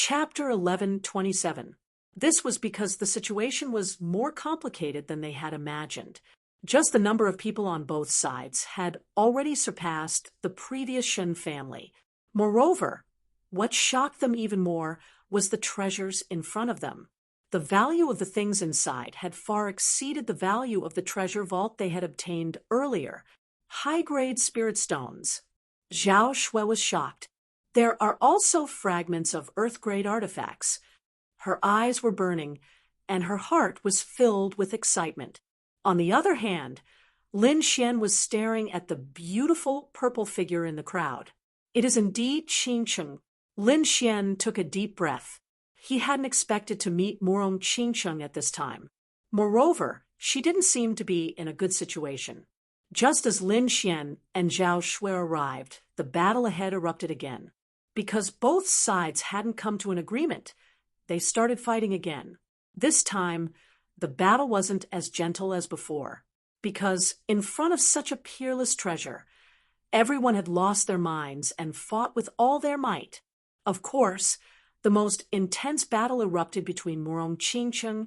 Chapter 11:27. This was because the situation was more complicated than they had imagined. Just the number of people on both sides had already surpassed the previous Shen family. Moreover, what shocked them even more was the treasures in front of them. The value of the things inside had far exceeded the value of the treasure vault they had obtained earlier. High-grade spirit stones. Zhao Shui was shocked. There are also fragments of earth-grade artifacts. Her eyes were burning, and her heart was filled with excitement. On the other hand, Lin Xian was staring at the beautiful purple figure in the crowd. It is indeed Qingcheng. Lin Xian took a deep breath. He hadn't expected to meet Murong Qingcheng at this time. Moreover, she didn't seem to be in a good situation. Just as Lin Xian and Zhao Shui arrived, the battle ahead erupted again. Because both sides hadn't come to an agreement, they started fighting again. This time, the battle wasn't as gentle as before, because in front of such a peerless treasure, everyone had lost their minds and fought with all their might. Of course, the most intense battle erupted between Murong Qingcheng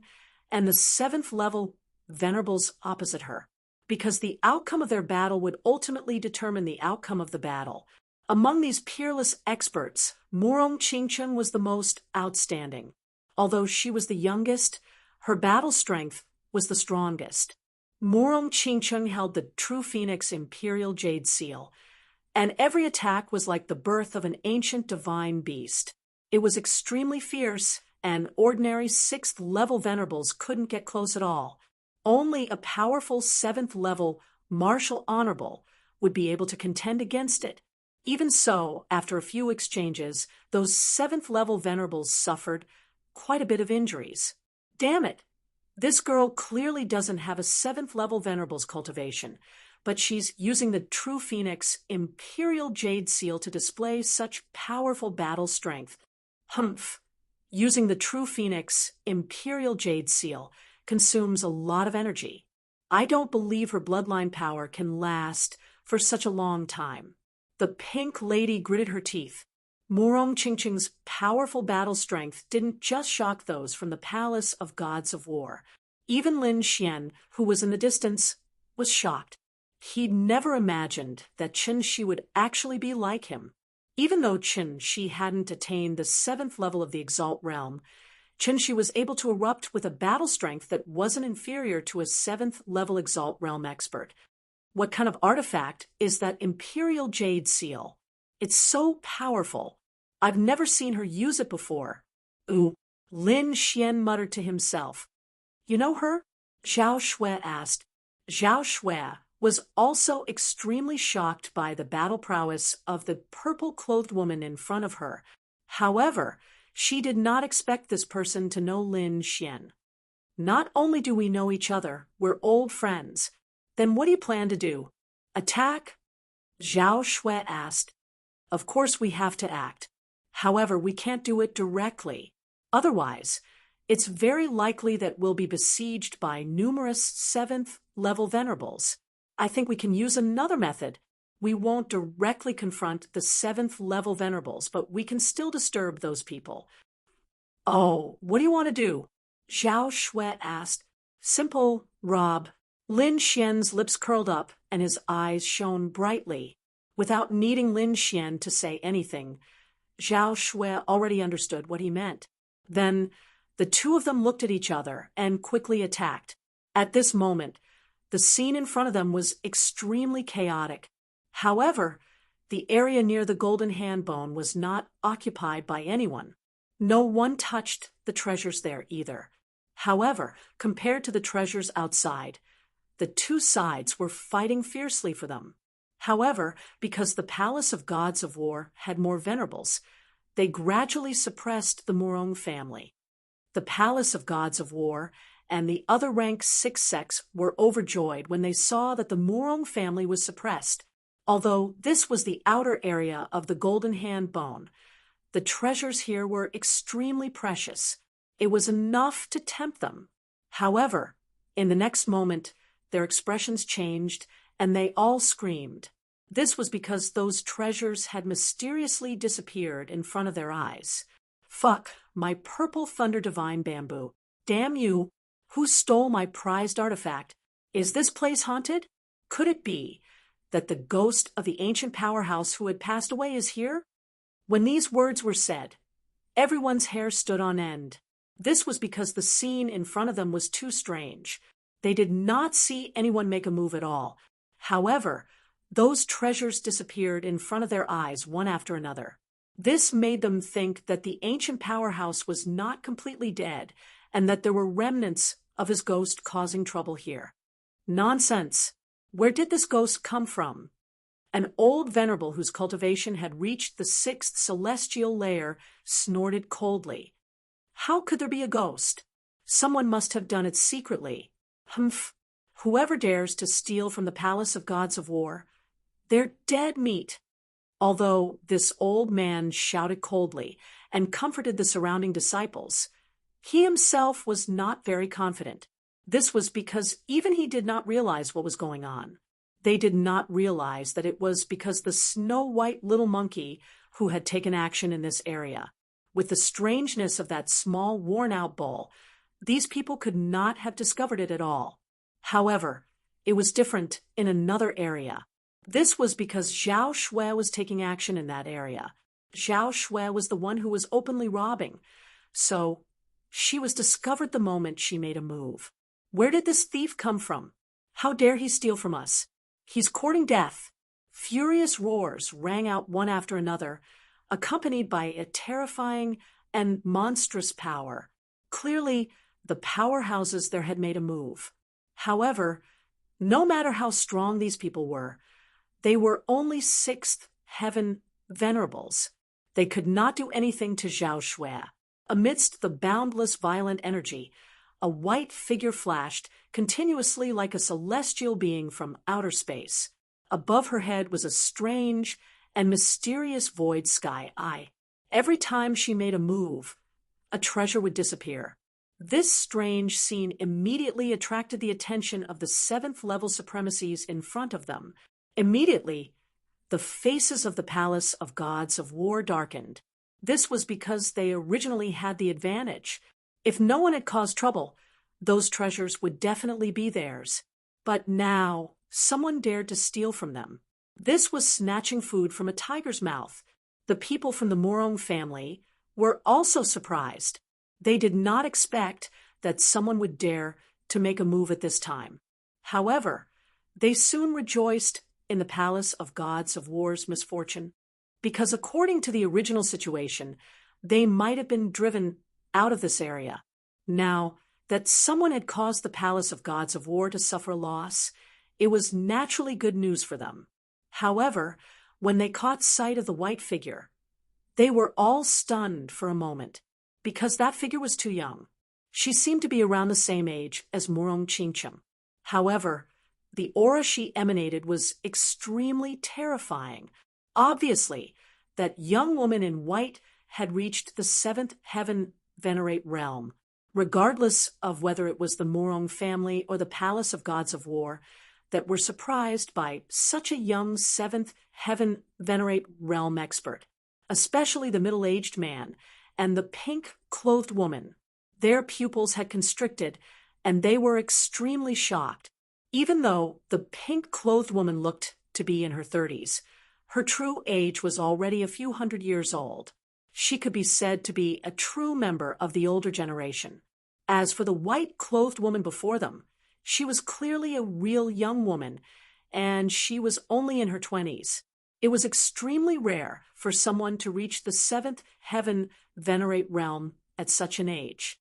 and the 7th level venerables opposite her, because the outcome of their battle would ultimately determine the outcome of the battle. Among these peerless experts, Murong Qingcheng was the most outstanding. Although she was the youngest, her battle strength was the strongest. Murong Qingcheng held the True Phoenix Imperial Jade Seal, and every attack was like the birth of an ancient divine beast. It was extremely fierce, and ordinary 6th level venerables couldn't get close at all. Only a powerful 7th level martial honorable would be able to contend against it. Even so, after a few exchanges, those 7th level venerables suffered quite a bit of injuries. Damn it! This girl clearly doesn't have a 7th level venerables cultivation, but she's using the True Phoenix Imperial Jade Seal to display such powerful battle strength. Humph! Using the True Phoenix Imperial Jade Seal consumes a lot of energy. I don't believe her bloodline power can last for such a long time. The pink lady gritted her teeth. Murong Qingcheng's powerful battle strength didn't just shock those from the Palace of Gods of War. Even Lin Xian, who was in the distance, was shocked. He'd never imagined that Qin Shi would actually be like him. Even though Qin Shi hadn't attained the 7th level of the Exalt realm, Qin Shi was able to erupt with a battle strength that wasn't inferior to a 7th level Exalt realm expert. What kind of artifact is that Imperial Jade Seal? It's so powerful. I've never seen her use it before. Ooh, Lin Xian muttered to himself. You know her? Zhao Shui asked. Zhao Shui was also extremely shocked by the battle prowess of the purple-clothed woman in front of her. However, she did not expect this person to know Lin Xian. Not only do we know each other, we're old friends. Then what do you plan to do? Attack? Zhao Shui asked. Of course we have to act. However, we can't do it directly. Otherwise, it's very likely that we'll be besieged by numerous 7th level venerables. I think we can use another method. We won't directly confront the 7th level venerables, but we can still disturb those people. Oh, what do you want to do? Zhao Shui asked. Simple, Rob. Lin Xian's lips curled up and his eyes shone brightly. Without needing Lin Xian to say anything, Zhao Shui already understood what he meant. Then, the two of them looked at each other and quickly attacked. At this moment, the scene in front of them was extremely chaotic. However, the area near the golden hand bone was not occupied by anyone. No one touched the treasures there either. However, compared to the treasures outside, the two sides were fighting fiercely for them. However, because the Palace of Gods of War had more venerables, they gradually suppressed the Murong family. The Palace of Gods of War and the other rank 6 sects were overjoyed when they saw that the Murong family was suppressed. Although this was the outer area of the Golden Hand Bone, the treasures here were extremely precious. It was enough to tempt them. However, in the next moment, their expressions changed and they all screamed. This was because those treasures had mysteriously disappeared in front of their eyes. Fuck, my purple thunder divine bamboo. Damn you. Who stole my prized artifact? Is this place haunted? Could it be that the ghost of the ancient powerhouse who had passed away is here? When these words were said, everyone's hair stood on end. This was because the scene in front of them was too strange. They did not see anyone make a move at all. However, those treasures disappeared in front of their eyes one after another. This made them think that the ancient powerhouse was not completely dead and that there were remnants of his ghost causing trouble here. Nonsense! Where did this ghost come from? An old venerable whose cultivation had reached the 6th celestial layer snorted coldly. How could there be a ghost? Someone must have done it secretly. Humph! Whoever dares to steal from the palace of gods of war, they're dead meat. Although this old man shouted coldly and comforted the surrounding disciples, he himself was not very confident. This was because even he did not realize what was going on. They did not realize that it was because the snow-white little monkey who had taken action in this area. With the strangeness of that small, worn-out bull, these people could not have discovered it at all. However, it was different in another area. This was because Zhao Shui was taking action in that area. Zhao Shui was the one who was openly robbing, so she was discovered the moment she made a move. Where did this thief come from? How dare he steal from us? He's courting death. Furious roars rang out one after another, accompanied by a terrifying and monstrous power. Clearly, the powerhouses there had made a move. However, no matter how strong these people were, they were only 6th heaven venerables. They could not do anything to Zhao Shui. Amidst the boundless violent energy, a white figure flashed continuously like a celestial being from outer space. Above her head was a strange and mysterious void sky eye. Every time she made a move, a treasure would disappear. This strange scene immediately attracted the attention of the 7th level supremacies in front of them. Immediately, the faces of the palace of gods of war darkened. This was because they originally had the advantage. If no one had caused trouble, those treasures would definitely be theirs. But now, someone dared to steal from them. This was snatching food from a tiger's mouth. The people from the Morong family were also surprised. They did not expect that someone would dare to make a move at this time. However, they soon rejoiced in the palace of gods of war's misfortune, because according to the original situation, they might have been driven out of this area. Now that someone had caused the palace of gods of war to suffer loss, it was naturally good news for them. However, when they caught sight of the white figure, they were all stunned for a moment, because that figure was too young. She seemed to be around the same age as Morong Chingchim. However, the aura she emanated was extremely terrifying. Obviously, that young woman in white had reached the 7th heaven venerate realm. Regardless of whether it was the Morong family or the palace of gods of war that were surprised by such a young 7th heaven venerate realm expert, especially the middle-aged man and the pink-clothed woman. Their pupils had constricted, and they were extremely shocked. Even though the pink-clothed woman looked to be in her 30s, her true age was already a few hundred years old. She could be said to be a true member of the older generation. As for the white-clothed woman before them, she was clearly a real young woman, and she was only in her 20s. It was extremely rare for someone to reach the 7th heaven venerate realm at such an age.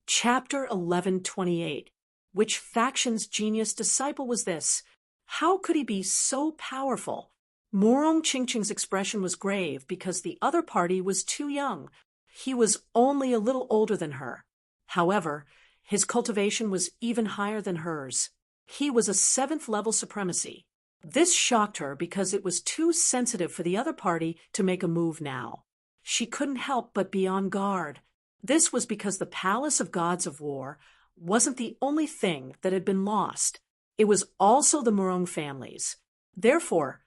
Chapter 1128. Which faction's genius disciple was this? How could he be so powerful? Morong Chingching's expression was grave because the other party was too young. He was only a little older than her. However, his cultivation was even higher than hers. He was a 7th level supremacy. This shocked her because it was too sensitive for the other party to make a move now. She couldn't help but be on guard. This was because the palace of gods of war wasn't the only thing that had been lost. It was also the Morong families. Therefore,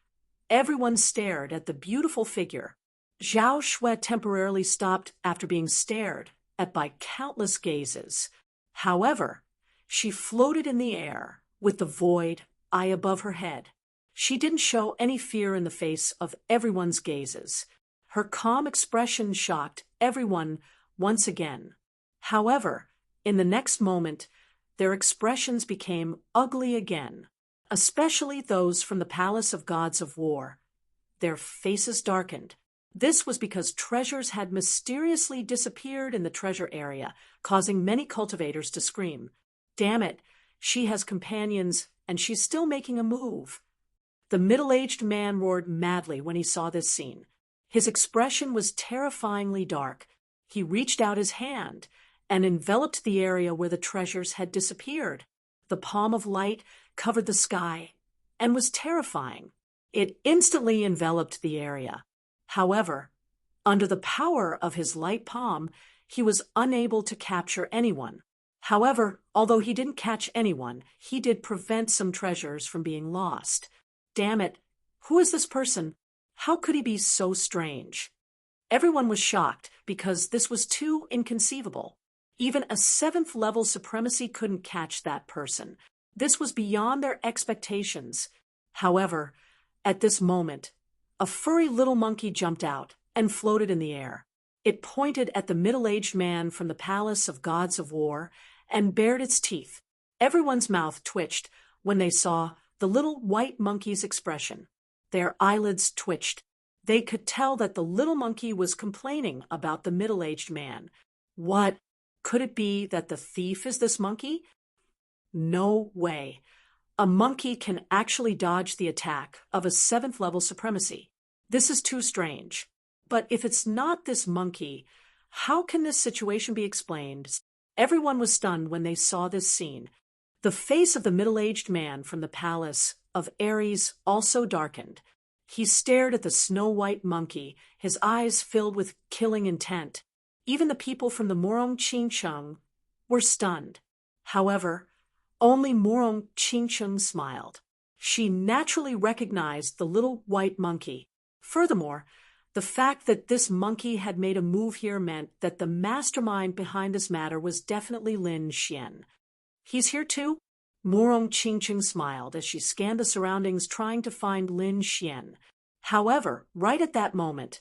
everyone stared at the beautiful figure. Zhao Shui temporarily stopped after being stared at by countless gazes. However, she floated in the air with the void eye above her head. She didn't show any fear in the face of everyone's gazes. Her calm expression shocked everyone once again. However, in the next moment, their expressions became ugly again, especially those from the Palace of Gods of War. Their faces darkened. This was because treasures had mysteriously disappeared in the treasure area, causing many cultivators to scream, "Damn it, she has companions, and she's still making a move." The middle-aged man roared madly when he saw this scene. His expression was terrifyingly dark. He reached out his hand and enveloped the area where the treasures had disappeared. The palm of light covered the sky and was terrifying. It instantly enveloped the area. However, under the power of his light palm, he was unable to capture anyone. However, although he didn't catch anyone, he did prevent some treasures from being lost. Damn it, who is this person? How could he be so strange? Everyone was shocked because this was too inconceivable. Even a 7th level supremacy couldn't catch that person. This was beyond their expectations. However, at this moment, a furry little monkey jumped out and floated in the air. It pointed at the middle-aged man from the Palace of Gods of War and bared its teeth. Everyone's mouth twitched when they saw the little white monkey's expression. Their eyelids twitched. They could tell that the little monkey was complaining about the middle-aged man. What? Could it be that the thief is this monkey? No way. A monkey can actually dodge the attack of a 7th level supremacy. This is too strange. But if it's not this monkey, how can this situation be explained? Everyone was stunned when they saw this scene. The face of the middle-aged man from the Palace of Ares also darkened. He stared at the snow-white monkey, his eyes filled with killing intent. Even the people from the Morong Chingcheng were stunned. However, only Morong Chingcheng smiled. She naturally recognized the little white monkey. Furthermore, the fact that this monkey had made a move here meant that the mastermind behind this matter was definitely Lin Xian. He's here too? Morong Chingcheng smiled as she scanned the surroundings trying to find Lin Xian. However, right at that moment,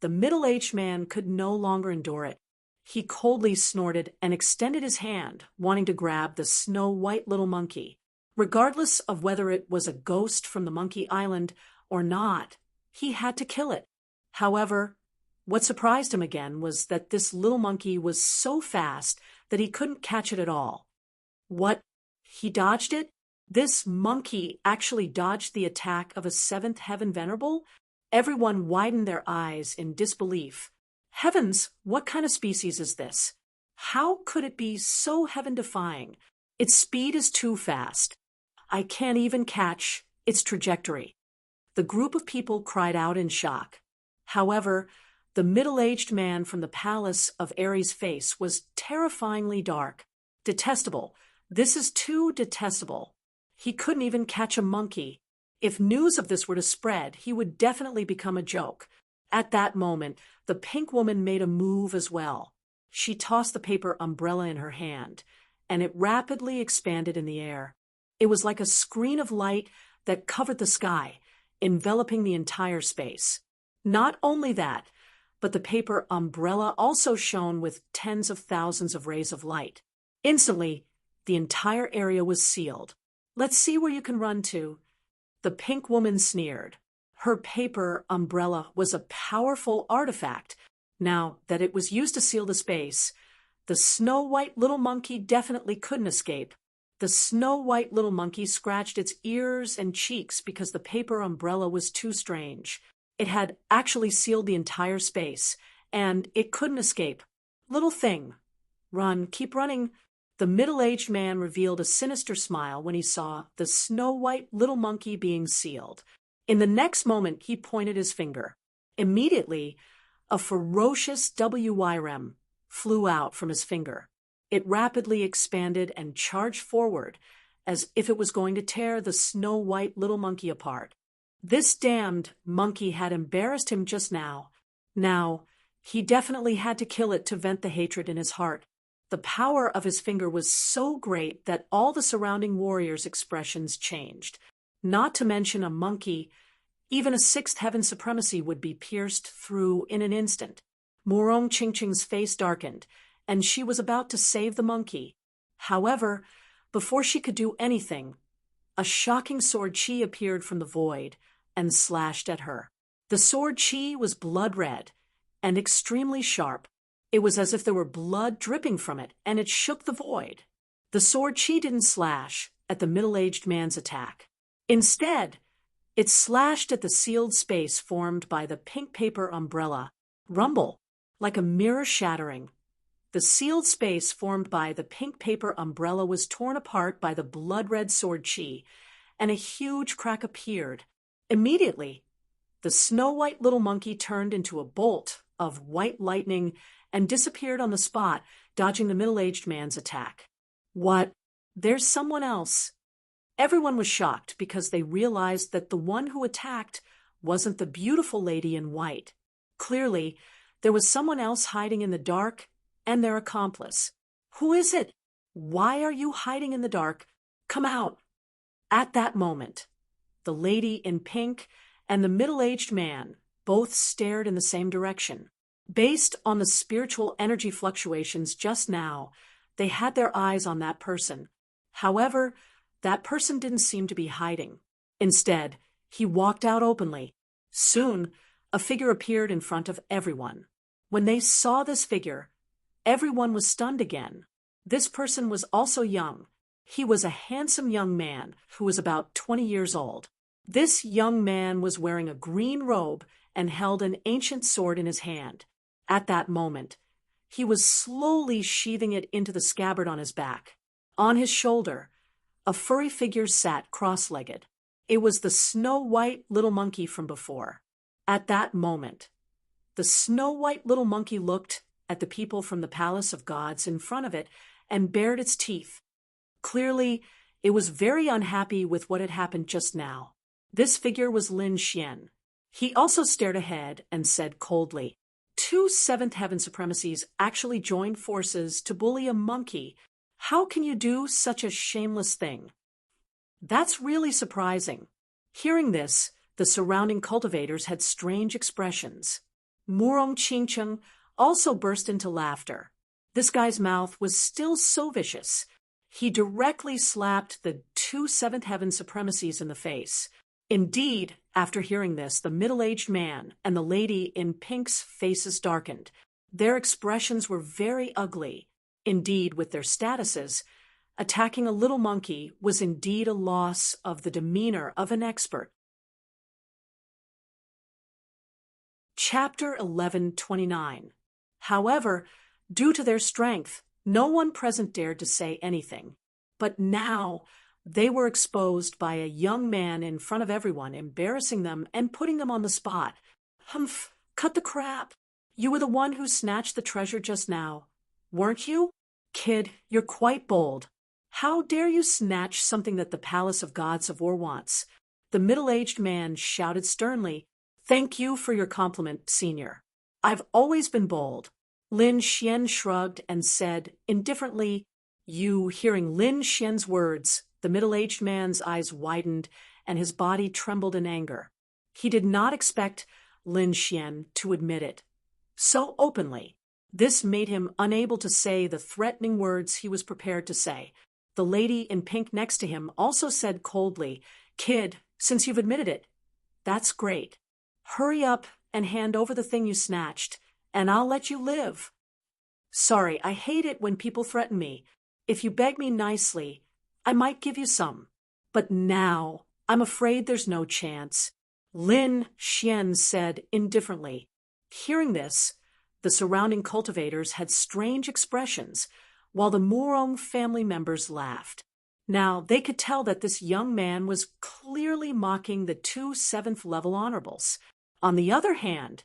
the middle-aged man could no longer endure it. He coldly snorted and extended his hand, wanting to grab the snow-white little monkey. Regardless of whether it was a ghost from the Monkey Island or not, he had to kill it. However, what surprised him again was that this little monkey was so fast that he couldn't catch it at all. What? He dodged it? This monkey actually dodged the attack of a 7th Heaven Venerable? Everyone widened their eyes in disbelief. Heavens, what kind of species is this? How could it be so heaven-defying? Its speed is too fast. I can't even catch its trajectory. The group of people cried out in shock. However, the middle-aged man from the Palace of Ares' face was terrifyingly dark. Detestable. This is too detestable. He couldn't even catch a monkey. If news of this were to spread, he would definitely become a joke. At that moment, the pink woman made a move as well. She tossed the paper umbrella in her hand, and it rapidly expanded in the air. It was like a screen of light that covered the sky, enveloping the entire space. Not only that, but the paper umbrella also shone with tens of thousands of rays of light. Instantly, the entire area was sealed. Let's see where you can run to. The pink woman sneered. Her paper umbrella was a powerful artifact. Now that it was used to seal the space, the snow-white little monkey definitely couldn't escape. The snow-white little monkey scratched its ears and cheeks because the paper umbrella was too strange. It had actually sealed the entire space, and it couldn't escape. Little thing. Run, keep running. The middle-aged man revealed a sinister smile when he saw the snow-white little monkey being sealed. In the next moment, he pointed his finger. Immediately, a ferocious WYREM flew out from his finger. It rapidly expanded and charged forward as if it was going to tear the snow-white little monkey apart. This damned monkey had embarrassed him just now. Now, he definitely had to kill it to vent the hatred in his heart. The power of his finger was so great that all the surrounding warriors' expressions changed. Not to mention a monkey, even a sixth heaven supremacy would be pierced through in an instant. Murong Qingqing's face darkened, and she was about to save the monkey. However, before she could do anything, a shocking sword chi appeared from the void and slashed at her. The sword chi was blood red and extremely sharp. It was as if there were blood dripping from it, and it shook the void. The sword chi didn't slash at the middle-aged man's attack. Instead, it slashed at the sealed space formed by the pink paper umbrella. Rumble, like a mirror shattering. The sealed space formed by the pink paper umbrella was torn apart by the blood-red sword chi, and a huge crack appeared. Immediately, the snow-white little monkey turned into a bolt of white lightning and disappeared on the spot, dodging the middle-aged man's attack. What? There's someone else. Everyone was shocked because they realized that the one who attacked wasn't the beautiful lady in white. Clearly, there was someone else hiding in the dark, and their accomplice. Who is it? Why are you hiding in the dark? Come out. At that moment, the lady in pink and the middle-aged man both stared in the same direction. Based on the spiritual energy fluctuations just now, they had their eyes on that person. However, that person didn't seem to be hiding. Instead, he walked out openly. Soon, a figure appeared in front of everyone. When they saw this figure, everyone was stunned again. This person was also young. He was a handsome young man who was about 20 years old. This young man was wearing a green robe and held an ancient sword in his hand. At that moment, he was slowly sheathing it into the scabbard on his back. On his shoulder, a furry figure sat cross-legged. It was the snow-white little monkey from before. At that moment, the snow-white little monkey looked at the people from the palace of gods in front of it and bared its teeth. Clearly, it was very unhappy with what had happened just now. This figure was Lin Xian. He also stared ahead and said coldly, "Two seventh heaven supremacies actually joined forces to bully a monkey. How can you do such a shameless thing?" That's really surprising. Hearing this, the surrounding cultivators had strange expressions. Murong Qingqing also burst into laughter. This guy's mouth was still so vicious. He directly slapped the two seventh heaven supremacies in the face. Indeed, after hearing this, the middle-aged man and the lady in pink's faces darkened. Their expressions were very ugly. Indeed, with their statuses, attacking a little monkey was indeed a loss of the demeanor of an expert. Chapter 11:29. However, due to their strength, no one present dared to say anything. But now they were exposed by a young man in front of everyone, embarrassing them and putting them on the spot. "Humph, cut the crap. You were the one who snatched the treasure just now, weren't you? Kid, you're quite bold. How dare you snatch something that the Palace of Gods of War wants?" The middle-aged man shouted sternly, "Thank you for your compliment, senior. I've always been bold." Lin Xian shrugged and said indifferently, "You." Hearing Lin Xian's words, the middle-aged man's eyes widened and his body trembled in anger. He did not expect Lin Xian to admit it so openly. This made him unable to say the threatening words he was prepared to say. The lady in pink next to him also said coldly, "Kid, since you've admitted it, that's great. Hurry up and hand over the thing you snatched, and I'll let you live." "Sorry, I hate it when people threaten me. If you beg me nicely, I might give you some. But now, I'm afraid there's no chance," Lin Xian said indifferently. Hearing this, the surrounding cultivators had strange expressions, while the Murong family members laughed. Now, they could tell that this young man was clearly mocking the two seventh-level honorables. On the other hand,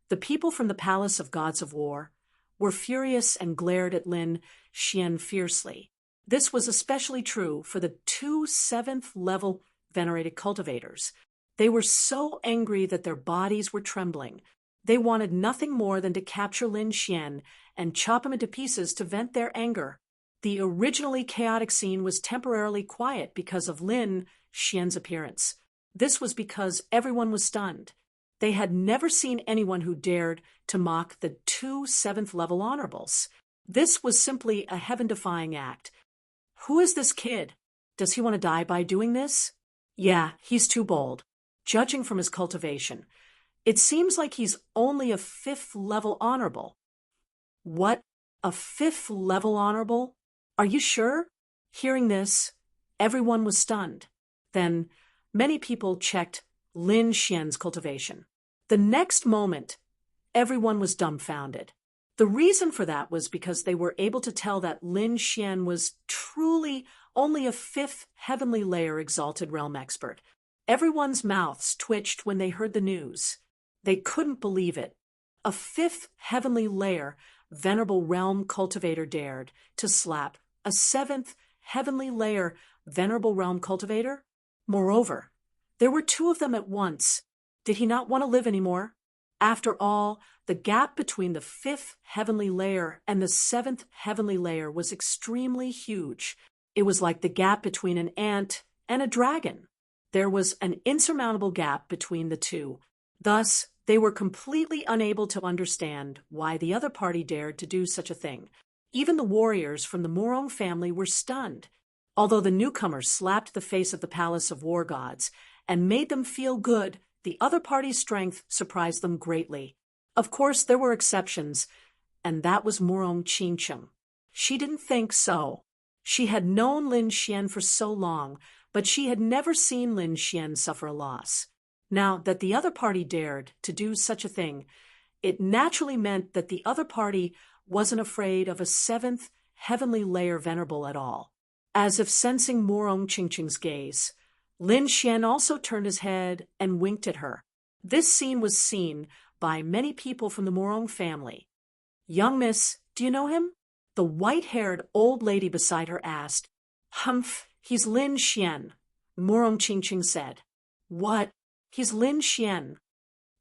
the people from the Palace of Gods of War were furious and glared at Lin Xian fiercely. This was especially true for the two seventh-level venerated cultivators. They were so angry that their bodies were trembling. They wanted nothing more than to capture Lin Xian and chop him into pieces to vent their anger. The originally chaotic scene was temporarily quiet because of Lin Xian's appearance. This was because everyone was stunned. They had never seen anyone who dared to mock the two 7th-level honorables. This was simply a heaven-defying act. Who is this kid? Does he want to die by doing this? Yeah, he's too bold. Judging from his cultivation, it seems like he's only a 5th-level honorable. What? A 5th-level honorable? Are you sure? Hearing this, everyone was stunned. Then, many people checked Lin Xian's cultivation. The next moment, everyone was dumbfounded. The reason for that was because they were able to tell that Lin Xian was truly only a 5th heavenly layer exalted realm expert. Everyone's mouths twitched when they heard the news. They couldn't believe it. A 5th heavenly layer venerable realm cultivator dared to slap a 7th heavenly layer venerable realm cultivator? Moreover, there were 2 of them at once. Did he not want to live anymore? After all, the gap between the 5th heavenly layer and the 7th heavenly layer was extremely huge. It was like the gap between an ant and a dragon. There was an insurmountable gap between the two. Thus, they were completely unable to understand why the other party dared to do such a thing. Even the warriors from the Morong family were stunned. Although the newcomers slapped the face of the Palace of War Gods and made them feel good, the other party's strength surprised them greatly. Of course, there were exceptions, and that was Morong Qingcheng. She didn't think so. She had known Lin Xian for so long, but she had never seen Lin Xian suffer a loss. Now that the other party dared to do such a thing, it naturally meant that the other party wasn't afraid of a 7th heavenly layer venerable at all. As if sensing Morong Qingcheng's gaze, Lin Xian also turned his head and winked at her. This scene was seen by many people from the Morong family. "Young miss, do you know him?" The white-haired old lady beside her asked. "Humph, he's Lin Xian," Morong Qingcheng said. "What? He's Lin Xian."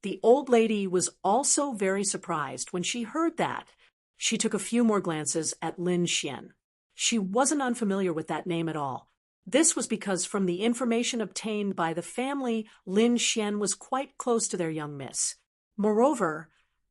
The old lady was also very surprised when she heard that. She took a few more glances at Lin Xian. She wasn't unfamiliar with that name at all. This was because from the information obtained by the family, Lin Xian was quite close to their young miss. Moreover,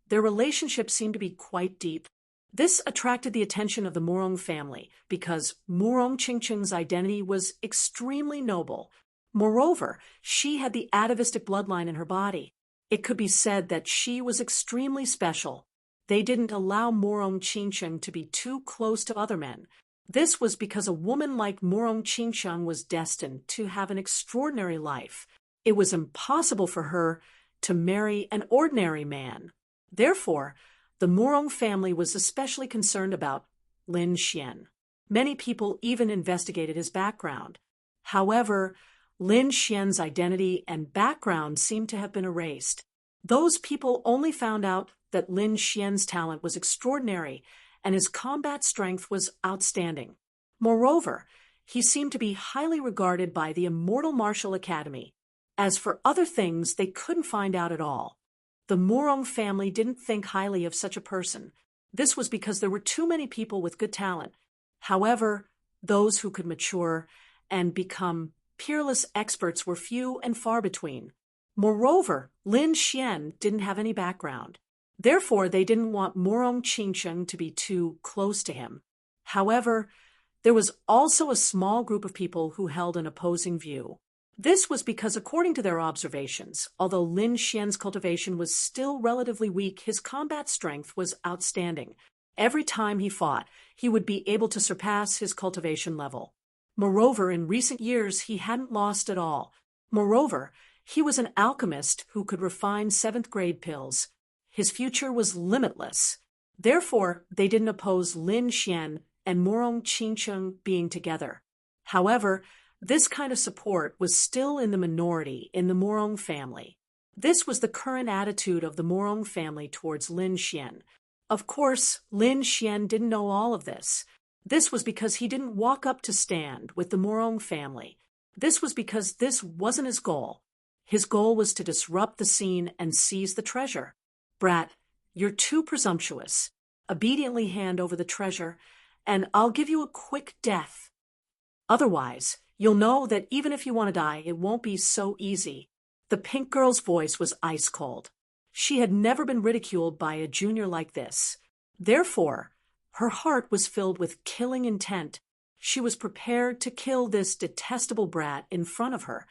their relationship seemed to be quite deep. This attracted the attention of the Morong family because Morong Qingcheng's identity was extremely noble. Moreover, she had the atavistic bloodline in her body. It could be said that she was extremely special. They didn't allow Morong Qingcheng to be too close to other men. This was because a woman like Morong Qingcheng was destined to have an extraordinary life. It was impossible for her to marry an ordinary man. Therefore, the Morong family was especially concerned about Lin Xian. Many people even investigated his background. However, Lin Xian's identity and background seemed to have been erased. Those people only found out that Lin Xian's talent was extraordinary and his combat strength was outstanding. Moreover, he seemed to be highly regarded by the Immortal Martial Academy. As for other things, they couldn't find out at all. The Morong family didn't think highly of such a person. This was because there were too many people with good talent. However, those who could mature and become peerless experts were few and far between. Moreover, Lin Xian didn't have any background. Therefore, they didn't want Morong Qingcheng to be too close to him. However, there was also a small group of people who held an opposing view. This was because, according to their observations, although Lin Xian's cultivation was still relatively weak, his combat strength was outstanding. Every time he fought, he would be able to surpass his cultivation level. Moreover, in recent years, he hadn't lost at all. Moreover, he was an alchemist who could refine 7th-grade pills. His future was limitless. Therefore, they didn't oppose Lin Xian and Morong Qingcheng being together. However, this kind of support was still in the minority in the Morong family. This was the current attitude of the Morong family towards Lin Xian. Of course, Lin Xian didn't know all of this. This was because he didn't walk up to stand with the Morong family. This was because this wasn't his goal. His goal was to disrupt the scene and seize the treasure. Brat, you're too presumptuous. Obediently hand over the treasure, and I'll give you a quick death. Otherwise, you'll know that even if you want to die, it won't be so easy. The pink girl's voice was ice cold. She had never been ridiculed by a junior like this. Therefore, her heart was filled with killing intent. She was prepared to kill this detestable brat in front of her.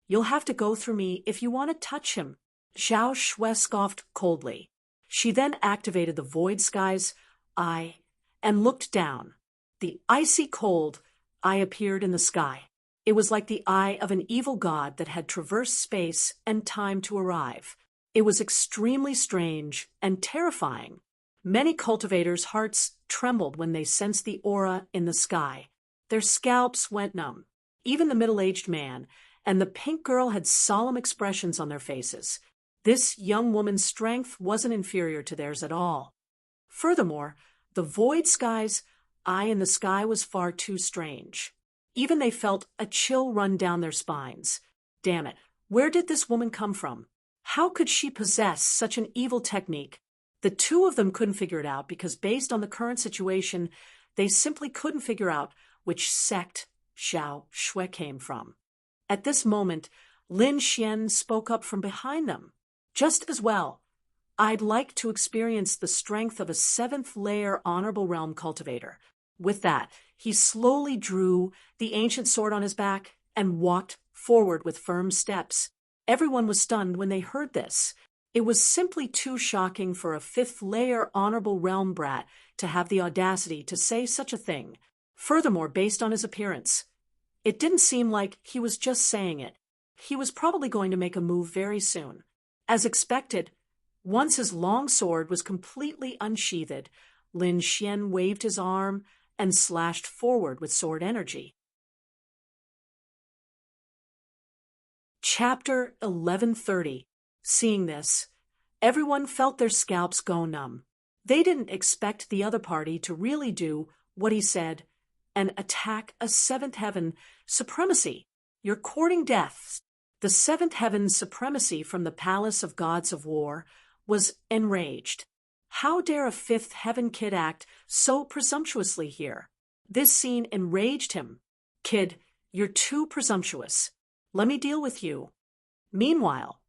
You'll have to go through me if you want to touch him. Zhao Shui scoffed coldly. She then activated the Void Sky's eye and looked down. The icy cold eye appeared in the sky. It was like the eye of an evil god that had traversed space and time to arrive. It was extremely strange and terrifying. Many cultivators' hearts trembled when they sensed the aura in the sky. Their scalps went numb. Even the middle-aged man and the pink girl had solemn expressions on their faces. This young woman's strength wasn't inferior to theirs at all. Furthermore, the Void Sky's eye in the sky was far too strange. Even they felt a chill run down their spines. Damn it, where did this woman come from? How could she possess such an evil technique? The two of them couldn't figure it out because based on the current situation, they simply couldn't figure out which sect Zhao Shui came from. At this moment, Lin Xian spoke up from behind them. Just as well. I'd like to experience the strength of a 7th-layer Honorable Realm cultivator. With that, he slowly drew the ancient sword on his back and walked forward with firm steps. Everyone was stunned when they heard this. It was simply too shocking for a 5th-layer Honorable Realm brat to have the audacity to say such a thing. Furthermore, based on his appearance, it didn't seem like he was just saying it. He was probably going to make a move very soon. As expected, once his long sword was completely unsheathed, Lin Xian waved his arm and slashed forward with sword energy. Chapter 1130. Seeing this, everyone felt their scalps go numb. They didn't expect the other party to really do what he said and attack a 7th heaven supremacy. You're courting death. The 7th heaven's supremacy from the Palace of Gods of War was enraged. How dare a 5th heaven kid act so presumptuously here? This scene enraged him. Kid, you're too presumptuous. Let me deal with you. Meanwhile,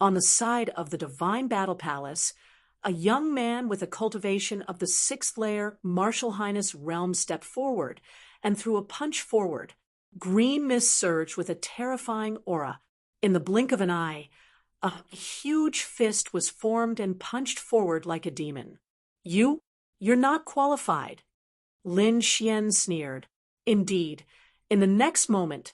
on the side of the Divine Battle Palace, a young man with a cultivation of the 6th-layer Martial Highness realm stepped forward and threw a punch forward. Green mist surged with a terrifying aura. In the blink of an eye, a huge fist was formed and punched forward like a demon. You're not qualified. Lin Xian sneered. Indeed, in the next moment,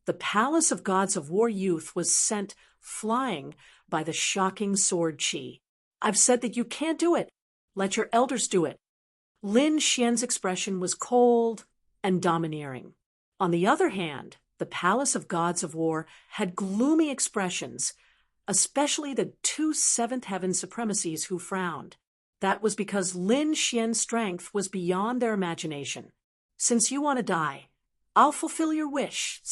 the Palace of Gods of War youth was sent flying by the shocking sword chi. I've said that you can't do it. Let your elders do it. Lin Xian's expression was cold and domineering. On the other hand, the Palace of Gods of War had gloomy expressions, especially the 2 7th heaven supremacies who frowned. That was because Lin Xian's strength was beyond their imagination. Since you want to die, I'll fulfill your wish.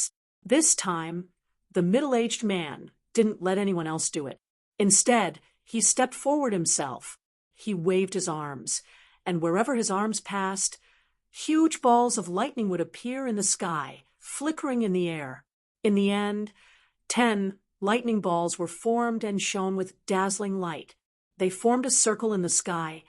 This time, the middle-aged man didn't let anyone else do it. Instead, he stepped forward himself. He waved his arms, and wherever his arms passed, huge balls of lightning would appear in the sky, flickering in the air. In the end, 10 lightning balls were formed and shone with dazzling light. They formed a circle in the sky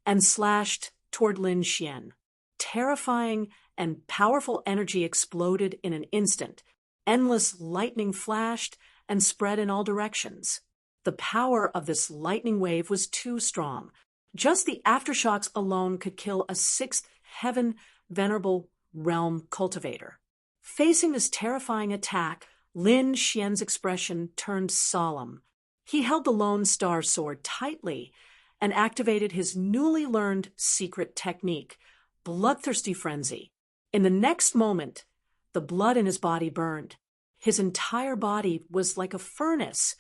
and slashed toward Lin Xian. Terrifying and powerful energy exploded in an instant. Endless lightning flashed and spread in all directions. The power of this lightning wave was too strong. Just the aftershocks alone could kill a 6th heaven venerable realm cultivator. Facing this terrifying attack, Lin Xian's expression turned solemn. He held the Lone Star sword tightly and activated his newly learned secret technique, Bloodthirsty Frenzy. In the next moment, the blood in his body burned. His entire body was like a furnace,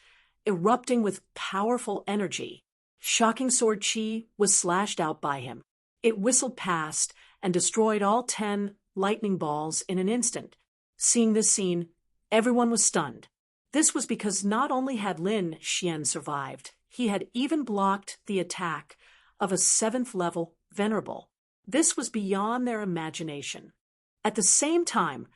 erupting with powerful energy. Shocking sword chi was slashed out by him. It whistled past and destroyed all 10 lightning balls in an instant. Seeing this scene, everyone was stunned. This was because not only had Lin Xian survived, He had even blocked the attack of a 7th-level venerable. This was beyond their imagination. At the same time,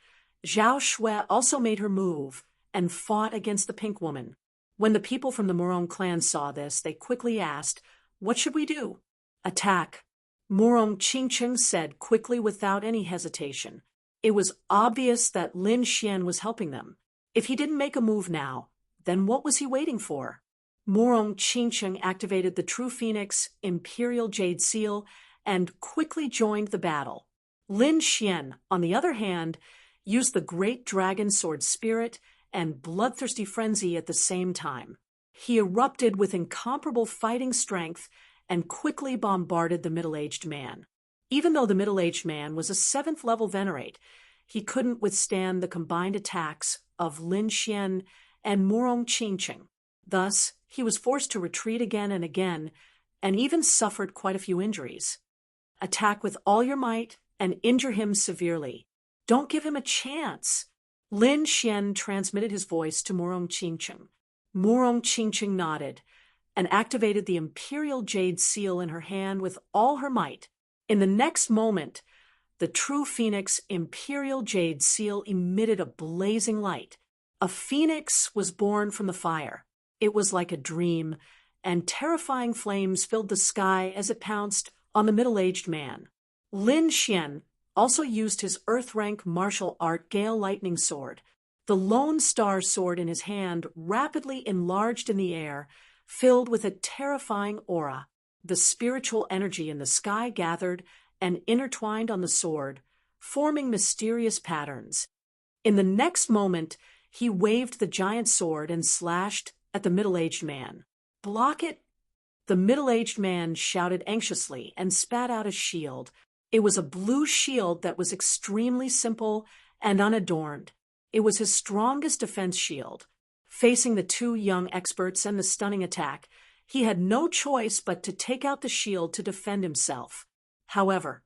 Zhao Shui also made her move and fought against the pink woman. When the people from the Murong clan saw this, they quickly asked, "What should we do?" "Attack," Murong Qingqing said quickly without any hesitation. It was obvious that Lin Xian was helping them. If he didn't make a move now, then what was he waiting for? Murong Qingqing activated the True Phoenix Imperial Jade Seal and quickly joined the battle. Lin Xian, on the other hand, used the Great Dragon Sword Spirit and Bloodthirsty Frenzy at the same time. He erupted with incomparable fighting strength and quickly bombarded the middle-aged man. Even though the middle-aged man was a 7th-level venerate, he couldn't withstand the combined attacks of Lin Xian and Murong Qingqing. Thus, he was forced to retreat again and even suffered quite a few injuries. Attack with all your might and injure him severely. Don't give him a chance. Lin Xian transmitted his voice to Murong Qingqing. Murong Qingqing nodded and activated the Imperial Jade Seal in her hand with all her might. In the next moment, the True Phoenix Imperial Jade Seal emitted a blazing light. A phoenix was born from the fire. It was like a dream, and terrifying flames filled the sky as it pounced on the middle-aged man. Lin Xian also used his Earth-rank martial art Gale Lightning Sword. The Lone Star Sword in his hand rapidly enlarged in the air, filled with a terrifying aura. The spiritual energy in the sky gathered and intertwined on the sword, forming mysterious patterns. In the next moment, he waved the giant sword and slashed at the middle-aged man. "Block it!" The middle-aged man shouted anxiously and spat out a shield. It was a blue shield that was extremely simple and unadorned. It was his strongest defense shield. Facing the two young experts and the stunning attack, he had no choice but to take out the shield to defend himself. However,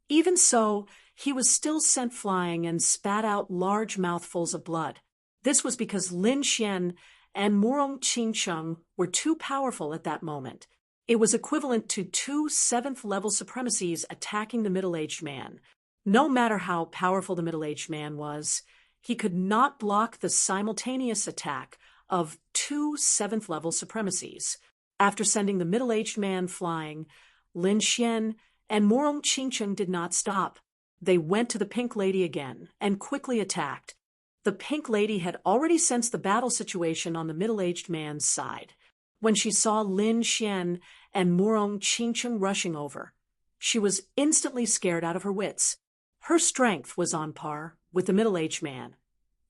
even so, he was still sent flying and spat out large mouthfuls of blood. This was because Lin Xian and Murong Qingqing were too powerful at that moment. It was equivalent to 2 7th-level supremacies attacking the middle-aged man. No matter how powerful the middle-aged man was, he could not block the simultaneous attack of 2 7th-level supremacies. After sending the middle-aged man flying, Lin Xian and Murong Qingqing did not stop. They went to the Pink Lady again and quickly attacked. The Pink Lady had already sensed the battle situation on the middle-aged man's side. When she saw Lin Xian and Murong Qingqing rushing over, she was instantly scared out of her wits. Her strength was on par with the middle-aged man,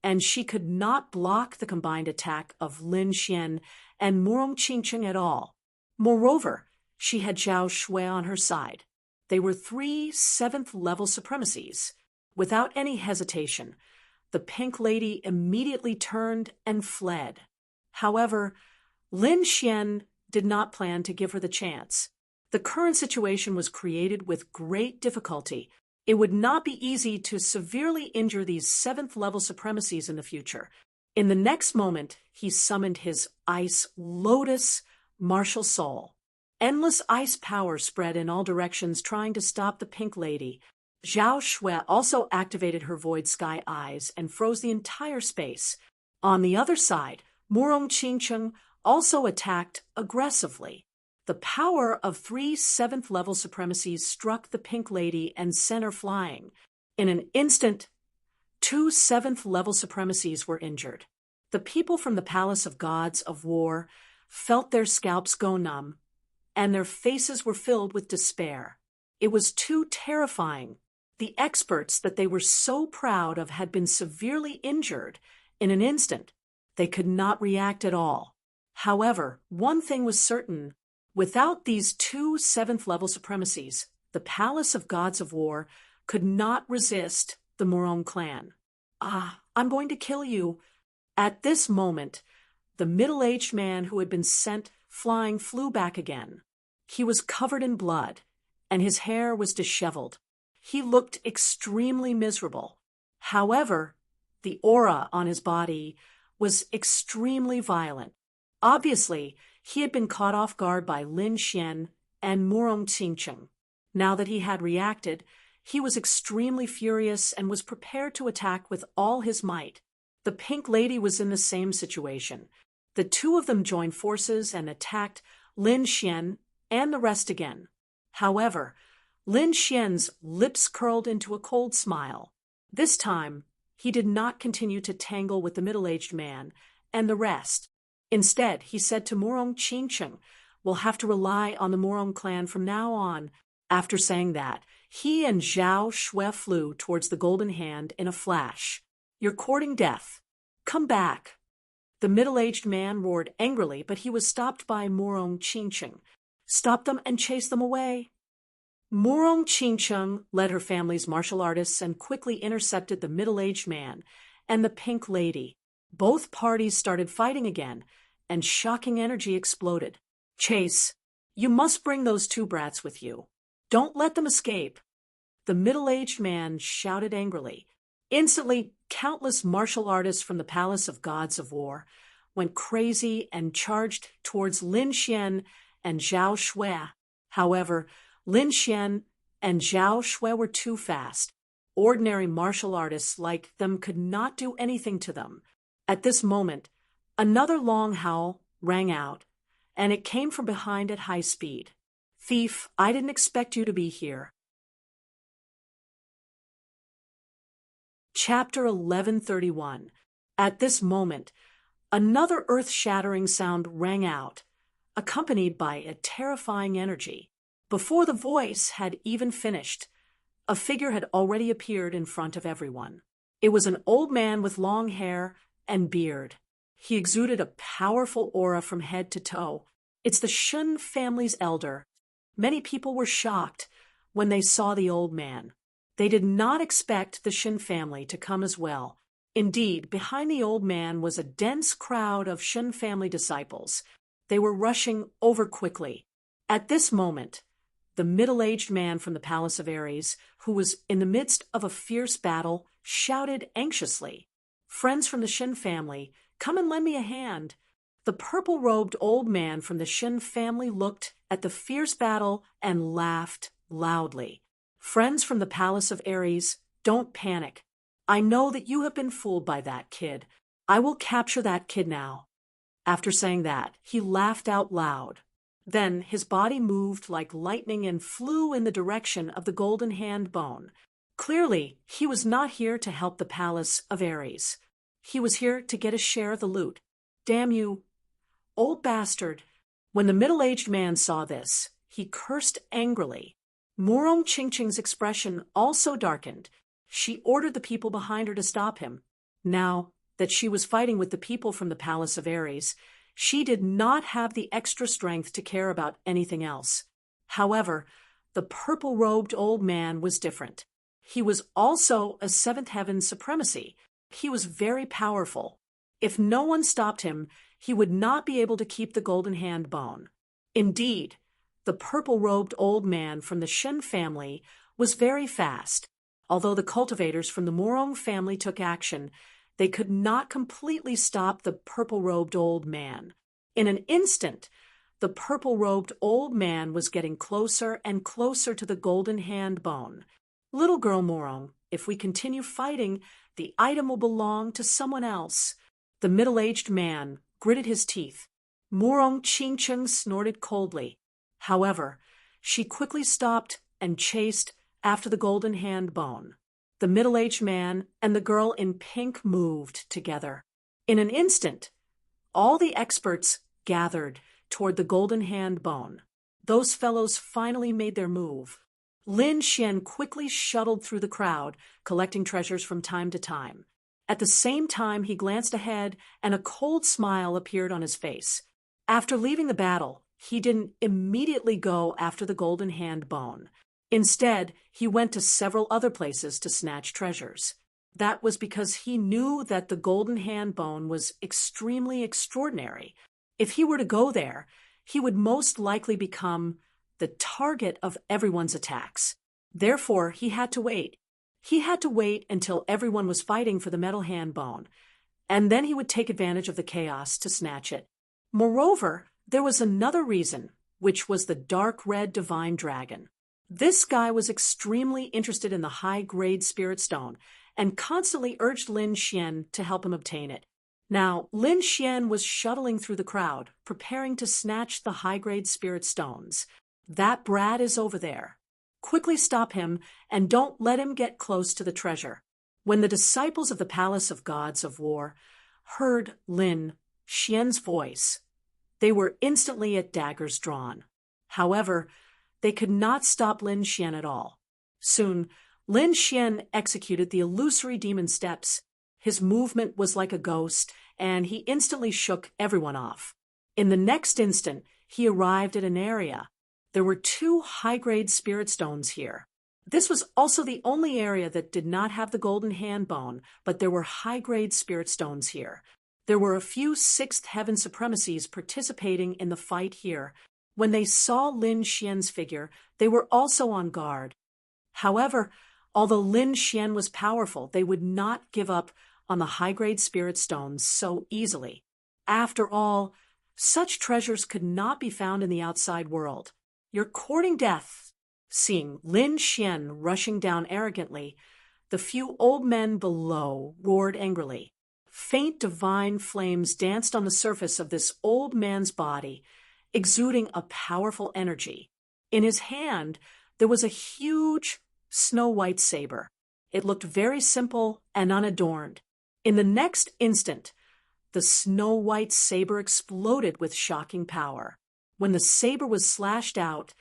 and she could not block the combined attack of Lin Xian and Murong Qingqing at all. Moreover, she had Zhao Shui on her side. They were 3 7th-level supremacies. Without any hesitation, the Pink Lady immediately turned and fled. However, Lin Xian did not plan to give her the chance. The current situation was created with great difficulty. It would not be easy to severely injure these 7th-level supremacies in the future. In the next moment, he summoned his Ice Lotus martial soul. Endless ice power spread in all directions, trying to stop the Pink Lady. Zhao Shui also activated her Void Sky Eyes and froze the entire space. On the other side, Murong Qingqing also attacked aggressively. The power of 3 7th-level supremacies struck the Pink Lady and sent her flying. In an instant, 2 7th-level supremacies were injured. The people from the Palace of Gods of War felt their scalps go numb, and their faces were filled with despair. It was too terrifying. The experts that they were so proud of had been severely injured in an instant. They could not react at all. However, one thing was certain. Without these 2 7th-level supremacies, the Palace of Gods of War could not resist the Murong clan. I'm going to kill you." At this moment, the middle-aged man who had been sent flying flew back again. He was covered in blood, and his hair was disheveled. He looked extremely miserable. However, the aura on his body was extremely violent. Obviously, He had been caught off guard by Lin Xian and Murong Qingcheng. Now that he had reacted, he was extremely furious and was prepared to attack with all his might. The Pink Lady was in the same situation. The two of them joined forces and attacked Lin Xian and the rest again. However, Lin Xian's lips curled into a cold smile. This time, he did not continue to tangle with the middle-aged man and the rest. Instead, he said to Murong Qingcheng, "We'll have to rely on the Murong clan from now on." After saying that, he and Zhao Shui flew towards the Golden Hand in a flash. "You're courting death. Come back." The middle-aged man roared angrily, but he was stopped by Murong Qingcheng. "Stop them and chase them away." Murong Qingcheng led her family's martial artists and quickly intercepted the middle-aged man and the Pink Lady. Both parties started fighting again, and shocking energy exploded. "Chase, you must bring those two brats with you. Don't let them escape." The middle-aged man shouted angrily. Instantly, countless martial artists from the Palace of Gods of War went crazy and charged towards Lin Xian and Zhao Shui. However, Lin Xian and Zhao Shui were too fast. Ordinary martial artists like them could not do anything to them. At this moment, another long howl rang out, and it came from behind at high speed. "Thief, I didn't expect you to be here." Chapter 1131. At this moment, another earth-shattering sound rang out, accompanied by a terrifying energy. Before the voice had even finished, a figure had already appeared in front of everyone. It was an old man with long hair and beard. He exuded a powerful aura from head to toe. It's the Shun family's elder. Many people were shocked when they saw the old man. They did not expect the Shun family to come as well. Indeed, behind the old man was a dense crowd of Shun family disciples. They were rushing over quickly. At this moment, the middle-aged man from the Palace of Ares, who was in the midst of a fierce battle, shouted anxiously, "Friends from the Shun family, come and lend me a hand." The purple-robed old man from the Shun family looked at the fierce battle and laughed loudly. "Friends from the Palace of Ares, don't panic. I know that you have been fooled by that kid. I will capture that kid now." After saying that, he laughed out loud. Then his body moved like lightning and flew in the direction of the Golden Hand bone. Clearly, he was not here to help the Palace of Ares. He was here to get a share of the loot. "Damn you, old bastard." When the middle-aged man saw this, he cursed angrily. Murong Qingcheng's expression also darkened. She ordered the people behind her to stop him. Now that she was fighting with the people from the Palace of Ares, she did not have the extra strength to care about anything else. However, the purple-robed old man was different. He was also a seventh heaven supremacy. He was very powerful. If no one stopped him, he would not be able to keep the Golden Hand bone. Indeed, the purple-robed old man from the Shun family was very fast. Although the cultivators from the Murong family took action, they could not completely stop the purple-robed old man. In an instant, the purple-robed old man was getting closer and closer to the Golden Hand bone. "Little girl Murong, if we continue fighting, the item will belong to someone else." The middle-aged man gritted his teeth. Murong Qingcheng snorted coldly. However, she quickly stopped and chased after the Golden Hand bone. The middle-aged man and the girl in pink moved together. In an instant, all the experts gathered toward the Golden Hand bone. Those fellows finally made their move. Lin Xian quickly shuttled through the crowd, collecting treasures from time to time. At the same time, he glanced ahead, and a cold smile appeared on his face. After leaving the battle, he didn't immediately go after the Golden Hand bone. Instead, he went to several other places to snatch treasures. That was because he knew that the Golden Hand bone was extremely extraordinary. If he were to go there, he would most likely become the target of everyone's attacks. Therefore, he had to wait. He had to wait until everyone was fighting for the Metal Hand bone, and then he would take advantage of the chaos to snatch it. Moreover, There was another reason, which was the dark red divine dragon. This guy was extremely interested in the high-grade spirit stone and constantly urged Lin Xian to help him obtain it. Now, Lin Xian was shuttling through the crowd, preparing to snatch the high-grade spirit stones. That brat is over there. Quickly stop him and don't let him get close to the treasure. When the disciples of the Palace of Gods of War heard Lin Xian's voice, they were instantly at daggers drawn. However, they could not stop Lin Xian at all. Soon, Lin Xian executed the illusory demon steps. His movement was like a ghost, and he instantly shook everyone off. In the next instant, he arrived at an area. There were 2 high-grade spirit stones here. This was also the only area that did not have the golden hand bone, but there were high-grade spirit stones here. There were a few 6th heaven supremacies participating in the fight here. When they saw Lin Xian's figure, they were also on guard. However, although Lin Xian was powerful, they would not give up on the high-grade spirit stones so easily. After all, such treasures could not be found in the outside world. You're courting death. Seeing Lin Xian rushing down arrogantly, the few old men below roared angrily. Faint divine flames danced on the surface of this old man's body, exuding a powerful energy. In his hand, there was a huge snow-white saber. It looked very simple and unadorned. In the next instant, the snow-white saber exploded with shocking power. When the saber was slashed out,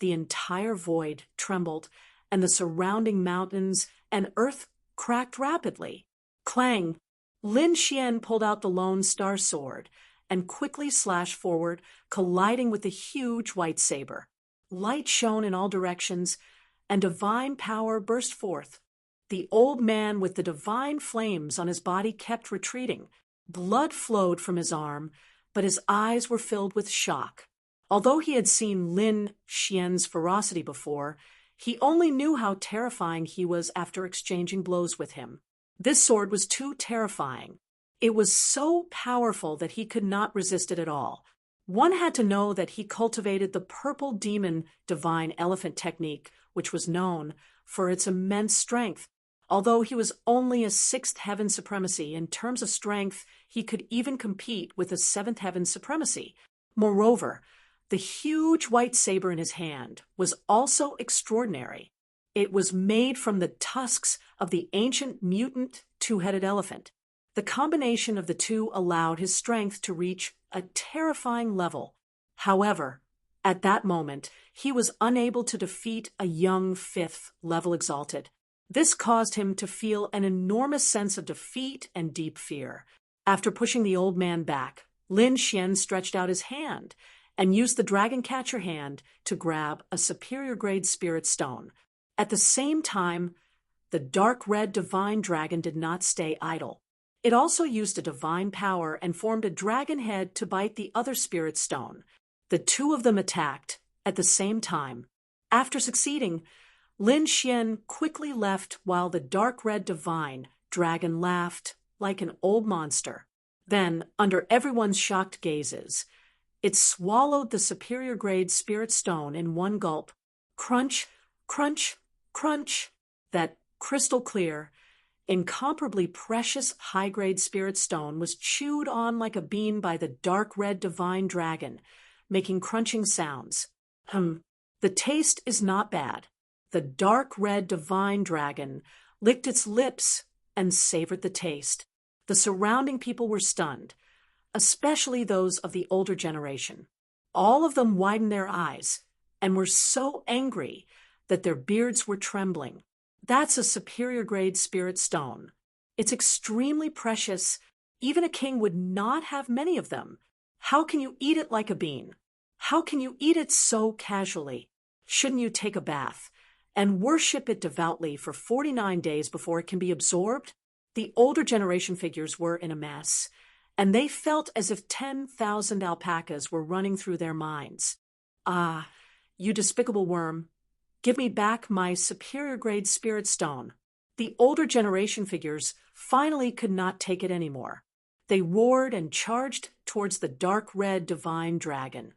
the entire void trembled, and the surrounding mountains and earth cracked rapidly. Clang! Lin Xian pulled out the Lone Star sword and quickly slashed forward, colliding with the huge white saber. Light shone in all directions, and divine power burst forth. The old man with the divine flames on his body kept retreating. Blood flowed from his arm, but his eyes were filled with shock. Although he had seen Lin Xian's ferocity before, he only knew how terrifying he was after exchanging blows with him. This sword was too terrifying. It was so powerful that he could not resist it at all. One had to know that he cultivated the purple demon divine elephant technique, which was known for its immense strength. Although he was only a 6th heaven supremacy, in terms of strength, he could even compete with a 7th heaven supremacy. Moreover, the huge white saber in his hand was also extraordinary. It was made from the tusks of the ancient mutant 2-headed elephant. The combination of the two allowed his strength to reach a terrifying level. However, at that moment, he was unable to defeat a young 5th level exalted. This caused him to feel an enormous sense of defeat and deep fear. After pushing the old man back, Lin Xian stretched out his hand and used the dragon catcher hand to grab a superior grade spirit stone. At the same time, the dark red divine dragon did not stay idle. It also used a divine power and formed a dragon head to bite the other spirit stone. The 2 of them attacked at the same time. After succeeding, Lin Xian quickly left while the dark red divine dragon laughed like an old monster. Then, under everyone's shocked gazes, it swallowed the superior grade spirit stone in one gulp. Crunch, crunch, crunch. That crystal clear, incomparably precious high-grade spirit stone was chewed on like a bean by the dark red divine dragon, making crunching sounds. The taste is not bad. The dark red divine dragon licked its lips and savored the taste. The surrounding people were stunned, especially those of the older generation. All of them widened their eyes and were so angry that their beards were trembling. That's a superior grade spirit stone. It's extremely precious. Even a king would not have many of them. How can you eat it like a bean? How can you eat it so casually? Shouldn't you take a bath and worship it devoutly for 49 days before it can be absorbed? The older generation figures were in a mess, and they felt as if 10,000 alpacas were running through their minds. Ah, you despicable worm, give me back my superior grade spirit stone. The older generation figures finally could not take it anymore. They roared and charged towards the dark red divine dragon.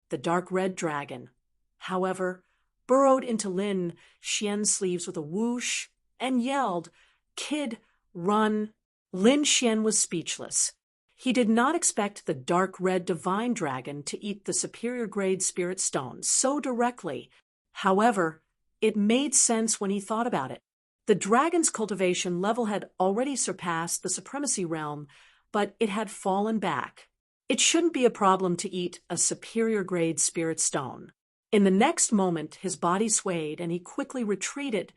The dark red dragon, however, burrowed into Lin Xian's sleeves with a whoosh and yelled, "Kid, run!" Lin Xian was speechless. He did not expect the dark red divine dragon to eat the superior grade spirit stone so directly. However, it made sense when he thought about it. The dragon's cultivation level had already surpassed the supremacy realm, but it had fallen back. It shouldn't be a problem to eat a superior grade spirit stone. In the next moment, his body swayed and he quickly retreated,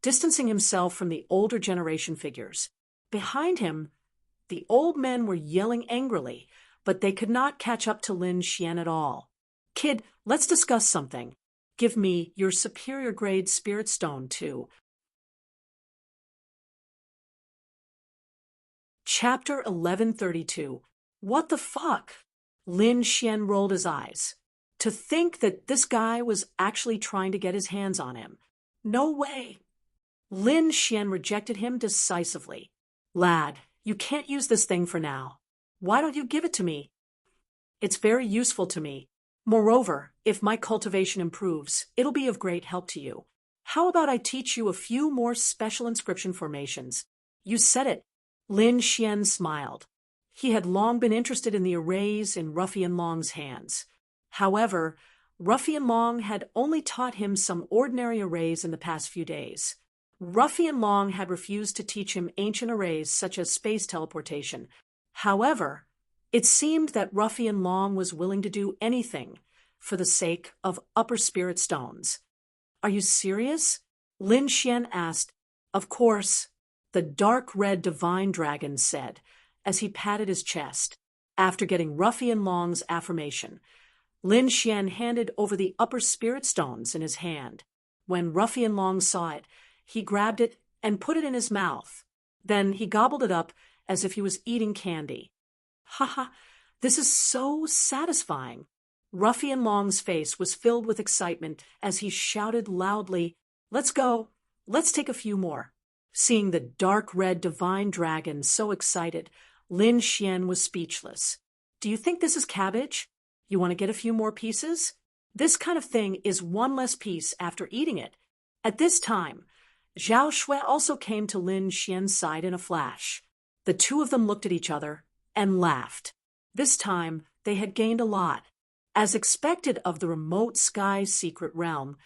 distancing himself from the older generation figures. Behind him, the old men were yelling angrily, but they could not catch up to Lin Xian at all. "Kid, let's discuss something. Give me your superior grade spirit stone, too." Chapter 1132. What the fuck? Lin Xian rolled his eyes. To think that this guy was actually trying to get his hands on him. No way. Lin Xian rejected him decisively. "Lad, you can't use this thing for now. Why don't you give it to me? It's very useful to me. Moreover, if my cultivation improves, it'll be of great help to you. How about I teach you a few more special inscription formations?" "You said it." Lin Xian smiled. He had long been interested in the arrays in Ruffian Long's hands. However, Ruffian Long had only taught him some ordinary arrays in the past few days. Ruffian Long had refused to teach him ancient arrays such as space teleportation. However, it seemed that Ruffian Long was willing to do anything for the sake of upper spirit stones. "Are you serious?" Lin Xian asked. "Of course," the dark red divine dragon said as he patted his chest. After getting Ruffian Long's affirmation, Lin Xian handed over the upper spirit stones in his hand. When Ruffian Long saw it, he grabbed it and put it in his mouth. Then he gobbled it up as if he was eating candy. "Haha, this is so satisfying." Ruffian Long's face was filled with excitement as he shouted loudly, "Let's go! Let's take a few more." Seeing the dark red divine dragon so excited, Lin Xian was speechless. "Do you think this is cabbage? You want to get a few more pieces? This kind of thing is one less piece after eating it." At this time, Zhao Shui also came to Lin Xian's side in a flash. The two of them looked at each other and laughed. This time, they had gained a lot. As expected of the remote sky secret realm,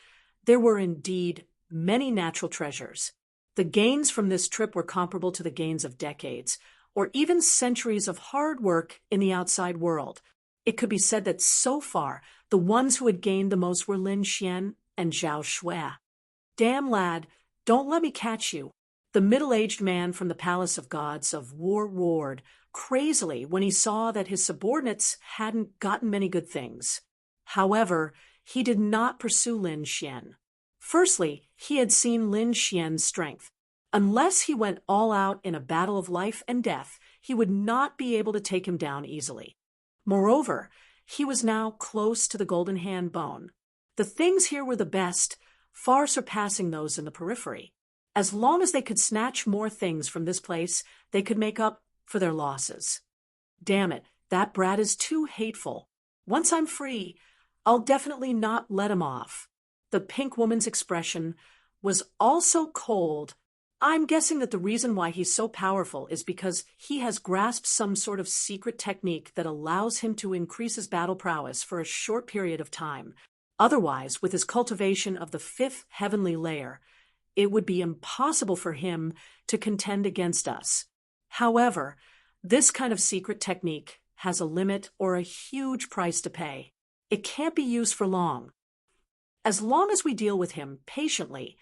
there were indeed many natural treasures. The gains from this trip were comparable to the gains of decades, or even centuries of hard work in the outside world. It could be said that so far, the ones who had gained the most were Lin Xian and Zhao Shui. "Damn, lad, don't let me catch you." The middle-aged man from the Palace of Gods of War roared crazily when he saw that his subordinates hadn't gotten many good things. However, he did not pursue Lin Xian. Firstly, he had seen Lin Xian's strength. Unless he went all out in a battle of life and death, he would not be able to take him down easily. Moreover, he was now close to the golden hand bone. The things here were the best, far surpassing those in the periphery. As long as they could snatch more things from this place, they could make up for their losses. "Damn it, that brat is too hateful. Once I'm free, I'll definitely not let him off." The pink woman's expression was also cold. "I'm guessing that the reason why he's so powerful is because he has grasped some sort of secret technique that allows him to increase his battle prowess for a short period of time. Otherwise, with his cultivation of the fifth heavenly layer, it would be impossible for him to contend against us. However, this kind of secret technique has a limit or a huge price to pay. It can't be used for long. As long as we deal with him patiently,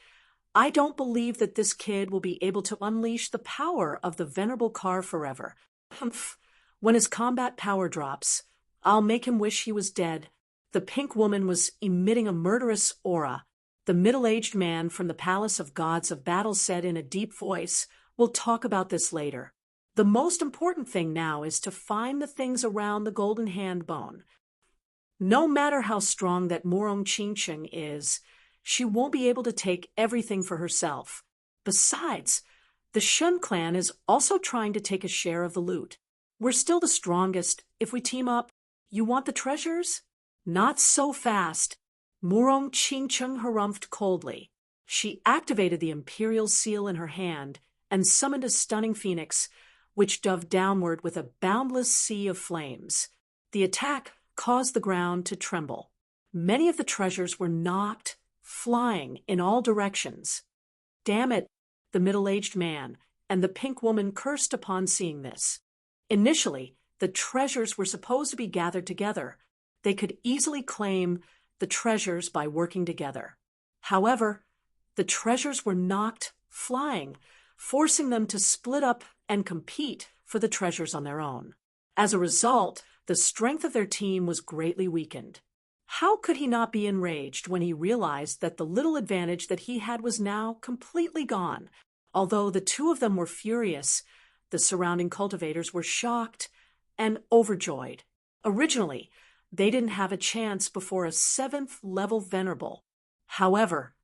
I don't believe that this kid will be able to unleash the power of the venerable car forever. Humph. When his combat power drops, I'll make him wish he was dead." The pink woman was emitting a murderous aura. The middle-aged man from the Palace of Gods of Battle said in a deep voice, "We'll talk about this later. The most important thing now is to find the things around the golden hand bone. No matter how strong that Morong Qingcheng is, she won't be able to take everything for herself. Besides, the Shun clan is also trying to take a share of the loot. We're still the strongest. If we team up, you want the treasures? Not so fast. Murong Qingcheng harumphed coldly. She activated the imperial seal in her hand and summoned a stunning phoenix, which dove downward with a boundless sea of flames. The attack caused the ground to tremble. Many of the treasures were knocked flying in all directions. Damn it, the middle-aged man and the pink woman cursed upon seeing this. Initially, the treasures were supposed to be gathered together. They could easily claim the treasures by working together. However, the treasures were knocked flying, forcing them to split up and compete for the treasures on their own. As a result, the strength of their team was greatly weakened. How could he not be enraged when he realized that the little advantage that he had was now completely gone? Although the two of them were furious, the surrounding cultivators were shocked and overjoyed. Originally, they didn't have a chance before a 7th-level venerable. However,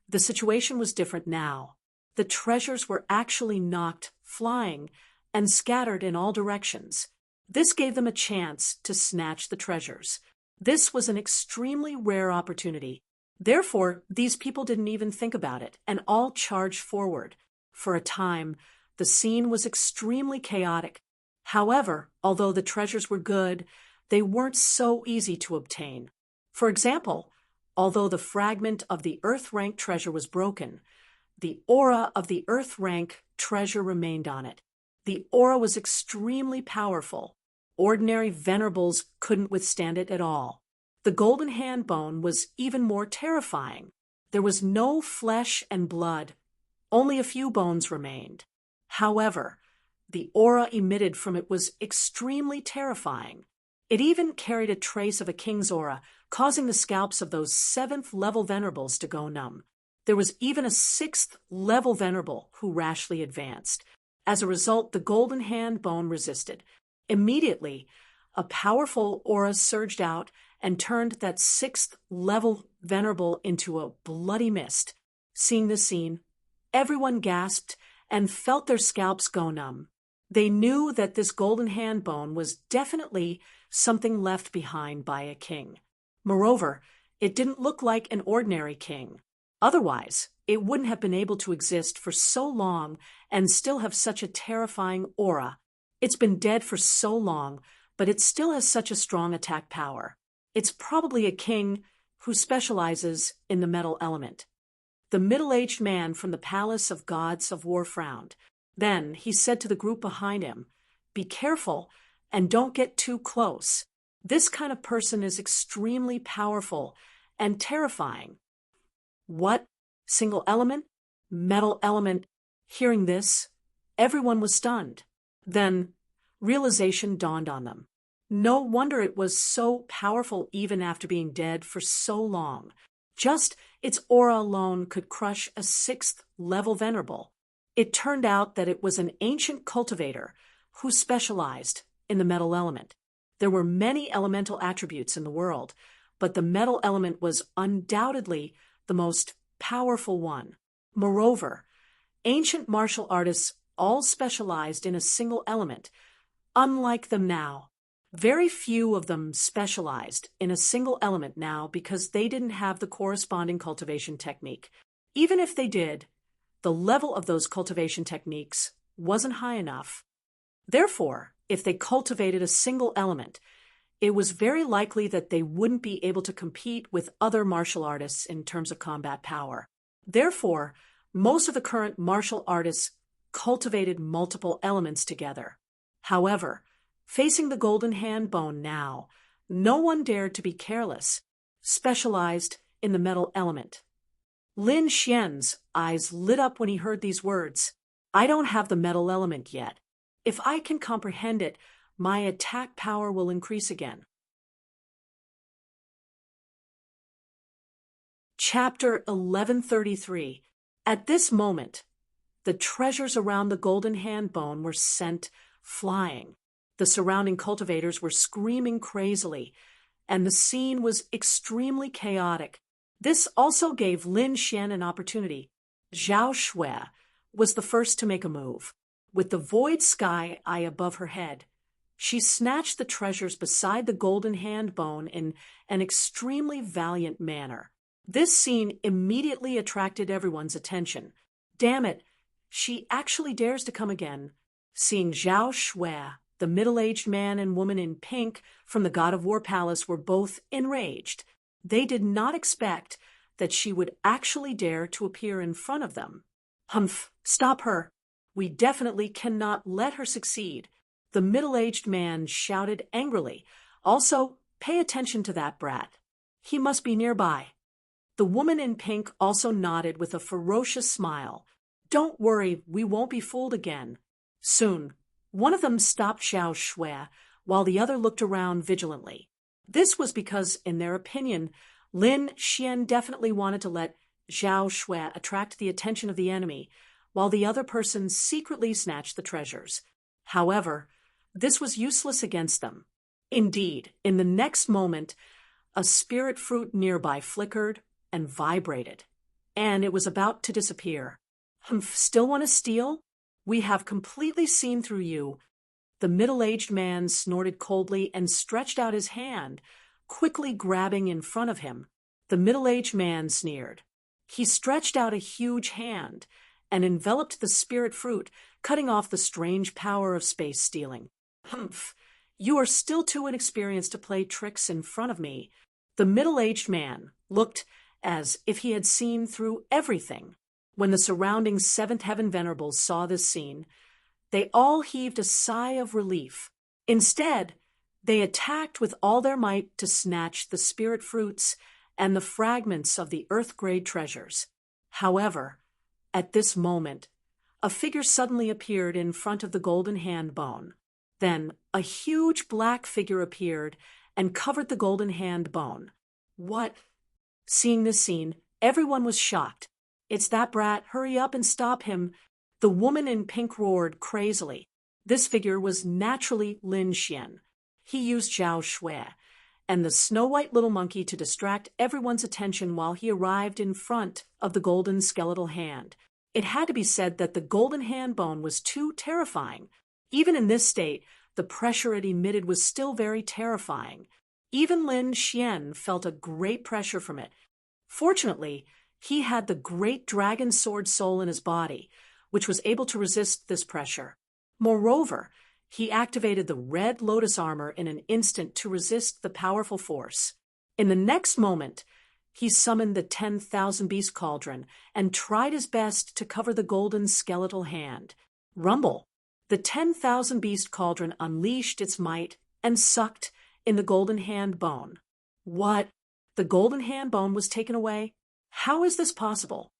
the situation was different now. The treasures were actually knocked flying and scattered in all directions. This gave them a chance to snatch the treasures. This was an extremely rare opportunity. Therefore, these people didn't even think about it and all charged forward. For a time, the scene was extremely chaotic. However, although the treasures were good, they weren't so easy to obtain. For example, although the fragment of the Earth rank treasure was broken, the aura of the Earth rank treasure remained on it. The aura was extremely powerful. Ordinary venerables couldn't withstand it at all. The golden hand bone was even more terrifying. There was no flesh and blood. Only a few bones remained. However, the aura emitted from it was extremely terrifying. It even carried a trace of a king's aura, causing the scalps of those 7th-level venerables to go numb. There was even a 6th-level venerable who rashly advanced. As a result, the golden hand bone resisted. Immediately, a powerful aura surged out and turned that 6th-level venerable into a bloody mist. Seeing this scene, everyone gasped and felt their scalps go numb. They knew that this golden hand bone was definitely something left behind by a king. Moreover, it didn't look like an ordinary king. Otherwise, it wouldn't have been able to exist for so long and still have such a terrifying aura. It's been dead for so long, but it still has such a strong attack power. It's probably a king who specializes in the metal element. The middle-aged man from the Palace of Gods of War frowned. Then he said to the group behind him, "Be careful and don't get too close. This kind of person is extremely powerful and terrifying." What? Single element? Metal element? Hearing this, everyone was stunned. Then realization dawned on them. No wonder it was so powerful even after being dead for so long. Just its aura alone could crush a 6th-level venerable. It turned out that it was an ancient cultivator who specialized in the metal element. There were many elemental attributes in the world, but the metal element was undoubtedly the most powerful one. Moreover, ancient martial artists all specialized in a single element. Unlike them now, very few of them specialized in a single element now because they didn't have the corresponding cultivation technique. Even if they did, the level of those cultivation techniques wasn't high enough. Therefore, if they cultivated a single element, it was very likely that they wouldn't be able to compete with other martial artists in terms of combat power. Therefore, most of the current martial artists cultivated multiple elements together. However, facing the golden hand bone now, no one dared to be careless, specialized in the metal element. Lin Xian's eyes lit up when he heard these words. "I don't have the metal element yet. If I can comprehend it, my attack power will increase again." Chapter 1133. At this moment, the treasures around the golden hand bone were sent flying. The surrounding cultivators were screaming crazily, and the scene was extremely chaotic. This also gave Lin Xian an opportunity. Zhao Shui was the first to make a move. With the void sky eye above her head, She snatched the treasures beside the golden hand bone in an extremely valiant manner. This scene immediately attracted everyone's attention. Damn it, she actually dares to come again. Seeing Zhao Shui, the middle-aged man and woman in pink from the God of War Palace were both enraged. They did not expect that she would actually dare to appear in front of them. Humph, stop her. We definitely cannot let her succeed. The middle-aged man shouted angrily. Also, pay attention to that brat. He must be nearby. The woman in pink also nodded with a ferocious smile. Don't worry, we won't be fooled again. Soon, one of them stopped Zhao Shui, while the other looked around vigilantly. This was because, in their opinion, Lin Xian definitely wanted to let Zhao Shui attract the attention of the enemy, while the other person secretly snatched the treasures. However, this was useless against them. Indeed, in the next moment, a spirit fruit nearby flickered and vibrated, and it was about to disappear. Humph, still want to steal? We have completely seen through you. The middle-aged man snorted coldly and stretched out his hand, quickly grabbing in front of him. The middle-aged man sneered. He stretched out a huge hand and enveloped the spirit fruit, cutting off the strange power of space stealing. Humph, you are still too inexperienced to play tricks in front of me. The middle-aged man looked as if he had seen through everything. When the surrounding Seventh Heaven Venerables saw this scene, they all heaved a sigh of relief. Instead, they attacked with all their might to snatch the spirit fruits and the fragments of the Earth-grade treasures. However, at this moment, a figure suddenly appeared in front of the golden hand bone. Then, a huge black figure appeared and covered the golden hand bone. What? Seeing this scene, everyone was shocked. It's that brat, hurry up and stop him. The woman in pink roared crazily. This figure was naturally Lin Xian. He used Zhao Shui and the snow-white little monkey to distract everyone's attention while he arrived in front of the golden skeletal hand. It had to be said that the golden hand bone was too terrifying. Even in this state, the pressure it emitted was still very terrifying. Even Lin Xian felt a great pressure from it. Fortunately, he had the great dragon sword soul in his body, which was able to resist this pressure. Moreover, he activated the red lotus armor in an instant to resist the powerful force. In the next moment, he summoned the 10,000 Beast Cauldron and tried his best to cover the golden skeletal hand. Rumble! The 10,000 Beast Cauldron unleashed its might and sucked in the golden hand bone. What? The golden hand bone was taken away? How is this possible?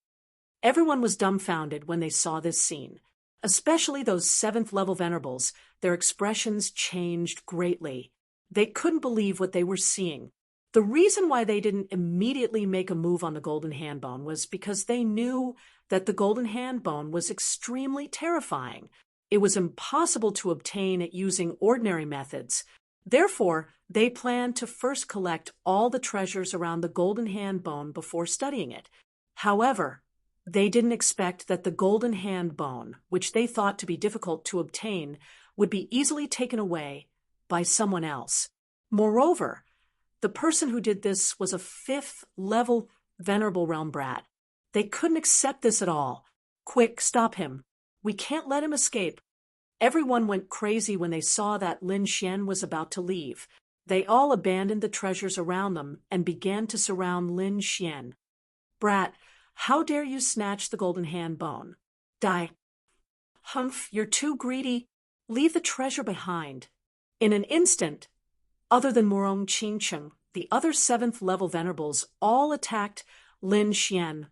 Everyone was dumbfounded when they saw this scene. Especially those 7th level venerables, their expressions changed greatly. They couldn't believe what they were seeing. The reason why they didn't immediately make a move on the golden hand bone was because they knew that the golden hand bone was extremely terrifying. It was impossible to obtain it using ordinary methods. Therefore, they planned to first collect all the treasures around the golden hand bone before studying it. However, they didn't expect that the golden hand bone, which they thought to be difficult to obtain, would be easily taken away by someone else. Moreover, the person who did this was a 5th level venerable realm brat. They couldn't accept this at all. Quick, stop him. We can't let him escape. Everyone went crazy when they saw that Lin Xian was about to leave. They all abandoned the treasures around them and began to surround Lin Xian. Brat, how dare you snatch the golden hand bone? Die. Humph, you're too greedy. Leave the treasure behind. In an instant, other than Morong Qingcheng, the other 7th level venerables all attacked Lin Xian,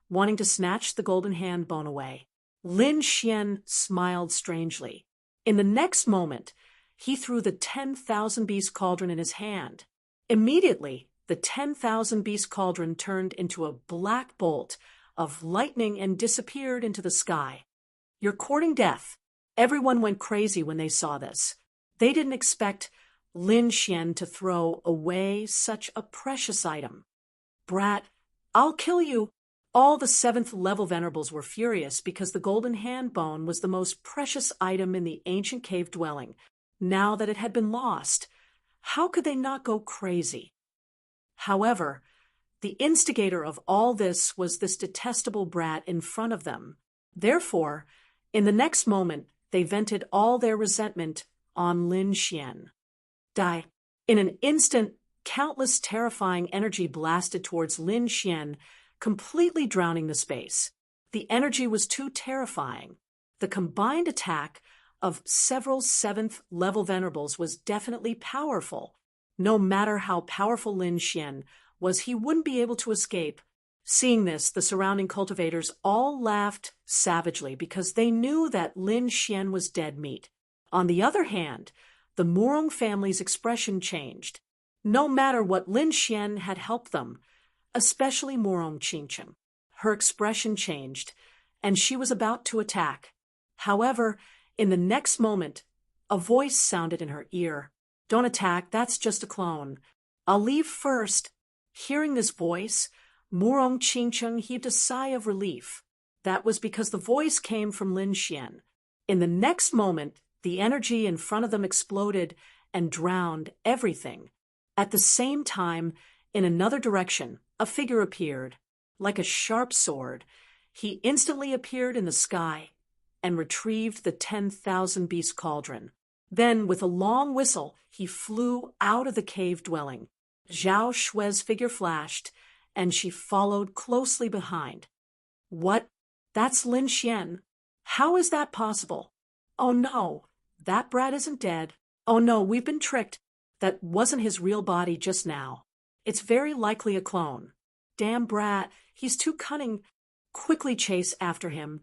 wanting to snatch the golden hand bone away. Lin Xian smiled strangely. In the next moment, he threw the 10,000 Beast Cauldron in his hand. Immediately, the 10,000 Beast Cauldron turned into a black bolt of lightning and disappeared into the sky. You're courting death. Everyone went crazy when they saw this. They didn't expect Lin Xian to throw away such a precious item. Brat, I'll kill you. All the 7th level venerables were furious because the golden hand bone was the most precious item in the ancient cave dwelling. now that it had been lost. How could they not go crazy? However, the instigator of all this was this detestable brat in front of them. Therefore, in the next moment, they vented all their resentment on Lin Xian. Die. In an instant, countless terrifying energy blasted towards Lin Xian, completely drowning the space. The energy was too terrifying. The combined attack of several 7th-level venerables was definitely powerful. No matter how powerful Lin Xian was, he wouldn't be able to escape. Seeing this, the surrounding cultivators all laughed savagely because they knew that Lin Xian was dead meat. On the other hand, the Murong family's expression changed. No matter what Lin Xian had helped them, especially Murong Qingcheng, her expression changed, and she was about to attack. However, in the next moment, a voice sounded in her ear. "Don't attack, that's just a clone. I'll leave first." Hearing this voice, Murong Qingcheng heaved a sigh of relief. That was because the voice came from Lin Xian. In the next moment, the energy in front of them exploded and drowned everything. At the same time, in another direction, a figure appeared. Like a sharp sword, he instantly appeared in the sky and retrieved the 10,000 beast cauldron. Then, with a long whistle, he flew out of the cave dwelling. Zhao Shui's figure flashed, and she followed closely behind. "What? That's Lin Xian. How is that possible? Oh no, that brat isn't dead. Oh no, we've been tricked. That wasn't his real body just now. It's very likely a clone. Damn brat, he's too cunning. Quickly chase after him.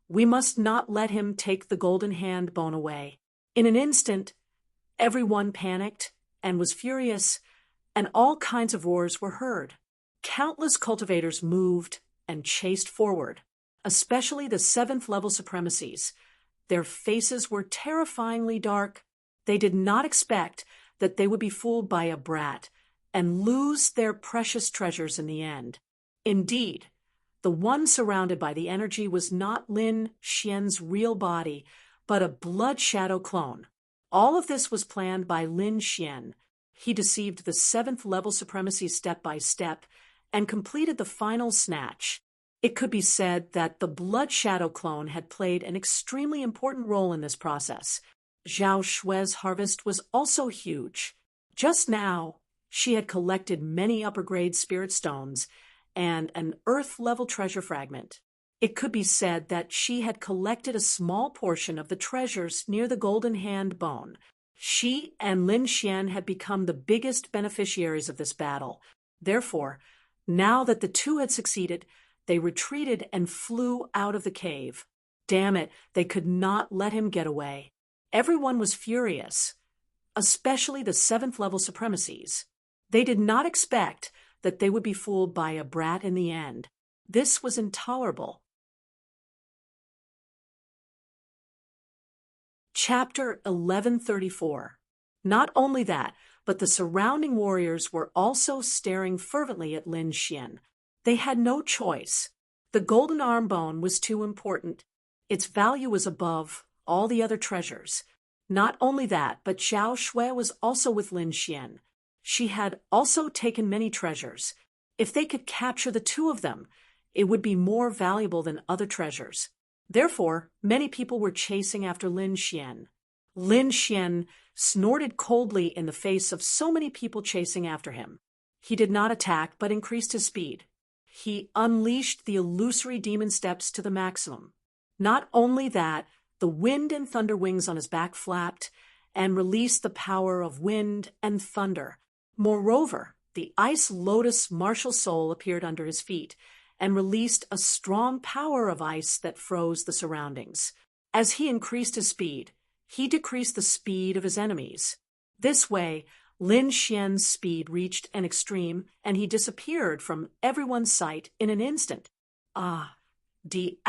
We must not let him take the golden hand bone away." In an instant, everyone panicked and was furious, and all kinds of roars were heard. Countless cultivators moved and chased forward, especially the 7th-level supremacies. Their faces were terrifyingly dark. They did not expect that they would be fooled by a brat and lose their precious treasures in the end. Indeed, the one surrounded by the energy was not Lin Xian's real body, but a blood shadow clone. All of this was planned by Lin Xian. He deceived the 7th-level supremacy step by step and completed the final snatch. It could be said that the blood shadow clone had played an extremely important role in this process. Zhao Shui's harvest was also huge. Just now, she had collected many upper-grade spirit stones and an earth-level treasure fragment. It could be said that she had collected a small portion of the treasures near the golden hand bone. She and Lin Xian had become the biggest beneficiaries of this battle. Therefore, now that the two had succeeded, they retreated and flew out of the cave. Damn it, they could not let him get away. Everyone was furious, especially the 7th-level supremacies. They did not expect that they would be fooled by a brat in the end. This was intolerable. Chapter 1134. Not only that, but the surrounding warriors were also staring fervently at Lin Xian. They had no choice. The golden arm bone was too important. Its value was above all the other treasures. Not only that, but Zhao Shui was also with Lin Xian. She had also taken many treasures. If they could capture the two of them, it would be more valuable than other treasures. Therefore, many people were chasing after Lin Xian. Lin Xian snorted coldly in the face of so many people chasing after him. He did not attack, but increased his speed. He unleashed the illusory demon steps to the maximum. Not only that, the wind and thunder wings on his back flapped and released the power of wind and thunder. Moreover, the ice lotus martial soul appeared under his feet and released a strong power of ice that froze the surroundings. As he increased his speed, he decreased the speed of his enemies. This way, Lin Xian's speed reached an extreme, and he disappeared from everyone's sight in an instant. D****,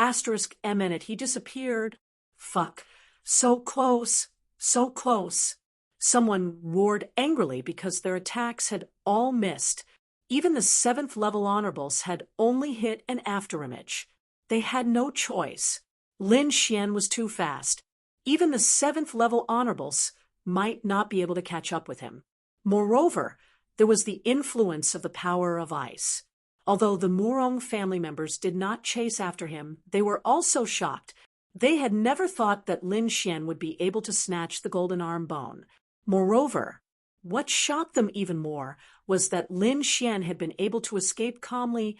he disappeared. Fuck. So close. So close. Someone roared angrily because their attacks had all missed. Even the 7th-level honorables had only hit an afterimage. They had no choice. Lin Xian was too fast. Even the 7th-level honorables might not be able to catch up with him. Moreover, there was the influence of the power of ice. Although the Murong family members did not chase after him, they were also shocked. They had never thought that Lin Xian would be able to snatch the golden arm bone. Moreover, what shocked them even more was that Lin Xian had been able to escape calmly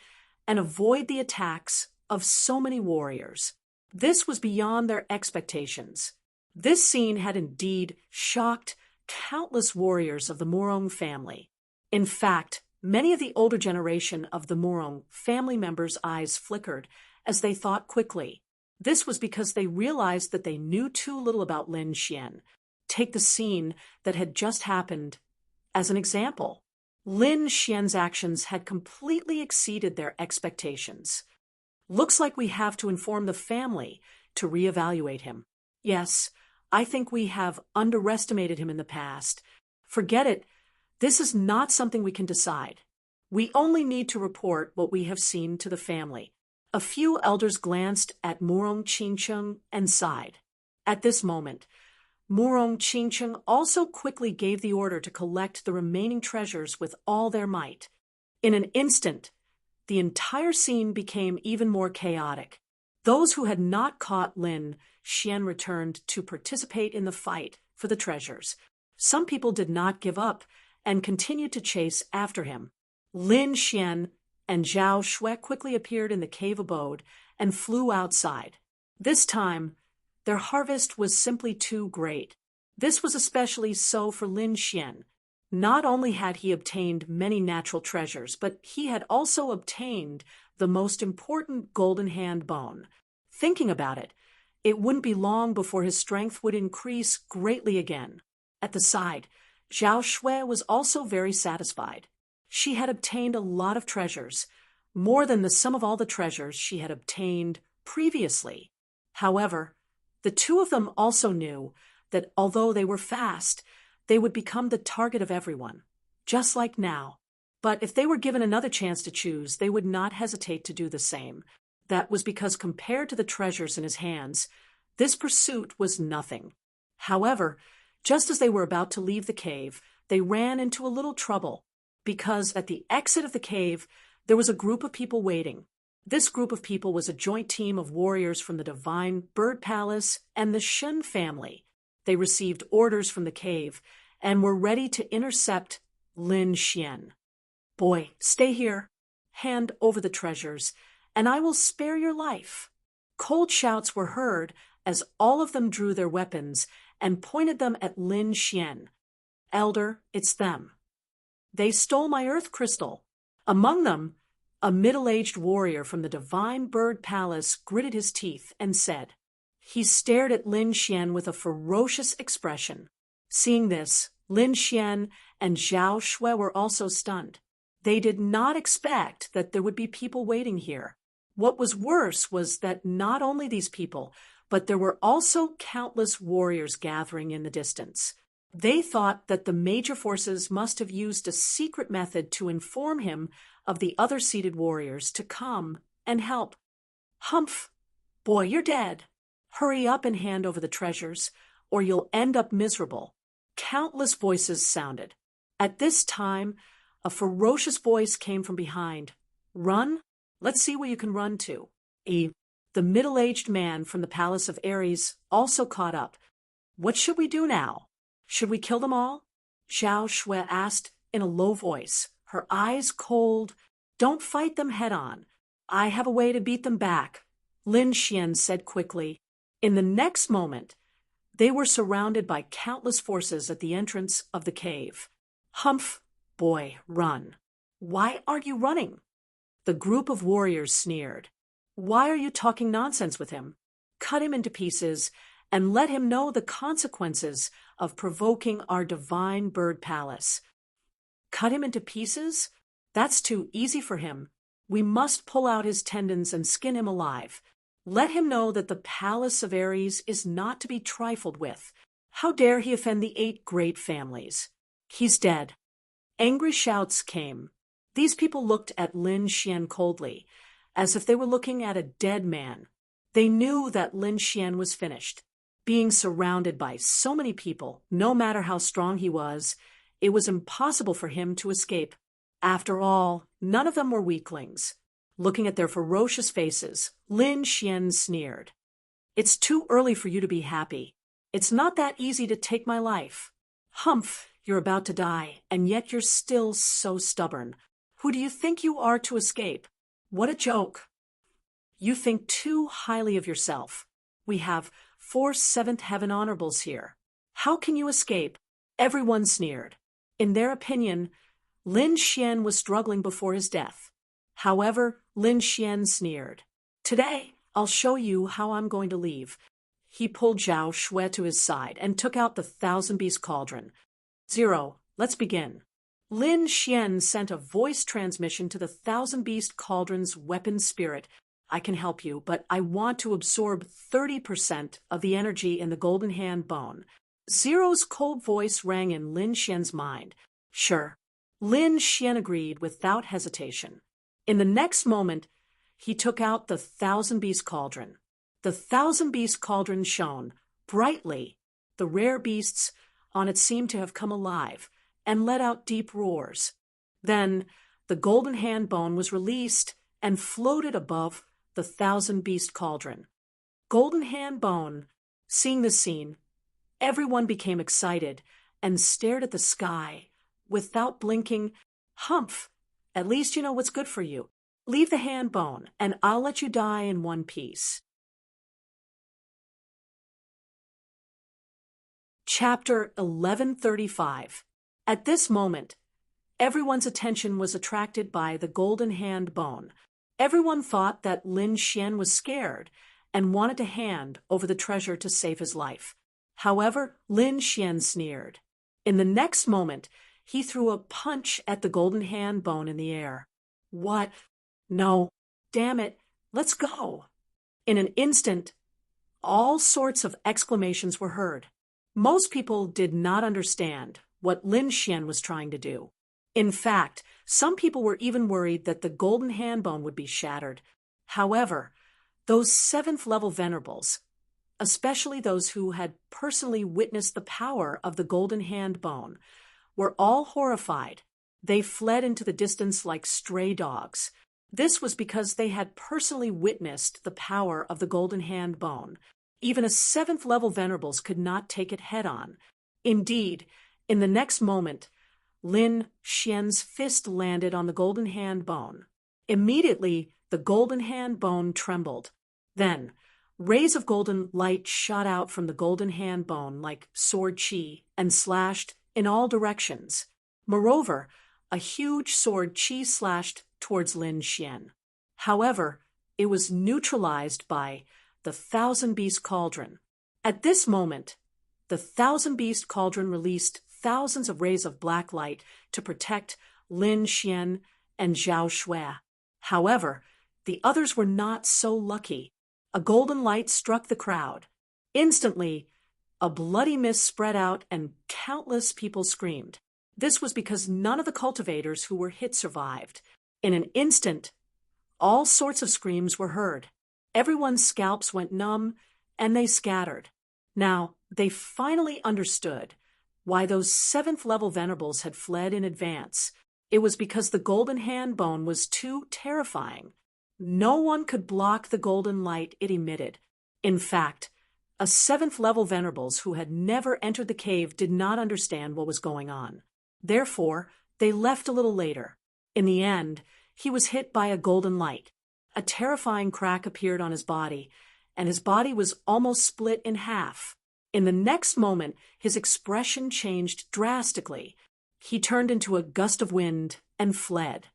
and avoid the attacks of so many warriors. This was beyond their expectations. This scene had indeed shocked countless warriors of the Murong family. In fact, many of the older generation of the Murong family members' eyes flickered as they thought quickly. This was because they realized that they knew too little about Lin Xian. Take the scene that had just happened as an example. Lin Xian's actions had completely exceeded their expectations. Looks like we have to inform the family to reevaluate him. Yes, I think we have underestimated him in the past. Forget it. This is not something we can decide. We only need to report what we have seen to the family. A few elders glanced at Murong Qingcheng and sighed. At this moment, Murong Qingcheng also quickly gave the order to collect the remaining treasures with all their might. In an instant, the entire scene became even more chaotic. Those who had not caught Lin Xian returned to participate in the fight for the treasures. Some people did not give up and continued to chase after him. Lin Xian and Zhao Shui quickly appeared in the cave abode and flew outside. This time, their harvest was simply too great. This was especially so for Lin Xian. Not only had he obtained many natural treasures, but he had also obtained the most important golden hand bone. Thinking about it, it wouldn't be long before his strength would increase greatly again. At the side, Zhao Shui was also very satisfied. She had obtained a lot of treasures, more than the sum of all the treasures she had obtained previously. However, the two of them also knew that although they were fast, they would become the target of everyone, just like now. But if they were given another chance to choose, they would not hesitate to do the same. That was because compared to the treasures in his hands, this pursuit was nothing. However, just as they were about to leave the cave, they ran into a little trouble, because at the exit of the cave, there was a group of people waiting. This group of people was a joint team of warriors from the Divine Bird Palace and the Shen family. They received orders from the cave and were ready to intercept Lin Xian. "Boy, stay here. Hand over the treasures, and I will spare your life." Cold shouts were heard as all of them drew their weapons and pointed them at Lin Xian. "Elder, it's them. They stole my earth crystal." Among them, a middle-aged warrior from the Divine Bird Palace gritted his teeth and said. He stared at Lin Xian with a ferocious expression. Seeing this, Lin Xian and Zhao Shui were also stunned. They did not expect that there would be people waiting here. What was worse was that not only these people, but there were also countless warriors gathering in the distance. They thought that the major forces must have used a secret method to inform him of the other seated warriors to come and help. "Humph! Boy, you're dead. Hurry up and hand over the treasures, or you'll end up miserable." Countless voices sounded. At this time, a ferocious voice came from behind. "Run? Let's see where you can run to." The middle-aged man from the Palace of Ares also caught up. "What should we do now? Should we kill them all?" Zhao Shui asked in a low voice, her eyes cold. "Don't fight them head-on. I have a way to beat them back," Lin Xian said quickly. In the next moment, they were surrounded by countless forces at the entrance of the cave. "Humph! Boy, run." "Why aren't you running?" The group of warriors sneered. "Why are you talking nonsense with him? Cut him into pieces and let him know the consequences of provoking our Divine Bird Palace." "Cut him into pieces? That's too easy for him. We must pull out his tendons and skin him alive. Let him know that the Palace of Ares is not to be trifled with. How dare he offend the 8 great families? He's dead." Angry shouts came. These people looked at Lin Xian coldly, as if they were looking at a dead man. They knew that Lin Xian was finished. Being surrounded by so many people, no matter how strong he was, it was impossible for him to escape. After all, none of them were weaklings. Looking at their ferocious faces, Lin Xian sneered. "It's too early for you to be happy. It's not that easy to take my life. Humph, you're about to die, and yet you're still so stubborn. Who do you think you are to escape? What a joke. You think too highly of yourself. We have 4 seventh heaven honorables here. How can you escape?" Everyone sneered. In their opinion, Lin Xian was struggling before his death. However, Lin Xian sneered. "Today, I'll show you how I'm going to leave." He pulled Zhao Shui to his side and took out the thousand-beast cauldron. "Zero, let's begin." Lin Xian sent a voice transmission to the thousand-beast cauldron's weapon spirit. "I can help you, but I want to absorb 30% of the energy in the golden hand bone." Zero's cold voice rang in Lin Xian's mind. "Sure." Lin Xian agreed without hesitation. In the next moment, he took out the thousand-beast cauldron. The thousand-beast cauldron shone brightly. The rare beasts on it seemed to have come alive and let out deep roars. Then the golden hand bone was released and floated above the thousand-beast cauldron. Golden hand bone, seeing the scene, everyone became excited and stared at the sky without blinking. "Humph, at least you know what's good for you. Leave the hand bone, and I'll let you die in one piece." Chapter 1135. At this moment, everyone's attention was attracted by the golden hand bone. Everyone thought that Lin Xian was scared and wanted to hand over the treasure to save his life. However, Lin Xian sneered. In the next moment, he threw a punch at the golden hand bone in the air. "What? No. Damn it. Let's go." In an instant, all sorts of exclamations were heard. Most people did not understand what Lin Xian was trying to do. In fact, some people were even worried that the golden hand bone would be shattered. However, those 7th-level venerables, especially those who had personally witnessed the power of the golden hand bone, were all horrified. They fled into the distance like stray dogs. This was because they had personally witnessed the power of the golden hand bone. Even a 7th-level venerables could not take it head-on. Indeed, in the next moment, Lin Xian's fist landed on the golden hand bone. Immediately, the golden hand bone trembled. Then, rays of golden light shot out from the golden hand bone like sword chi and slashed in all directions. Moreover, a huge sword chi slashed towards Lin Xian. However, it was neutralized by the thousand-beast cauldron. At this moment, the thousand-beast cauldron released thousands of rays of black light to protect Lin Xian and Zhao Shui. However, the others were not so lucky. A golden light struck the crowd. Instantly, a bloody mist spread out and countless people screamed. This was because none of the cultivators who were hit survived. In an instant, all sorts of screams were heard. Everyone's scalps went numb, and they scattered. Now, they finally understood why those 7th-level venerables had fled in advance. It was because the golden hand bone was too terrifying. No one could block the golden light it emitted. In fact, a 7th-level venerables who had never entered the cave did not understand what was going on. Therefore, they left a little later. In the end, he was hit by a golden light. A terrifying crack appeared on his body, and his body was almost split in half. In the next moment, his expression changed drastically. He turned into a gust of wind and fled.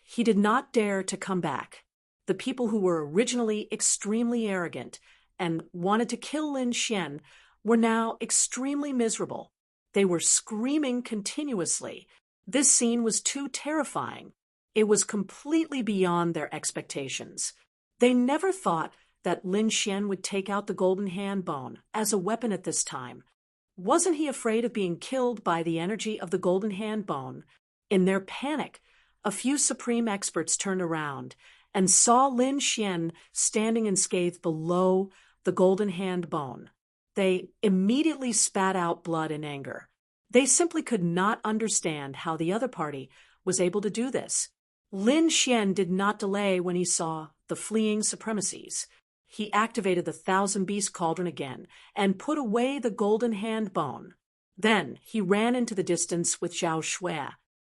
He did not dare to come back. The people who were originally extremely arrogant and wanted to kill Lin Xian were now extremely miserable. They were screaming continuously. This scene was too terrifying. It was completely beyond their expectations. They never thought that Lin Xian would take out the golden hand bone as a weapon at this time. Wasn't he afraid of being killed by the energy of the golden hand bone? In their panic, a few supreme experts turned around and saw Lin Xian standing unscathed below the golden hand bone. They immediately spat out blood in anger. They simply could not understand how the other party was able to do this. Lin Xian did not delay when he saw the fleeing supremacies. He activated the Thousand Beast Cauldron again and put away the golden hand bone. Then he ran into the distance with Zhao Shui.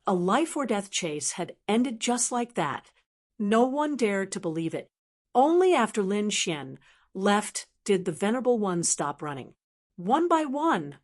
A life-or-death chase had ended just like that. No one dared to believe it. Only after Lin Xian left did the Venerable Ones stop running. One by one,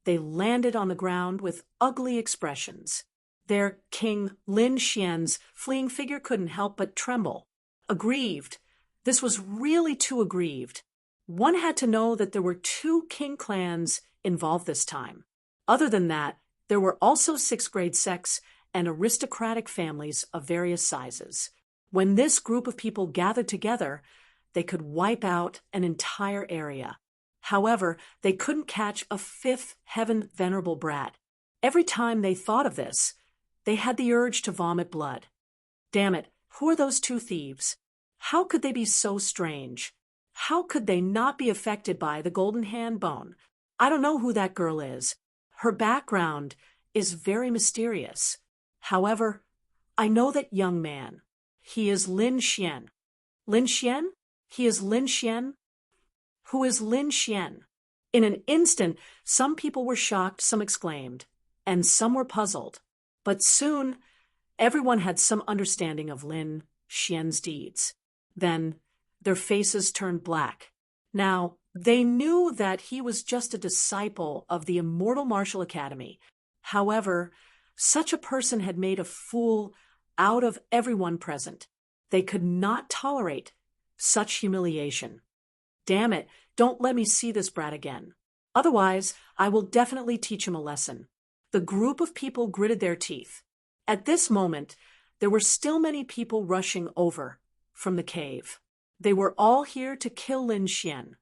they landed on the ground with ugly expressions. Their king Lin Xian's fleeing figure couldn't help but tremble. Aggrieved. This was really too aggrieved. One had to know that there were 2 king clans involved this time. Other than that, there were also 6th grade sects and aristocratic families of various sizes. When this group of people gathered together, they could wipe out an entire area. However, they couldn't catch a 5th heaven venerable brat. Every time they thought of this, they had the urge to vomit blood. Damn it, who are those 2 thieves? How could they be so strange? How could they not be affected by the golden hand bone? I don't know who that girl is. Her background is very mysterious. However, I know that young man. He is Lin Xian. Lin Xian? He is Lin Xian? Who is Lin Xian? In an instant, some people were shocked, some exclaimed, and some were puzzled. But soon, everyone had some understanding of Lin Xian's deeds. Then, their faces turned black. Now, they knew that he was just a disciple of the Immortal Martial Academy. However, such a person had made a fool out of everyone present. They could not tolerate such humiliation. Damn it, don't let me see this brat again. Otherwise, I will definitely teach him a lesson. The group of people gritted their teeth. At this moment, there were still many people rushing over from the cave. They were all here to kill Lin Xian.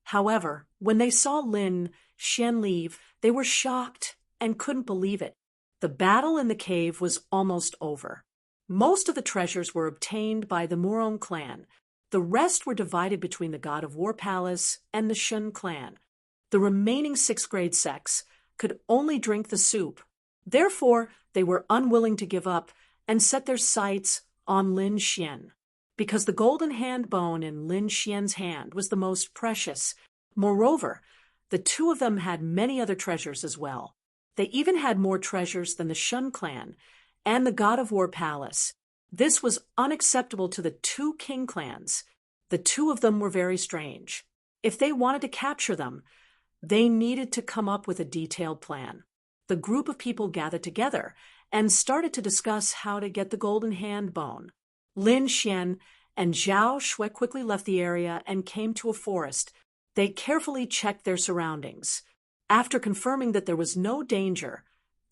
However, when they saw Lin Xian leave, they were shocked and couldn't believe it. The battle in the cave was almost over. Most of the treasures were obtained by the Murong clan. The rest were divided between the God of War Palace and the Shun clan. The remaining 6th grade sects could only drink the soup. Therefore, they were unwilling to give up and set their sights on Lin Xian. Because the golden hand bone in Lin Xian's hand was the most precious. Moreover, the 2 of them had many other treasures as well. They even had more treasures than the Shun clan and the God of War Palace. This was unacceptable to the 2 king clans. The 2 of them were very strange. If they wanted to capture them, they needed to come up with a detailed plan. The group of people gathered together and started to discuss how to get the golden hand bone. Lin Xian and Zhao Shui quickly left the area and came to a forest. They carefully checked their surroundings. After confirming that there was no danger,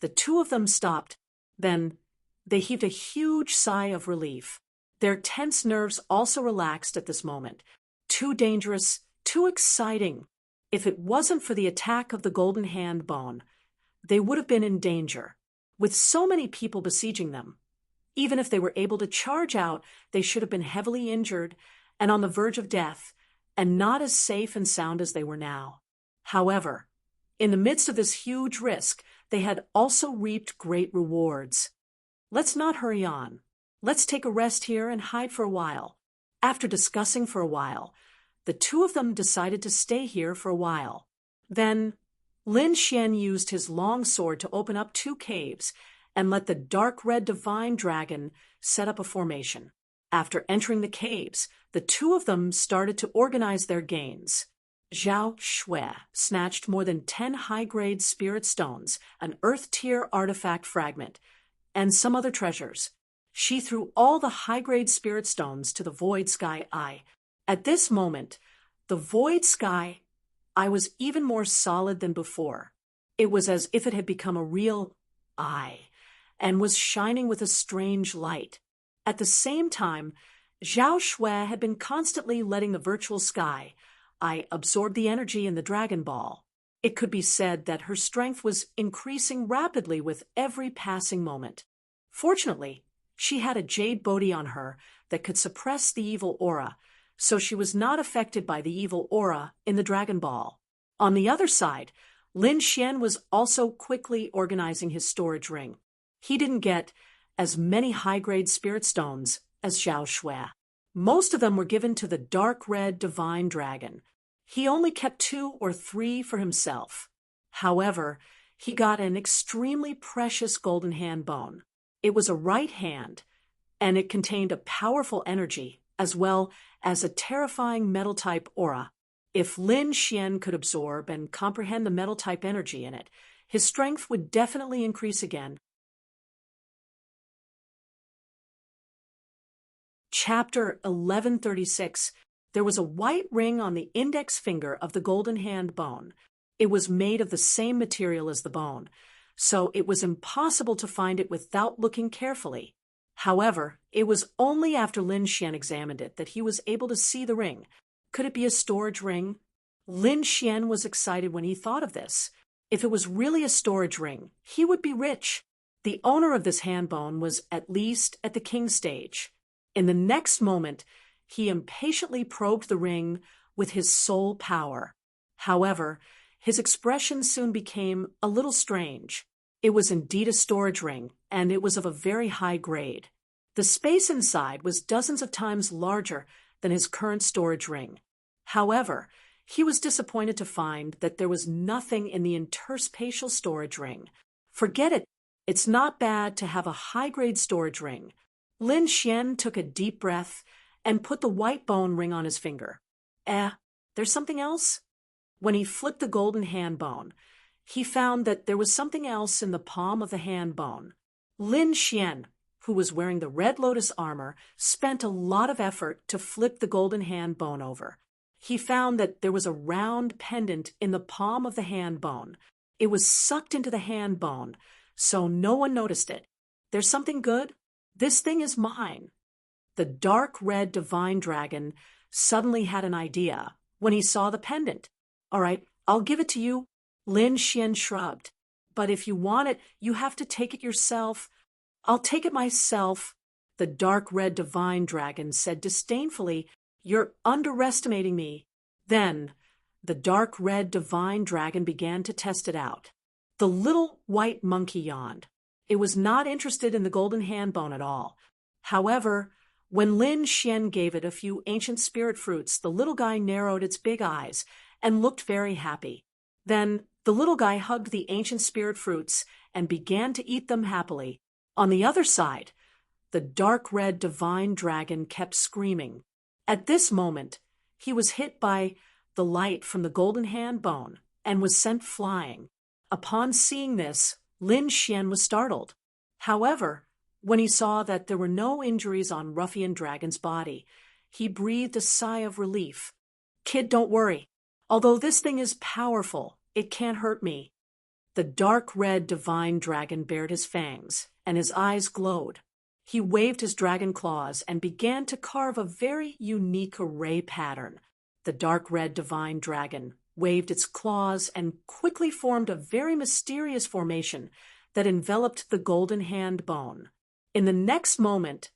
the 2 of them stopped. Then they heaved a huge sigh of relief. Their tense nerves also relaxed at this moment. Too dangerous, too exciting. If it wasn't for the attack of the golden hand bone, they would have been in danger. With so many people besieging them, even if they were able to charge out, they should have been heavily injured and on the verge of death, and not as safe and sound as they were now. However, in the midst of this huge risk, they had also reaped great rewards. Let's not hurry on. Let's take a rest here and hide for a while. After discussing for a while, the 2 of them decided to stay here for a while. Then, Lin Xian used his long sword to open up 2 caves and let the dark red divine dragon set up a formation. After entering the caves, the 2 of them started to organize their gains. Zhao Shui snatched more than 10 high-grade spirit stones, an earth-tier artifact fragment, and some other treasures. She threw all the high-grade spirit stones to the void sky eye. At this moment, the void sky eye was even more solid than before. It was as if it had become a real eye and was shining with a strange light. At the same time, Zhao Shui had been constantly letting the virtual sky eye absorb the energy in the Dragon Ball. It could be said that her strength was increasing rapidly with every passing moment. Fortunately, she had a jade bodhi on her that could suppress the evil aura, so she was not affected by the evil aura in the Dragon Ball. On the other side, Lin Xian was also quickly organizing his storage ring. He didn't get as many high-grade spirit stones as Xiao Shui. Most of them were given to the dark red divine dragon. He only kept 2 or 3 for himself. However, he got an extremely precious golden hand bone. It was a right hand, and it contained a powerful energy as well as a terrifying metal-type aura. If Lin Xian could absorb and comprehend the metal-type energy in it, his strength would definitely increase again. Chapter 1136. There was a white ring on the index finger of the golden hand bone. It was made of the same material as the bone, so it was impossible to find it without looking carefully. However, it was only after Lin Xian examined it that he was able to see the ring. Could it be a storage ring? Lin Xian was excited when he thought of this. If it was really a storage ring, he would be rich. The owner of this hand bone was at least at the king stage. In the next moment, he impatiently probed the ring with his soul power. However, his expression soon became a little strange. It was indeed a storage ring, and it was of a very high grade. The space inside was dozens of times larger than his current storage ring. However, he was disappointed to find that there was nothing in the interspatial storage ring. Forget it. It's not bad to have a high-grade storage ring. Lin Xian took a deep breath and put the white bone ring on his finger. There's something else? When he flicked the golden hand bone, he found that there was something else in the palm of the hand bone. Lin Xian, who was wearing the red lotus armor, spent a lot of effort to flip the golden hand bone over. He found that there was a round pendant in the palm of the hand bone. It was sucked into the hand bone, so no one noticed it. There's something good? This thing is mine. The dark red divine dragon suddenly had an idea when he saw the pendant. All right, I'll give it to you. Lin Xian shrugged. But if you want it, you have to take it yourself. I'll take it myself. The dark red divine dragon said disdainfully, You're underestimating me. Then the dark red divine dragon began to test it out. The little white monkey yawned. It was not interested in the golden hand bone at all. However, when Lin Xian gave it a few ancient spirit fruits, the little guy narrowed its big eyes and looked very happy. Then the little guy hugged the ancient spirit fruits and began to eat them happily. On the other side, the dark red divine dragon kept screaming. At this moment, he was hit by the light from the golden hand bone and was sent flying. Upon seeing this, Lin Xian was startled. However, when he saw that there were no injuries on Ruffian Dragon's body, he breathed a sigh of relief. Kid, don't worry. Although this thing is powerful, it can't hurt me. The dark red divine dragon bared his fangs, and his eyes glowed. He waved his dragon claws and began to carve a very unique array pattern. The dark red divine dragon waved its claws and quickly formed a very mysterious formation that enveloped the golden hand bone. In the next moment,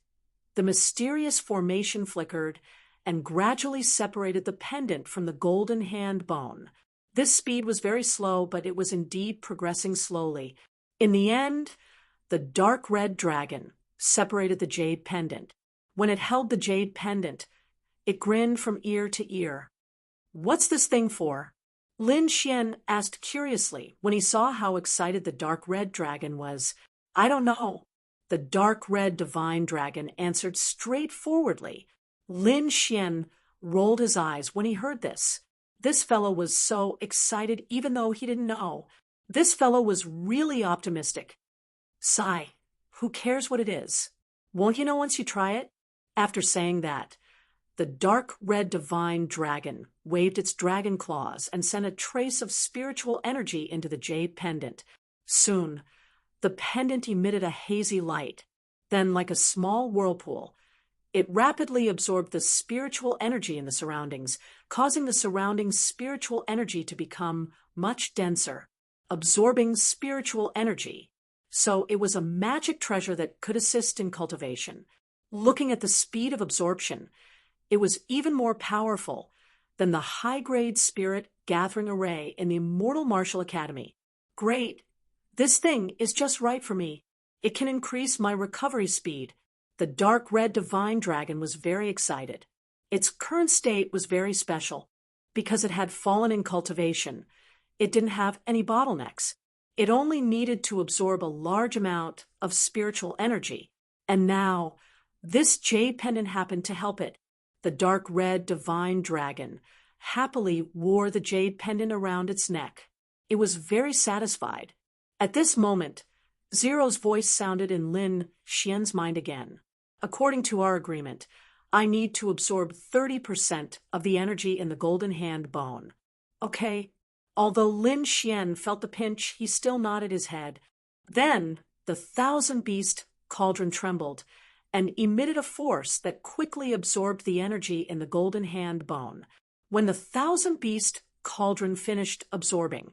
the mysterious formation flickered and gradually separated the pendant from the golden hand bone. This speed was very slow, but it was indeed progressing slowly. In the end, the dark red dragon separated the jade pendant. When it held the jade pendant, it grinned from ear to ear. What's this thing for? Lin Xian asked curiously when he saw how excited the dark red dragon was. I don't know. The dark red divine dragon answered straightforwardly. Lin Xian rolled his eyes when he heard this. This fellow was so excited even though he didn't know. This fellow was really optimistic. Sigh, who cares what it is? Won't you know once you try it? After saying that, the dark red divine dragon waved its dragon claws and sent a trace of spiritual energy into the jade pendant. Soon, the pendant emitted a hazy light. Then, like a small whirlpool, it rapidly absorbed the spiritual energy in the surroundings, causing the surrounding spiritual energy to become much denser, absorbing spiritual energy. So it was a magic treasure that could assist in cultivation. Looking at the speed of absorption, it was even more powerful than the high-grade spirit gathering array in the Immortal Martial Academy. Great! This thing is just right for me. It can increase my recovery speed. The dark red divine dragon was very excited. Its current state was very special because it had fallen in cultivation. It didn't have any bottlenecks. It only needed to absorb a large amount of spiritual energy. And now, this jade pendant happened to help it. The dark red divine dragon happily wore the jade pendant around its neck. It was very satisfied. At this moment, Zero's voice sounded in Lin Xian's mind again. According to our agreement, I need to absorb 30% of the energy in the golden hand bone. Okay. Although Lin Xian felt the pinch, he still nodded his head. Then the thousand-beast cauldron trembled and emitted a force that quickly absorbed the energy in the golden hand bone. When the thousand-beast cauldron finished absorbing,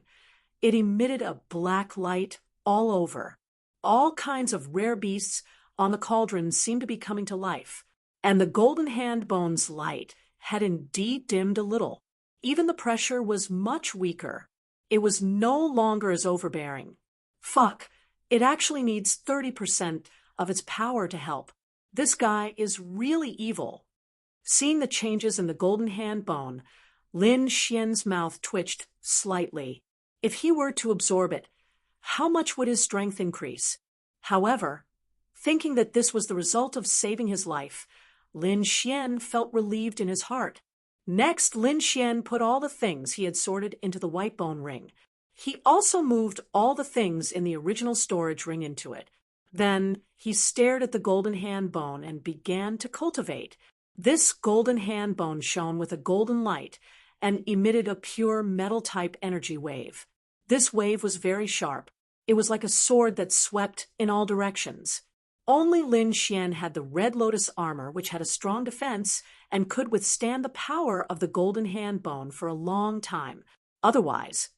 it emitted a black light all over. All kinds of rare beasts on the cauldron seemed to be coming to life, and the golden hand bone's light had indeed dimmed a little. Even the pressure was much weaker. It was no longer as overbearing. Fuck, it actually needs 30% of its power to help. This guy is really evil. Seeing the changes in the golden hand bone, Lin Xian's mouth twitched slightly. If he were to absorb it, how much would his strength increase? However, thinking that this was the result of saving his life, Lin Xian felt relieved in his heart. Next, Lin Xian put all the things he had sorted into the white bone ring. He also moved all the things in the original storage ring into it. Then he stared at the golden hand bone and began to cultivate. This golden hand bone shone with a golden light and emitted a pure metal-type energy wave. This wave was very sharp. It was like a sword that swept in all directions. Only Lin Xian had the Red Lotus armor, which had a strong defense and could withstand the power of the golden hand bone for a long time. Otherwise,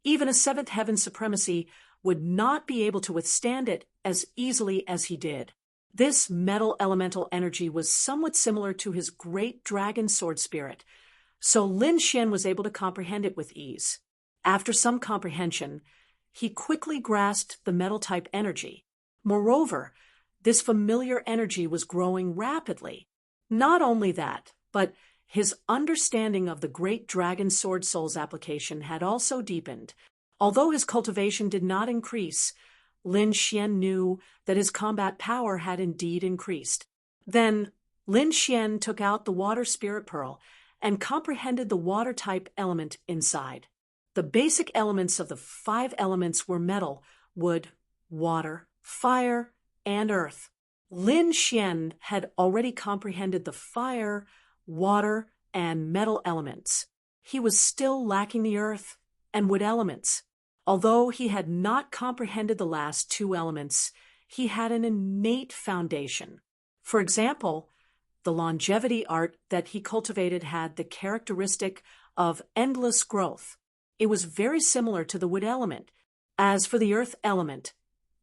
even a seventh heaven supremacy would not be able to withstand it as easily as he did. This metal elemental energy was somewhat similar to his great dragon sword spirit, so Lin Xian was able to comprehend it with ease. After some comprehension, he quickly grasped the metal-type energy. Moreover, this familiar energy was growing rapidly. Not only that, but his understanding of the great dragon sword soul's application had also deepened. Although his cultivation did not increase, Lin Xian knew that his combat power had indeed increased. Then Lin Xian took out the water spirit pearl and comprehended the water-type element inside. The basic elements of the 5 elements were metal, wood, water, fire, and earth. Lin Xian had already comprehended the fire, water, and metal elements. He was still lacking the earth and wood elements. Although he had not comprehended the last 2 elements, he had an innate foundation. For example, the longevity art that he cultivated had the characteristic of endless growth. It was very similar to the wood element. As for the earth element,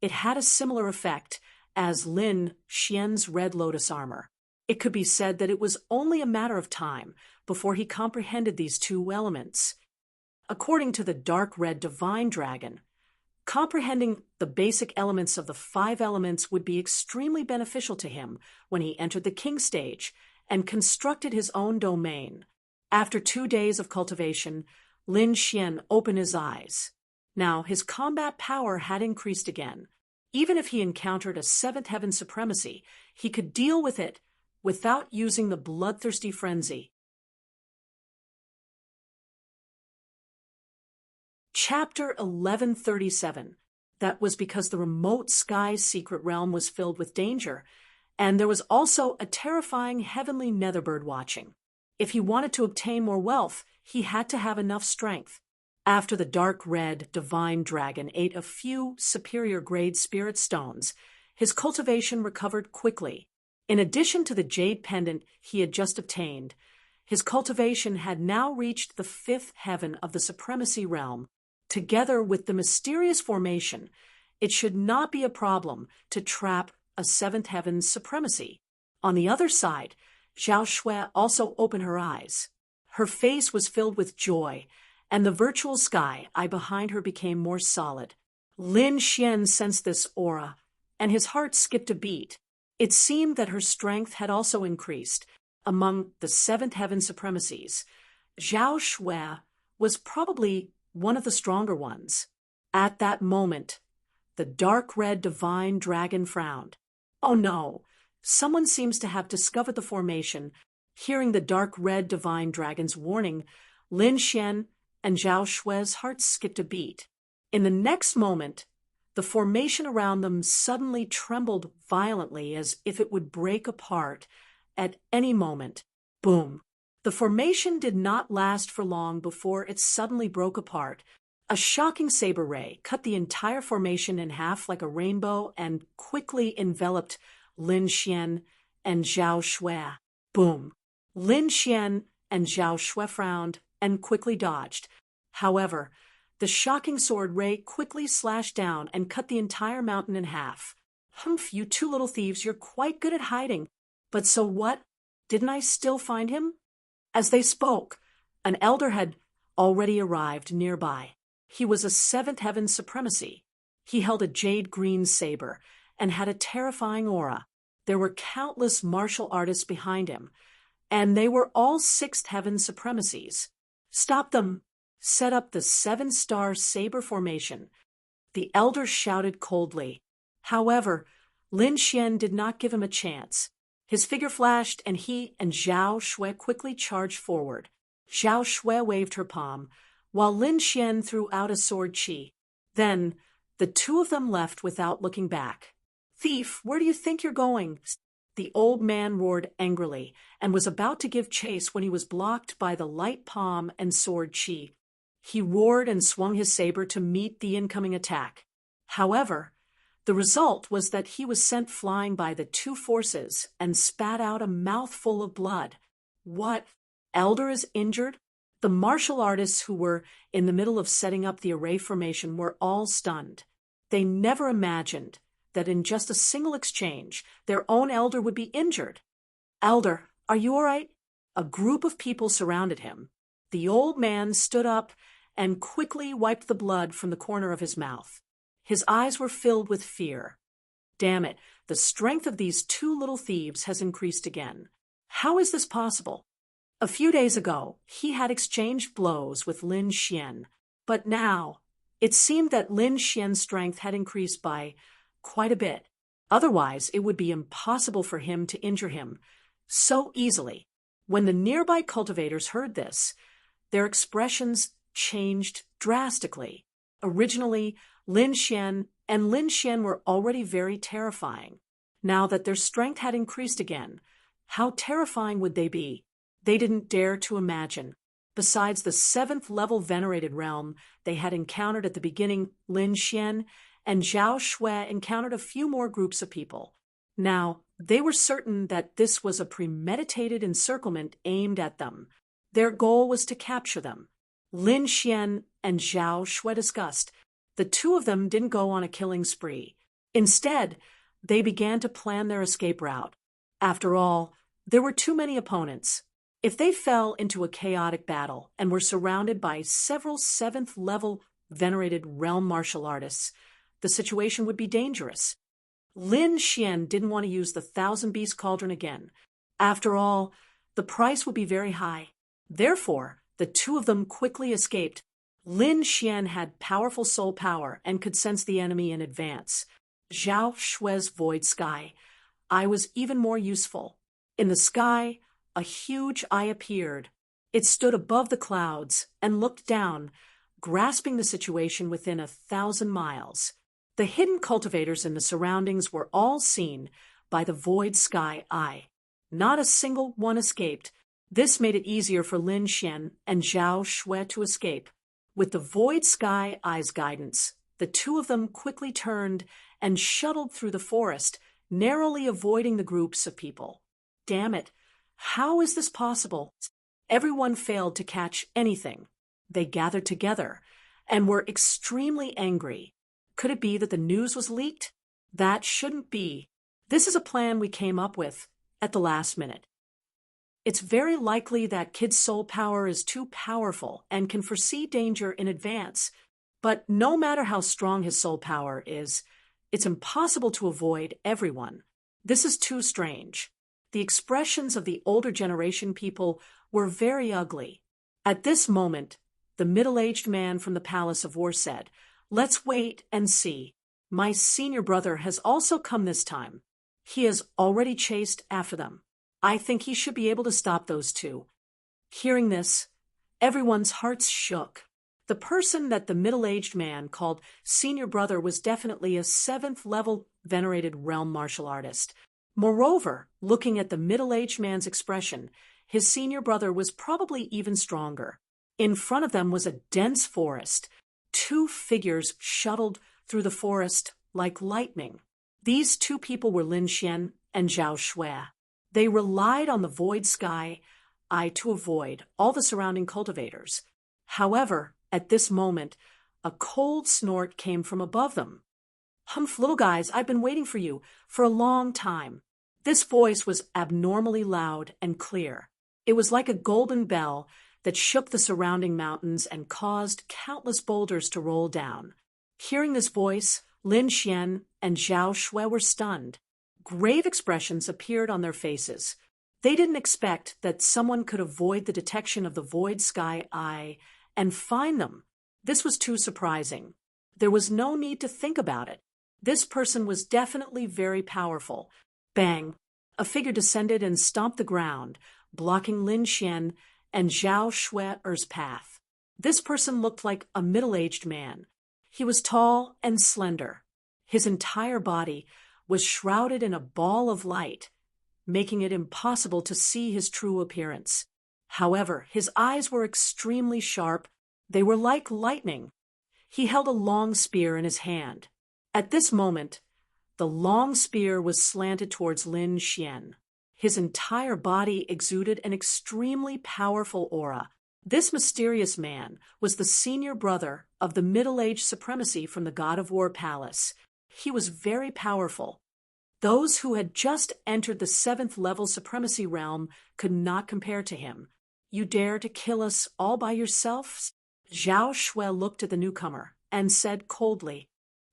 it had a similar effect as Lin Xian's Red Lotus armor. It could be said that it was only a matter of time before he comprehended these 2 elements. According to the dark red divine dragon, comprehending the basic elements of the 5 elements would be extremely beneficial to him when he entered the king stage and constructed his own domain. After 2 days of cultivation, Lin Xian opened his eyes. Now, his combat power had increased again. Even if he encountered a 7th heaven supremacy, he could deal with it without using the bloodthirsty frenzy. Chapter 1137. That was because the remote sky's secret realm was filled with danger, and there was also a terrifying heavenly netherbird watching. If he wanted to obtain more wealth, he had to have enough strength. After the dark red divine dragon ate a few superior grade spirit stones, his cultivation recovered quickly. In addition to the jade pendant he had just obtained, his cultivation had now reached the 5th heaven of the supremacy realm. Together with the mysterious formation, it should not be a problem to trap a 7th heaven's supremacy. On the other side, Zhao Shui also opened her eyes. Her face was filled with joy, and the virtual sky eye behind her became more solid. Lin Xian sensed this aura, and his heart skipped a beat. It seemed that her strength had also increased. Among the seventh heaven supremacies, Zhao Shui was probably one of the stronger ones. At that moment, the dark red divine dragon frowned. Oh no! Someone seems to have discovered the formation. Hearing the dark red divine dragon's warning, Lin Xian and Zhao Shui's hearts skipped a beat. In the next moment, the formation around them suddenly trembled violently as if it would break apart at any moment. Boom! The formation did not last for long before it suddenly broke apart. A shocking saber ray cut the entire formation in half like a rainbow and quickly enveloped Lin Xian and Zhao Shui. Boom! Lin Xian and Zhao Shui frowned and quickly dodged. However, the shocking sword ray quickly slashed down and cut the entire mountain in half. Humph, you two little thieves, you're quite good at hiding. But so what? Didn't I still find him? As they spoke, an elder had already arrived nearby. He was a seventh heaven supremacy. He held a jade green saber and had a terrifying aura. There were countless martial artists behind him, and they were all sixth heaven supremacies. Stop them! Set up the 7-star saber formation. The elder shouted coldly. However, Lin Xian did not give him a chance. His figure flashed, and he and Zhao Shui quickly charged forward. Zhao Shui waved her palm, while Lin Xian threw out a sword chi. Then, the two of them left without looking back. Thief, where do you think you're going? The old man roared angrily, and was about to give chase when he was blocked by the light palm and sword chi. He roared and swung his saber to meet the incoming attack. However, the result was that he was sent flying by the two forces and spat out a mouthful of blood. What? Elder is injured? The martial artists who were in the middle of setting up the array formation were all stunned. They never imagined that in just a single exchange, their own elder would be injured. Elder, are you all right? A group of people surrounded him. The old man stood up and quickly wiped the blood from the corner of his mouth. His eyes were filled with fear. Damn it, the strength of these two little thieves has increased again. How is this possible? A few days ago, he had exchanged blows with Lin Xian, but now it seemed that Lin Xian's strength had increased by quite a bit. Otherwise, it would be impossible for him to injure him so easily. When the nearby cultivators heard this, their expressions changed drastically. Originally, Lin Xian and Lin Xian were already very terrifying. Now that their strength had increased again, how terrifying would they be? They didn't dare to imagine. Besides the 7th level venerated realm they had encountered at the beginning, Lin Xian and Zhao Shui encountered a few more groups of people. Now, they were certain that this was a premeditated encirclement aimed at them. Their goal was to capture them. Lin Xian and Zhao Shui discussed. The two of them didn't go on a killing spree. Instead, they began to plan their escape route. After all, there were too many opponents. If they fell into a chaotic battle and were surrounded by several 7th level venerated realm martial artists, the situation would be dangerous. Lin Xian didn't want to use the 1,000 Beast Cauldron again. After all, the price would be very high. Therefore, the two of them quickly escaped. Lin Xian had powerful soul power and could sense the enemy in advance. Zhao Shui's void sky eye was even more useful. In the sky, a huge eye appeared. It stood above the clouds and looked down, grasping the situation within 1,000 miles. The hidden cultivators in the surroundings were all seen by the void sky eye. Not a single one escaped. This made it easier for Lin Xian and Zhao Shui to escape. With the void sky eye's guidance, the two of them quickly turned and shuttled through the forest, narrowly avoiding the groups of people. Damn it! How is this possible? Everyone failed to catch anything. They gathered together and were extremely angry. Could it be that the news was leaked? That shouldn't be. This is a plan we came up with at the last minute. It's very likely that Kid's soul power is too powerful and can foresee danger in advance. But no matter how strong his soul power is, it's impossible to avoid everyone. This is too strange. The expressions of the older generation people were very ugly. At this moment, the middle-aged man from the Palace of War said, "Let's wait and see. My senior brother has also come this time. He has already chased after them. I think he should be able to stop those two." Hearing this, everyone's hearts shook. The person that the middle-aged man called senior brother was definitely a 7th-level venerated realm martial artist. Moreover, looking at the middle-aged man's expression, his senior brother was probably even stronger. In front of them was a dense forest. 2 figures shuttled through the forest like lightning. These 2 people were Lin Xian and Zhao Shui. They relied on the void sky eye to avoid all the surrounding cultivators. However, at this moment, a cold snort came from above them. "Humph, little guys, I've been waiting for you for a long time." This voice was abnormally loud and clear. It was like a golden bell that shook the surrounding mountains and caused countless boulders to roll down. Hearing this voice, Lin Xian and Zhao Shui were stunned. Grave expressions appeared on their faces. They didn't expect that someone could avoid the detection of the void sky eye and find them. This was too surprising. There was no need to think about it. This person was definitely very powerful. Bang! A figure descended and stomped the ground, blocking Lin Xian and Zhao Shui's path. This person looked like a middle-aged man. He was tall and slender. His entire body was shrouded in a ball of light, making it impossible to see his true appearance. However, his eyes were extremely sharp. They were like lightning. He held a long spear in his hand. At this moment, the long spear was slanted towards Lin Xian. His entire body exuded an extremely powerful aura. This mysterious man was the senior brother of the middle-aged supremacy from the God of War Palace. He was very powerful. Those who had just entered the 7th-level supremacy realm could not compare to him. "You dare to kill us all by yourself?" Zhao Shui looked at the newcomer and said coldly,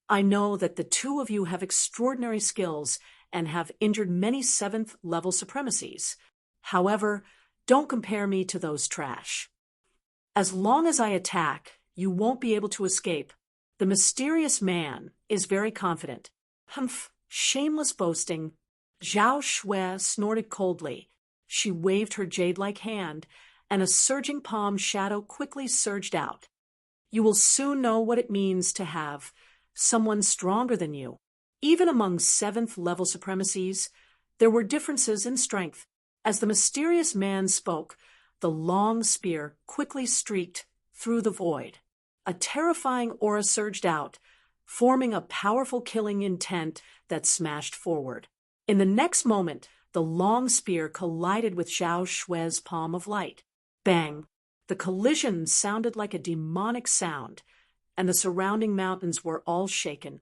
"I know that the 2 of you have extraordinary skills and have injured many 7th-level supremacies. However, don't compare me to those trash. As long as I attack, you won't be able to escape." The mysterious man is very confident. "Humph, shameless boasting." Zhao Shui snorted coldly. She waved her jade-like hand, and a surging palm shadow quickly surged out. "You will soon know what it means to have someone stronger than you." Even among 7th-level supremacies, there were differences in strength. As the mysterious man spoke, the long spear quickly streaked through the void. A terrifying aura surged out, forming a powerful killing intent that smashed forward. In the next moment, the long spear collided with Zhao Shui's palm of light. Bang! The collision sounded like a demonic sound, and the surrounding mountains were all shaken.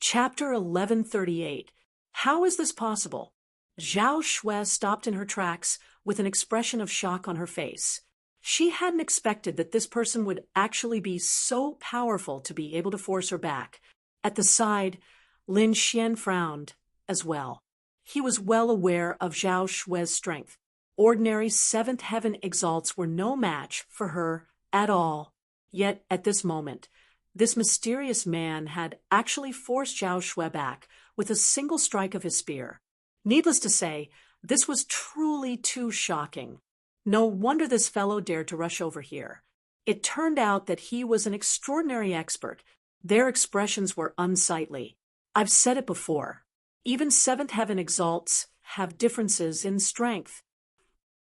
Chapter 1138. How is this possible? Zhao Shui stopped in her tracks with an expression of shock on her face. She hadn't expected that this person would actually be so powerful to be able to force her back. At the side, Lin Xian frowned as well. He was well aware of Zhao Shui's strength. Ordinary 7th heaven exalts were no match for her at all. Yet, at this moment, this mysterious man had actually forced Zhao Shui back with a single strike of his spear. Needless to say, this was truly too shocking. No wonder this fellow dared to rush over here. It turned out that he was an extraordinary expert. Their expressions were unsightly. I've said it before. Even 7th heaven exalts have differences in strength.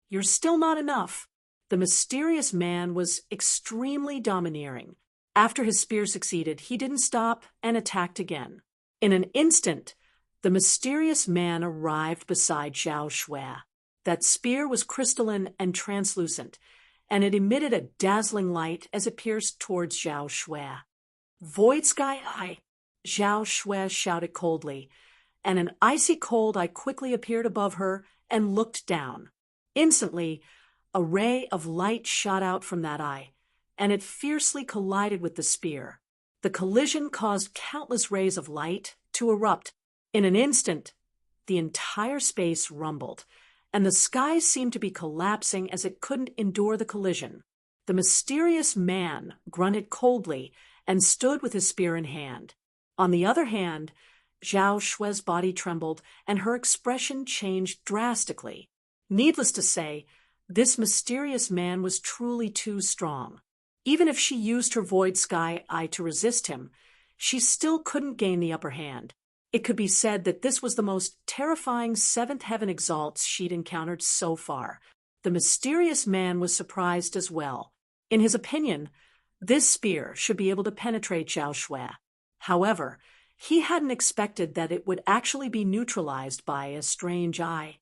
You're still not enough. The mysterious man was extremely domineering. After his spear succeeded, he didn't stop and attacked again. In an instant, the mysterious man arrived beside Zhao Shui. That spear was crystalline and translucent, and it emitted a dazzling light as it pierced towards Zhao Shui. "Void Sky Eye!" Zhao Shui shouted coldly, and an icy cold eye quickly appeared above her and looked down. Instantly, a ray of light shot out from that eye, and it fiercely collided with the spear. The collision caused countless rays of light to erupt. In an instant, the entire space rumbled, and the sky seemed to be collapsing as it couldn't endure the collision. The mysterious man grunted coldly and stood with his spear in hand. On the other hand, Zhao Shue's body trembled, and her expression changed drastically. Needless to say, this mysterious man was truly too strong. Even if she used her void sky eye to resist him, she still couldn't gain the upper hand. It could be said that this was the most terrifying seventh heaven exalts she'd encountered so far. The mysterious man was surprised as well. In his opinion, this spear should be able to penetrate Zhao Shui. However, he hadn't expected that it would actually be neutralized by a strange eye.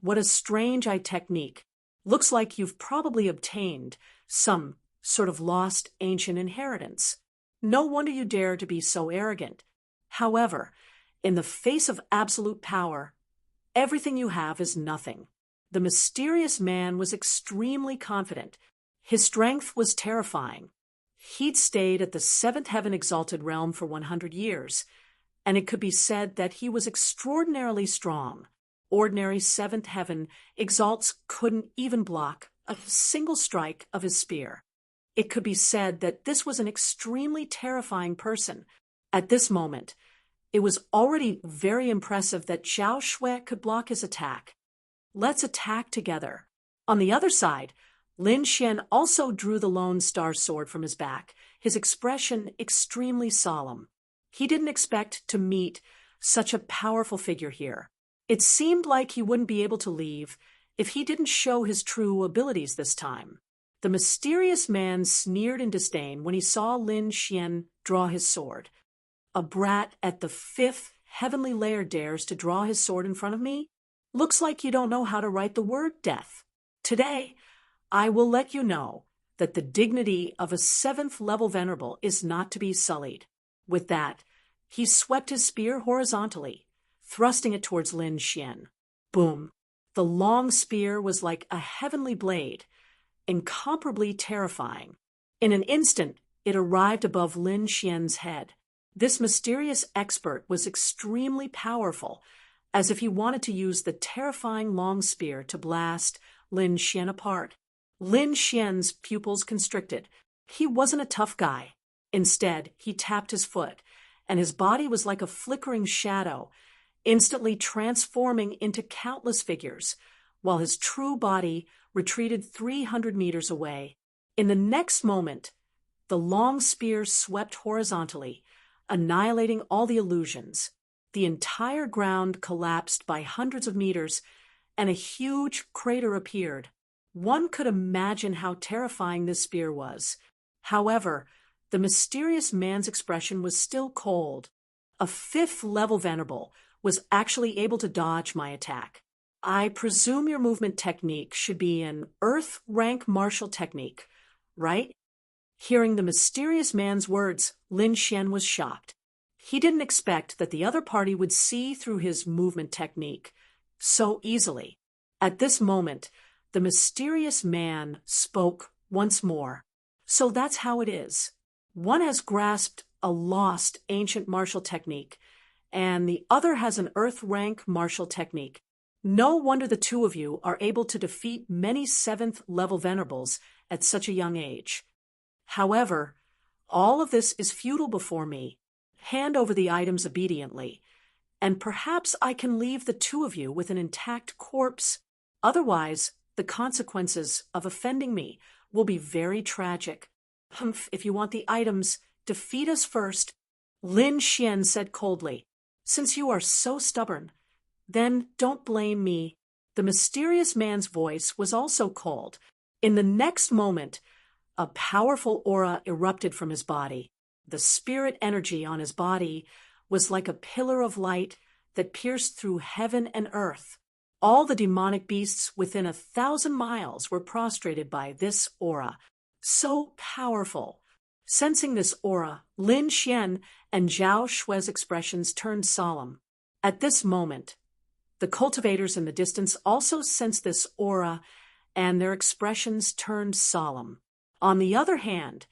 What a strange eye technique. Looks like you've probably obtained some sort of lost ancient inheritance. No wonder you dare to be so arrogant. However, in the face of absolute power, everything you have is nothing. The mysterious man was extremely confident. His strength was terrifying. He'd stayed at the seventh heaven exalted realm for 100 years, and it could be said that he was extraordinarily strong. Ordinary seventh heaven exalts couldn't even block a single strike of his spear. It could be said that this was an extremely terrifying person. At this moment, it was already very impressive that Zhao Shui could block his attack. Let's attack together. On the other side, Lin Xian also drew the Lone Star sword from his back, his expression extremely solemn. He didn't expect to meet such a powerful figure here. It seemed like he wouldn't be able to leave if he didn't show his true abilities this time. The mysterious man sneered in disdain when he saw Lin Xian draw his sword. A brat at the fifth heavenly layer dares to draw his sword in front of me? Looks like you don't know how to write the word death. Today, I will let you know that the dignity of a seventh level venerable is not to be sullied. With that, he swept his spear horizontally, thrusting it towards Lin Xian. Boom! The long spear was like a heavenly blade, incomparably terrifying. In an instant, it arrived above Lin Xian's head. This mysterious expert was extremely powerful, as if he wanted to use the terrifying long spear to blast Lin Xian apart. Lin Xian's pupils constricted. He wasn't a tough guy. Instead, he tapped his foot, and his body was like a flickering shadow, instantly transforming into countless figures, while his true body retreated 300 meters away. In the next moment, the long spear swept horizontally, annihilating all the illusions. The entire ground collapsed by hundreds of meters, and a huge crater appeared. One could imagine how terrifying this spear was. However, the mysterious man's expression was still cold. A fifth-level venerable was actually able to dodge my attack. I presume your movement technique should be an Earth rank martial technique, right? Hearing the mysterious man's words, Lin Xian was shocked. He didn't expect that the other party would see through his movement technique so easily. At this moment, the mysterious man spoke once more. So that's how it is. One has grasped a lost ancient martial technique, and the other has an Earth rank martial technique. No wonder the two of you are able to defeat many seventh-level venerables at such a young age. However, all of this is futile before me. Hand over the items obediently, and perhaps I can leave the two of you with an intact corpse. Otherwise, the consequences of offending me will be very tragic. Humph, if you want the items, defeat us first, Lin Xian said coldly. Since you are so stubborn, then don't blame me. The mysterious man's voice was also cold. In the next moment, a powerful aura erupted from his body. The spirit energy on his body was like a pillar of light that pierced through heaven and earth. All the demonic beasts within 1,000 miles were prostrated by this aura. So powerful. Sensing this aura, Lin Xian and Zhao Shue's expressions turned solemn. At this moment, the cultivators in the distance also sensed this aura, and their expressions turned solemn. On the other hand,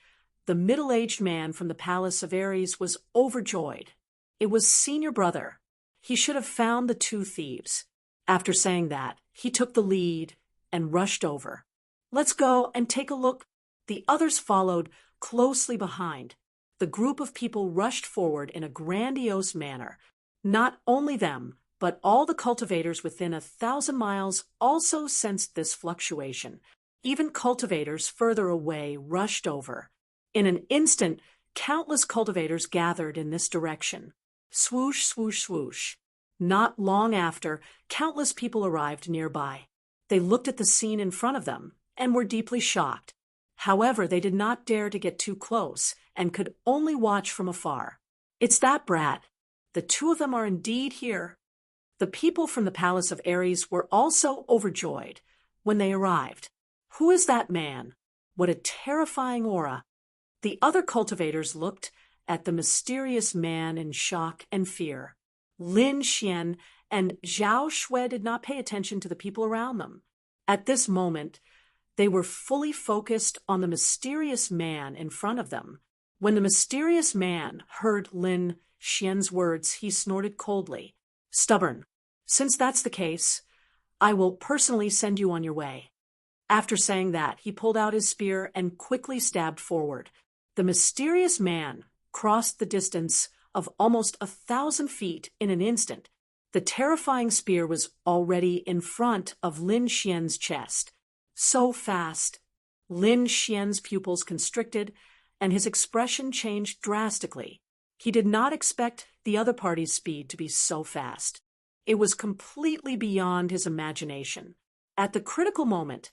the middle-aged man from the palace of Ares was overjoyed. It was Senior Brother. He should have found the two thieves. After saying that, he took the lead and rushed over. Let's go and take a look. The others followed closely behind. The group of people rushed forward in a grandiose manner. Not only them, but all the cultivators within 1,000 miles also sensed this fluctuation. Even cultivators further away rushed over. In an instant, countless cultivators gathered in this direction. Swoosh, swoosh, swoosh. Not long after, countless people arrived nearby. They looked at the scene in front of them and were deeply shocked. However, they did not dare to get too close and could only watch from afar. It's that brat. The two of them are indeed here. The people from the palace of Ares were also overjoyed when they arrived. Who is that man? What a terrifying aura. The other cultivators looked at the mysterious man in shock and fear. Lin Xian and Zhao Shui did not pay attention to the people around them. At this moment, they were fully focused on the mysterious man in front of them. When the mysterious man heard Lin Xian's words, he snorted coldly. Stubborn. Since that's the case, I will personally send you on your way. After saying that, he pulled out his spear and quickly stabbed forward. The mysterious man crossed the distance of almost 1,000 feet in an instant. The terrifying spear was already in front of Lin Xian's chest. So fast. Lin Xian's pupils constricted, and his expression changed drastically. He did not expect the other party's speed to be so fast. It was completely beyond his imagination. At the critical moment,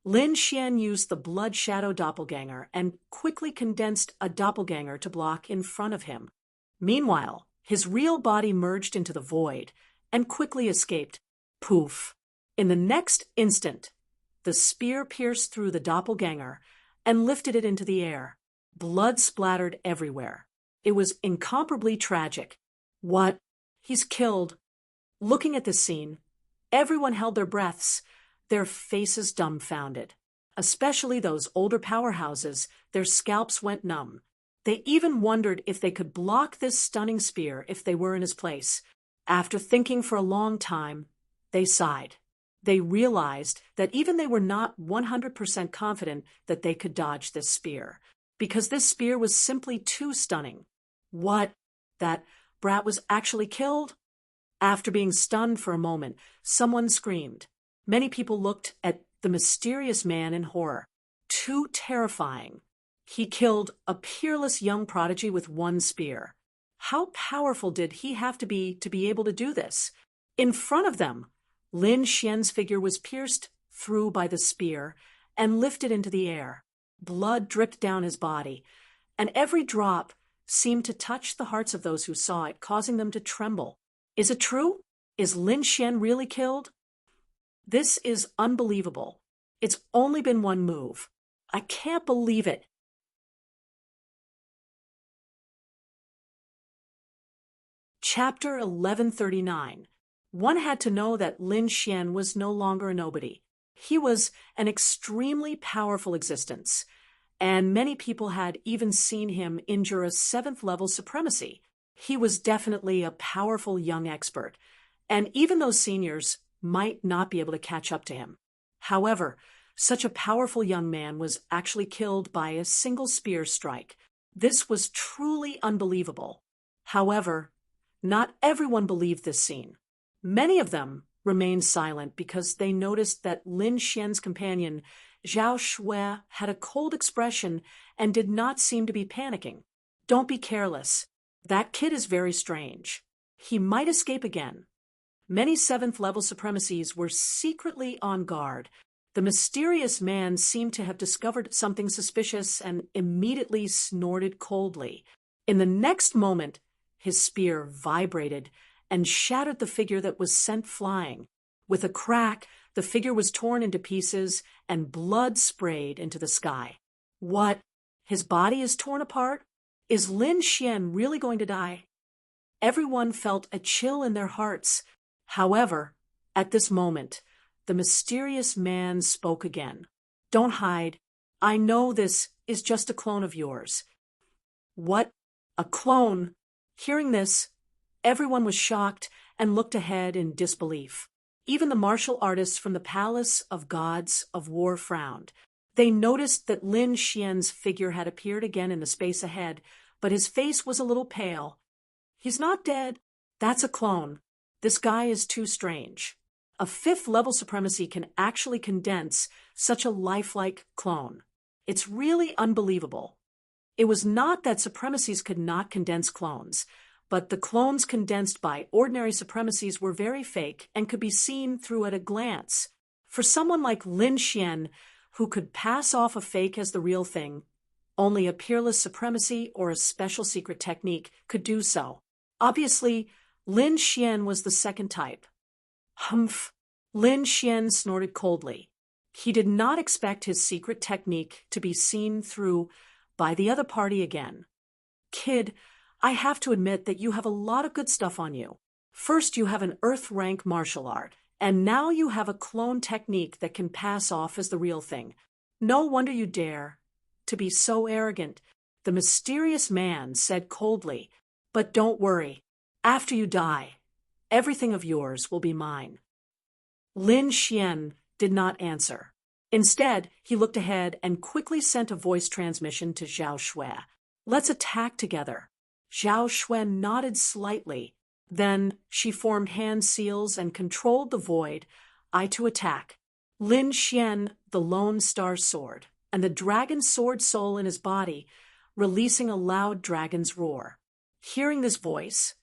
Lin Xian used the blood shadow doppelganger and quickly condensed a doppelganger to block in front of him. Meanwhile, his real body merged into the void and quickly escaped. Poof! In the next instant, the spear pierced through the doppelganger and lifted it into the air. Blood splattered everywhere. It was incomparably tragic. What? He's killed. Looking at this scene, everyone held their breaths, their faces dumbfounded. Especially those older powerhouses, their scalps went numb. They even wondered if they could block this stunning spear if they were in his place. After thinking for a long time, they sighed. They realized that even they were not 100% confident that they could dodge this spear, because this spear was simply too stunning. What? That brat was actually killed? After being stunned for a moment, someone screamed. Many people looked at the mysterious man in horror. Too terrifying. He killed a peerless young prodigy with one spear. How powerful did he have to be able to do this? In front of them, Lin Xian's figure was pierced through by the spear and lifted into the air. Blood dripped down his body, and every drop seemed to touch the hearts of those who saw it, causing them to tremble. Is it true? Is Lin Xian really killed? This is unbelievable. It's only been one move. I can't believe it. Chapter 1139. One had to know that Lin Xian was no longer a nobody. He was an extremely powerful existence, and many people had even seen him injure a 7th-level supremacy. He was definitely a powerful young expert, and even those seniors might not be able to catch up to him. However, such a powerful young man was actually killed by a single spear strike. This was truly unbelievable. However, not everyone believed this scene. Many of them remained silent because they noticed that Lin Xian's companion, Zhao Shui, had a cold expression and did not seem to be panicking. Don't be careless. That kid is very strange. He might escape again. Many 7th-level supremacies were secretly on guard. The mysterious man seemed to have discovered something suspicious and immediately snorted coldly. In the next moment, his spear vibrated and shattered the figure that was sent flying. With a crack, the figure was torn into pieces and blood sprayed into the sky. What? His body is torn apart? Is Lin Xian really going to die? Everyone felt a chill in their hearts. However, at this moment, the mysterious man spoke again. Don't hide. I know this is just a clone of yours. What? A clone? Hearing this, everyone was shocked and looked ahead in disbelief. Even the martial artists from the Palace of Gods of War frowned. They noticed that Lin Xian's figure had appeared again in the space ahead, but his face was a little pale. He's not dead. That's a clone. This guy is too strange. A fifth-level supremacy can actually condense such a lifelike clone. It's really unbelievable. It was not that supremacies could not condense clones, but the clones condensed by ordinary supremacies were very fake and could be seen through at a glance. For someone like Lin Xian, who could pass off a fake as the real thing, only a peerless supremacy or a special secret technique could do so. Obviously, Lin Xian was the second type. Humph! Lin Xian snorted coldly. He did not expect his secret technique to be seen through by the other party again. Kid, I have to admit that you have a lot of good stuff on you. First, you have an Earth-rank martial art, and now you have a clone technique that can pass off as the real thing. No wonder you dare to be so arrogant, the mysterious man said coldly. But don't worry. After you die, everything of yours will be mine. Lin Xian did not answer. Instead, he looked ahead and quickly sent a voice transmission to Zhao Shui. Let's attack together. Zhao Shui nodded slightly. Then she formed hand seals and controlled the void, I to attack. Lin Xian, the Lone Star Sword, and the dragon sword soul in his body, releasing a loud dragon's roar. Hearing this voice,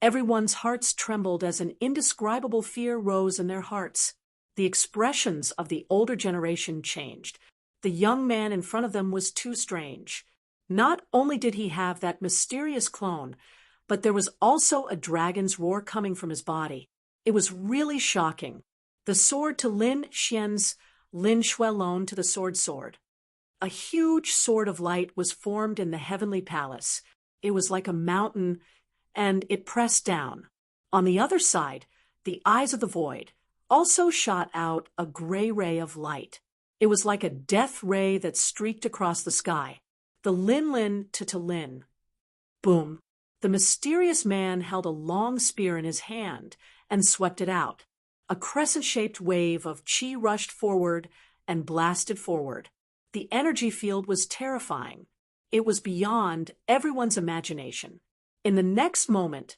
everyone's hearts trembled as an indescribable fear rose in their hearts. The expressions of the older generation changed. The young man in front of them was too strange. Not only did he have that mysterious clone, but there was also a dragon's roar coming from his body. It was really shocking. The sword to Lin Xian's, Lin Shuelong to the sword. A huge sword of light was formed in the heavenly palace. It was like a mountain, and it pressed down. On the other side, the eyes of the void also shot out a gray ray of light. It was like a death ray that streaked across the sky. The Lin to Lin. Boom. The mysterious man held a long spear in his hand and swept it out. A crescent-shaped wave of chi rushed forward and blasted forward. The energy field was terrifying. It was beyond everyone's imagination. In the next moment,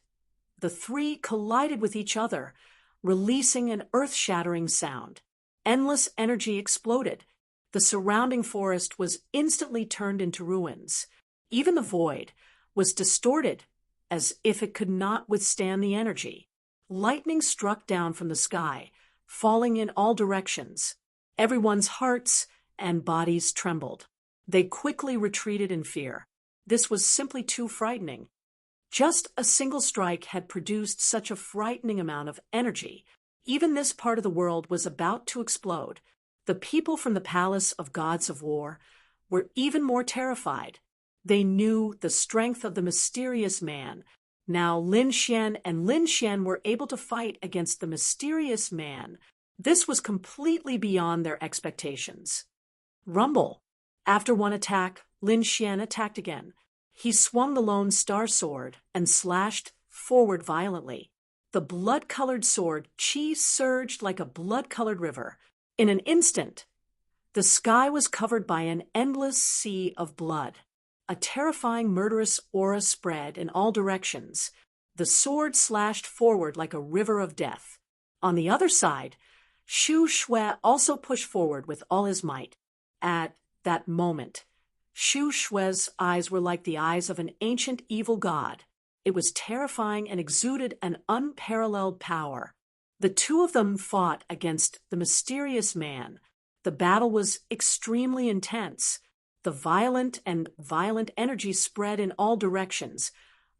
the three collided with each other, releasing an earth-shattering sound. Endless energy exploded. The surrounding forest was instantly turned into ruins. Even the void was distorted, as if it could not withstand the energy. Lightning struck down from the sky, falling in all directions. Everyone's hearts and bodies trembled. They quickly retreated in fear. This was simply too frightening. Just a single strike had produced such a frightening amount of energy. Even this part of the world was about to explode. The people from the Palace of Gods of War were even more terrified. They knew the strength of the mysterious man. Now Lin Xian and Lin Xian were able to fight against the mysterious man. This was completely beyond their expectations. Rumble. After one attack, Lin Xian attacked again. He swung the Lone Star Sword and slashed forward violently. The blood-colored sword chi surged like a blood-colored river. In an instant, the sky was covered by an endless sea of blood. A terrifying murderous aura spread in all directions. The sword slashed forward like a river of death. On the other side, Shu Shui also pushed forward with all his might. At that moment, Shu Shui's eyes were like the eyes of an ancient evil god. It was terrifying and exuded an unparalleled power. The two of them fought against the mysterious man. The battle was extremely intense. The violent energy spread in all directions,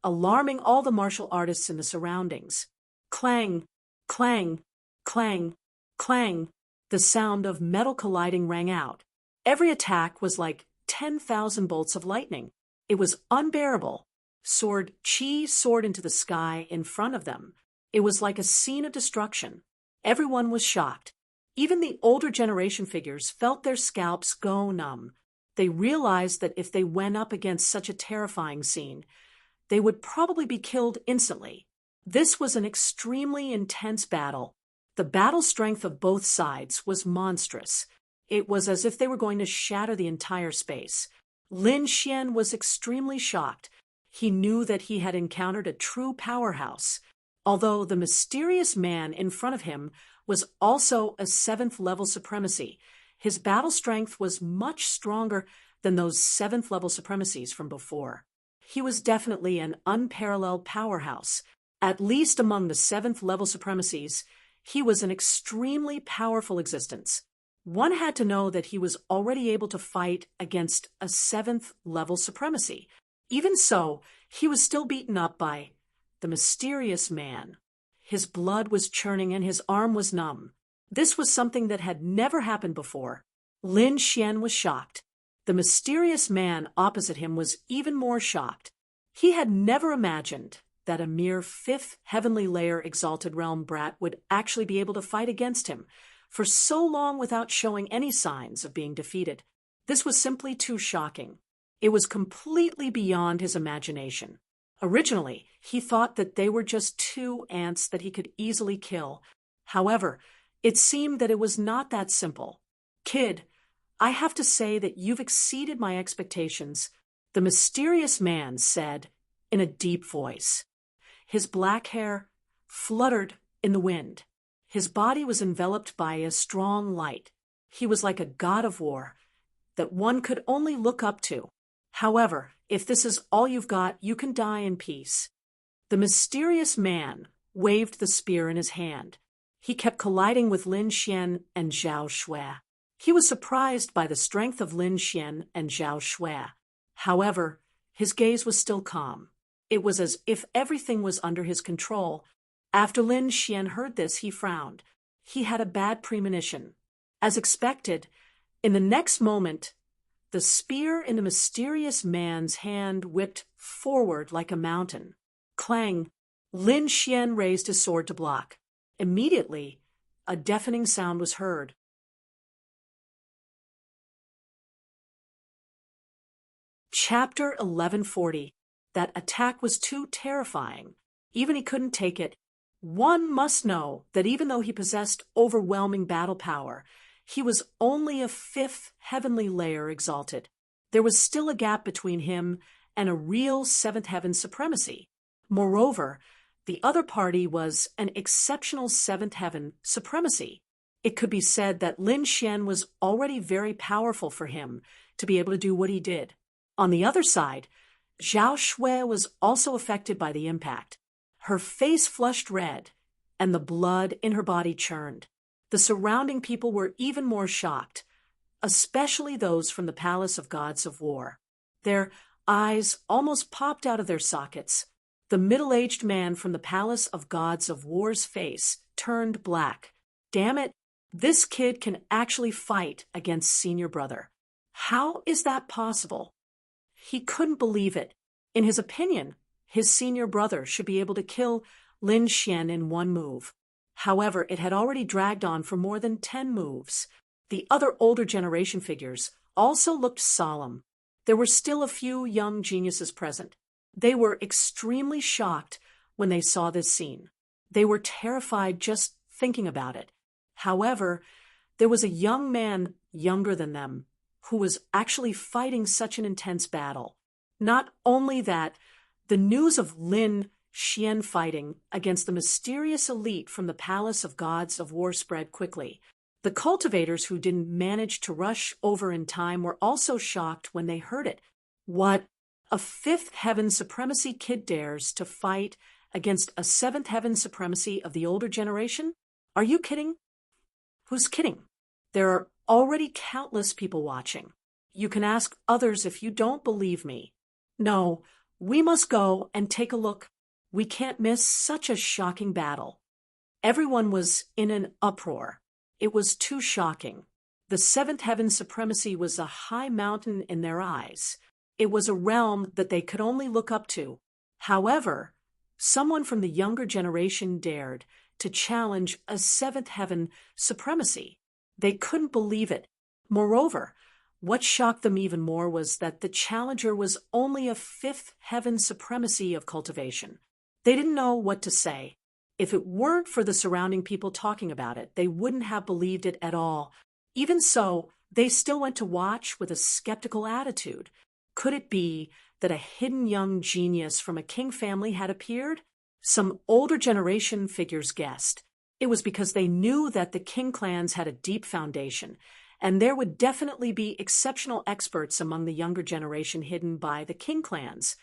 alarming all the martial artists in the surroundings. Clang, clang, clang, clang. The sound of metal colliding rang out. Every attack was like 10,000 bolts of lightning. It was unbearable. Qi soared into the sky in front of them. It was like a scene of destruction. Everyone was shocked. Even the older generation figures felt their scalps go numb. They realized that if they went up against such a terrifying scene, they would probably be killed instantly. This was an extremely intense battle. The battle strength of both sides was monstrous. It was as if they were going to shatter the entire space. Lin Xian was extremely shocked. He knew that he had encountered a true powerhouse. Although the mysterious man in front of him was also a 7th-level supremacy, his battle strength was much stronger than those 7th-level supremacies from before. He was definitely an unparalleled powerhouse. At least among the 7th-level supremacies, he was an extremely powerful existence. One had to know that he was already able to fight against a 7th-level supremacy. Even so, he was still beaten up by the mysterious man. His blood was churning and his arm was numb. This was something that had never happened before. Lin Xian was shocked. The mysterious man opposite him was even more shocked. He had never imagined that a mere 5th heavenly layer exalted realm brat would actually be able to fight against him for so long without showing any signs of being defeated. This was simply too shocking. It was completely beyond his imagination. Originally, he thought that they were just 2 ants that he could easily kill. However, it seemed that it was not that simple. "Kid, I have to say that you've exceeded my expectations," the mysterious man said in a deep voice. His black hair fluttered in the wind. His body was enveloped by a strong light. He was like a god of war that one could only look up to. "However, if this is all you've got, you can die in peace." The mysterious man waved the spear in his hand. He kept colliding with Lin Xian and Zhao Shui. He was surprised by the strength of Lin Xian and Zhao Shui. However, his gaze was still calm. It was as if everything was under his control. After Lin Xian heard this, he frowned. He had a bad premonition. As expected, in the next moment, the spear in the mysterious man's hand whipped forward like a mountain. Clang! Lin Xian raised his sword to block. Immediately, a deafening sound was heard. Chapter 1140. That attack was too terrifying. Even he couldn't take it. One must know that even though he possessed overwhelming battle power, he was only a 5th heavenly layer exalted. There was still a gap between him and a real 7th heaven supremacy. Moreover, the other party was an exceptional 7th heaven supremacy. It could be said that Lin Xian was already very powerful for him to be able to do what he did. On the other side, Zhao Shui was also affected by the impact. Her face flushed red, and the blood in her body churned. The surrounding people were even more shocked, especially those from the Palace of Gods of War. Their eyes almost popped out of their sockets. The middle-aged man from the Palace of Gods of War's face turned black. Damn it, this kid can actually fight against senior brother. How is that possible? He couldn't believe it. In his opinion, his senior brother should be able to kill Lin Xian in 1 move. However, it had already dragged on for more than 10 moves. The other older generation figures also looked solemn. There were still a few young geniuses present. They were extremely shocked when they saw this scene. They were terrified just thinking about it. However, there was a young man younger than them who was actually fighting such an intense battle. Not only that, the news of Lin Xian fighting against the mysterious elite from the Palace of Gods of War spread quickly. The cultivators who didn't manage to rush over in time were also shocked when they heard it. What? A 5th heaven supremacy kid dares to fight against a 7th heaven supremacy of the older generation? Are you kidding? Who's kidding? There are already countless people watching. You can ask others if you don't believe me. No, we must go and take a look. We can't miss such a shocking battle. Everyone was in an uproar. It was too shocking. The 7th heaven supremacy was a high mountain in their eyes. It was a realm that they could only look up to. However, someone from the younger generation dared to challenge a seventh heaven supremacy. They couldn't believe it. Moreover, what shocked them even more was that the challenger was only a fifth heaven supremacy of cultivation. They didn't know what to say. If it weren't for the surrounding people talking about it, they wouldn't have believed it at all. Even so, they still went to watch with a skeptical attitude. Could it be that a hidden young genius from a king family had appeared? Some older generation figures guessed. It was because they knew that the king clans had a deep foundation, and there would definitely be exceptional experts among the younger generation hidden by the king clans,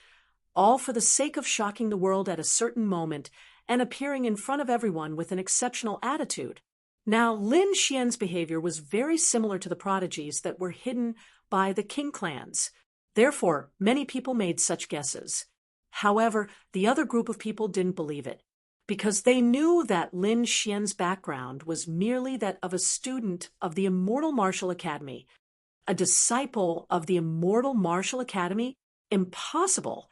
all for the sake of shocking the world at a certain moment and appearing in front of everyone with an exceptional attitude. Now, Lin Xian's behavior was very similar to the prodigies that were hidden by the king clans. Therefore, many people made such guesses. However, the other group of people didn't believe it, because they knew that Lin Xian's background was merely that of a student of the Immortal Martial Academy. A disciple of the Immortal Martial Academy? Impossible!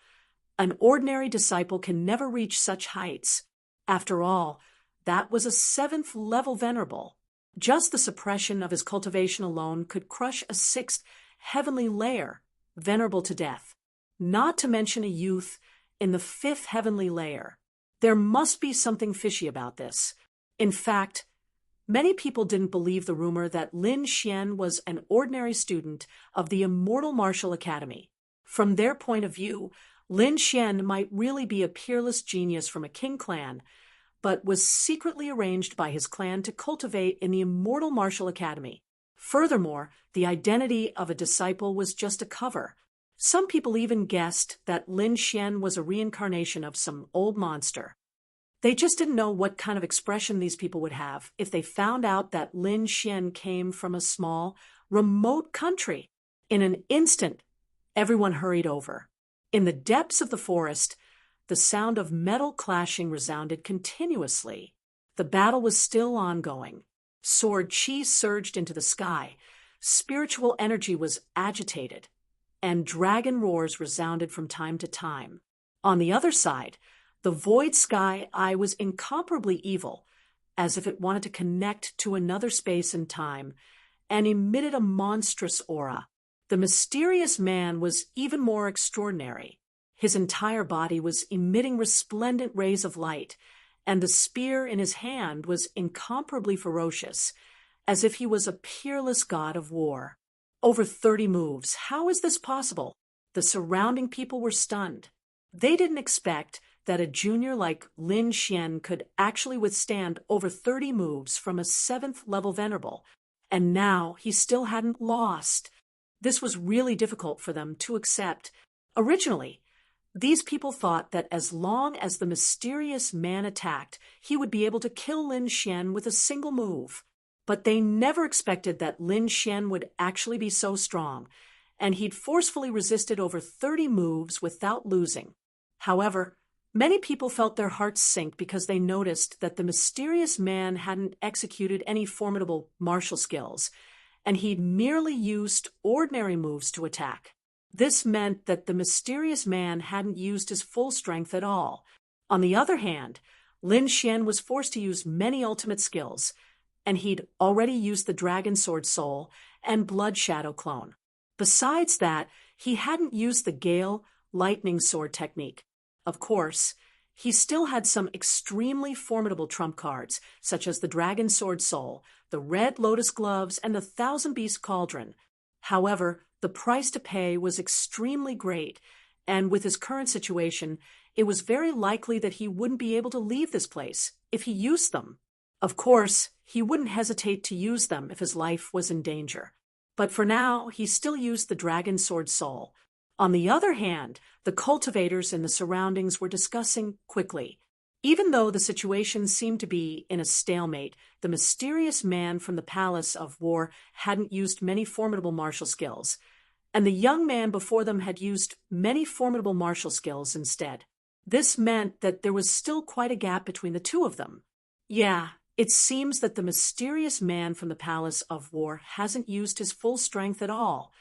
An ordinary disciple can never reach such heights. After all, that was a seventh-level venerable. Just the suppression of his cultivation alone could crush a sixth heavenly layer, venerable to death. Not to mention a youth in the fifth heavenly layer. There must be something fishy about this. In fact, many people didn't believe the rumor that Lin Xian was an ordinary student of the Immortal Martial Academy. From their point of view, Lin Xian might really be a peerless genius from a king clan, but was secretly arranged by his clan to cultivate in the Immortal Martial Academy. Furthermore, the identity of a disciple was just a cover. Some people even guessed that Lin Xian was a reincarnation of some old monster. They just didn't know what kind of expression these people would have if they found out that Lin Xian came from a small, remote country. In an instant, everyone hurried over. In the depths of the forest, the sound of metal clashing resounded continuously. The battle was still ongoing. Sword chi surged into the sky. Spiritual energy was agitated, and dragon roars resounded from time to time. On the other side, the void sky eye was incomparably evil, as if it wanted to connect to another space and time, and emitted a monstrous aura. The mysterious man was even more extraordinary. His entire body was emitting resplendent rays of light, and the spear in his hand was incomparably ferocious, as if he was a peerless god of war. Over 30 moves. How is this possible? The surrounding people were stunned. They didn't expect that a junior like Lin Xian could actually withstand over 30 moves from a 7th-level venerable, and now he still hadn't lost. This was really difficult for them to accept. Originally, these people thought that as long as the mysterious man attacked, he would be able to kill Lin Xian with a single move. But they never expected that Lin Xian would actually be so strong, and he'd forcefully resisted over 30 moves without losing. However, many people felt their hearts sink because they noticed that the mysterious man hadn't executed any formidable martial skills, and he'd merely used ordinary moves to attack. This meant that the mysterious man hadn't used his full strength at all. On the other hand, Lin Xian was forced to use many ultimate skills, and he'd already used the Dragon Sword Soul and Blood Shadow Clone. Besides that, he hadn't used the Gale Lightning Sword technique. Of course, he still had some extremely formidable trump cards, such as the Dragon Sword Soul, the Red Lotus Gloves, and the Thousand Beast Cauldron. However, the price to pay was extremely great, and with his current situation, it was very likely that he wouldn't be able to leave this place if he used them. Of course, he wouldn't hesitate to use them if his life was in danger. But for now, he still used the Dragon Sword Soul. On the other hand, the cultivators in the surroundings were discussing quickly. Even though the situation seemed to be in a stalemate, the mysterious man from the Palace of War hadn't used many formidable martial skills, and the young man before them had used many formidable martial skills instead. This meant that there was still quite a gap between the two of them. Yeah, it seems that the mysterious man from the Palace of War hasn't used his full strength at all.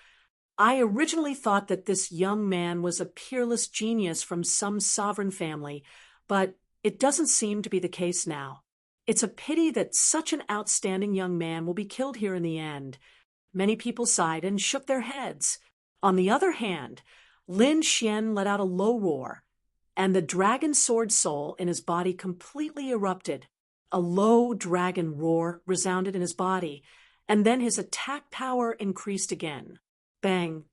I originally thought that this young man was a peerless genius from some sovereign family, but it doesn't seem to be the case now. It's a pity that such an outstanding young man will be killed here in the end. Many people sighed and shook their heads. On the other hand, Lin Xian let out a low roar, and the dragon sword soul in his body completely erupted. A low dragon roar resounded in his body, and then his attack power increased again. Bang!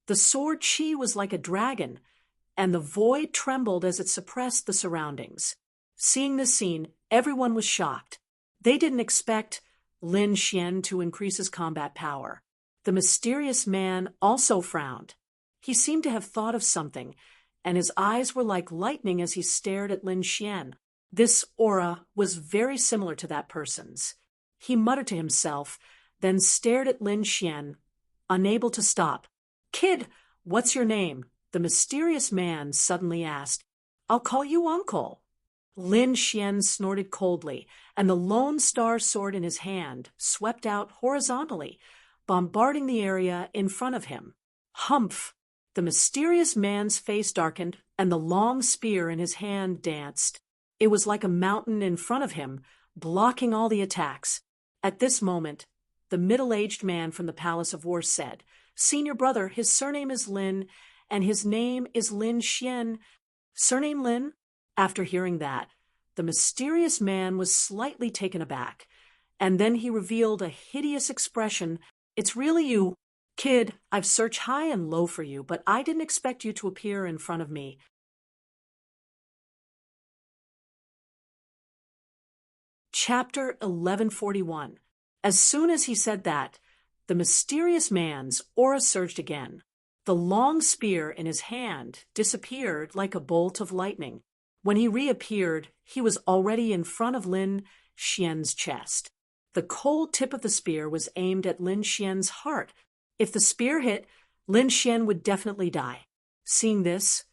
The sword chi was like a dragon, and the void trembled as it suppressed the surroundings. Seeing this scene, everyone was shocked. They didn't expect Lin Xian to increase his combat power. The mysterious man also frowned. He seemed to have thought of something, and his eyes were like lightning as he stared at Lin Xian. This aura was very similar to that person's. He muttered to himself, then stared at Lin Xian, unable to stop. "Kid, what's your name?" the mysterious man suddenly asked. "I'll call you Uncle." Lin Xian snorted coldly, and the lone star sword in his hand swept out horizontally, bombarding the area in front of him. Humph! The mysterious man's face darkened, and the long spear in his hand danced. It was like a mountain in front of him, blocking all the attacks. At this moment, the middle-aged man from the Palace of War said, "Senior brother, his surname is Lin, and his name is Lin Xian." "Surname Lin?" After hearing that, the mysterious man was slightly taken aback, and then he revealed a hideous expression. "It's really you. Kid, I've searched high and low for you, but I didn't expect you to appear in front of me." Chapter 1141. As soon as he said that, the mysterious man's aura surged again. The long spear in his hand disappeared like a bolt of lightning. When he reappeared, he was already in front of Lin Xian's chest. The cold tip of the spear was aimed at Lin Xian's heart. If the spear hit, Lin Xian would definitely die. Seeing this,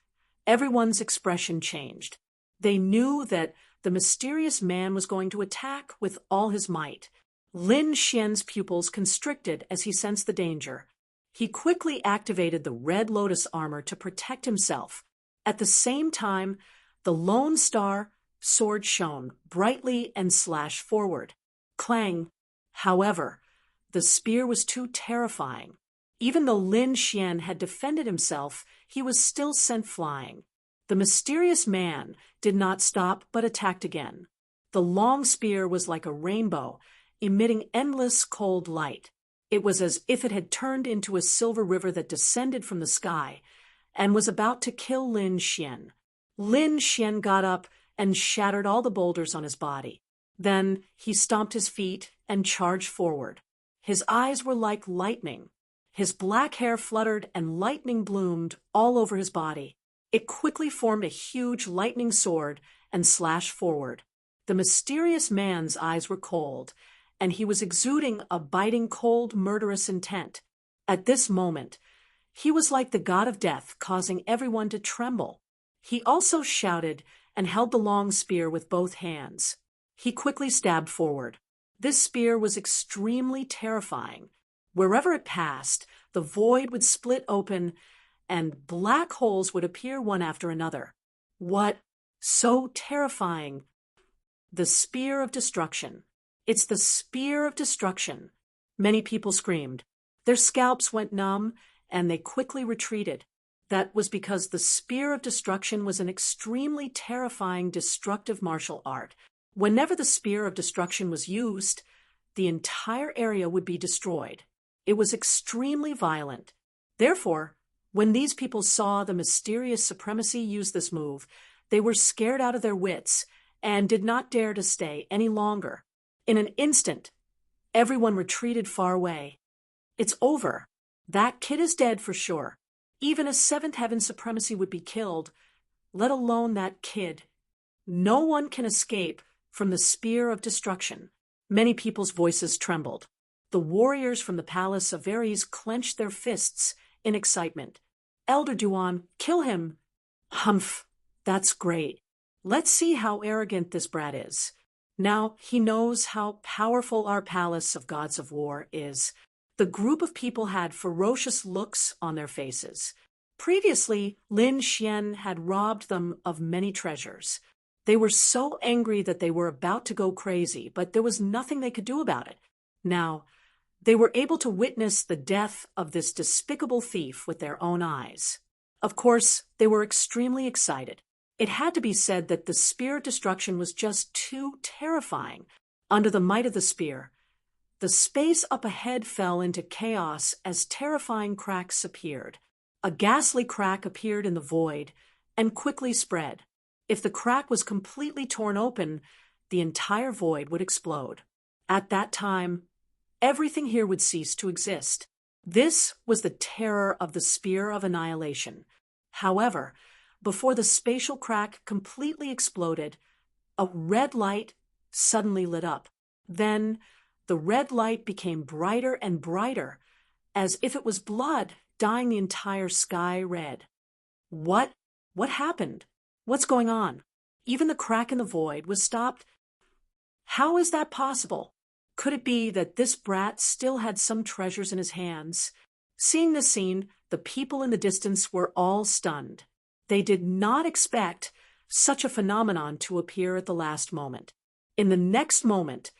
everyone's expression changed. They knew that the mysterious man was going to attack with all his might. Lin Xian's pupils constricted as he sensed the danger. He quickly activated the red lotus armor to protect himself. At the same time, the lone star sword shone brightly and slashed forward. Clang! However, the spear was too terrifying. Even though Lin Xian had defended himself, he was still sent flying. The mysterious man did not stop but attacked again. The long spear was like a rainbow, emitting endless cold light. It was as if it had turned into a silver river that descended from the sky and was about to kill Lin Xian. Lin Xian got up and shattered all the boulders on his body. Then he stomped his feet and charged forward. His eyes were like lightning. His black hair fluttered and lightning bloomed all over his body. It quickly formed a huge lightning sword and slashed forward. The mysterious man's eyes were cold, and he was exuding a biting, cold, murderous intent. At this moment, he was like the god of death, causing everyone to tremble. He also shouted and held the long spear with both hands. He quickly stabbed forward. This spear was extremely terrifying. Wherever it passed, the void would split open, and black holes would appear one after another. What? So terrifying! The Spear of Destruction. It's the Spear of Destruction. Many people screamed. Their scalps went numb, and they quickly retreated. That was because the Spear of Destruction was an extremely terrifying, destructive martial art. Whenever the Spear of Destruction was used, the entire area would be destroyed. It was extremely violent. Therefore, when these people saw the mysterious supremacy use this move, they were scared out of their wits and did not dare to stay any longer. In an instant, everyone retreated far away. It's over. That kid is dead for sure. Even a seventh heaven supremacy would be killed, let alone that kid. No one can escape from the Spear of Destruction. Many people's voices trembled. The warriors from the Palace of Ares clenched their fists in excitement. Elder Duan, kill him! Humph, that's great. Let's see how arrogant this brat is. Now he knows how powerful our Palace of Gods of War is. The group of people had ferocious looks on their faces. Previously, Lin Xian had robbed them of many treasures. They were so angry that they were about to go crazy, but there was nothing they could do about it. Now, they were able to witness the death of this despicable thief with their own eyes. Of course, they were extremely excited. It had to be said that the spear of destruction was just too terrifying. Under the might of the spear, the space up ahead fell into chaos as terrifying cracks appeared. A ghastly crack appeared in the void and quickly spread. If the crack was completely torn open, the entire void would explode. At that time, everything here would cease to exist. This was the terror of the Spear of Annihilation. However, before the spatial crack completely exploded, a red light suddenly lit up. Then, the red light became brighter and brighter, as if it was blood dyeing the entire sky red. What happened? What's going on? Even the crack in the void was stopped. How is that possible? Could it be that this brat still had some treasures in his hands? Seeing this scene, the people in the distance were all stunned. They did not expect such a phenomenon to appear at the last moment. In the next moment,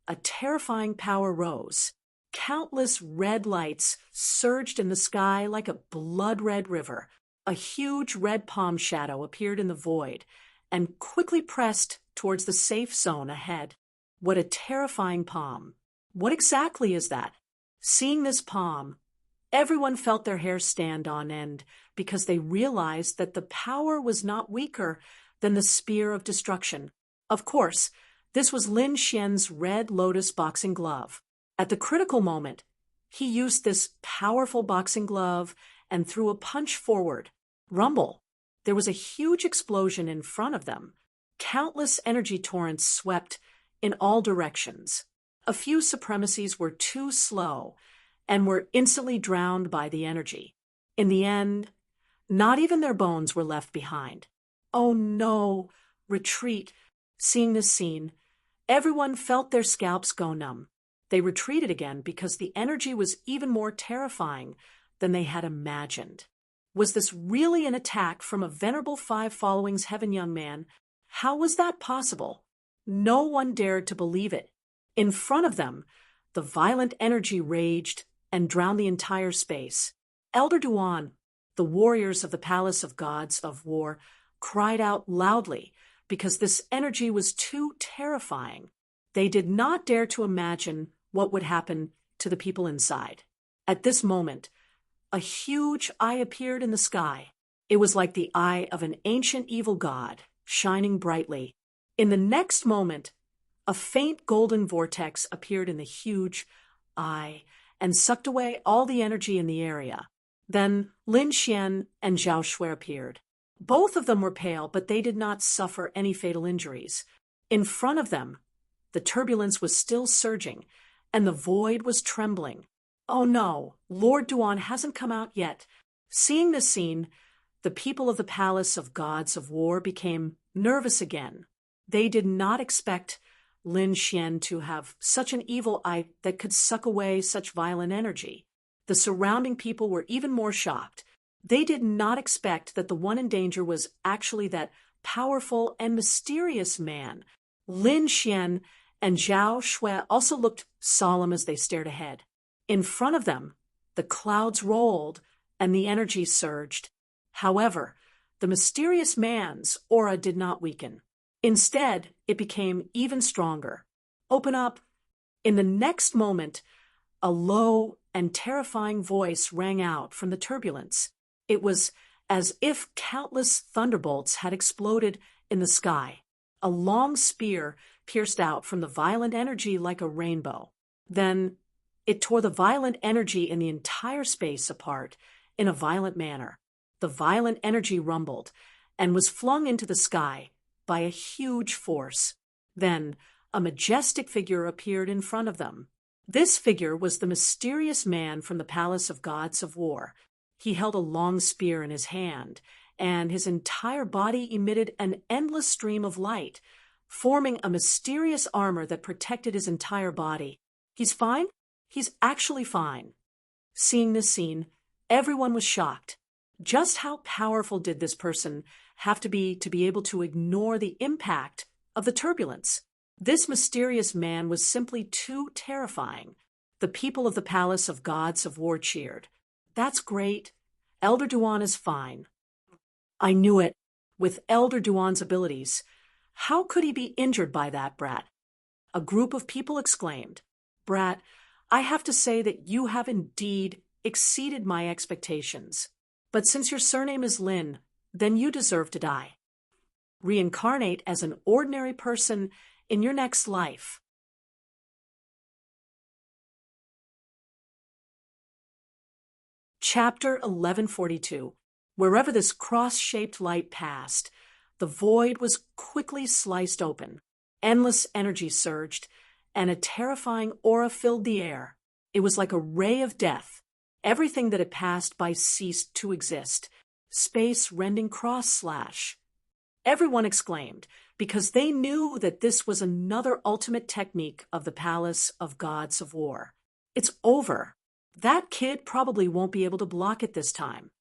a terrifying power rose. Countless red lights surged in the sky like a blood-red river. A huge red palm shadow appeared in the void and quickly pressed towards the safe zone ahead. What a terrifying palm. What exactly is that? Seeing this palm, everyone felt their hair stand on end because they realized that the power was not weaker than the spear of destruction. Of course, this was Lin Xian's red lotus boxing glove. At the critical moment, he used this powerful boxing glove and threw a punch forward. Rumble! There was a huge explosion in front of them. Countless energy torrents swept in all directions. A few supremacies were too slow and were instantly drowned by the energy. In the end, not even their bones were left behind. Oh no! Retreat! Seeing this scene, everyone felt their scalps go numb. They retreated again because the energy was even more terrifying than they had imagined. Was this really an attack from a venerable five followings heaven young man? How was that possible? No one dared to believe it. In front of them, the violent energy raged and drowned the entire space. Elder Duan, the warriors of the Palace of Gods of War, cried out loudly because this energy was too terrifying. They did not dare to imagine what would happen to the people inside. At this moment, a huge eye appeared in the sky. It was like the eye of an ancient evil god, shining brightly. In the next moment, a faint golden vortex appeared in the huge eye and sucked away all the energy in the area. Then Lin Xian and Zhao Shui appeared. Both of them were pale, but they did not suffer any fatal injuries. In front of them, the turbulence was still surging, and the void was trembling. Oh no, Lord Duan hasn't come out yet. Seeing this scene, the people of the Palace of Gods of War became nervous again. They did not expect Lin Xian to have such an evil eye that could suck away such violent energy. The surrounding people were even more shocked. They did not expect that the one in danger was actually that powerful and mysterious man. Lin Xian and Zhao Shui also looked solemn as they stared ahead. In front of them, the clouds rolled and the energy surged. However, the mysterious man's aura did not weaken. Instead, it became even stronger. Open up! In the next moment, a low and terrifying voice rang out from the turbulence. It was as if countless thunderbolts had exploded in the sky. A long spear pierced out from the violent energy like a rainbow. Then it tore the violent energy in the entire space apart in a violent manner. The violent energy rumbled and was flung into the sky by a huge force. Then a majestic figure appeared in front of them. This figure was the mysterious man from the Palace of Gods of War. He held a long spear in his hand, and his entire body emitted an endless stream of light, forming a mysterious armor that protected his entire body. He's fine? He's actually fine. Seeing this scene, everyone was shocked. Just how powerful did this person have to be able to ignore the impact of the turbulence? This mysterious man was simply too terrifying. The people of the Palace of Gods of War cheered. That's great. Elder Duan is fine. I knew it. With Elder Duan's abilities, how could he be injured by that, Brat? A group of people exclaimed. Brat, I have to say that you have indeed exceeded my expectations. But since your surname is Lin, then you deserve to die. Reincarnate as an ordinary person in your next life. Chapter 1142. Wherever this cross-shaped light passed, the void was quickly sliced open. Endless energy surged, and a terrifying aura filled the air. It was like a ray of death. Everything that had passed by ceased to exist. Space-rending cross-slash. Everyone exclaimed, because they knew that this was another ultimate technique of the Palace of Gods of War. It's over. That kid probably won't be able to block it this time.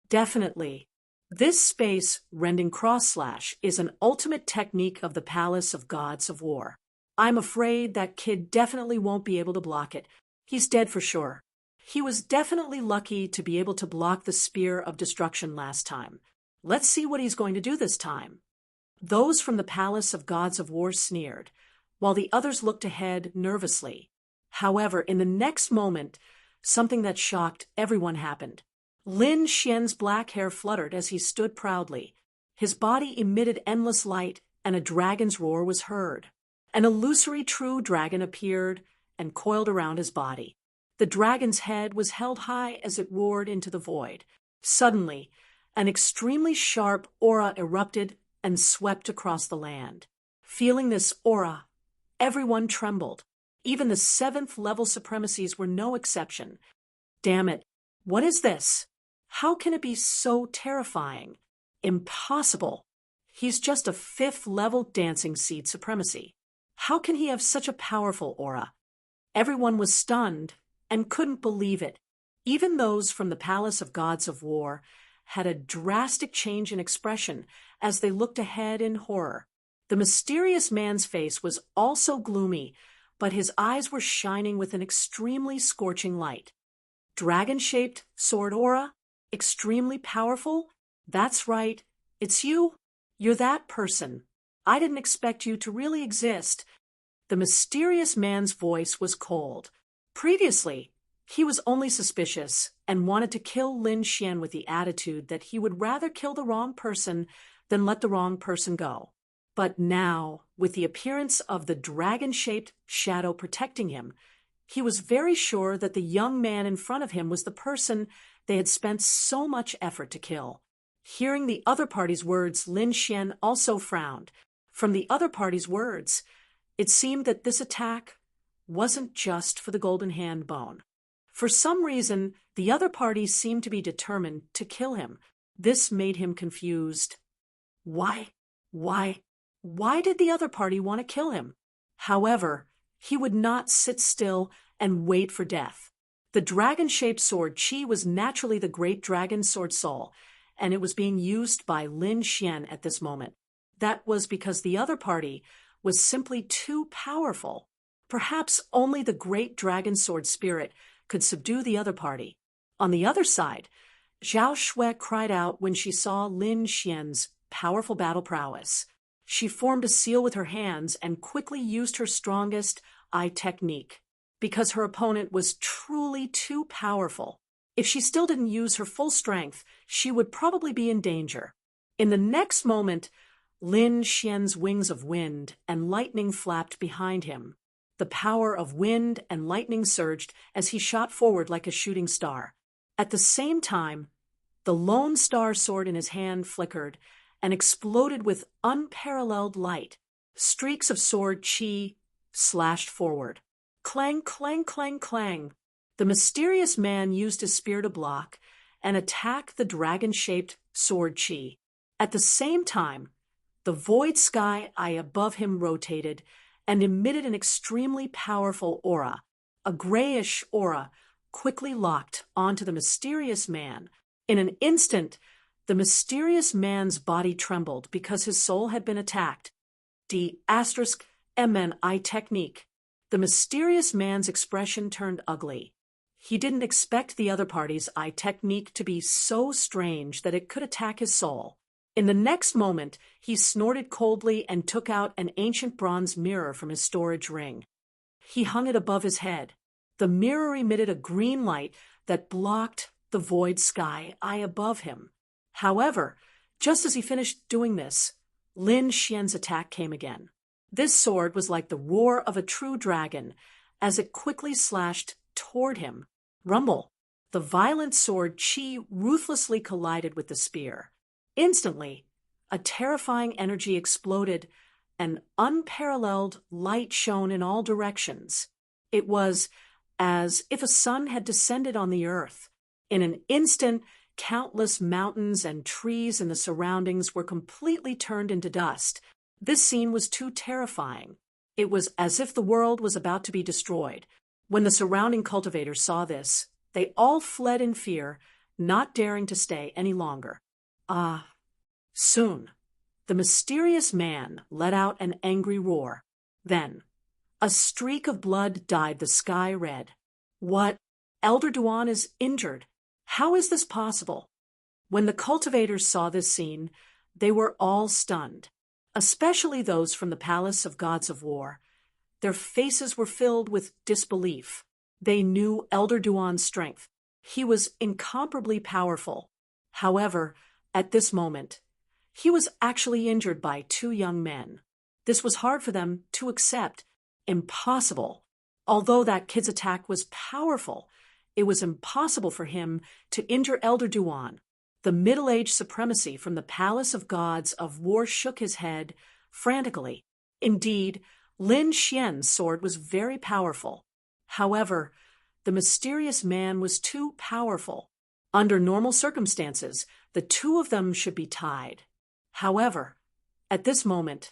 Definitely. This space-rending cross-slash is an ultimate technique of the Palace of Gods of War. I'm afraid that kid definitely won't be able to block it. He's dead for sure. He was definitely lucky to be able to block the Spear of Destruction last time. Let's see what he's going to do this time. Those from the Palace of Gods of War sneered, while the others looked ahead nervously. However, in the next moment, something that shocked everyone happened. Lin Xian's black hair fluttered as he stood proudly. His body emitted endless light, and a dragon's roar was heard. An illusory true dragon appeared and coiled around his body. The dragon's head was held high as it roared into the void. Suddenly, an extremely sharp aura erupted and swept across the land. Feeling this aura, everyone trembled. Even the 7th-level supremacies were no exception. Damn it, what is this? How can it be so terrifying? Impossible. He's just a 5th-level dancing seed supremacy. How can he have such a powerful aura? Everyone was stunned and couldn't believe it. Even those from the Palace of Gods of War had a drastic change in expression as they looked ahead in horror. The mysterious man's face was also gloomy, but his eyes were shining with an extremely scorching light. Dragon-shaped sword aura? Extremely powerful? That's right. It's you. You're that person. I didn't expect you to really exist. The mysterious man's voice was cold. Previously, he was only suspicious and wanted to kill Lin Xian with the attitude that he would rather kill the wrong person than let the wrong person go. But now, with the appearance of the dragon-shaped shadow protecting him, he was very sure that the young man in front of him was the person they had spent so much effort to kill. Hearing the other party's words, Lin Xian also frowned. From the other party's words, it seemed that this attack wasn't just for the golden hand bone. For some reason, the other party seemed to be determined to kill him. This made him confused. Why did the other party want to kill him? However, he would not sit still and wait for death. The dragon-shaped sword Qi was naturally the great dragon sword soul, and it was being used by Lin Xian at this moment. That was because the other party was simply too powerful. Perhaps only the great dragon sword spirit could subdue the other party. On the other side, Zhao Shui cried out when she saw Lin Xian's powerful battle prowess. She formed a seal with her hands and quickly used her strongest eye technique, because her opponent was truly too powerful. If she still didn't use her full strength, she would probably be in danger. In the next moment, Lin Xian's wings of wind and lightning flapped behind him. The power of wind and lightning surged as he shot forward like a shooting star. At the same time, the lone star sword in his hand flickered and exploded with unparalleled light. Streaks of sword Qi slashed forward. Clang, clang, clang, clang. The mysterious man used his spear to block and attack the dragon-shaped sword Qi. At the same time, the void sky eye above him rotated and emitted an extremely powerful aura. A grayish aura quickly locked onto the mysterious man. In an instant, the mysterious man's body trembled because his soul had been attacked. Die asterisk MNI technique. The mysterious man's expression turned ugly. He didn't expect the other party's eye technique to be so strange that it could attack his soul. In the next moment, he snorted coldly and took out an ancient bronze mirror from his storage ring. He hung it above his head. The mirror emitted a green light that blocked the void sky eye above him. However, just as he finished doing this, Lin Xian's attack came again. This sword was like the roar of a true dragon as it quickly slashed toward him. Rumble! The violent sword Qi ruthlessly collided with the spear. Instantly, a terrifying energy exploded, and unparalleled light shone in all directions. It was as if a sun had descended on the earth. In an instant, countless mountains and trees in the surroundings were completely turned into dust. This scene was too terrifying. It was as if the world was about to be destroyed. When the surrounding cultivators saw this, they all fled in fear, not daring to stay any longer. Soon, the mysterious man let out an angry roar. Then, a streak of blood dyed the sky red. What? Elder Duan is injured. How is this possible? When the cultivators saw this scene, they were all stunned, especially those from the Palace of Gods of War. Their faces were filled with disbelief. They knew Elder Duan's strength. He was incomparably powerful. However, at this moment, he was actually injured by two young men. This was hard for them to accept. Impossible. Although that kid's attack was powerful, it was impossible for him to injure Elder Duan. The middle-aged supremacy from the Palace of Gods of War shook his head frantically. Indeed, Lin Xian's sword was very powerful. However, the mysterious man was too powerful. Under normal circumstances, the two of them should be tied. However, at this moment,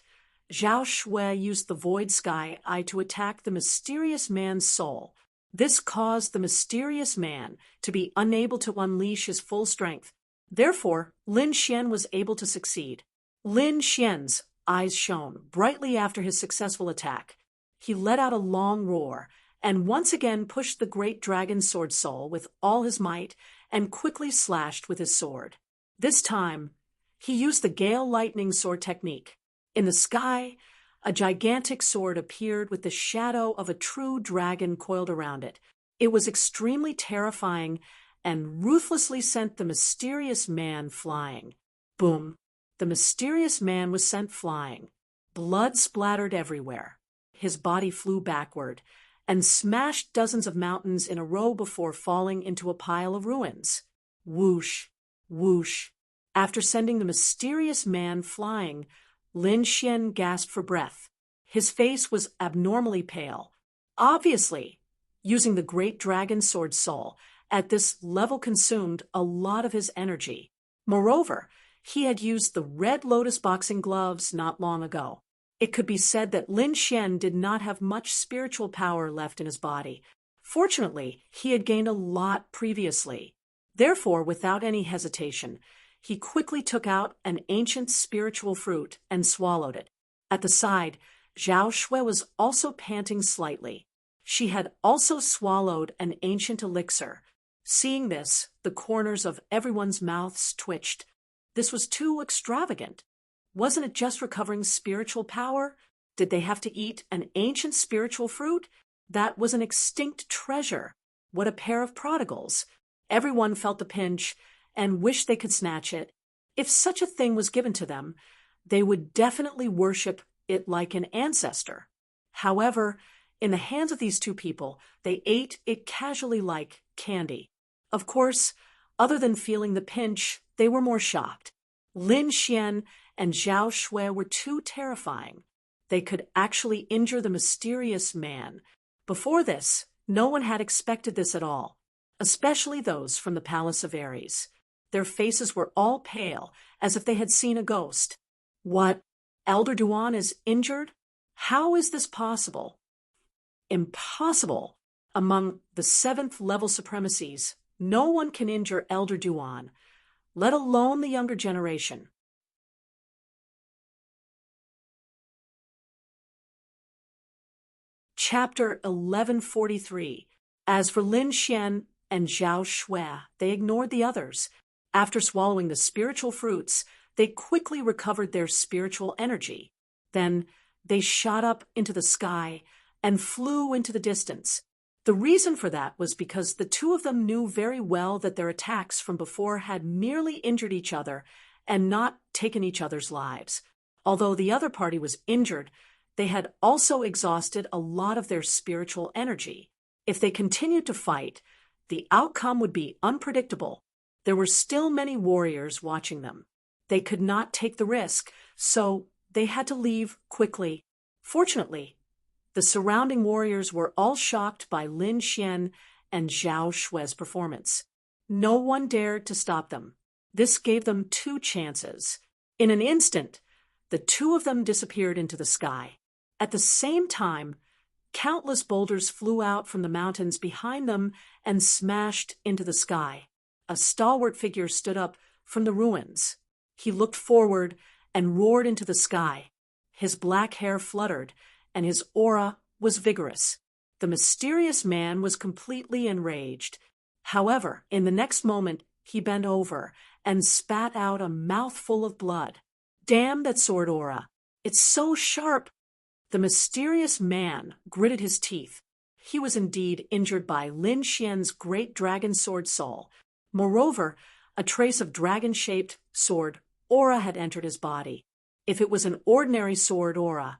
Zhao Shui used the void sky eye to attack the mysterious man's soul. This caused the mysterious man to be unable to unleash his full strength. Therefore, Lin Xian was able to succeed. Lin Xian's eyes shone brightly after his successful attack. He let out a long roar and once again pushed the great dragon sword soul with all his might and quickly slashed with his sword. This time, he used the Gale Lightning Sword technique. In the sky, a gigantic sword appeared with the shadow of a true dragon coiled around it. It was extremely terrifying and ruthlessly sent the mysterious man flying. Boom! The mysterious man was sent flying. Blood splattered everywhere. His body flew backward and smashed dozens of mountains in a row before falling into a pile of ruins. Whoosh! Whoosh! After sending the mysterious man flying, Lin Xian gasped for breath. His face was abnormally pale. Obviously, using the great dragon sword soul at this level consumed a lot of his energy. Moreover, he had used the red lotus boxing gloves not long ago. It could be said that Lin Xian did not have much spiritual power left in his body. Fortunately, he had gained a lot previously. Therefore, without any hesitation, he quickly took out an ancient spiritual fruit and swallowed it. At the side, Zhao Shui was also panting slightly. She had also swallowed an ancient elixir. Seeing this, the corners of everyone's mouths twitched. This was too extravagant. Wasn't it just recovering spiritual power? Did they have to eat an ancient spiritual fruit? That was an extinct treasure. What a pair of prodigals. Everyone felt the pinch and wished they could snatch it. If such a thing was given to them, they would definitely worship it like an ancestor. However, in the hands of these two people, they ate it casually like candy. Of course, other than feeling the pinch, they were more shocked. Lin Xian and Zhao Shui were too terrifying. They could actually injure the mysterious man. Before this, no one had expected this at all, especially those from the Palace of Ares. Their faces were all pale, as if they had seen a ghost. What? Elder Duan is injured? How is this possible? Impossible! Among the 7th level supremacies, no one can injure Elder Duan, let alone the younger generation. Chapter 1143. As for Lin Xian and Zhao Shui, they ignored the others. After swallowing the spiritual fruits, they quickly recovered their spiritual energy. Then they shot up into the sky and flew into the distance. The reason for that was because the two of them knew very well that their attacks from before had merely injured each other and not taken each other's lives. Although the other party was injured, they had also exhausted a lot of their spiritual energy. If they continued to fight, the outcome would be unpredictable. There were still many warriors watching them. They could not take the risk, so they had to leave quickly. Fortunately, the surrounding warriors were all shocked by Lin Xian and Zhao Shui's performance. No one dared to stop them. This gave them 2 chances. In an instant, the two of them disappeared into the sky. At the same time, countless boulders flew out from the mountains behind them and smashed into the sky. A stalwart figure stood up from the ruins. He looked forward and roared into the sky. His black hair fluttered, and his aura was vigorous. The mysterious man was completely enraged. However, in the next moment, he bent over and spat out a mouthful of blood. Damn that sword aura! It's so sharp! The mysterious man gritted his teeth. He was indeed injured by Lin Xian's great dragon sword soul. Moreover, a trace of dragon-shaped sword aura had entered his body. If it was an ordinary sword aura,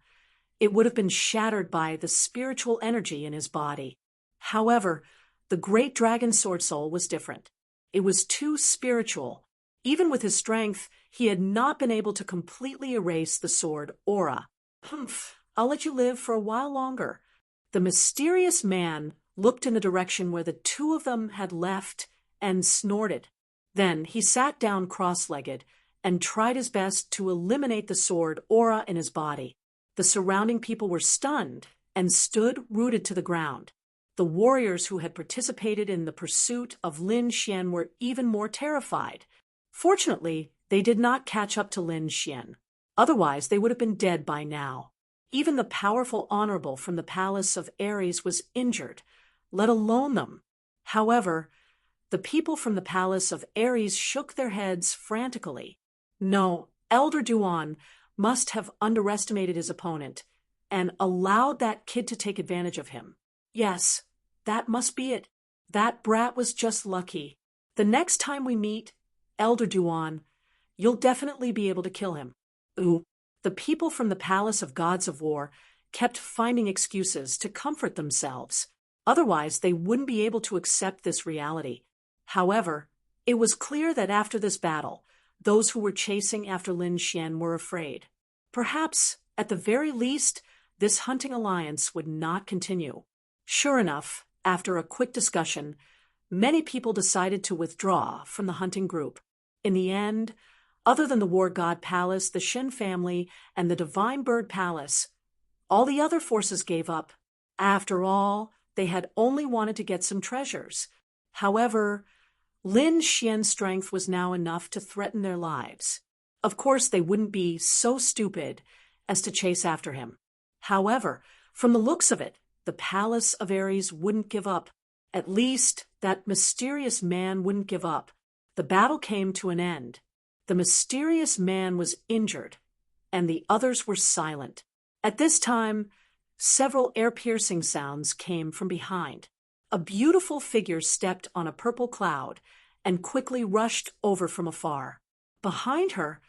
it would have been shattered by the spiritual energy in his body. However, the great dragon sword soul was different. It was too spiritual. Even with his strength, he had not been able to completely erase the sword aura. Humph, I'll let you live for a while longer. The mysterious man looked in the direction where the two of them had left and snorted. Then he sat down cross-legged and tried his best to eliminate the sword aura in his body. The surrounding people were stunned and stood rooted to the ground. The warriors who had participated in the pursuit of Lin Xian were even more terrified. Fortunately, they did not catch up to Lin Xian. Otherwise, they would have been dead by now. Even the powerful honorable from the palace of Ares was injured, let alone them. However, the people from the palace of Ares shook their heads frantically. No, Elder Duan must have underestimated his opponent and allowed that kid to take advantage of him. Yes, that must be it. That brat was just lucky. The next time we meet, Elder Duan, you'll definitely be able to kill him. Ooh. The people from the Palace of Gods of War kept finding excuses to comfort themselves. Otherwise, they wouldn't be able to accept this reality. However, it was clear that after this battle, those who were chasing after Lin Xian were afraid. Perhaps, at the very least, this hunting alliance would not continue. Sure enough, after a quick discussion, many people decided to withdraw from the hunting group. In the end, other than the War God Palace, the Shin family, and the Divine Bird Palace, all the other forces gave up. After all, they had only wanted to get some treasures. However, Lin Xian's strength was now enough to threaten their lives. Of course, they wouldn't be so stupid as to chase after him. However, from the looks of it, the Palace of Ares wouldn't give up. At least, that mysterious man wouldn't give up. The battle came to an end. The mysterious man was injured, and the others were silent. At this time, several ear-piercing sounds came from behind. A beautiful figure stepped on a purple cloud and quickly rushed over from afar. Behind her,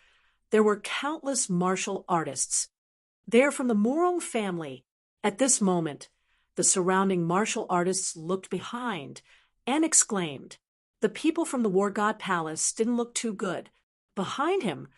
there were countless martial artists. They're from the Murong family. At this moment, the surrounding martial artists looked behind and exclaimed. The people from the War God Palace didn't look too good. Behind him,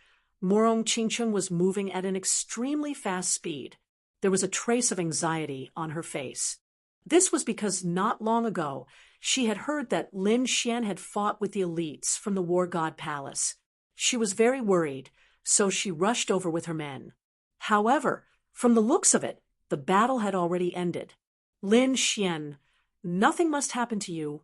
Murong Qingcheng was moving at an extremely fast speed. There was a trace of anxiety on her face. This was because not long ago, she had heard that Lin Xian had fought with the elites from the War God Palace. She was very worried, so she rushed over with her men. However, from the looks of it, the battle had already ended. Lin Xian, Nothing must happen to you.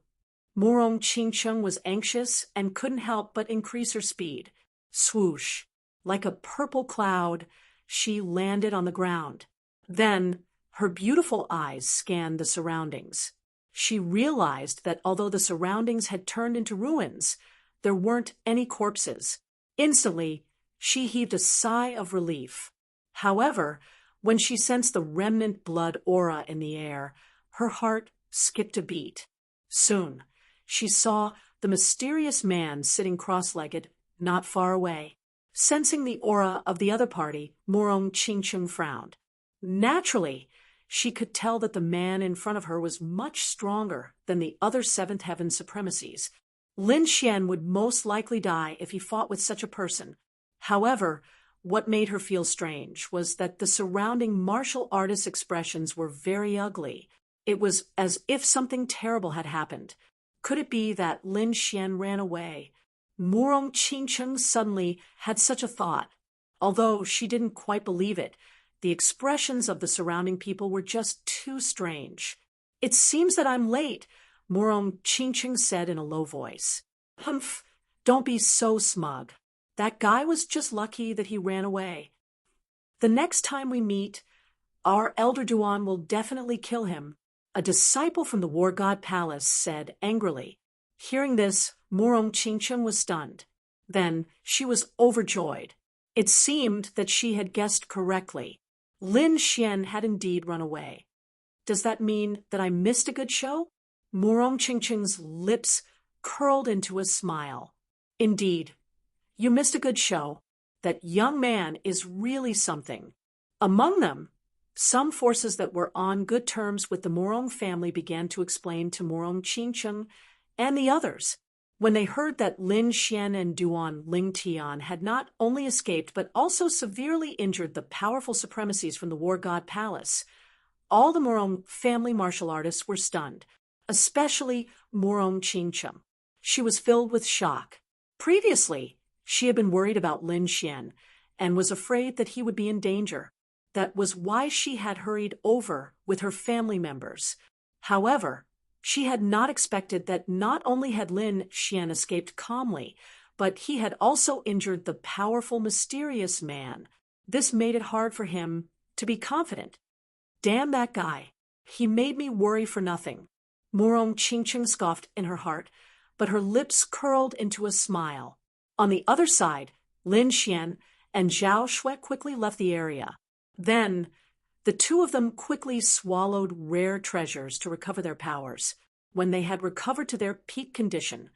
Murong Qingcheng was anxious and couldn't help but increase her speed. Swoosh! Like a purple cloud, she landed on the ground. Then, her beautiful eyes scanned the surroundings. She realized that although the surroundings had turned into ruins, there weren't any corpses. Instantly, she heaved a sigh of relief. However, when she sensed the remnant blood aura in the air, her heart skipped a beat. Soon, she saw the mysterious man sitting cross-legged not far away. Sensing the aura of the other party, Murong Qingcheng frowned. Naturally, she could tell that the man in front of her was much stronger than the other Seventh Heaven supremacies. Lin Xian would most likely die if he fought with such a person. However, what made her feel strange was that the surrounding martial artist expressions were very ugly. It was as if something terrible had happened. Could it be that Lin Xian ran away? Murong Qingcheng suddenly had such a thought. Although she didn't quite believe it, the expressions of the surrounding people were just too strange. "It seems that I'm late," Murong Qingcheng said in a low voice. "Humph, don't be so smug. That guy was just lucky that he ran away. The next time we meet, our elder Duan will definitely kill him," a disciple from the War God Palace said angrily. Hearing this, Murong Qingcheng was stunned. Then she was overjoyed. It seemed that she had guessed correctly. Lin Xian had indeed run away. "Does that mean that I missed a good show?" Murong Qingcheng's lips curled into a smile. "Indeed, you missed a good show. That young man is really something." Among them, some forces that were on good terms with the Murong family began to explain to Murong Qingcheng and the others. When they heard that Lin Xian and Duan Lingtian had not only escaped but also severely injured the powerful supremacies from the War God Palace, all the Murong family martial artists were stunned, especially Murong Qingcheng. She was filled with shock. Previously, she had been worried about Lin Xian and was afraid that he would be in danger. That was why she had hurried over with her family members. However, she had not expected that not only had Lin Xian escaped calmly, but he had also injured the powerful, mysterious man. This made it hard for him to be confident. "Damn that guy. He made me worry for nothing." Murong Qingcheng scoffed in her heart, but her lips curled into a smile. On the other side, Lin Xian and Zhao Shui quickly left the area. Then, the two of them quickly swallowed rare treasures to recover their powers. When they had recovered to their peak condition,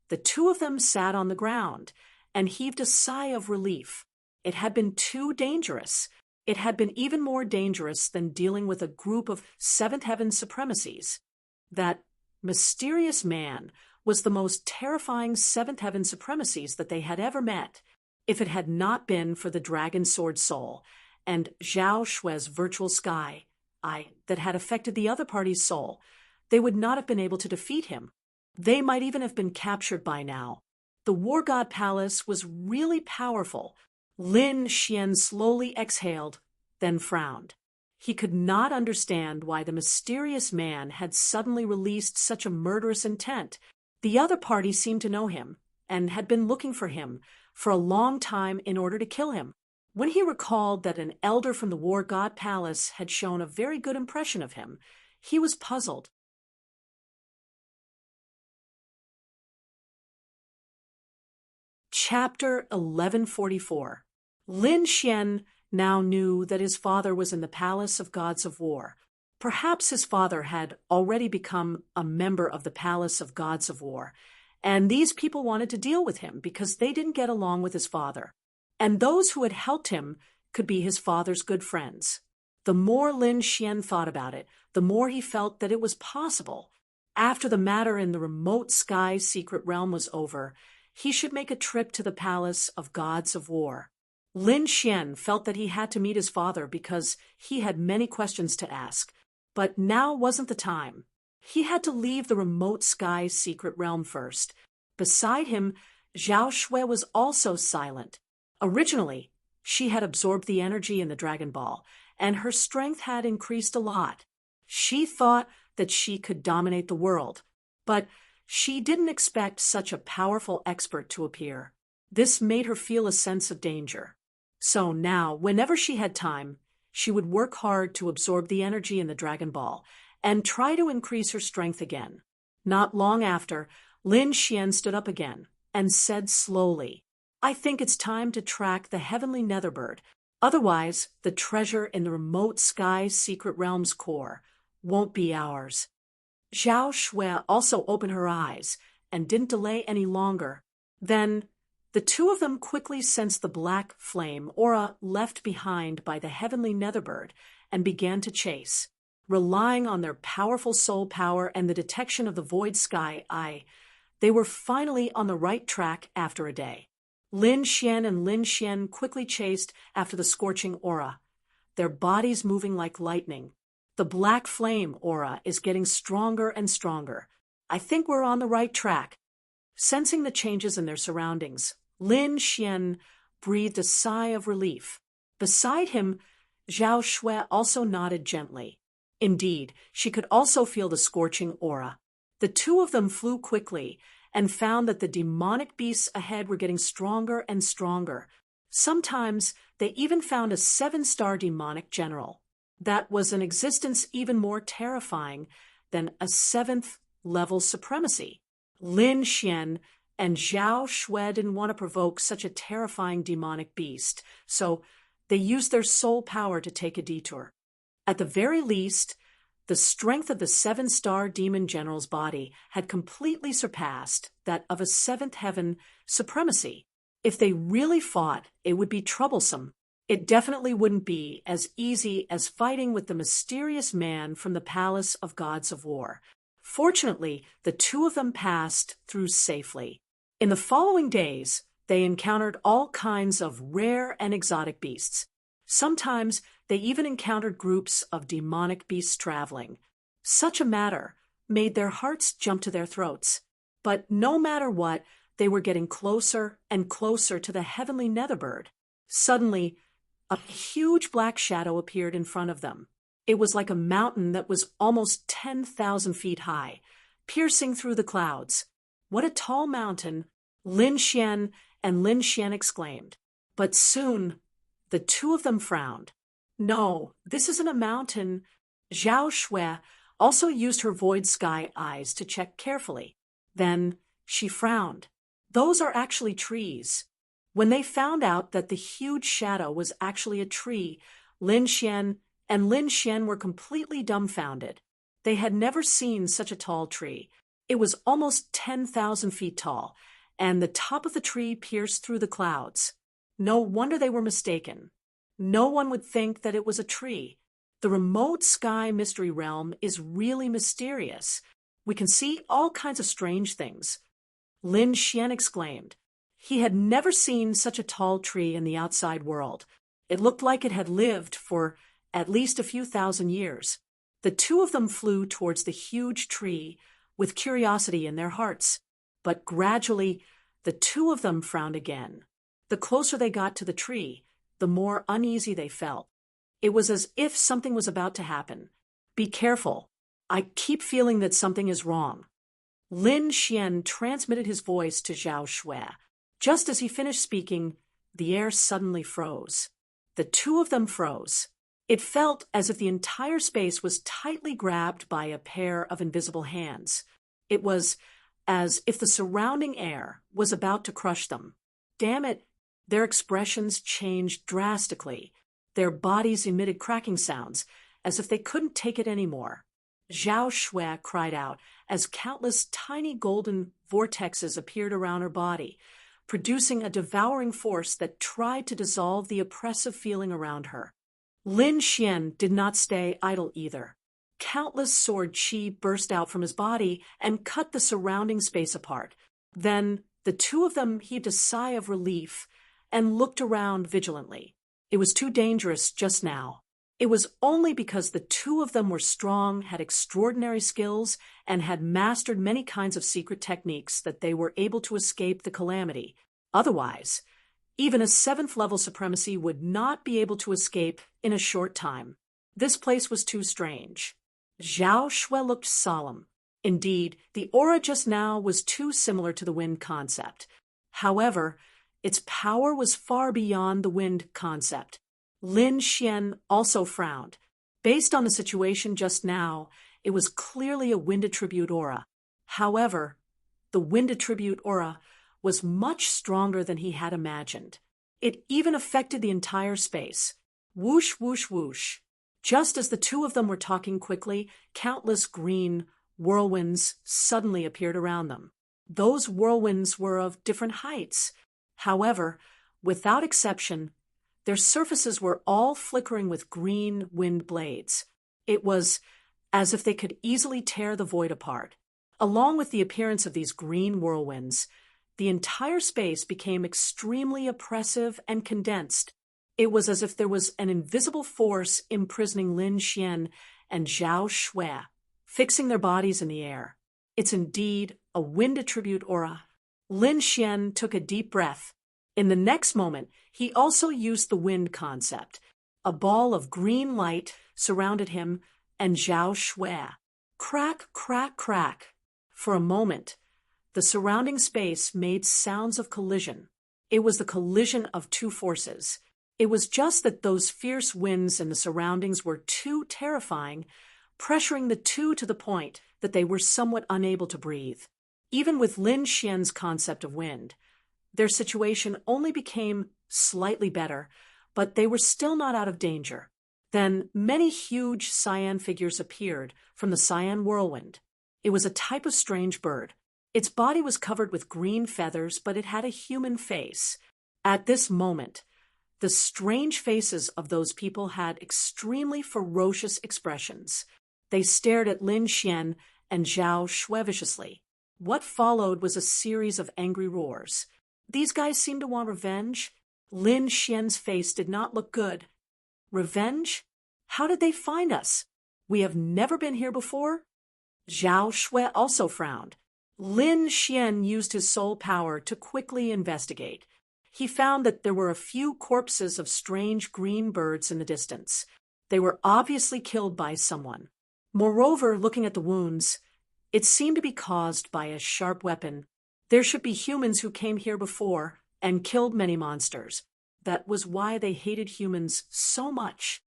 the two of them sat on the ground and heaved a sigh of relief. It had been too dangerous. It had been even more dangerous than dealing with a group of Seventh Heaven supremacies. That mysterious man was the most terrifying Seventh Heaven supremacies that they had ever met. If it had not been for the Dragon Sword Soul and Zhao Shui's virtual sky eye that had affected the other party's soul, they would not have been able to defeat him. They might even have been captured by now. The War God Palace was really powerful. Lin Xian slowly exhaled, then frowned. He could not understand why the mysterious man had suddenly released such a murderous intent. The other party seemed to know him and had been looking for him for a long time in order to kill him. When he recalled that an elder from the War God Palace had shown a very good impression of him, he was puzzled. Chapter 1144. Lin Xian now knew that his father was in the Palace of Gods of War. Perhaps his father had already become a member of the Palace of Gods of War, and these people wanted to deal with him because they didn't get along with his father. And those who had helped him could be his father's good friends. The more Lin Xian thought about it, the more he felt that it was possible. After the matter in the remote sky secret realm was over, he should make a trip to the Palace of Gods of War. Lin Xian felt that he had to meet his father because he had many questions to ask, but now wasn't the time. He had to leave the remote sky secret realm first. Beside him, Zhao Shui was also silent. Originally, she had absorbed the energy in the Dragon Ball, and her strength had increased a lot. She thought that she could dominate the world. But she didn't expect such a powerful expert to appear. This made her feel a sense of danger. So now, whenever she had time, she would work hard to absorb the energy in the Dragon Ball and try to increase her strength again. Not long after, Lin Xian stood up again and said slowly, "I think it's time to track the heavenly netherbird. Otherwise, the treasure in the remote sky secret realm's core won't be ours." Zhao Shui also opened her eyes and didn't delay any longer. Then, the two of them quickly sensed the black flame aura left behind by the heavenly netherbird and began to chase. Relying on their powerful soul power and the detection of the void sky eye, they were finally on the right track after a day. Lin Xian and Lin Xian quickly chased after the scorching aura, their bodies moving like lightning. The black flame aura is getting stronger and stronger. I think we're on the right track. Sensing the changes in their surroundings, Lin Xian breathed a sigh of relief. Beside him, Zhao Shui also nodded gently. Indeed, she could also feel the scorching aura. The two of them flew quickly and found that the demonic beasts ahead were getting stronger and stronger. Sometimes they even found a 7-star demonic general. That was an existence even more terrifying than a 7th-level supremacy. Lin Xian and Zhao Shui didn't want to provoke such a terrifying demonic beast, so they used their soul power to take a detour. At the very least, the strength of the 7-star demon general's body had completely surpassed that of a 7th heaven supremacy. If they really fought, it would be troublesome. It definitely wouldn't be as easy as fighting with the mysterious man from the Palace of Gods of War. Fortunately, the two of them passed through safely. In the following days, they encountered all kinds of rare and exotic beasts. Sometimes they even encountered groups of demonic beasts traveling. Such a matter made their hearts jump to their throats. But no matter what, they were getting closer and closer to the heavenly netherbird. Suddenly, a huge black shadow appeared in front of them. It was like a mountain that was almost 10,000 feet high, piercing through the clouds. "What a tall mountain!" Lin Xian and Lin Xian exclaimed. But soon, the two of them frowned. "No, this isn't a mountain." Zhao Shui also used her void sky eyes to check carefully. Then she frowned. "Those are actually trees." When they found out that the huge shadow was actually a tree, Lin Xian and Lin Xian were completely dumbfounded. They had never seen such a tall tree. It was almost 10,000 feet tall, and the top of the tree pierced through the clouds. No wonder they were mistaken. No one would think that it was a tree. The remote sky mystery realm is really mysterious. We can see all kinds of strange things. Lin Xian exclaimed. He had never seen such a tall tree in the outside world. It looked like it had lived for at least a few thousand years. The two of them flew towards the huge tree with curiosity in their hearts. But gradually, the two of them frowned again. The closer they got to the tree, the more uneasy they felt. It was as if something was about to happen. "Be careful. I keep feeling that something is wrong." Lin Xian transmitted his voice to Zhao Shui. Just as he finished speaking, the air suddenly froze. The two of them froze. It felt as if the entire space was tightly grabbed by a pair of invisible hands. It was as if the surrounding air was about to crush them. Damn it! Their expressions changed drastically. Their bodies emitted cracking sounds, as if they couldn't take it anymore. Zhao Shui cried out as countless tiny golden vortexes appeared around her body, producing a devouring force that tried to dissolve the oppressive feeling around her. Lin Xian did not stay idle either. Countless sword chi burst out from his body and cut the surrounding space apart. Then the two of them heaved a sigh of relief and looked around vigilantly. It was too dangerous just now. It was only because the two of them were strong, had extraordinary skills, and had mastered many kinds of secret techniques that they were able to escape the calamity. Otherwise, even a 7th-level supremacy would not be able to escape in a short time. This place was too strange. Zhao Shui looked solemn. Indeed, the aura just now was too similar to the wind concept. However, its power was far beyond the wind concept. Lin Xian also frowned. Based on the situation just now, it was clearly a wind attribute aura. However, the wind attribute aura was much stronger than he had imagined. It even affected the entire space. Whoosh, whoosh, whoosh. Just as the two of them were talking quickly, countless green whirlwinds suddenly appeared around them. Those whirlwinds were of different heights. However, without exception, their surfaces were all flickering with green wind blades. It was as if they could easily tear the void apart. Along with the appearance of these green whirlwinds, the entire space became extremely oppressive and condensed. It was as if there was an invisible force imprisoning Lin Xian and Zhao Shui, fixing their bodies in the air. It's indeed a wind attribute aura. Lin Xian took a deep breath. In the next moment, he also used the wind concept. A ball of green light surrounded him and Zhao Shui. Crack, crack, crack. For a moment, the surrounding space made sounds of collision. It was the collision of two forces. It was just that those fierce winds in the surroundings were too terrifying, pressuring the two to the point that they were somewhat unable to breathe. Even with Lin Xian's concept of wind, their situation only became slightly better, but they were still not out of danger. Then many huge cyan figures appeared from the cyan whirlwind. It was a type of strange bird. Its body was covered with green feathers, but it had a human face. At this moment, the strange faces of those people had extremely ferocious expressions. They stared at Lin Xian and Zhao Shui viciously. What followed was a series of angry roars. These guys seemed to want revenge. Lin Xian's face did not look good. Revenge? How did they find us? We have never been here before? Zhao Shui also frowned. Lin Xian used his soul power to quickly investigate. He found that there were a few corpses of strange green birds in the distance. They were obviously killed by someone. Moreover, looking at the wounds, it seemed to be caused by a sharp weapon. There should be humans who came here before and killed many monsters. That was why they hated humans so much.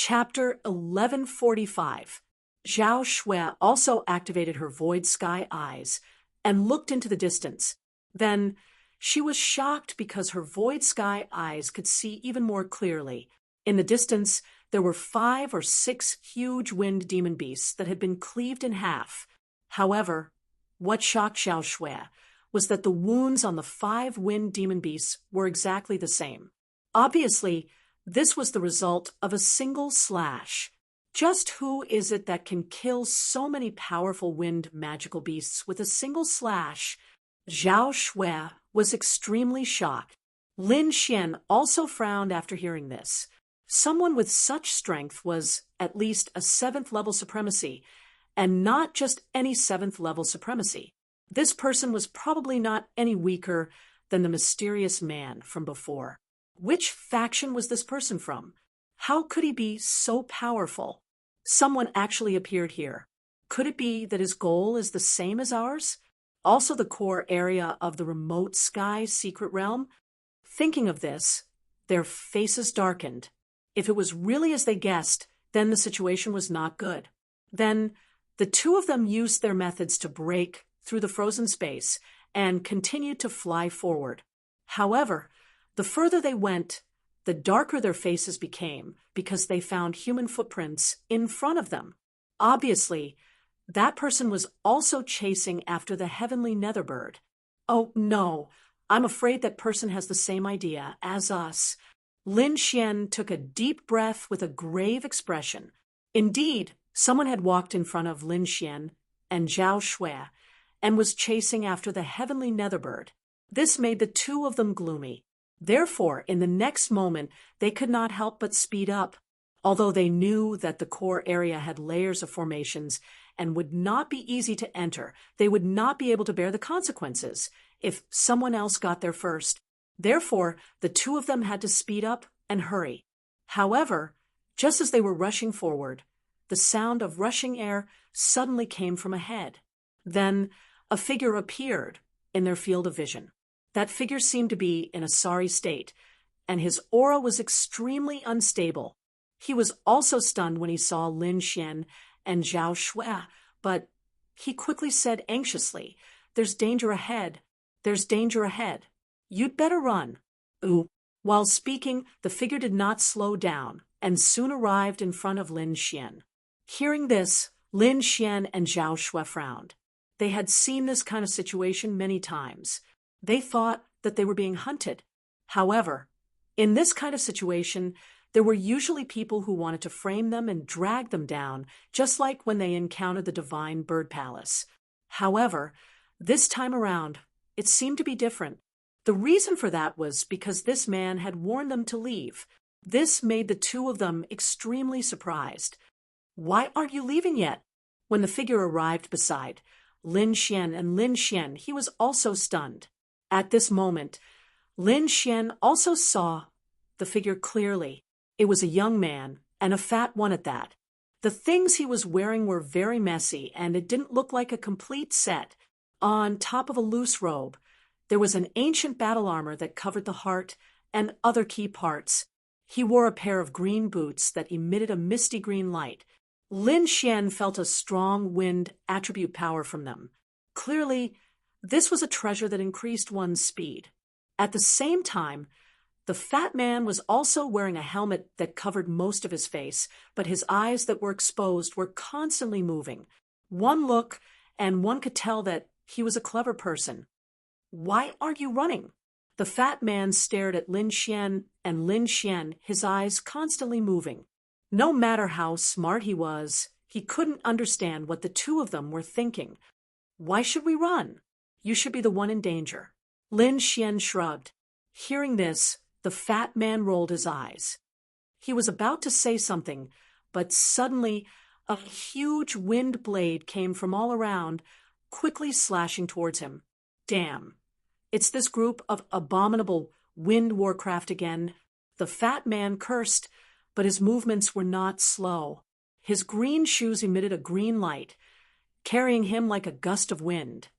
Chapter 1145. Zhao Shui also activated her void sky eyes and looked into the distance. Then she was shocked because her void sky eyes could see even more clearly. In the distance, there were 5 or 6 huge wind demon beasts that had been cleaved in half. However, what shocked Zhao Shui was that the wounds on the 5 wind demon beasts were exactly the same. Obviously, this was the result of a single slash. Just who is it that can kill so many powerful wind magical beasts with a single slash? Zhao Shui was extremely shocked. Lin Xian also frowned after hearing this. Someone with such strength was at least a 7th level supremacy, and not just any 7th level supremacy. This person was probably not any weaker than the mysterious man from before. Which faction was this person from? How could he be so powerful? Someone actually appeared here. Could it be that his goal is the same as ours? Also the core area of the remote sky secret realm? Thinking of this, their faces darkened. If it was really as they guessed, then the situation was not good. Then the two of them used their methods to break through the frozen space and continued to fly forward. However, the further they went, the darker their faces became because they found human footprints in front of them. Obviously, that person was also chasing after the heavenly netherbird. Oh no, I'm afraid that person has the same idea as us. Lin Xian took a deep breath with a grave expression. Indeed, someone had walked in front of Lin Xian and Zhao Shui and was chasing after the heavenly netherbird. This made the two of them gloomy. Therefore, in the next moment, they could not help but speed up. Although they knew that the core area had layers of formations and would not be easy to enter, they would not be able to bear the consequences if someone else got there first. Therefore, the two of them had to speed up and hurry. However, just as they were rushing forward, the sound of rushing air suddenly came from ahead. Then, a figure appeared in their field of vision. That figure seemed to be in a sorry state, and his aura was extremely unstable. He was also stunned when he saw Lin Xian and Zhao Shui, but he quickly said anxiously, "There's danger ahead. There's danger ahead. You'd better run." Ooh. While speaking, the figure did not slow down and soon arrived in front of Lin Xian. Hearing this, Lin Xian and Zhao Shui frowned. They had seen this kind of situation many times. They thought that they were being hunted. However, in this kind of situation, there were usually people who wanted to frame them and drag them down, just like when they encountered the divine bird palace. However, this time around, it seemed to be different. The reason for that was because this man had warned them to leave. This made the two of them extremely surprised. "Why aren't you leaving yet?" When the figure arrived beside Lin Xian and Lin Xian, he was also stunned. At this moment, Lin Xian also saw the figure clearly. It was a young man, and a fat one at that. The things he was wearing were very messy, and it didn't look like a complete set. On top of a loose robe, there was an ancient battle armor that covered the heart and other key parts. He wore a pair of green boots that emitted a misty green light. Lin Xian felt a strong wind attribute power from them. Clearly, this was a treasure that increased one's speed. At the same time, the fat man was also wearing a helmet that covered most of his face, but his eyes that were exposed were constantly moving. One look, and one could tell that he was a clever person. "Why aren't you running?" The fat man stared at Lin Xian and Lin Xian, his eyes constantly moving. No matter how smart he was, he couldn't understand what the two of them were thinking. "Why should we run? You should be the one in danger." Lin Xian shrugged. Hearing this, the fat man rolled his eyes. He was about to say something, but suddenly a huge wind blade came from all around, quickly slashing towards him. "Damn. It's this group of abominable wind warcraft again." The fat man cursed, but his movements were not slow. His green shoes emitted a green light, carrying him like a gust of wind,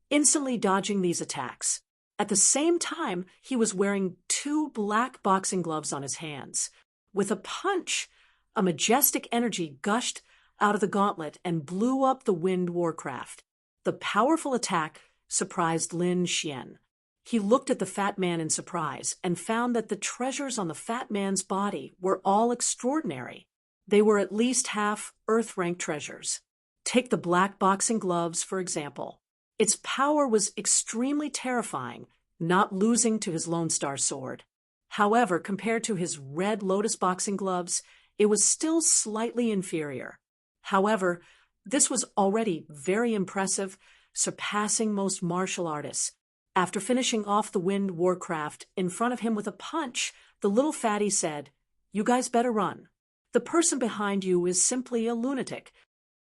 instantly dodging these attacks. At the same time, he was wearing 2 black boxing gloves on his hands. With a punch, a majestic energy gushed out of the gauntlet and blew up the wind warcraft. The powerful attack surprised Lin Xian. He looked at the fat man in surprise and found that the treasures on the fat man's body were all extraordinary. They were at least half Earth-rank treasures. Take the black boxing gloves, for example. Its power was extremely terrifying, not losing to his Lone Star sword. However, compared to his red lotus boxing gloves, it was still slightly inferior. However, this was already very impressive, surpassing most martial artists. After finishing off the wind warcraft in front of him with a punch, the little fatty said, "You guys better run. The person behind you is simply a lunatic."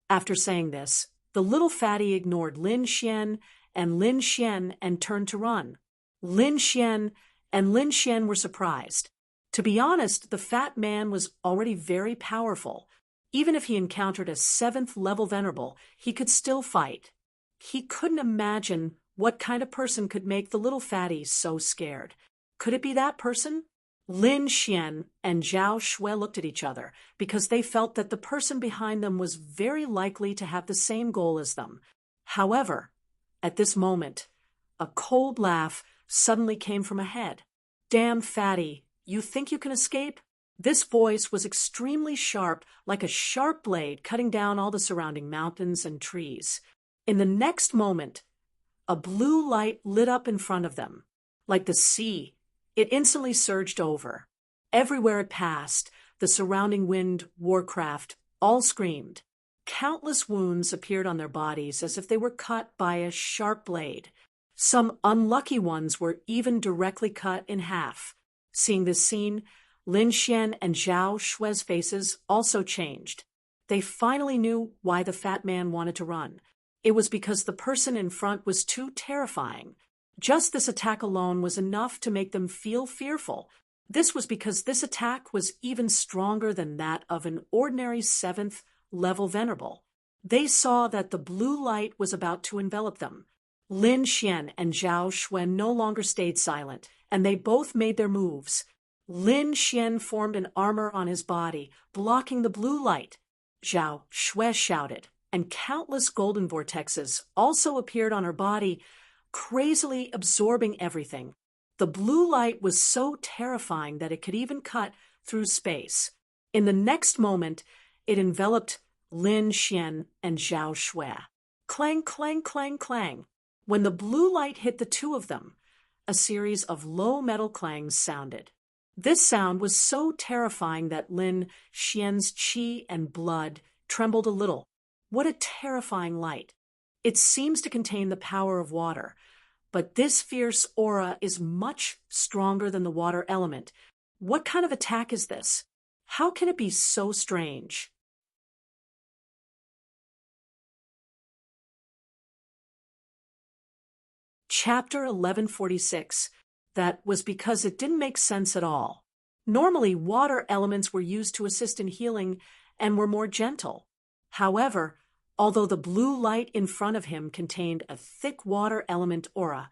After saying this, the little fatty ignored Lin Xian and turned to run. Lin Xian were surprised. To be honest, the fat man was already very powerful. Even if he encountered a 7th-level venerable, he could still fight. He couldn't imagine what kind of person could make the little fatty so scared. Could it be that person? Lin Xian and Zhao Shui looked at each other because they felt that the person behind them was very likely to have the same goal as them. However, at this moment, a cold laugh suddenly came from ahead. "Damn fatty, you think you can escape?" This voice was extremely sharp, like a sharp blade cutting down all the surrounding mountains and trees. In the next moment, a blue light lit up in front of them. Like the sea, it instantly surged over. Everywhere it passed, the surrounding wind warcraft all screamed. Countless wounds appeared on their bodies as if they were cut by a sharp blade. Some unlucky ones were even directly cut in half. Seeing this scene, Lin Xian and Zhao Shui's faces also changed. They finally knew why the fat man wanted to run. It was because the person in front was too terrifying. Just this attack alone was enough to make them feel fearful. This was because this attack was even stronger than that of an ordinary 7th level venerable. They saw that the blue light was about to envelop them. Lin Xian and Zhao Xue no longer stayed silent, and they both made their moves. Lin Xian formed an armor on his body, blocking the blue light. Zhao Xue shouted, and countless golden vortexes also appeared on her body, crazily absorbing everything. The blue light was so terrifying that it could even cut through space. In the next moment, it enveloped Lin Xian and Zhao Xue. Clang, clang, clang, clang. When the blue light hit the two of them, a series of low metal clangs sounded. This sound was so terrifying that Lin Xian's qi and blood trembled a little. What a terrifying light! It seems to contain the power of water, but this fierce aura is much stronger than the water element. What kind of attack is this? How can it be so strange? Chapter 1146. That was because it didn't make sense at all. Normally, water elements were used to assist in healing and were more gentle. However, although the blue light in front of him contained a thick water element aura,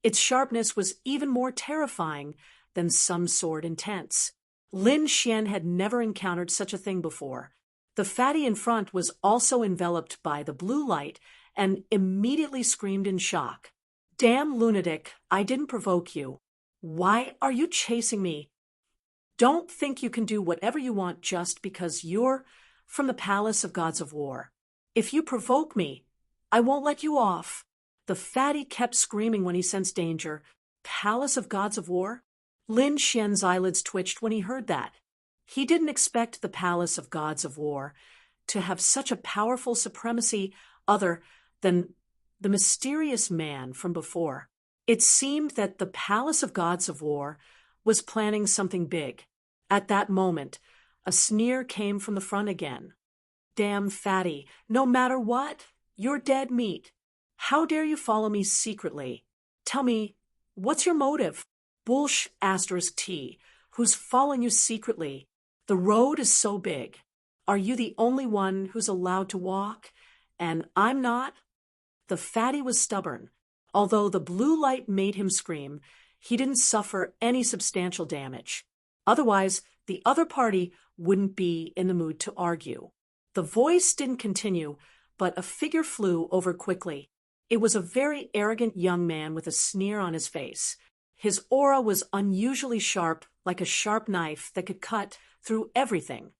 its sharpness was even more terrifying than some sort intense. Lin Xian had never encountered such a thing before. The fatty in front was also enveloped by the blue light and immediately screamed in shock. "Damn lunatic, I didn't provoke you. Why are you chasing me? Don't think you can do whatever you want just because you're from the Palace of Gods of War. If you provoke me, I won't let you off." The fatty kept screaming when he sensed danger. Palace of Gods of War? Lin Xian's eyelids twitched when he heard that. He didn't expect the Palace of Gods of War to have such a powerful supremacy other than the mysterious man from before. It seemed that the Palace of Gods of War was planning something big. At that moment, a sneer came from the front again. "Damn fatty, no matter what, you're dead meat. How dare you follow me secretly? Tell me, what's your motive? Bullsh *T, who's following you secretly? The road is so big. Are you the only one who's allowed to walk? And I'm not?" The fatty was stubborn. Although the blue light made him scream, he didn't suffer any substantial damage. Otherwise, the other party wouldn't be in the mood to argue. The voice didn't continue, but a figure flew over quickly. It was a very arrogant young man with a sneer on his face. His aura was unusually sharp, like a sharp knife that could cut through everything.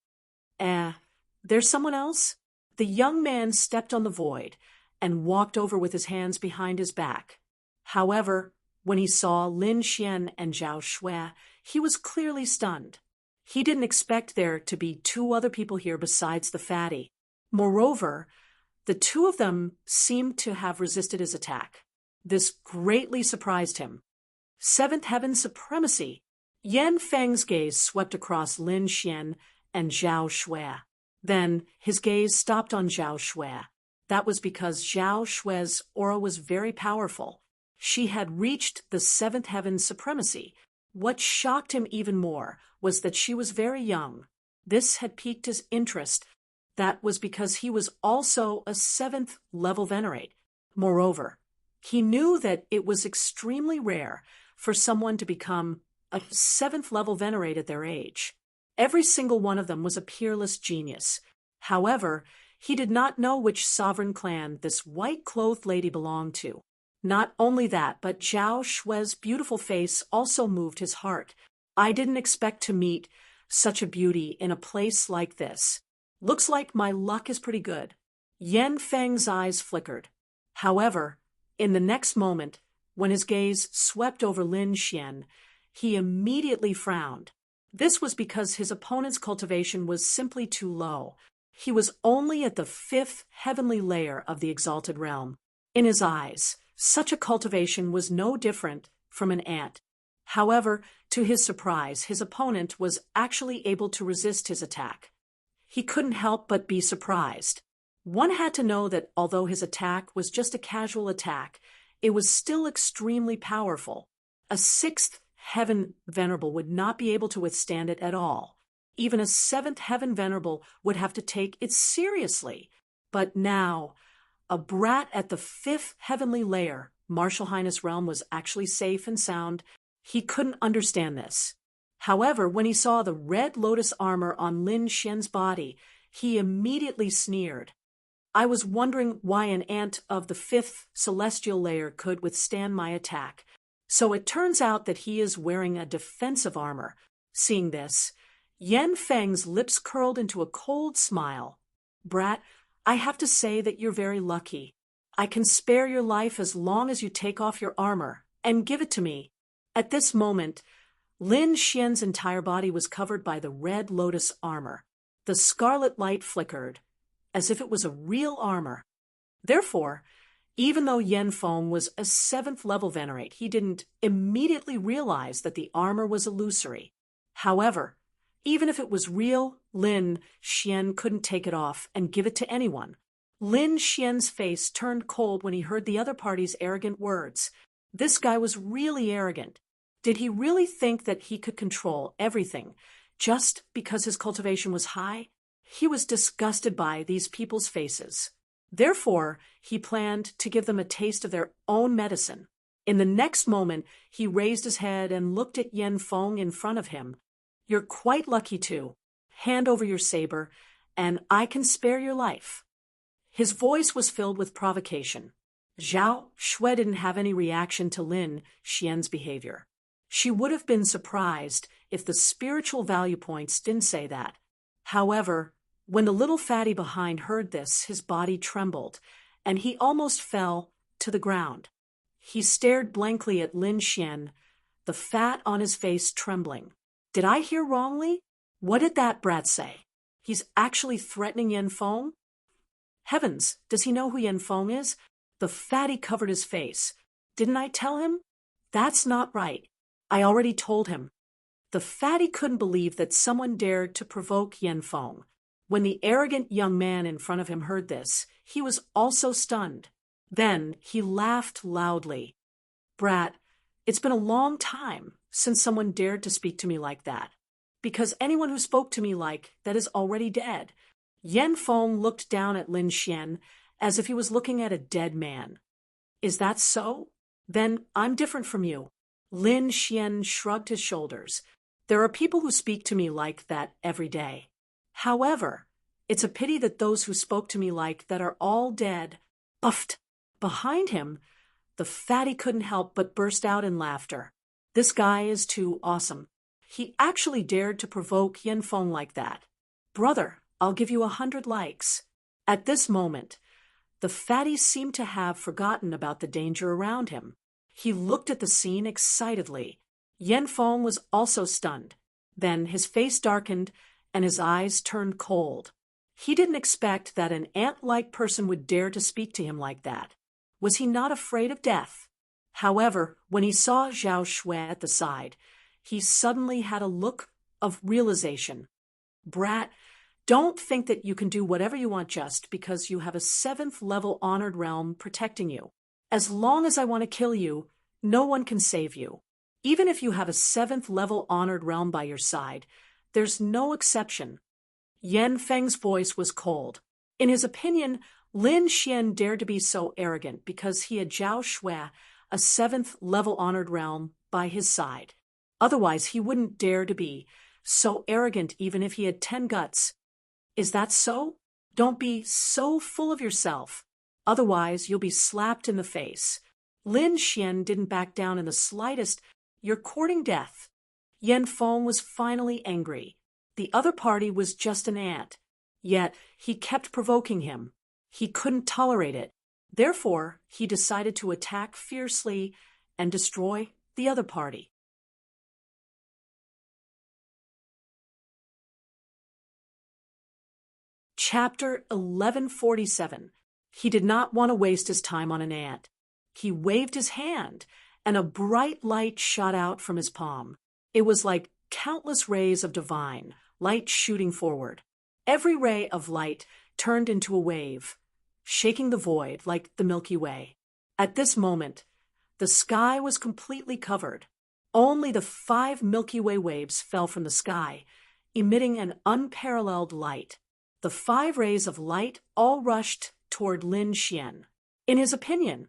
There's someone else?" The young man stepped on the void and walked over with his hands behind his back. However, when he saw Lin Xian and Zhao Xue, he was clearly stunned. He didn't expect there to be two other people here besides the fatty. Moreover, the two of them seemed to have resisted his attack. This greatly surprised him. 7th Heaven supremacy! Yan Feng's gaze swept across Lin Xian and Zhao Xue. Then his gaze stopped on Zhao Xue. That was because Zhao Xue's aura was very powerful. She had reached the 7th Heaven supremacy. What shocked him even more was that she was very young. This had piqued his interest. That was because he was also a 7th level venerate. Moreover, he knew that it was extremely rare for someone to become a 7th level venerate at their age. Every single one of them was a peerless genius. However, he did not know which sovereign clan this white-clothed lady belonged to. Not only that, but Zhao Xue's beautiful face also moved his heart. "I didn't expect to meet such a beauty in a place like this. Looks like my luck is pretty good." Yan Feng's eyes flickered. However, in the next moment, when his gaze swept over Lin Xian, he immediately frowned. This was because his opponent's cultivation was simply too low. He was only at the 5th heavenly layer of the exalted realm. In his eyes, such a cultivation was no different from an ant. However, to his surprise, his opponent was actually able to resist his attack. He couldn't help but be surprised. One had to know that although his attack was just a casual attack, it was still extremely powerful. A sixth heaven venerable would not be able to withstand it at all. Even a seventh heaven venerable would have to take it seriously. But now, a brat at the fifth heavenly layer, Martial Highness realm, was actually safe and sound. He couldn't understand this. However, when he saw the red lotus armor on Lin Xian's body, he immediately sneered. I was wondering why an ant of the fifth celestial layer could withstand my attack. So it turns out that he is wearing a defensive armor. Seeing this, Yan Feng's lips curled into a cold smile. Brat, I have to say that you're very lucky. I can spare your life as long as you take off your armor and give it to me. At this moment, Lin Xian's entire body was covered by the red lotus armor. The scarlet light flickered, as if it was a real armor. Therefore, even though Yan Feng was a 7th level venerate, he didn't immediately realize that the armor was illusory. However, even if it was real, Lin Xian couldn't take it off and give it to anyone. Lin Xian's face turned cold when he heard the other party's arrogant words. This guy was really arrogant. Did he really think that he could control everything just because his cultivation was high? He was disgusted by these people's faces. Therefore, he planned to give them a taste of their own medicine. In the next moment, he raised his head and looked at Yan Feng in front of him. You're quite lucky too. Hand over your saber, and I can spare your life. His voice was filled with provocation. Zhao Shui didn't have any reaction to Lin Xian's behavior. She would have been surprised if the spiritual value points didn't say that. However, when the little fatty behind heard this, his body trembled, and he almost fell to the ground. He stared blankly at Lin Xian, the fat on his face trembling. Did I hear wrongly? What did that brat say? He's actually threatening Yan Feng? Heavens, does he know who Yan Feng is? The fatty covered his face. Didn't I tell him? That's not right. I already told him. The fatty couldn't believe that someone dared to provoke Yan Feng. When the arrogant young man in front of him heard this, he was also stunned. Then he laughed loudly. Brat, it's been a long time since someone dared to speak to me like that. Because anyone who spoke to me like that is already dead. Yan Feng looked down at Lin Xian as if he was looking at a dead man. Is that so? Then I'm different from you. Lin Xian shrugged his shoulders. There are people who speak to me like that every day. However, it's a pity that those who spoke to me like that are all dead. Buffed. Behind him, the fatty couldn't help but burst out in laughter. This guy is too awesome. He actually dared to provoke Yan Feng like that. Brother, I'll give you 100 likes. At this moment, the fatty seemed to have forgotten about the danger around him. He looked at the scene excitedly. Yan Feng was also stunned. Then his face darkened and his eyes turned cold. He didn't expect that an ant-like person would dare to speak to him like that. Was he not afraid of death? However, when he saw Zhao Shui at the side, he suddenly had a look of realization. Brat, don't think that you can do whatever you want just because you have a 7th level honored realm protecting you. As long as I want to kill you, no one can save you. Even if you have a 7th level honored realm by your side, there's no exception. Yan Feng's voice was cold. In his opinion, Lin Xian dared to be so arrogant because he had Zhao Shui, a 7th level honored realm, by his side. Otherwise, he wouldn't dare to be so arrogant even if he had 10 guts. Is that so? Don't be so full of yourself. Otherwise, you'll be slapped in the face. Lin Xian didn't back down in the slightest. You're courting death. Yan Feng was finally angry. The other party was just an ant. Yet, he kept provoking him. He couldn't tolerate it. Therefore, he decided to attack fiercely and destroy the other party. Chapter 1147. He did not want to waste his time on an ant. He waved his hand, and a bright light shot out from his palm. It was like countless rays of divine light shooting forward. Every ray of light turned into a wave, shaking the void like the Milky Way. At this moment, The sky was completely covered. Only the 5 Milky Way waves fell from the sky, emitting an unparalleled light. The 5 rays of light all rushed toward Lin Xian. In his opinion,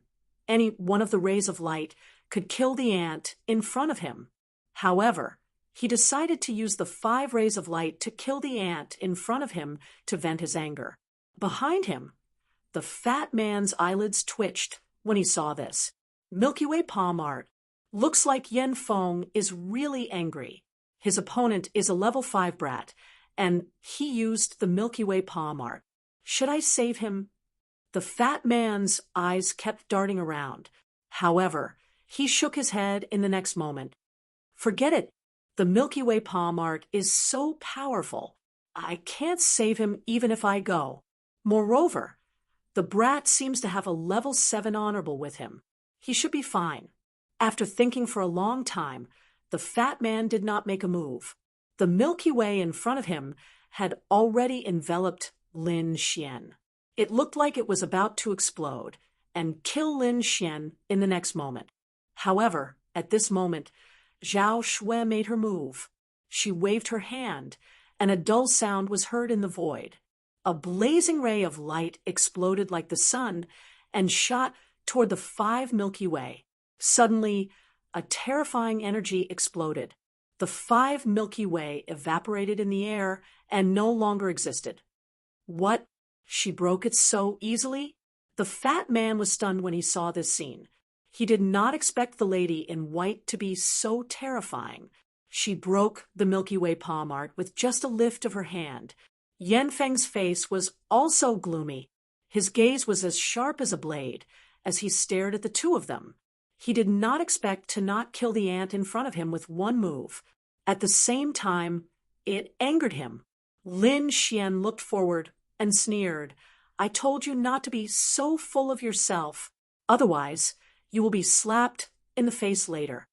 any one of the rays of light could kill the ant in front of him. However, he decided to use the 5 rays of light to kill the ant in front of him to vent his anger. Behind him, the fat man's eyelids twitched when he saw this. Milky Way palm art. Looks like Yan Feng is really angry. His opponent is a level 5 brat, and he used the Milky Way palm art. Should I save him? The fat man's eyes kept darting around. However, he shook his head in the next moment. Forget it. The Milky Way palm art is so powerful. I can't save him even if I go. Moreover, the brat seems to have a level 7 honorable with him. He should be fine. After thinking for a long time, the fat man did not make a move. The Milky Way in front of him had already enveloped Lin Xian. It looked like it was about to explode and kill Lin Xian in the next moment. However, at this moment, Zhao Shui made her move. She waved her hand, and a dull sound was heard in the void. A blazing ray of light exploded like the sun and shot toward the 5 Milky Way. Suddenly, a terrifying energy exploded. The 5 Milky Way evaporated in the air and no longer existed. What? She broke it so easily? The fat man was stunned when he saw this scene. He did not expect the lady in white to be so terrifying. She broke the Milky Way palm art with just a lift of her hand. Yan Feng's face was also gloomy. His gaze was as sharp as a blade as he stared at the two of them. He did not expect to not kill the ant in front of him with one move. At the same time, it angered him. Lin Xian looked forward and sneered. I told you not to be so full of yourself. Otherwise, you will be slapped in the face later.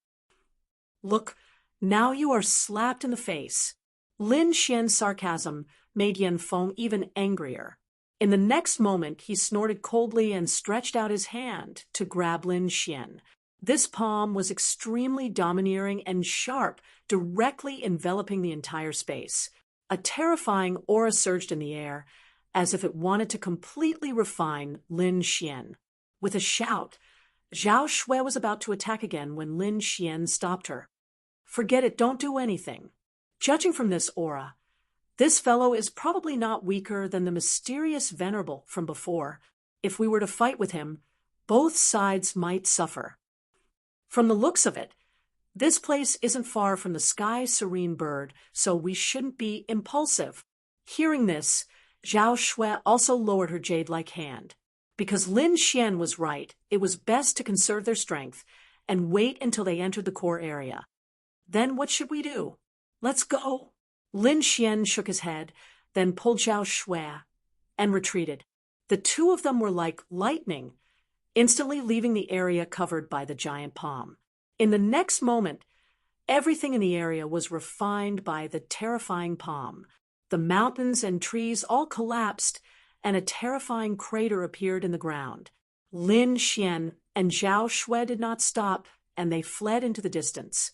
Look, now you are slapped in the face. Lin Xian's sarcasm made Yan Feng even angrier. In the next moment, he snorted coldly and stretched out his hand to grab Lin Xian. This palm was extremely domineering and sharp, directly enveloping the entire space. A terrifying aura surged in the air, as if it wanted to completely refine Lin Xian. With a shout, Zhao Shui was about to attack again when Lin Xian stopped her. Forget it, don't do anything. Judging from this aura, this fellow is probably not weaker than the mysterious venerable from before. If we were to fight with him, both sides might suffer. From the looks of it, this place isn't far from the Sky Serene Bird, so we shouldn't be impulsive. Hearing this, Zhao Shui also lowered her jade-like hand. Because Lin Xian was right, it was best to conserve their strength and wait until they entered the core area. Then what should we do? Let's go. Lin Xian shook his head, then pulled Zhao Shui and retreated. The two of them were like lightning, instantly leaving the area covered by the giant palm. In the next moment, everything in the area was refined by the terrifying palm. The mountains and trees all collapsed, and a terrifying crater appeared in the ground. Lin Xian and Zhao Shui did not stop, and they fled into the distance.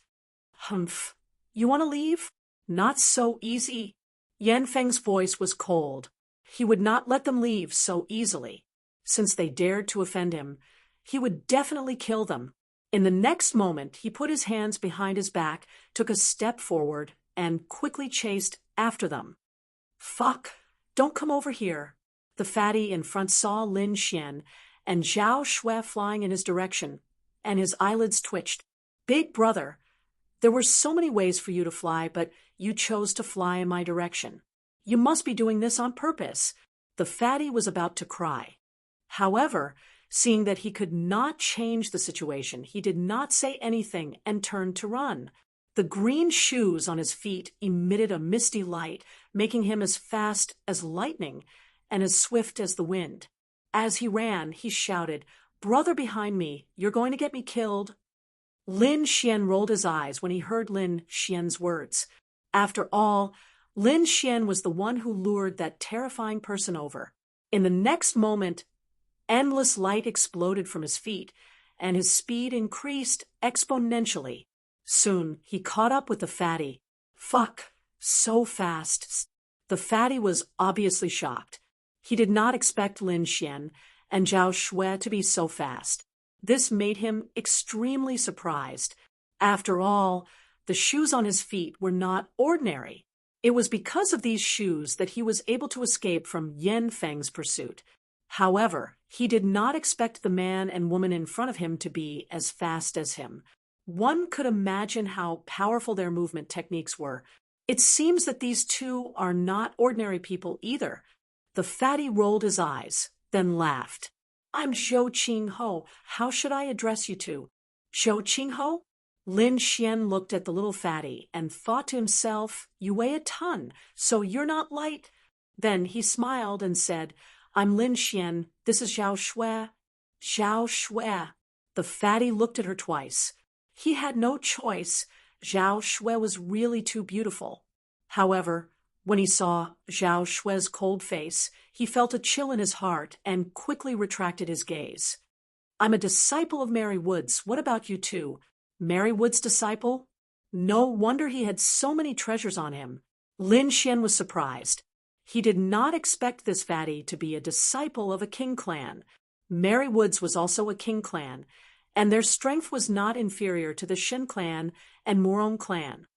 Humph. You want to leave? Not so easy. Yan Feng's voice was cold. He would not let them leave so easily. Since they dared to offend him, he would definitely kill them. In the next moment, he put his hands behind his back, took a step forward, and quickly chased after them. Fuck! Don't come over here. The fatty in front saw Lin Xian and Zhao Shui flying in his direction, and his eyelids twitched. Big brother, there were so many ways for you to fly, but you chose to fly in my direction. You must be doing this on purpose. The fatty was about to cry. However, seeing that he could not change the situation, he did not say anything and turned to run. The green shoes on his feet emitted a misty light, making him as fast as lightning and as swift as the wind. As he ran, he shouted, "Brother behind me, you're going to get me killed." Lin Xian rolled his eyes when he heard Lin Xian's words. After all, Lin Xian was the one who lured that terrifying person over. In the next moment, endless light exploded from his feet, and his speed increased exponentially. Soon, he caught up with the fatty. Fuck, so fast. The fatty was obviously shocked. He did not expect Lin Xian and Zhao Shui to be so fast. This made him extremely surprised. After all, the shoes on his feet were not ordinary. It was because of these shoes that he was able to escape from Yan Feng's pursuit. However, he did not expect the man and woman in front of him to be as fast as him. One could imagine how powerful their movement techniques were. It seems that these two are not ordinary people either. The fatty rolled his eyes, then laughed. I'm Zhou Qingho. How should I address you two? Zhou Qingho? Lin Xian looked at the little fatty and thought to himself, you weigh a ton, so you're not light. Then he smiled and said, I'm Lin Xian. This is Zhao Shui. Zhao Shui. The fatty looked at her twice. He had no choice. Zhao Shui was really too beautiful. However, when he saw Zhao Shui's cold face, he felt a chill in his heart and quickly retracted his gaze. I'm a disciple of Mary Wood's. What about you two? Mary Wood's disciple? No wonder he had so many treasures on him. Lin Xian was surprised. He did not expect this fatty to be a disciple of a king clan. Mary Wood's was also a king clan, and their strength was not inferior to the Shen clan and Morong clan.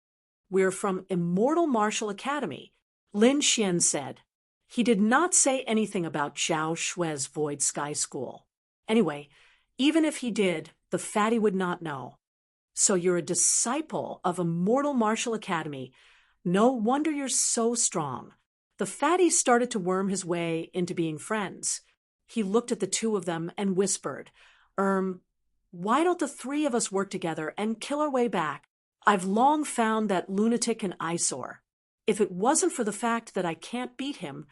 We're from Immortal Martial Academy, Lin Xian said. He did not say anything about Zhao Shui's Void Sky School. Anyway, even if he did, the fatty would not know. So you're a disciple of Immortal Martial Academy. No wonder you're so strong. The fatty started to worm his way into being friends. He looked at the two of them and whispered, why don't the three of us work together and kill our way back? I've long found that Lunatic an eyesore. If it wasn't for the fact that I can't beat him,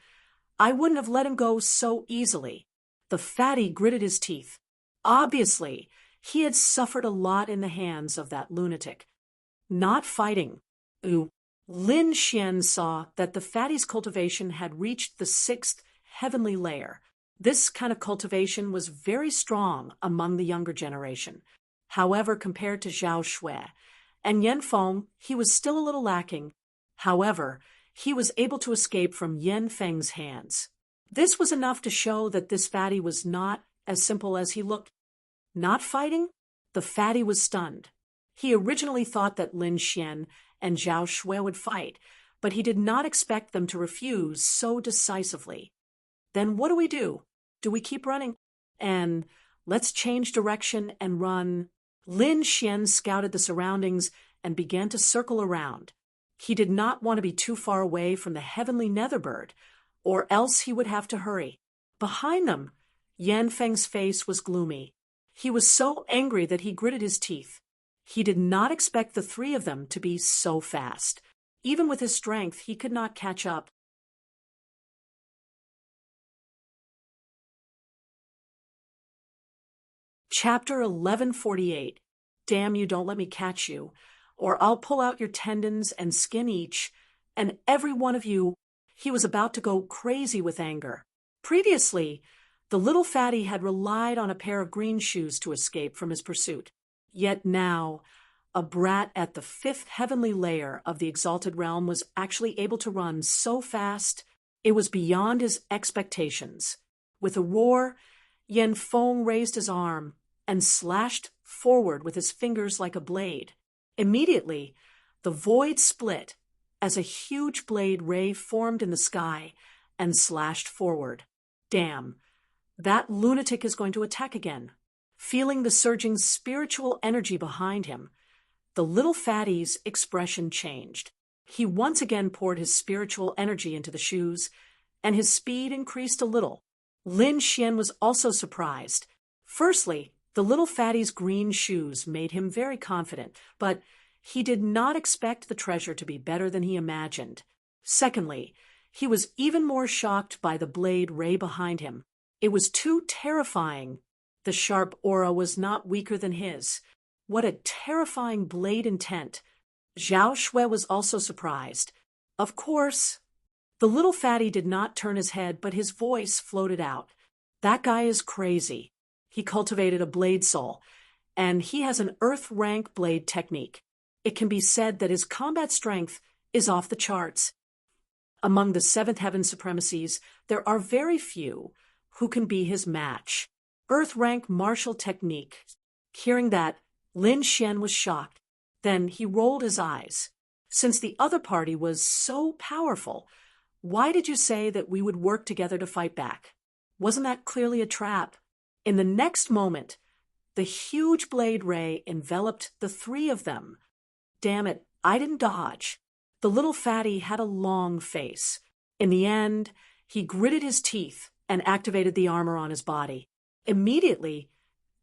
I wouldn't have let him go so easily. The fatty gritted his teeth. Obviously, he had suffered a lot in the hands of that lunatic. Not fighting. Ooh. Lin Xian saw that the fatty's cultivation had reached the 6th heavenly layer. This kind of cultivation was very strong among the younger generation. However, compared to Zhao Shui and Yan Feng, he was still a little lacking. However, he was able to escape from Yan Feng's hands. This was enough to show that this fatty was not as simple as he looked. Not fighting? The fatty was stunned. He originally thought that Lin Xian and Zhao Shui would fight, but he did not expect them to refuse so decisively. Then what do? Do we keep running? And let's change direction and run. Lin Xian scouted the surroundings and began to circle around. He did not want to be too far away from the heavenly netherbird, or else he would have to hurry. Behind them, Yan Feng's face was gloomy. He was so angry that he gritted his teeth. He did not expect the three of them to be so fast. Even with his strength, he could not catch up. Chapter 1148. Damn you, don't let me catch you, or I'll pull out your tendons and skin each, and every one of you. He was about to go crazy with anger. Previously, the little fatty had relied on a pair of green shoes to escape from his pursuit. Yet now, a brat at the 5th heavenly layer of the exalted realm was actually able to run so fast, it was beyond his expectations. With a roar, Yan Feng raised his arm and slashed forward with his fingers like a blade. Immediately, the void split as a huge blade ray formed in the sky and slashed forward. Damn, that lunatic is going to attack again. Feeling the surging spiritual energy behind him, the little fatty's expression changed. He once again poured his spiritual energy into the shoes, and his speed increased a little. Lin Xian was also surprised. Firstly, the little fatty's green shoes made him very confident, but he did not expect the treasure to be better than he imagined. Secondly, he was even more shocked by the blade ray behind him. It was too terrifying. The sharp aura was not weaker than his. What a terrifying blade intent. Zhao Shui was also surprised. Of course. The little fatty did not turn his head, but his voice floated out. That guy is crazy. He cultivated a blade soul, and he has an earth rank blade technique. It can be said that his combat strength is off the charts. Among the seventh heaven supremacies, there are very few who can be his match. Earth rank martial technique. Hearing that, Lin Xian was shocked. Then he rolled his eyes. Since the other party was so powerful, why did you say that we would work together to fight back? Wasn't that clearly a trap? In the next moment, the huge blade ray enveloped the three of them. Damn it, I didn't dodge. The little fatty had a long face. In the end, he gritted his teeth and activated the armor on his body. Immediately,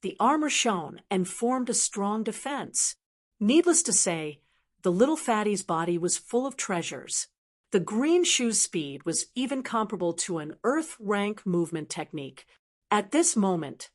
the armor shone and formed a strong defense. Needless to say, the little fatty's body was full of treasures. The green shoe's speed was even comparable to an earth rank movement technique. At this moment,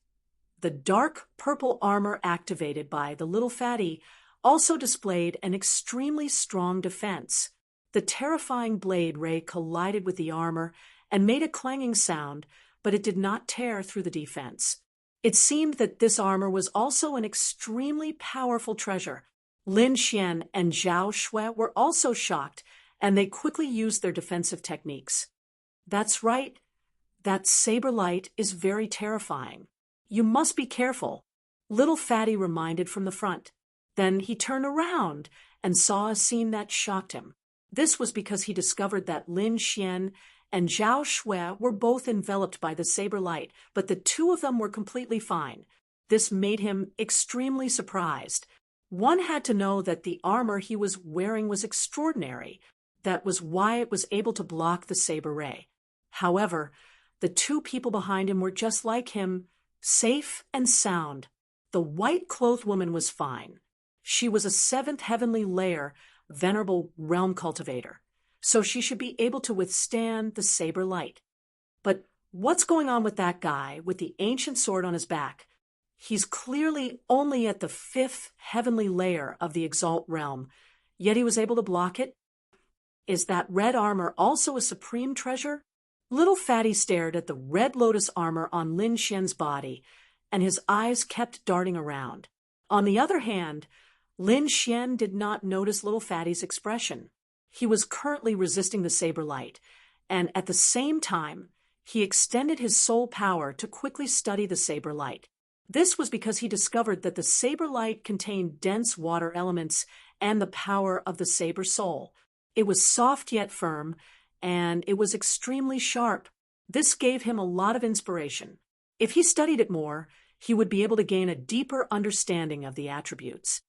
the dark purple armor activated by the little fatty also displayed an extremely strong defense. The terrifying blade ray collided with the armor and made a clanging sound, but it did not tear through the defense. It seemed that this armor was also an extremely powerful treasure. Lin Xian and Zhao Shui were also shocked, and they quickly used their defensive techniques. That's right. That saber light is very terrifying. You must be careful, little fatty reminded from the front. Then he turned around and saw a scene that shocked him. This was because he discovered that Lin Xian and Zhao Shui were both enveloped by the saber light, but the two of them were completely fine. This made him extremely surprised. One had to know that the armor he was wearing was extraordinary. That was why it was able to block the saber ray. However, the two people behind him were just like him, safe and sound. The white-clothed woman was fine. She was a seventh heavenly layer, venerable realm cultivator, so she should be able to withstand the saber light. But what's going on with that guy with the ancient sword on his back? He's clearly only at the fifth heavenly layer of the Exalt realm, yet he was able to block it. Is that red armor also a supreme treasure? Little Fatty stared at the red lotus armor on Lin Xian's body, and his eyes kept darting around. On the other hand, Lin Xian did not notice Little Fatty's expression. He was currently resisting the saber light, and at the same time, he extended his soul power to quickly study the saber light. This was because he discovered that the saber light contained dense water elements and the power of the saber soul. It was soft yet firm, and it was extremely sharp. This gave him a lot of inspiration. If he studied it more, he would be able to gain a deeper understanding of the attributes.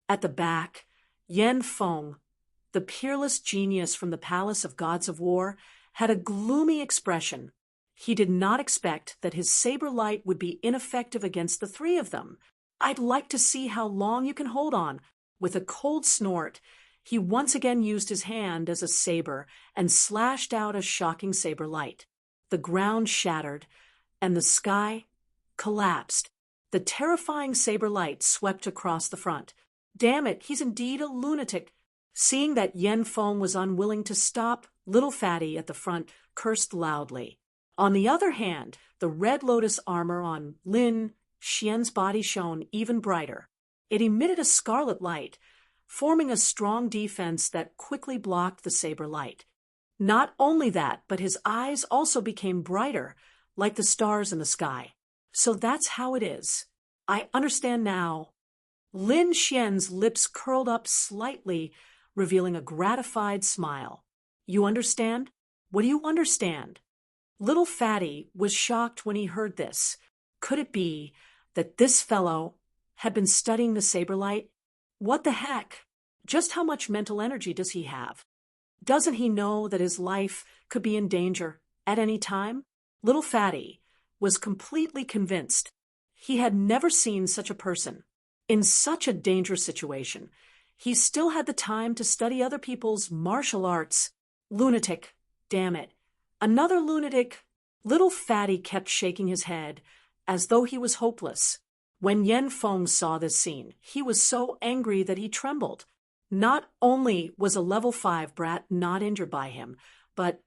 At the back, Yan Feng, the peerless genius from the Palace of Gods of War, had a gloomy expression. He did not expect that his saber light would be ineffective against the three of them. I'd like to see how long you can hold on. With a cold snort, he once again used his hand as a saber and slashed out a shocking saber light. The ground shattered, and the sky collapsed. The terrifying saber light swept across the front. Damn it, he's indeed a lunatic. Seeing that Yan Feng was unwilling to stop, Little Fatty at the front cursed loudly. On the other hand, the red lotus armor on Lin Xian's body shone even brighter. It emitted a scarlet light, forming a strong defense that quickly blocked the saber light. Not only that, but his eyes also became brighter, like the stars in the sky. So that's how it is. I understand now. Lin Xian's lips curled up slightly, revealing a gratified smile. You understand? What do you understand? Little Fatty was shocked when he heard this. Could it be that this fellow had been studying the saber light? What the heck? Just how much mental energy does he have? Doesn't he know that his life could be in danger at any time? Little Fatty was completely convinced. He had never seen such a person. In such a dangerous situation, he still had the time to study other people's martial arts. Lunatic, damn it. Another lunatic. Little Fatty kept shaking his head as though he was hopeless. When Yan Feng saw this scene, he was so angry that he trembled. Not only was a level 5 brat not injured by him, but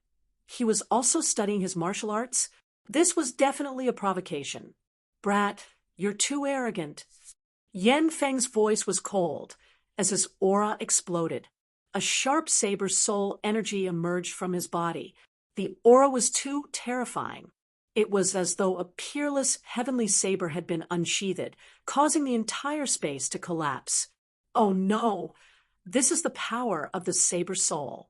he was also studying his martial arts. This was definitely a provocation. Brat, you're too arrogant. Yen Feng's voice was cold as his aura exploded. A sharp saber soul energy emerged from his body. The aura was too terrifying. It was as though a peerless heavenly saber had been unsheathed, causing the entire space to collapse. Oh no! This is the power of the saber soul.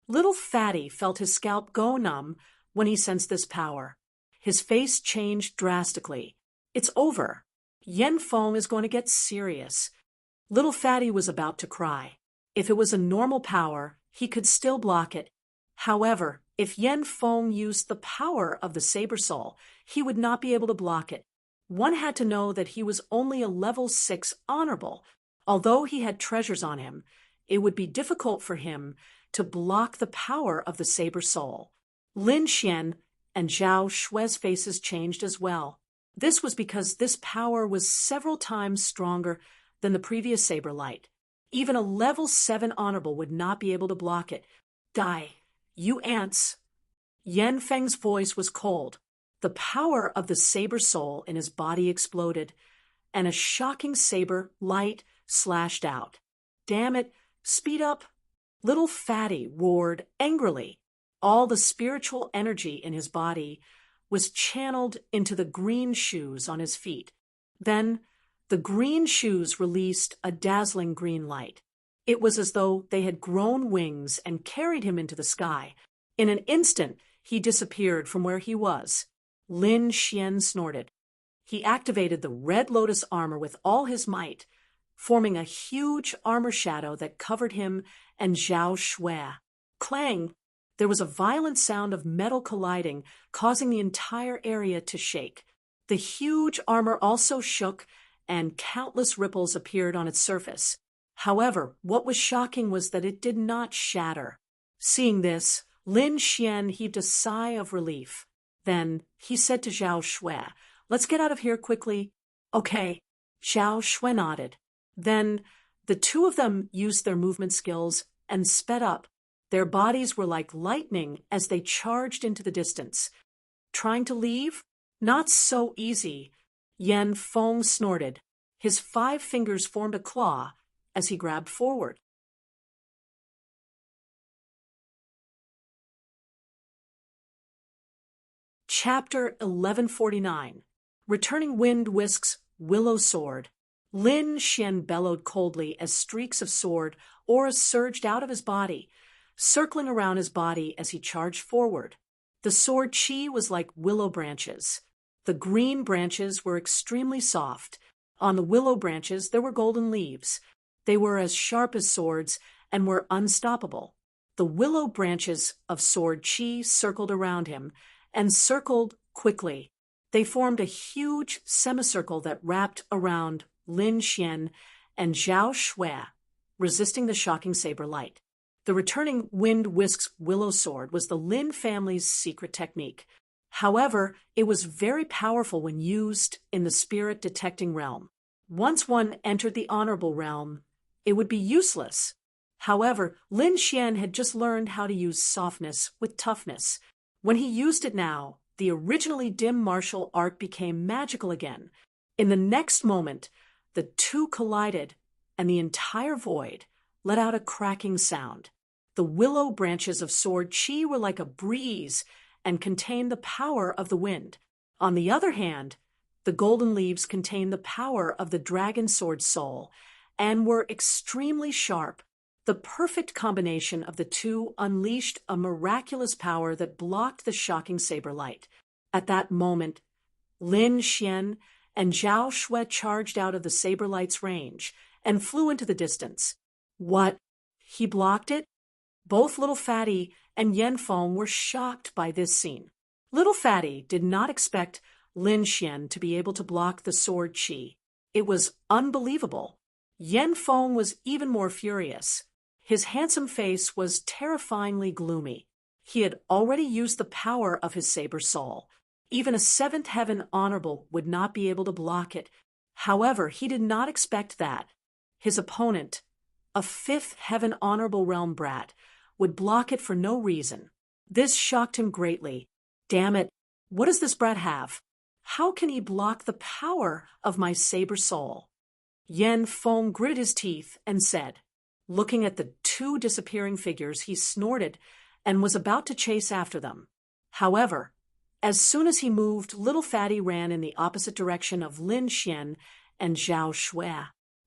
Little Fatty felt his scalp go numb when he sensed this power. His face changed drastically. It's over. Yen Feng is going to get serious. Little Fatty was about to cry. If it was a normal power, he could still block it. However, if Yen Feng used the power of the Saber Soul, he would not be able to block it. One had to know that he was only a level 6 honorable. Although he had treasures on him, it would be difficult for him to block the power of the Saber Soul. Lin Xian and Zhao Shui's faces changed as well. This was because this power was several times stronger than the previous Saber Light. Even a level 7 honorable would not be able to block it. Die, you ants. Yen Feng's voice was cold. The power of the Saber Soul in his body exploded, and a shocking saber light slashed out. Damn it, speed up. Little Fatty roared angrily. All the spiritual energy in his body was channeled into the green shoes on his feet. Then, the green shoes released a dazzling green light. It was as though they had grown wings and carried him into the sky. In an instant, he disappeared from where he was. Lin Xian snorted. He activated the Red Lotus armor with all his might, forming a huge armor shadow that covered him and Zhao Shui. Clang! There was a violent sound of metal colliding, causing the entire area to shake. The huge armor also shook, and countless ripples appeared on its surface. However, what was shocking was that it did not shatter. Seeing this, Lin Xian heaved a sigh of relief. Then he said to Zhao Shui, "Let's get out of here quickly." "Okay." Zhao Shui nodded. Then the two of them used their movement skills and sped up. Their bodies were like lightning as they charged into the distance. Trying to leave? Not so easy. Yen Feng snorted. His 5 fingers formed a claw as he grabbed forward. Chapter 1149. Returning Wind Whisk's Willow Sword. Lin Xian bellowed coldly as streaks of sword aura surged out of his body, circling around his body as he charged forward. The sword chi was like willow branches. The green branches were extremely soft. On the willow branches there were golden leaves. They were as sharp as swords and were unstoppable. The willow branches of sword chi circled around him and circled quickly. They formed a huge semicircle that wrapped around Lin Xian and Zhao Shui, resisting the shocking saber light. The returning Wind Whisk's Willow Sword was the Lin family's secret technique. However, it was very powerful when used in the spirit-detecting realm. Once one entered the honorable realm, it would be useless. However, Lin Xian had just learned how to use softness with toughness. When he used it now, the originally dim martial art became magical again. In the next moment, the two collided, and the entire void let out a cracking sound. The willow branches of sword chi were like a breeze and contained the power of the wind. On the other hand, the golden leaves contained the power of the dragon sword soul and were extremely sharp. The perfect combination of the two unleashed a miraculous power that blocked the shocking saber light. At that moment, Lin Xian and Zhao Shui charged out of the saber light's range and flew into the distance. What? He blocked it? Both Little Fatty and Yen Feng were shocked by this scene. Little Fatty did not expect Lin Xian to be able to block the sword chi. It was unbelievable. Yen Feng was even more furious. His handsome face was terrifyingly gloomy. He had already used the power of his saber soul. Even a 7th heaven honorable would not be able to block it. However, he did not expect that. His opponent, a 5th heaven honorable realm brat, would block it for no reason. This shocked him greatly. Damn it, what does this brat have? How can he block the power of my saber soul? Yan Feng gritted his teeth and said. Looking at the two disappearing figures, he snorted and was about to chase after them. However, as soon as he moved, little Fatty ran in the opposite direction of Lin Xian and Zhao Shui.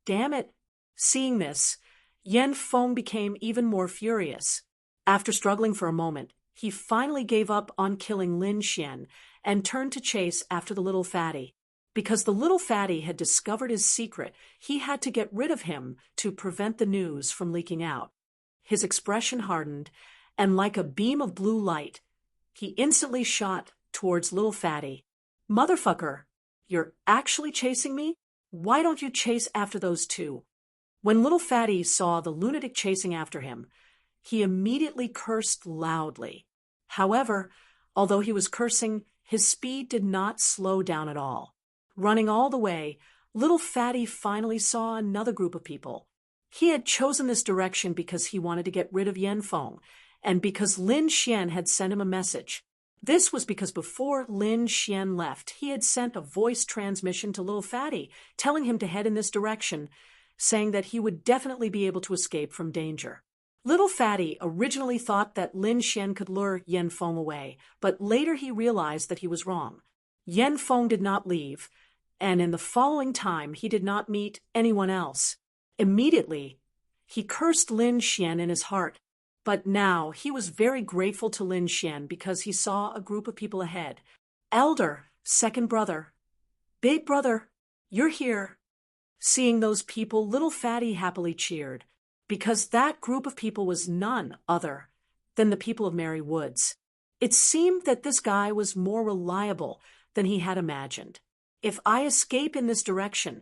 Damn it! Seeing this, Yan Feng became even more furious. After struggling for a moment, he finally gave up on killing Lin Xian and turned to chase after the little Fatty. Because the little Fatty had discovered his secret, he had to get rid of him to prevent the news from leaking out. His expression hardened, and like a beam of blue light, he instantly shot towards little Fatty. Motherfucker, you're actually chasing me? Why don't you chase after those two? When little Fatty saw the lunatic chasing after him, he immediately cursed loudly. However, although he was cursing, his speed did not slow down at all. Running all the way, little Fatty finally saw another group of people. He had chosen this direction because he wanted to get rid of Yan Feng, and because Lin Xian had sent him a message. This was because before Lin Xian left, he had sent a voice transmission to little Fatty, telling him to head in this direction, saying that he would definitely be able to escape from danger. Little Fatty originally thought that Lin Xian could lure Yan Feng away, but later he realized that he was wrong. Yan Feng did not leave, and in the following time he did not meet anyone else. Immediately, he cursed Lin Xian in his heart, but now he was very grateful to Lin Xian because he saw a group of people ahead. Elder, second brother, big brother, you're here. Seeing those people, little Fatty happily cheered, because that group of people was none other than the people of Merry Woods. It seemed that this guy was more reliable than he had imagined. If I escape in this direction,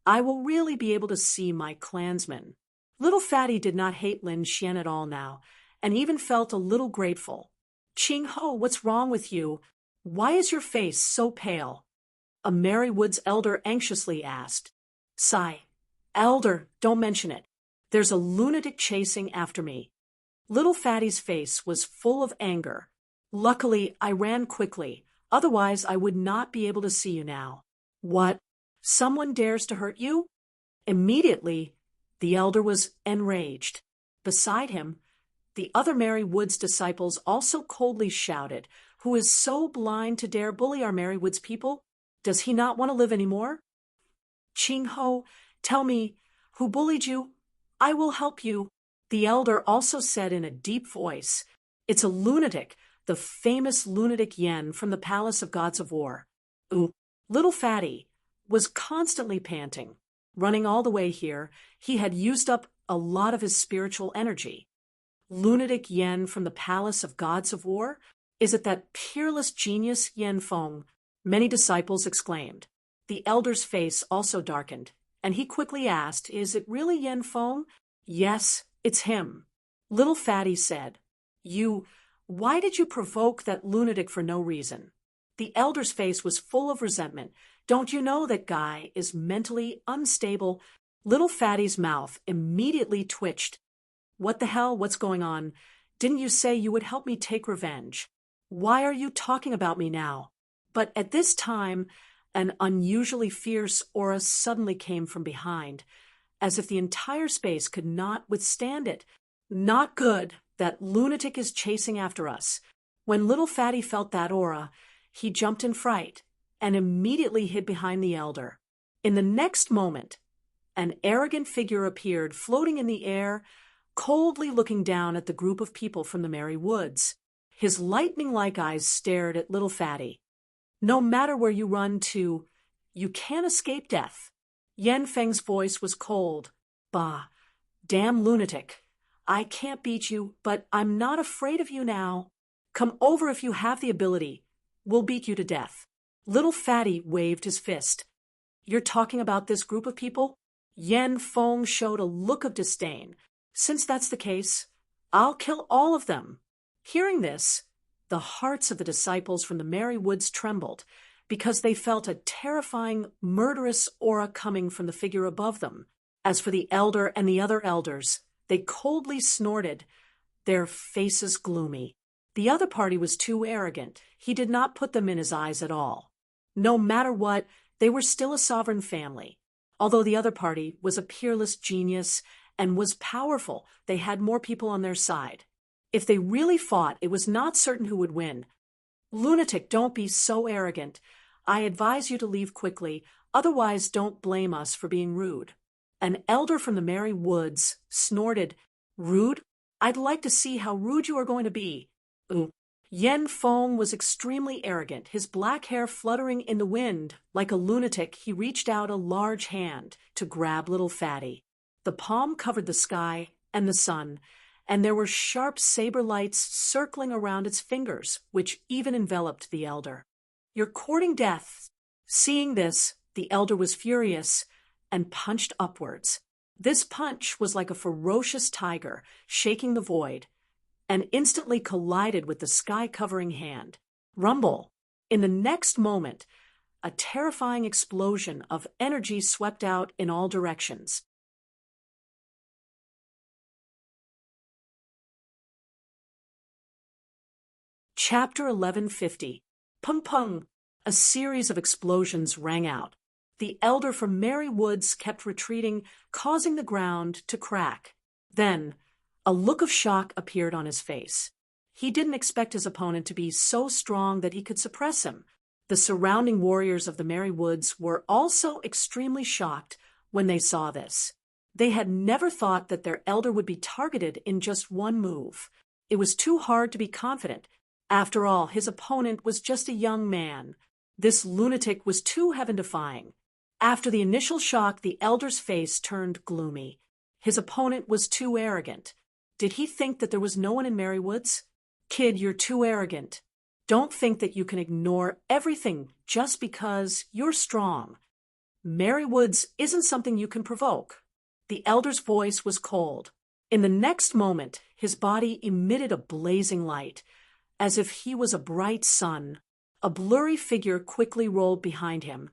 I will really be able to see my clansmen. Little Fatty did not hate Lin Xian at all now, and even felt a little grateful. Ching Ho, what's wrong with you? Why is your face so pale? A Merry Woods elder anxiously asked. Sigh. Elder, don't mention it. There's a lunatic chasing after me. Little Fatty's face was full of anger. Luckily, I ran quickly. Otherwise, I would not be able to see you now. What? Someone dares to hurt you? Immediately, the elder was enraged. Beside him, the other Merry Woods disciples also coldly shouted, Who is so blind to dare bully our Merry Woods people? Does he not want to live anymore? Ching Ho, tell me, who bullied you? I will help you. The elder also said in a deep voice, It's a lunatic, the famous lunatic Yen from the Palace of Gods of War. Ooh, little Fatty was constantly panting. Running all the way here, he had used up a lot of his spiritual energy. Lunatic Yen from the Palace of Gods of War? Is it that peerless genius Yan Feng? Many disciples exclaimed. The elder's face also darkened, and he quickly asked, Is it really Yan Feng? Yes, it's him. Little Fatty said, Why did you provoke that lunatic for no reason? The elder's face was full of resentment. Don't you know that guy is mentally unstable? Little Fatty's mouth immediately twitched. What the hell? What's going on? Didn't you say you would help me take revenge? Why are you talking about me now? But at this time, an unusually fierce aura suddenly came from behind, as if the entire space could not withstand it. Not good. That lunatic is chasing after us. When little Fatty felt that aura, he jumped in fright and immediately hid behind the elder. In the next moment, an arrogant figure appeared floating in the air, coldly looking down at the group of people from the Merry Woods. His lightning-like eyes stared at little Fatty. No matter where you run to, you can't escape death. Yan Feng's voice was cold. Bah, damn lunatic. I can't beat you, but I'm not afraid of you now. Come over if you have the ability. We'll beat you to death. Little Fatty waved his fist. You're talking about this group of people? Yan Feng showed a look of disdain. Since that's the case, I'll kill all of them. Hearing this, the hearts of the disciples from the Merry Woods trembled, because they felt a terrifying, murderous aura coming from the figure above them. As for the elder and the other elders, they coldly snorted, their faces gloomy. The other party was too arrogant. He did not put them in his eyes at all. No matter what, they were still a sovereign family. Although the other party was a peerless genius and was powerful, they had more people on their side. If they really fought, it was not certain who would win. Lunatic, don't be so arrogant. I advise you to leave quickly, otherwise don't blame us for being rude. An elder from the Merry Woods snorted, Rude? I'd like to see how rude you are going to be. Ooh. Yen Feng was extremely arrogant, his black hair fluttering in the wind. Like a lunatic, he reached out a large hand to grab little Fatty. The palm covered the sky and the sun, and there were sharp saber lights circling around its fingers, which even enveloped the elder. You're courting death. Seeing this, the elder was furious and punched upwards. This punch was like a ferocious tiger, shaking the void, and instantly collided with the sky-covering hand. Rumble! In the next moment, a terrifying explosion of energy swept out in all directions. Chapter 1150. Pung pung! A series of explosions rang out. The elder from Merry Woods kept retreating, causing the ground to crack. Then, a look of shock appeared on his face. He didn't expect his opponent to be so strong that he could suppress him. The surrounding warriors of the Merry Woods were also extremely shocked when they saw this. They had never thought that their elder would be targeted in just one move. It was too hard to be confident. After all, his opponent was just a young man. This lunatic was too heaven-defying. After the initial shock, the elder's face turned gloomy. His opponent was too arrogant. Did he think that there was no one in Merry Woods? Kid, you're too arrogant. Don't think that you can ignore everything just because you're strong. Merry Woods isn't something you can provoke. The elder's voice was cold. In the next moment, his body emitted a blazing light, as if he was a bright sun. A blurry figure quickly rolled behind him,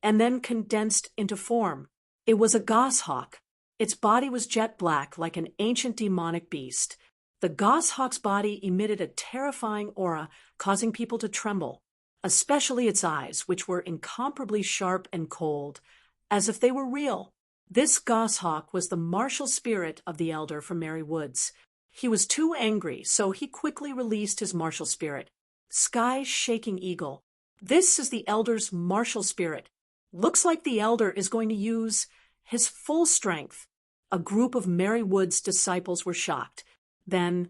and then condensed into form. It was a goshawk. Its body was jet black like an ancient demonic beast. The goshawk's body emitted a terrifying aura, causing people to tremble, especially its eyes, which were incomparably sharp and cold, as if they were real. This goshawk was the martial spirit of the elder from Merry Woods. He was too angry, so he quickly released his martial spirit. Sky-shaking eagle. This is the elder's martial spirit. Looks like the elder is going to use his full strength. A group of Merry Woods disciples were shocked. Then,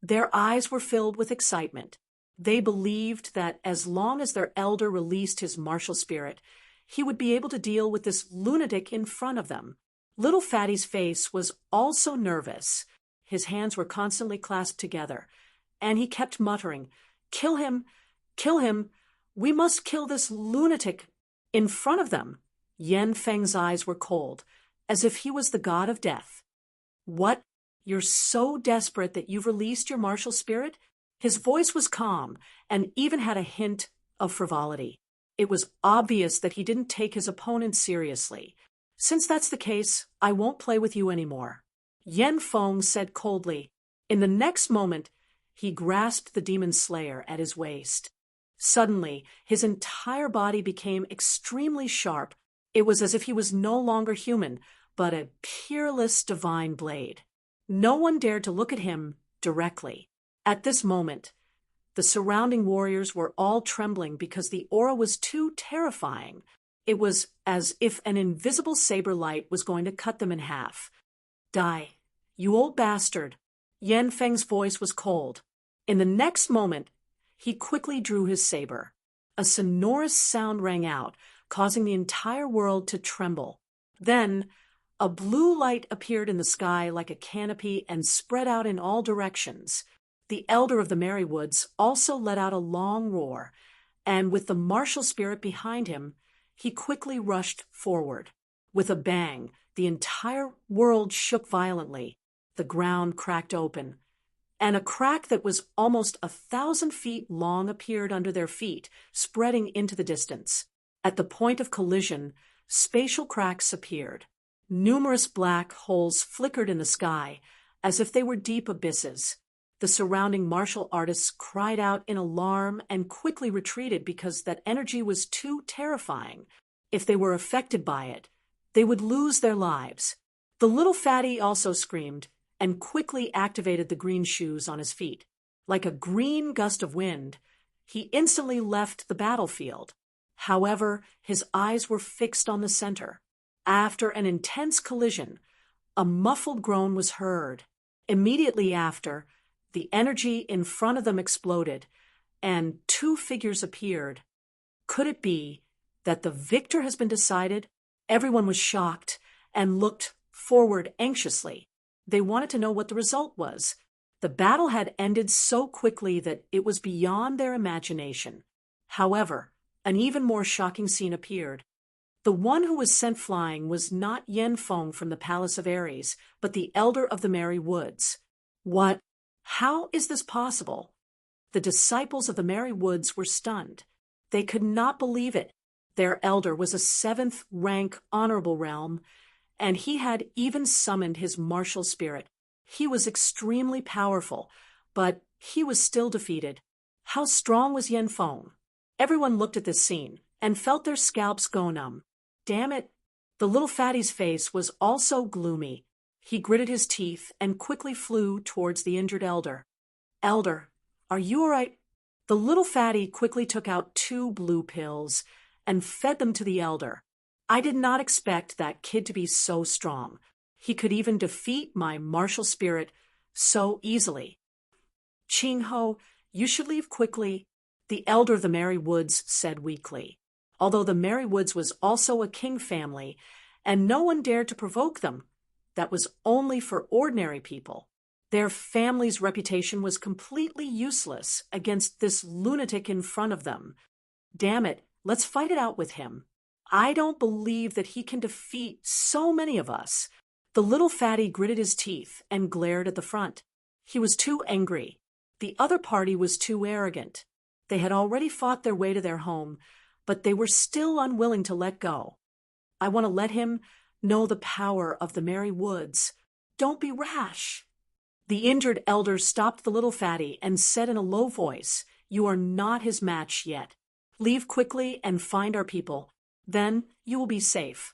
their eyes were filled with excitement. They believed that as long as their elder released his martial spirit, he would be able to deal with this lunatic in front of them. Little Fatty's face was also nervous. His hands were constantly clasped together, and he kept muttering, Kill him! Kill him! We must kill this lunatic! In front of them, Yen Feng's eyes were cold, as if he was the god of death. What? You're so desperate that you've released your martial spirit? His voice was calm, and even had a hint of frivolity. It was obvious that he didn't take his opponent seriously. Since that's the case, I won't play with you anymore. Yen Feng said coldly. In the next moment, he grasped the demon slayer at his waist. Suddenly, his entire body became extremely sharp. It was as if he was no longer human, but a peerless divine blade. No one dared to look at him directly. At this moment, the surrounding warriors were all trembling because the aura was too terrifying. It was as if an invisible saber light was going to cut them in half. Die, you old bastard. Yen Feng's voice was cold. In the next moment, he quickly drew his saber. A sonorous sound rang out, causing the entire world to tremble. Then, a blue light appeared in the sky like a canopy and spread out in all directions. The elder of the Merry Woods also let out a long roar, and with the martial spirit behind him, he quickly rushed forward. With a bang, the entire world shook violently. The ground cracked open, and a crack that was almost 1,000 feet long appeared under their feet, spreading into the distance. At the point of collision, spatial cracks appeared. Numerous black holes flickered in the sky, as if they were deep abysses. The surrounding martial artists cried out in alarm and quickly retreated because that energy was too terrifying. If they were affected by it, they would lose their lives. The little fatty also screamed and quickly activated the green shoes on his feet. Like a green gust of wind, he instantly left the battlefield. However, his eyes were fixed on the center. After an intense collision, a muffled groan was heard. Immediately after, the energy in front of them exploded, and two figures appeared. Could it be that the victor has been decided? Everyone was shocked and looked forward anxiously. They wanted to know what the result was. The battle had ended so quickly that it was beyond their imagination. However, an even more shocking scene appeared. The one who was sent flying was not Yen Feng from the Palace of Ares, but the Elder of the Merry Woods. What? How is this possible? The disciples of the Merry Woods were stunned. They could not believe it. Their elder was a 7th rank honorable realm, and he had even summoned his martial spirit. He was extremely powerful, but he was still defeated. How strong was Yen Feng? Everyone looked at this scene and felt their scalps go numb. Damn it! The little fatty's face was also gloomy. He gritted his teeth and quickly flew towards the injured elder. Elder, are you all right? The little fatty quickly took out 2 blue pills and fed them to the elder. I did not expect that kid to be so strong. He could even defeat my martial spirit so easily. Ching Ho, you should leave quickly, the elder of the Merry Woods said weakly. Although the Merry Woods was also a king family, and no one dared to provoke them, that was only for ordinary people. Their family's reputation was completely useless against this lunatic in front of them. Damn it, let's fight it out with him. I don't believe that he can defeat so many of us. The little fatty gritted his teeth and glared at the front. He was too angry. The other party was too arrogant. They had already fought their way to their home, but they were still unwilling to let go. I want to let him know the power of the Merry Woods. Don't be rash. The injured elder stopped the little fatty and said in a low voice, "You are not his match yet. Leave quickly and find our people. Then you will be safe."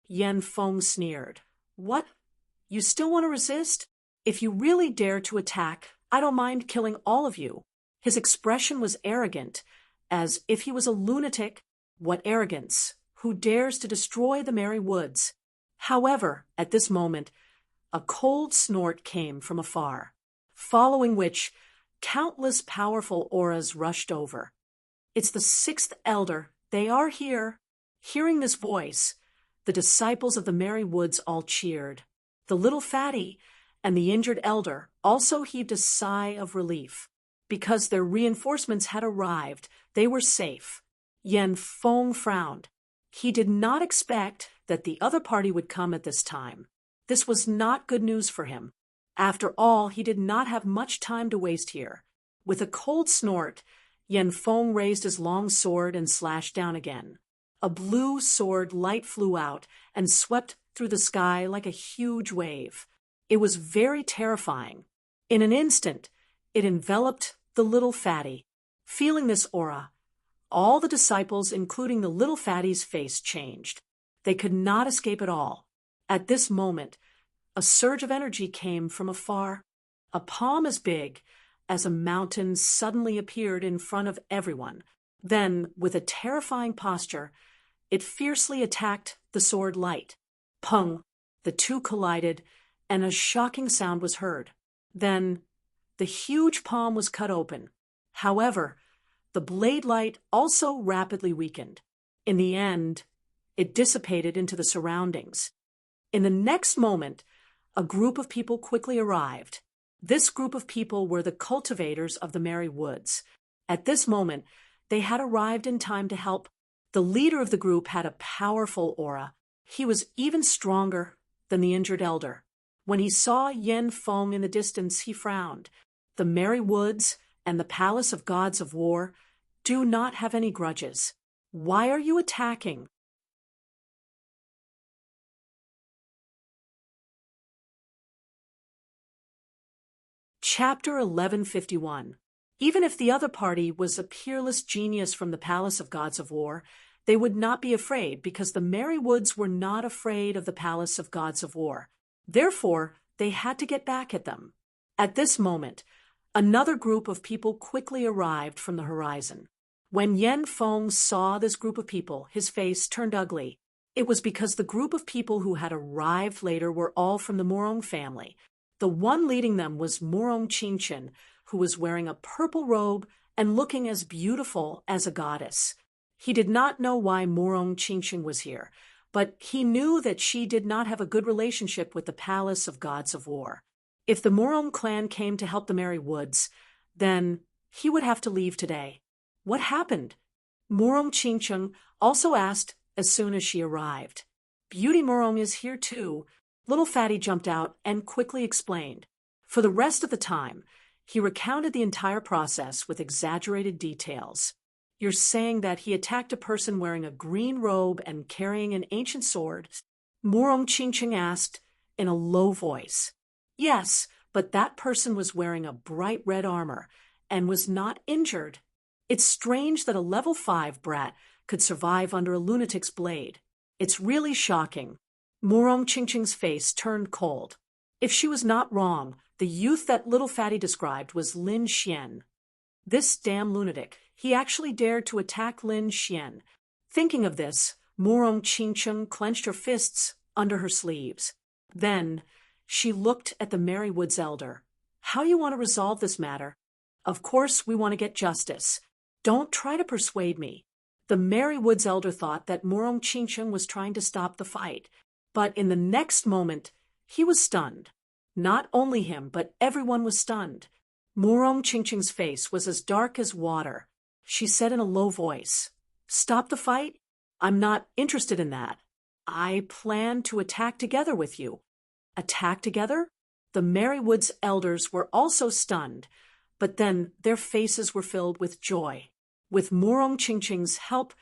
Yen Feng sneered. What? You still want to resist? If you really dare to attack, I don't mind killing all of you. His expression was arrogant, as if he was a lunatic. What arrogance! Who dares to destroy the Merry Woods? However, at this moment, a cold snort came from afar, following which countless powerful auras rushed over. It's the 6th elder. They are here. Hearing this voice, the disciples of the Merry Woods all cheered. The little fatty and the injured elder also heaved a sigh of relief. Because their reinforcements had arrived, they were safe. Yen Feng frowned. He did not expect that the other party would come at this time. This was not good news for him. After all, he did not have much time to waste here. With a cold snort, Yen Feng raised his long sword and slashed down again. A blue sword light flew out and swept through the sky like a huge wave. It was very terrifying. In an instant, it enveloped the little fatty. Feeling this aura, all the disciples, including the little fatty's face, changed. They could not escape at all. At this moment, a surge of energy came from afar. A palm as big as a mountain suddenly appeared in front of everyone. Then, with a terrifying posture, it fiercely attacked the sword light. Pung! The two collided, and a shocking sound was heard. Then, the huge palm was cut open. However, the blade light also rapidly weakened. In the end, it dissipated into the surroundings. In the next moment, a group of people quickly arrived. This group of people were the cultivators of the Merry Woods. At this moment, they had arrived in time to help. The leader of the group had a powerful aura. He was even stronger than the injured elder. When he saw Yen Feng in the distance, he frowned. The Merry Woods and the Palace of Gods of War do not have any grudges. Why are you attacking? Chapter 1151. Even if the other party was a peerless genius from the Palace of Gods of War, they would not be afraid because the Merry Woods were not afraid of the Palace of Gods of War. Therefore, they had to get back at them. At this moment, another group of people quickly arrived from the horizon. When Yen Feng saw this group of people, his face turned ugly. It was because the group of people who had arrived later were all from the Morong family. The one leading them was Morong Qinchin, who was wearing a purple robe and looking as beautiful as a goddess. He did not know why Morong Qinchin was here, but he knew that she did not have a good relationship with the Palace of Gods of War. If the Morong clan came to help the Merry Woods, then he would have to leave today. What happened? Morong Qinchin also asked as soon as she arrived. Beauty Morong is here too. Little Fatty jumped out and quickly explained. For the rest of the time, he recounted the entire process with exaggerated details. You're saying that he attacked a person wearing a green robe and carrying an ancient sword? Morong Qinchin asked in a low voice. Yes, but that person was wearing a bright red armor and was not injured. It's strange that a level 5 brat could survive under a lunatic's blade. It's really shocking. Morong Qinchin's face turned cold. If she was not wrong, the youth that Little Fatty described was Lin Xian. This damn lunatic, he actually dared to attack Lin Xian. Thinking of this, Morong Qinchin clenched her fists under her sleeves. Then, she looked at the Merry Woods elder. How you want to resolve this matter? Of course we want to get justice. Don't try to persuade me. The Merry Woods elder thought that Morong Qinchin was trying to stop the fight. But in the next moment, he was stunned. Not only him, but everyone was stunned. Morong Qinchin's face was as dark as water. She said in a low voice, Stop the fight? I'm not interested in that. I plan to attack together with you. Attack together? The Merry Woods elders were also stunned, but then their faces were filled with joy. With Morong Qinchin's help,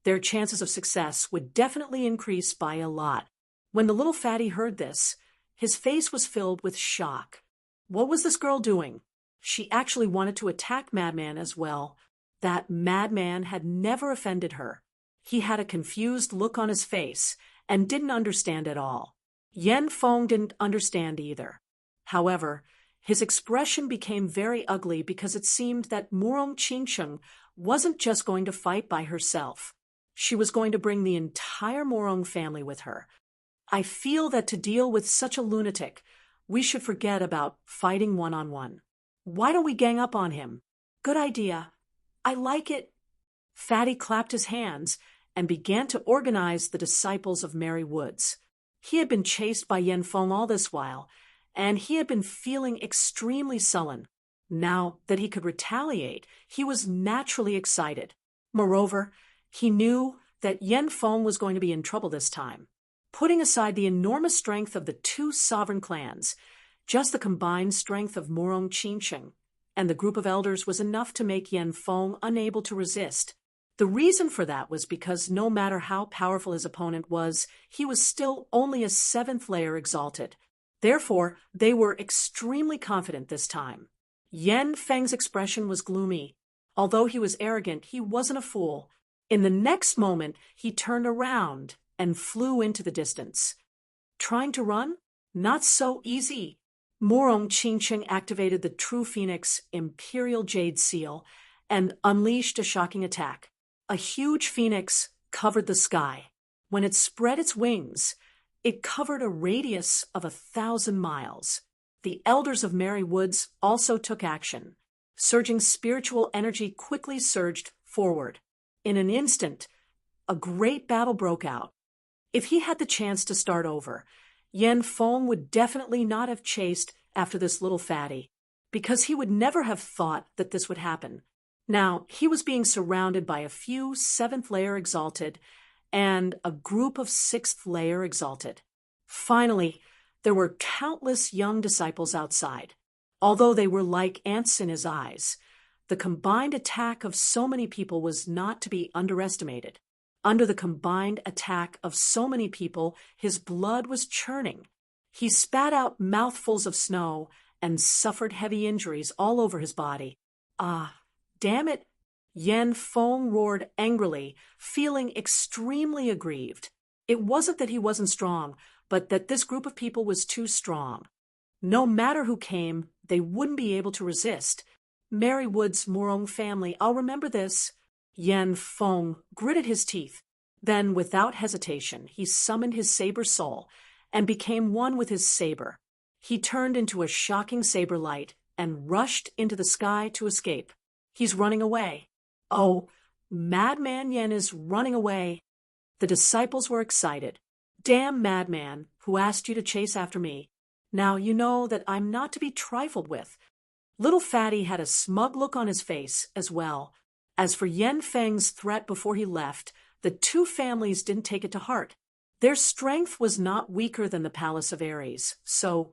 their chances of success would definitely increase by a lot. When the little fatty heard this, his face was filled with shock. What was this girl doing? She actually wanted to attack Madman as well. That Madman had never offended her. He had a confused look on his face and didn't understand at all. Yen Feng didn't understand either. However, his expression became very ugly because it seemed that Morong Qinchin wasn't just going to fight by herself. She was going to bring the entire Morong family with her. I feel that to deal with such a lunatic, we should forget about fighting one-on-one. Why don't we gang up on him? Good idea. I like it. Fatty clapped his hands and began to organize the disciples of Merry Woods. He had been chased by Yen Feng all this while, and he had been feeling extremely sullen. Now that he could retaliate, he was naturally excited. Moreover, he knew that Yen Feng was going to be in trouble this time. Putting aside the enormous strength of the two sovereign clans, just the combined strength of Morong Qinchin and the group of elders was enough to make Yen Feng unable to resist. The reason for that was because no matter how powerful his opponent was, he was still only a 7th layer exalted. Therefore, they were extremely confident this time. Yen Feng's expression was gloomy. Although he was arrogant, he wasn't a fool. In the next moment, he turned around and flew into the distance. Trying to run? Not so easy. Morong Qinchin activated the True Phoenix Imperial Jade Seal and unleashed a shocking attack. A huge phoenix covered the sky. When it spread its wings, it covered a radius of 1,000 miles. The elders of Merry Woods also took action. Surging spiritual energy quickly surged forward. In an instant, a great battle broke out. If he had the chance to start over, Yen Feng would definitely not have chased after this little fatty, because he would never have thought that this would happen. Now, he was being surrounded by a few 7th layer exalted and a group of 6th layer exalted. Finally, there were countless young disciples outside. Although they were like ants in his eyes, the combined attack of so many people was not to be underestimated. Under the combined attack of so many people, his blood was churning. He spat out mouthfuls of snow and suffered heavy injuries all over his body. Ah, damn it! Yan Feng roared angrily, feeling extremely aggrieved. It wasn't that he wasn't strong, but that this group of people was too strong. No matter who came, they wouldn't be able to resist. Mary Wood's Morong family, I'll remember this. Yan Feng gritted his teeth. Then, without hesitation, he summoned his saber soul and became one with his saber. He turned into a shocking saber light and rushed into the sky to escape. He's running away. Oh, Madman Yen is running away. The disciples were excited. Damn madman, who asked you to chase after me? Now you know that I'm not to be trifled with. Little Fatty had a smug look on his face as well. As for Yen Feng's threat before he left, the two families didn't take it to heart. Their strength was not weaker than the Palace of Ares, so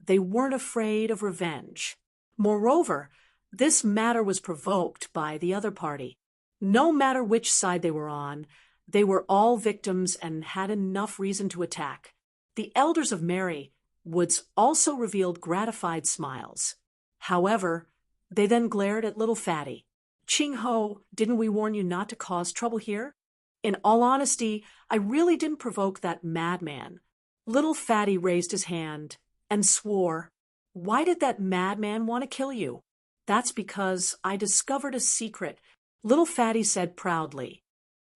they weren't afraid of revenge. Moreover, this matter was provoked by the other party. No matter which side they were on, they were all victims and had enough reason to attack. The elders of Mary Woods also revealed gratified smiles. However, they then glared at Little Fatty. Ching Ho, didn't we warn you not to cause trouble here? In all honesty, I really didn't provoke that madman. Little Fatty raised his hand and swore. Why did that madman want to kill you? That's because I discovered a secret, Little Fatty said proudly.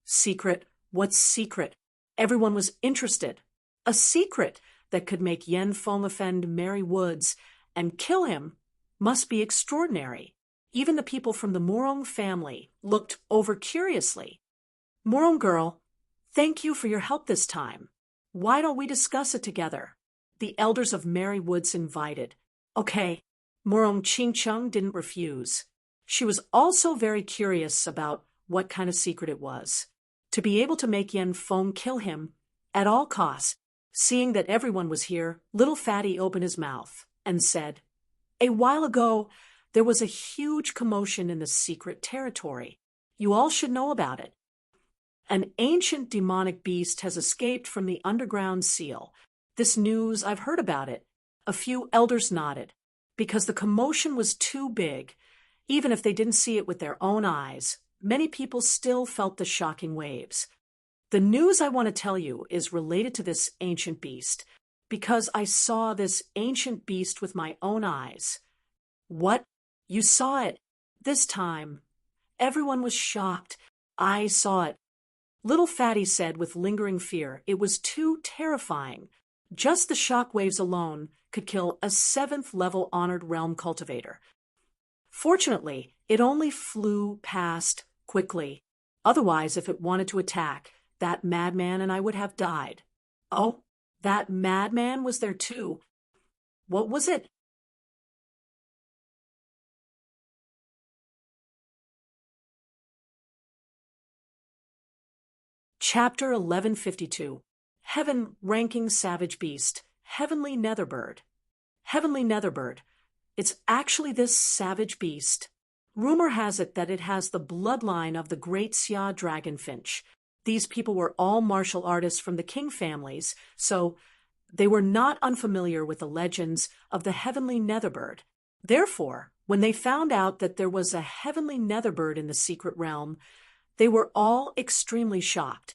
Secret? What's secret? Everyone was interested. A secret that could make Yen Feng offend Mary Woods and kill him must be extraordinary. Even the people from the Morong family looked over curiously. Morong girl, thank you for your help this time. Why don't we discuss it together? The elders of Mary Woods invited. Okay. Morong Ching Chung didn't refuse. She was also very curious about what kind of secret it was. To be able to make Yen Feng kill him at all costs. Seeing that everyone was here, Little Fatty opened his mouth and said, A while ago, there was a huge commotion in the secret territory. You all should know about it. An ancient demonic beast has escaped from the underground seal. This news, I've heard about it. A few elders nodded. Because the commotion was too big, even if they didn't see it with their own eyes, many people still felt the shocking waves. The news I want to tell you is related to this ancient beast, because I saw this ancient beast with my own eyes. What? You saw it? This time. Everyone was shocked. I saw it. Little Fatty said with lingering fear, it was too terrifying. Just the shock waves alone could kill a 7th-level honored realm cultivator. Fortunately, it only flew past quickly. Otherwise, if it wanted to attack, that madman and I would have died. Oh, that madman was there too. What was it? Chapter 1152. Heaven-ranking savage beast, Heavenly Netherbird. Heavenly Netherbird. It's actually this savage beast. Rumor has it that it has the bloodline of the great Xia dragonfinch. These people were all martial artists from the king families, so they were not unfamiliar with the legends of the Heavenly Netherbird. Therefore, when they found out that there was a Heavenly Netherbird in the secret realm, they were all extremely shocked.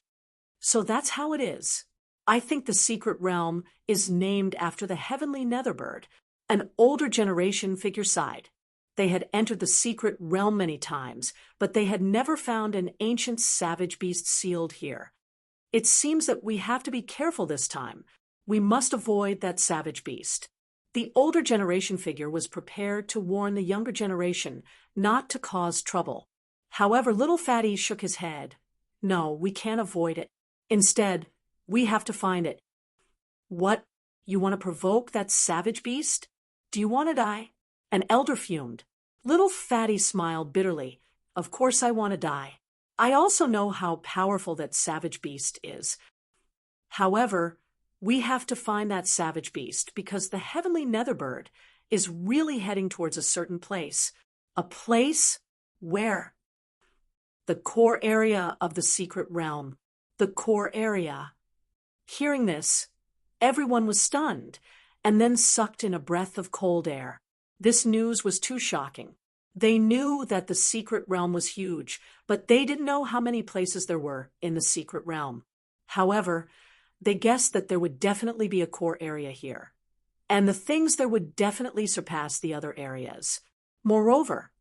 So that's how it is. I think the secret realm is named after the Heavenly Netherbird. An older generation figure sighed. They had entered the secret realm many times, but they had never found an ancient savage beast sealed here. It seems that we have to be careful this time. We must avoid that savage beast. The older generation figure was prepared to warn the younger generation not to cause trouble. However, Little Fatty shook his head. No, we can't avoid it. Instead, we have to find it. What? You want to provoke that savage beast? Do you want to die? An elder fumed. Little Fatty smiled bitterly. Of course I want to die. I also know how powerful that savage beast is. However, we have to find that savage beast because the Heavenly Netherbird is really heading towards a certain place. A place where? The core area of the secret realm. The core area. Hearing this, everyone was stunned, and then sucked in a breath of cold air. This news was too shocking. They knew that the secret realm was huge, but they didn't know how many places there were in the secret realm. However, they guessed that there would definitely be a core area here, and the things there would definitely surpass the other areas. Moreover,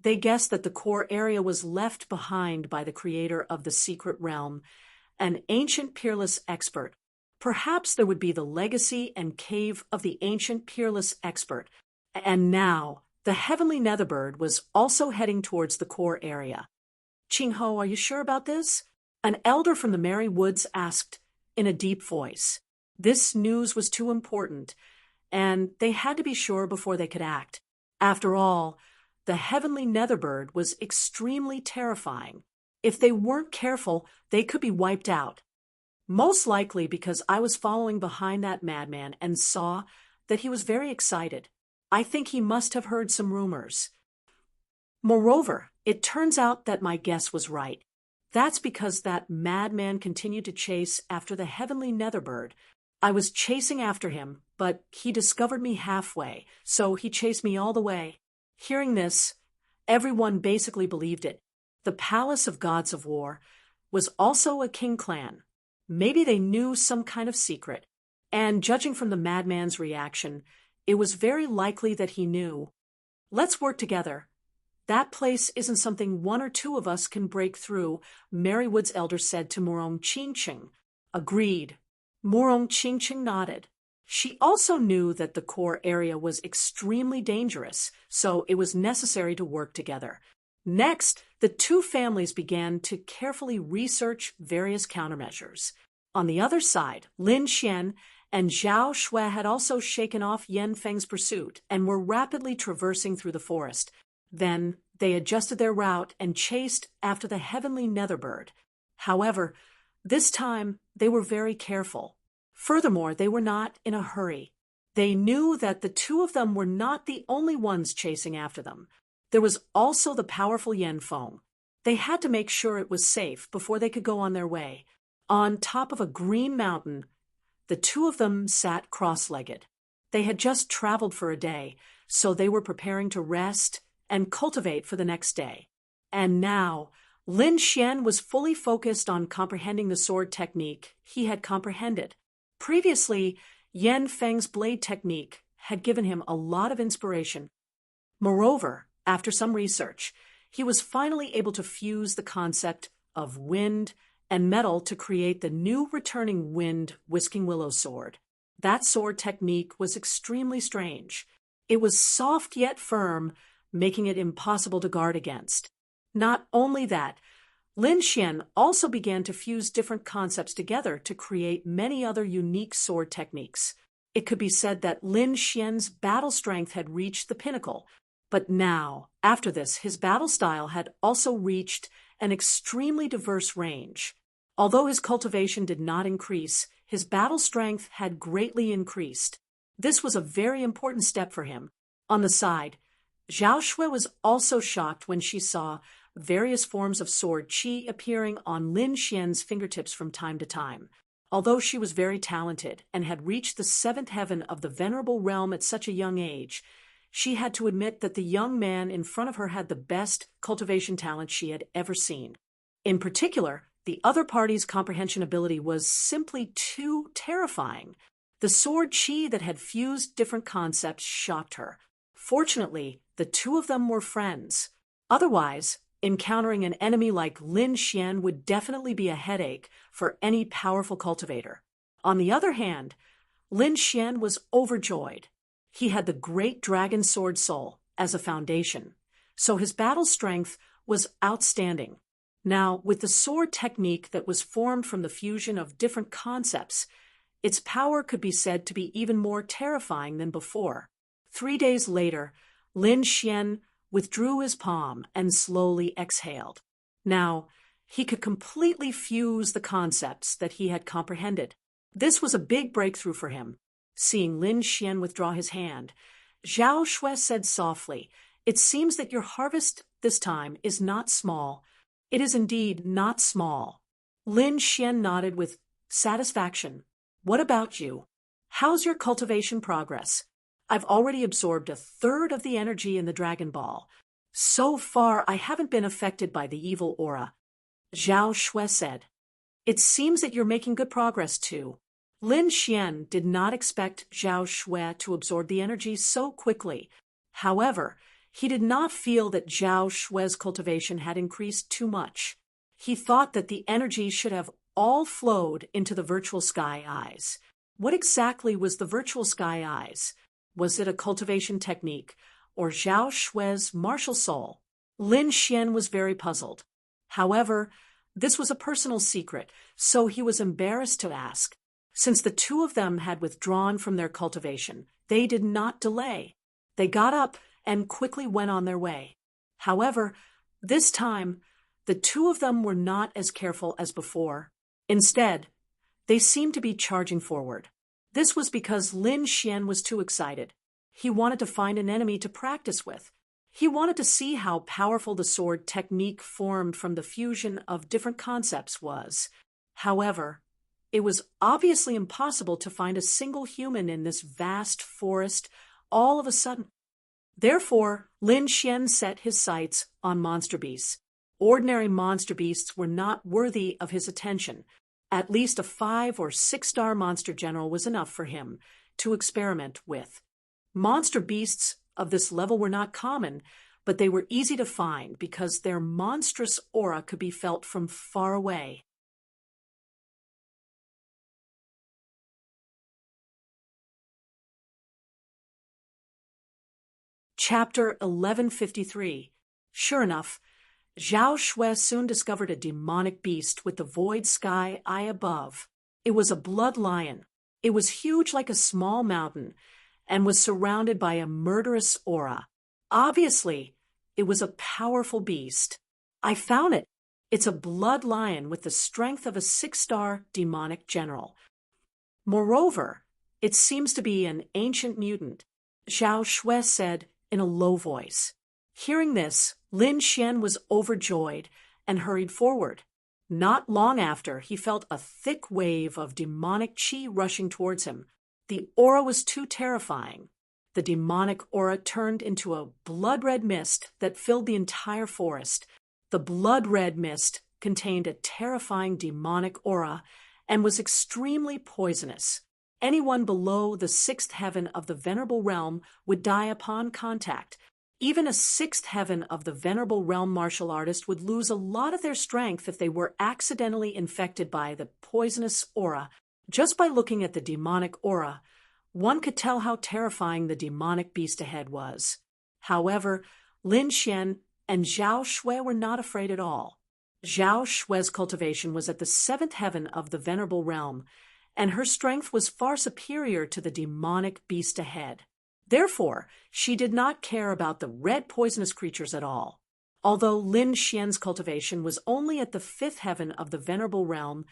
they guessed that the core area was left behind by the creator of the secret realm, an ancient peerless expert. Perhaps there would be the legacy and cave of the ancient peerless expert. And now, the heavenly Netherbird was also heading towards the core area. Qingho, are you sure about this? An elder from the Merry Woods asked in a deep voice. This news was too important, and they had to be sure before they could act. After all, the heavenly Netherbird was extremely terrifying. If they weren't careful, they could be wiped out. Most likely because I was following behind that madman and saw that he was very excited. I think he must have heard some rumors. Moreover, it turns out that my guess was right. That's because that madman continued to chase after the heavenly Netherbird. I was chasing after him, but he discovered me halfway, so he chased me all the way. Hearing this, everyone basically believed it. The Palace of Gods of War was also a king clan. Maybe they knew some kind of secret, and judging from the madman's reaction, it was very likely that he knew. Let's work together. That place isn't something one or two of us can break through, Merrywood's elder said to Murong Qingqing. Agreed. Murong Qingqing nodded. She also knew that the core area was extremely dangerous, so it was necessary to work together. Next, the two families began to carefully research various countermeasures. On the other side, Lin Xian and Zhao Shui had also shaken off Yan Feng's pursuit and were rapidly traversing through the forest. Then they adjusted their route and chased after the heavenly Netherbird. However, this time they were very careful. Furthermore, they were not in a hurry. They knew that the two of them were not the only ones chasing after them. There was also the powerful Yan Feng. They had to make sure it was safe before they could go on their way. On top of a green mountain, the two of them sat cross-legged. They had just traveled for a day, so they were preparing to rest and cultivate for the next day. And now, Lin Xian was fully focused on comprehending the sword technique he had comprehended. Previously, Yan Feng's blade technique had given him a lot of inspiration. Moreover, after some research, he was finally able to fuse the concept of wind and metal to create the new returning wind Whisking Willow sword. That sword technique was extremely strange. It was soft yet firm, making it impossible to guard against. Not only that, Lin Xian also began to fuse different concepts together to create many other unique sword techniques. It could be said that Lin Xian's battle strength had reached the pinnacle, but now, after this, his battle style had also reached an extremely diverse range. Although his cultivation did not increase, his battle strength had greatly increased. This was a very important step for him. On the side, Zhao Shui was also shocked when she saw various forms of sword qi appearing on Lin Xian's fingertips from time to time. Although she was very talented and had reached the seventh heaven of the venerable realm at such a young age, she had to admit that the young man in front of her had the best cultivation talent she had ever seen. In particular, the other party's comprehension ability was simply too terrifying. The sword qi that had fused different concepts shocked her. Fortunately, the two of them were friends. Otherwise, encountering an enemy like Lin Xian would definitely be a headache for any powerful cultivator. On the other hand, Lin Xian was overjoyed. He had the great dragon sword soul as a foundation, so his battle strength was outstanding. Now, with the sword technique that was formed from the fusion of different concepts, its power could be said to be even more terrifying than before. 3 days later, Lin Xian withdrew his palm and slowly exhaled. Now, he could completely fuse the concepts that he had comprehended. This was a big breakthrough for him. Seeing Lin Xian withdraw his hand, Zhao Shui said softly, "It seems that your harvest this time is not small. It is indeed not small." Lin Xian nodded with satisfaction. "What about you?" How's your cultivation progress? I've already absorbed a third of the energy in the Dragon Ball. So far, I haven't been affected by the evil aura. Zhao Shui said. It seems that you're making good progress too. Lin Xian did not expect Zhao Shui to absorb the energy so quickly. However, he did not feel that Zhao Shui's cultivation had increased too much. He thought that the energy should have all flowed into the virtual sky eyes. What exactly was the virtual sky eyes? Was it a cultivation technique, or Zhao Shui's martial soul? Lin Xian was very puzzled. However, this was a personal secret, so he was embarrassed to ask. Since the two of them had withdrawn from their cultivation, they did not delay. They got up and quickly went on their way. However, this time, the two of them were not as careful as before. Instead, they seemed to be charging forward. This was because Lin Xian was too excited. He wanted to find an enemy to practice with. He wanted to see how powerful the sword technique formed from the fusion of different concepts was. However, it was obviously impossible to find a single human in this vast forest all of a sudden. Therefore, Lin Xian set his sights on monster beasts. Ordinary monster beasts were not worthy of his attention. At least a 5- or 6-star monster general was enough for him to experiment with. Monster beasts of this level were not common, but they were easy to find because their monstrous aura could be felt from far away. Chapter 1153. Sure enough, Zhao Shui soon discovered a demonic beast with the void sky eye above. It was a blood lion. It was huge like a small mountain and was surrounded by a murderous aura. Obviously, it was a powerful beast. I found it. It's a blood lion with the strength of a 6-star demonic general. Moreover, it seems to be an ancient mutant, Zhao Shui said in a low voice. Hearing this, Lin Xian was overjoyed and hurried forward. Not long after, he felt a thick wave of demonic qi rushing towards him. The aura was too terrifying. The demonic aura turned into a blood-red mist that filled the entire forest. The blood-red mist contained a terrifying demonic aura and was extremely poisonous. Anyone below the 6th heaven of the Venerable Realm would die upon contact. Even a 6th heaven of the Venerable Realm martial artist would lose a lot of their strength if they were accidentally infected by the poisonous aura. Just by looking at the demonic aura, one could tell how terrifying the demonic beast ahead was. However, Lin Xian and Zhao Shui were not afraid at all. Zhao Shui's cultivation was at the 7th heaven of the Venerable Realm, and her strength was far superior to the demonic beast ahead. Therefore, she did not care about the red poisonous creatures at all. Although Lin Xian's cultivation was only at the 5th heaven of the Venerable Realm,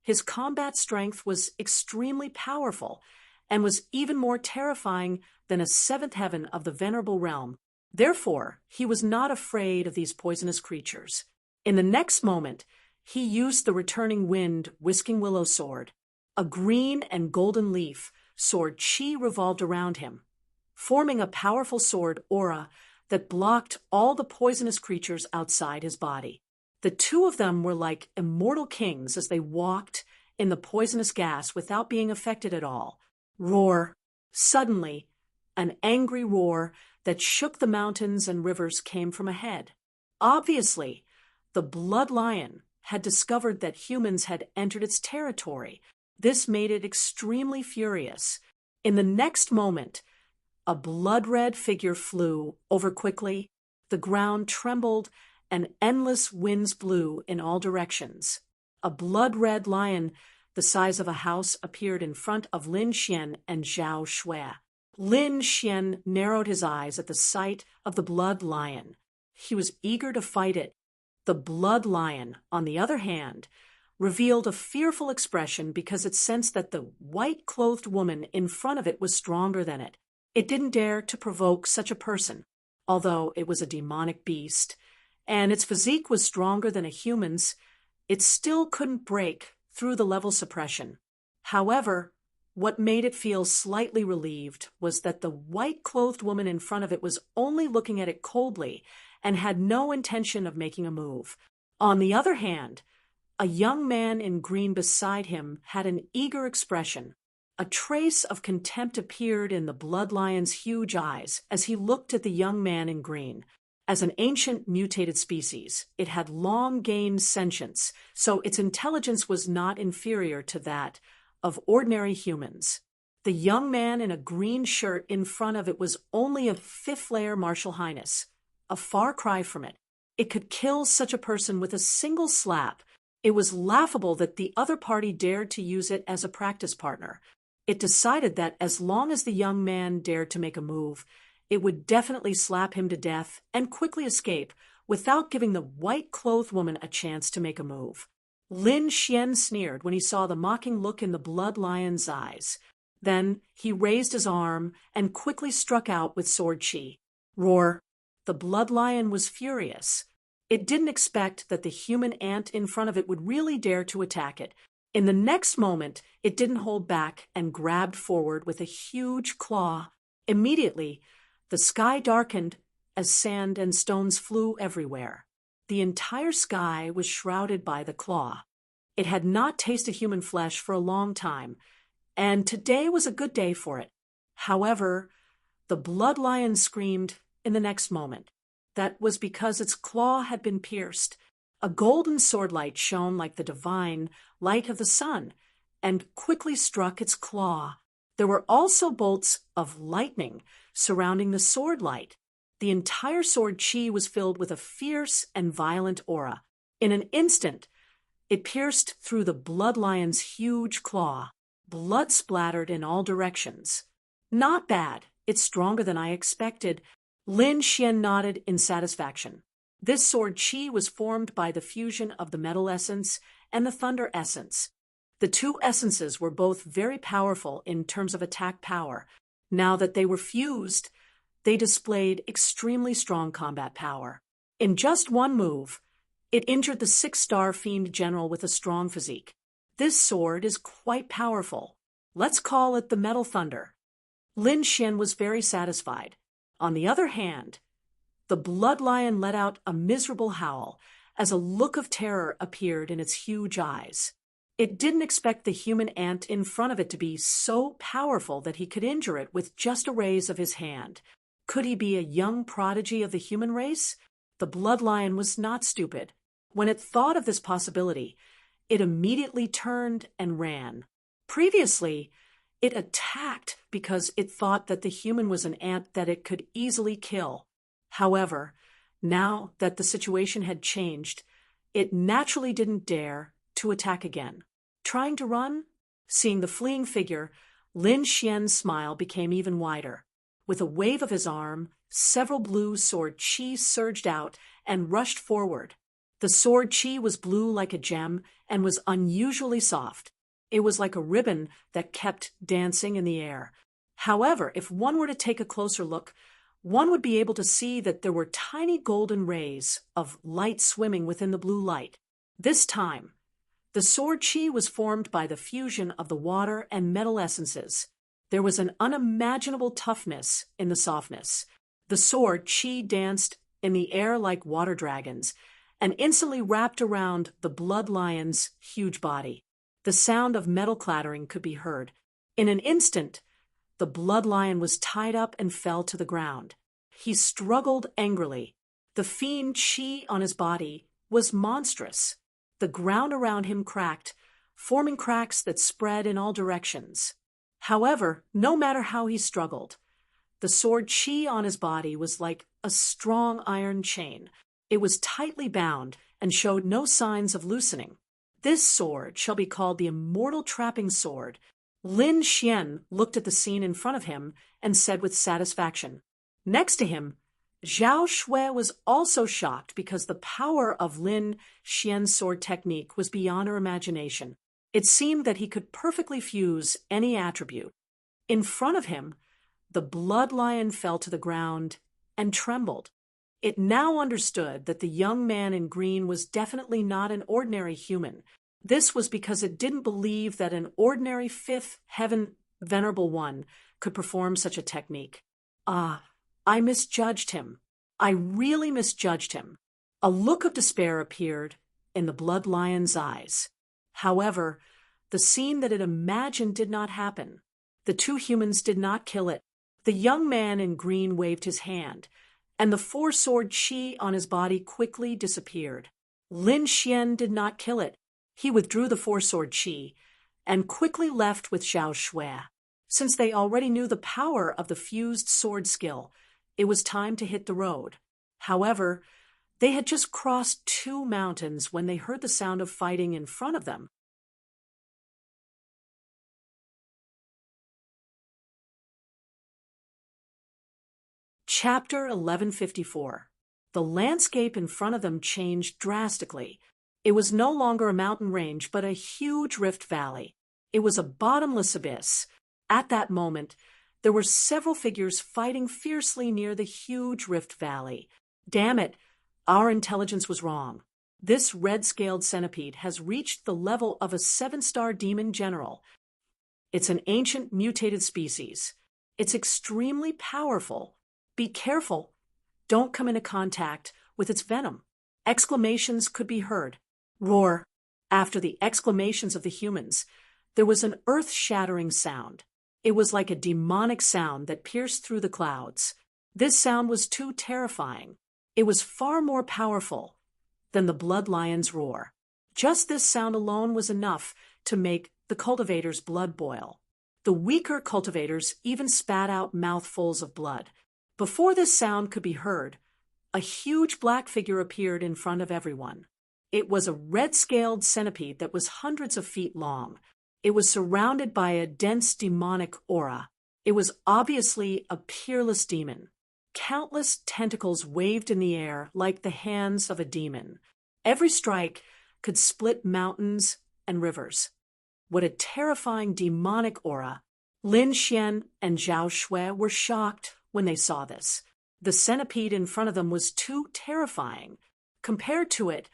his combat strength was extremely powerful and was even more terrifying than a 7th heaven of the Venerable Realm. Therefore, he was not afraid of these poisonous creatures. In the next moment, he used the returning wind whisking willow sword. A green and golden leaf sword qi revolved around him, forming a powerful sword aura that blocked all the poisonous creatures outside his body. The two of them were like immortal kings as they walked in the poisonous gas without being affected at all. Roar! Suddenly, an angry roar that shook the mountains and rivers came from ahead. Obviously, the blood lion had discovered that humans had entered its territory. This made it extremely furious. In the next moment, a blood-red figure flew over quickly. The ground trembled, and endless winds blew in all directions. A blood-red lion the size of a house appeared in front of Lin Xian and Zhao Shui. Lin Xian narrowed his eyes at the sight of the blood lion. He was eager to fight it. The blood lion, on the other hand, revealed a fearful expression because it sensed that the white-clothed woman in front of it was stronger than it. It didn't dare to provoke such a person, although it was a demonic beast, and its physique was stronger than a human's. It still couldn't break through the level suppression. However, What made it feel slightly relieved was that the white-clothed woman in front of it was only looking at it coldly and had no intention of making a move. On the other hand, a young man in green beside him had an eager expression. A trace of contempt appeared in the blood lion's huge eyes as he looked at the young man in green. As an ancient mutated species, it had long gained sentience, so its intelligence was not inferior to that of ordinary humans. The young man in a green shirt in front of it was only of fifth-layer martial highness, a far cry from it. It could kill such a person with a single slap. It was laughable that the other party dared to use it as a practice partner. It decided that as long as the young man dared to make a move, it would definitely slap him to death and quickly escape without giving the white-clothed woman a chance to make a move. Lin Xian sneered when he saw the mocking look in the blood lion's eyes. Then he raised his arm and quickly struck out with sword chi. Roar! The blood lion was furious. It didn't expect that the human ant in front of it would really dare to attack it. In the next moment, it didn't hold back and grabbed forward with a huge claw. Immediately, the sky darkened as sand and stones flew everywhere. The entire sky was shrouded by the claw. It had not tasted human flesh for a long time, and today was a good day for it. However, the blood lion screamed in the next moment. That was because its claw had been pierced. A golden sword light shone like the divine light of the sun, and quickly struck its claw. There were also bolts of lightning surrounding the sword light. The entire sword chi was filled with a fierce and violent aura. In an instant, it pierced through the blood lion's huge claw. Blood splattered in all directions. Not bad. It's stronger than I expected. Lin Xian nodded in satisfaction. This sword chi was formed by the fusion of the metal essence and the thunder essence. The two essences were both very powerful in terms of attack power. Now that they were fused, they displayed extremely strong combat power. In just one move, it injured the 6-star fiend general with a strong physique. This sword is quite powerful. Let's call it the Metal Thunder. Lin Xian was very satisfied. On the other hand, the blood lion let out a miserable howl as a look of terror appeared in its huge eyes. It didn't expect the human ant in front of it to be so powerful that he could injure it with just a raise of his hand. Could he be a young prodigy of the human race? The blood lion was not stupid. When it thought of this possibility, it immediately turned and ran. Previously, it attacked because it thought that the human was an ant that it could easily kill. However, now that the situation had changed, it naturally didn't dare to attack again. Trying to run? Seeing the fleeing figure, Lin Xian's smile became even wider. With a wave of his arm, several blue sword chi surged out and rushed forward. The sword chi was blue like a gem and was unusually soft. It was like a ribbon that kept dancing in the air. However, if one were to take a closer look, one would be able to see that there were tiny golden rays of light swimming within the blue light. This time, the sword chi was formed by the fusion of the water and metal essences. There was an unimaginable toughness in the softness. The sword chi danced in the air like water dragons and instantly wrapped around the blood lion's huge body. The sound of metal clattering could be heard. In an instant, the blood lion was tied up and fell to the ground. He struggled angrily. The fiend chi on his body was monstrous. The ground around him cracked, forming cracks that spread in all directions. However, no matter how he struggled, the sword chi on his body was like a strong iron chain. It was tightly bound and showed no signs of loosening. This sword shall be called the Immortal Trapping Sword. Lin Xian looked at the scene in front of him and said with satisfaction. Next to him, Zhao Shui was also shocked because the power of Lin Xian's sword technique was beyond her imagination. It seemed that he could perfectly fuse any attribute. In front of him, the blood lion fell to the ground and trembled. It now understood that the young man in green was definitely not an ordinary human. This was because it didn't believe that an ordinary fifth heaven Venerable One could perform such a technique. Ah, I misjudged him. I really misjudged him. A look of despair appeared in the blood lion's eyes. However, the scene that it imagined did not happen. The two humans did not kill it. The young man in green waved his hand, and the four-sword chi on his body quickly disappeared. Lin Xian did not kill it. He withdrew the four-sword chi and quickly left with Zhao Shui. Since they already knew the power of the fused sword skill, it was time to hit the road. However, they had just crossed 2 mountains when they heard the sound of fighting in front of them. Chapter 1154. The landscape in front of them changed drastically. It was no longer a mountain range, but a huge rift valley. It was a bottomless abyss. At that moment, there were several figures fighting fiercely near the huge rift valley. Damn it, our intelligence was wrong. This red-scaled centipede has reached the level of a 7-star demon general. It's an ancient mutated species. It's extremely powerful. Be careful. Don't come into contact with its venom. Exclamations could be heard. Roar. After the exclamations of the humans, there was an earth-shattering sound. It was like a demonic sound that pierced through the clouds. This sound was too terrifying. It was far more powerful than the blood lion's roar. Just this sound alone was enough to make the cultivators' blood boil. The weaker cultivators even spat out mouthfuls of blood. Before this sound could be heard, a huge black figure appeared in front of everyone. It was a red-scaled centipede that was hundreds of feet long. It was surrounded by a dense demonic aura. It was obviously a peerless demon. Countless tentacles waved in the air like the hands of a demon. Every strike could split mountains and rivers. What a terrifying demonic aura! Lin Xian and Zhao Shui were shocked when they saw this. The centipede in front of them was too terrifying. Compared to it,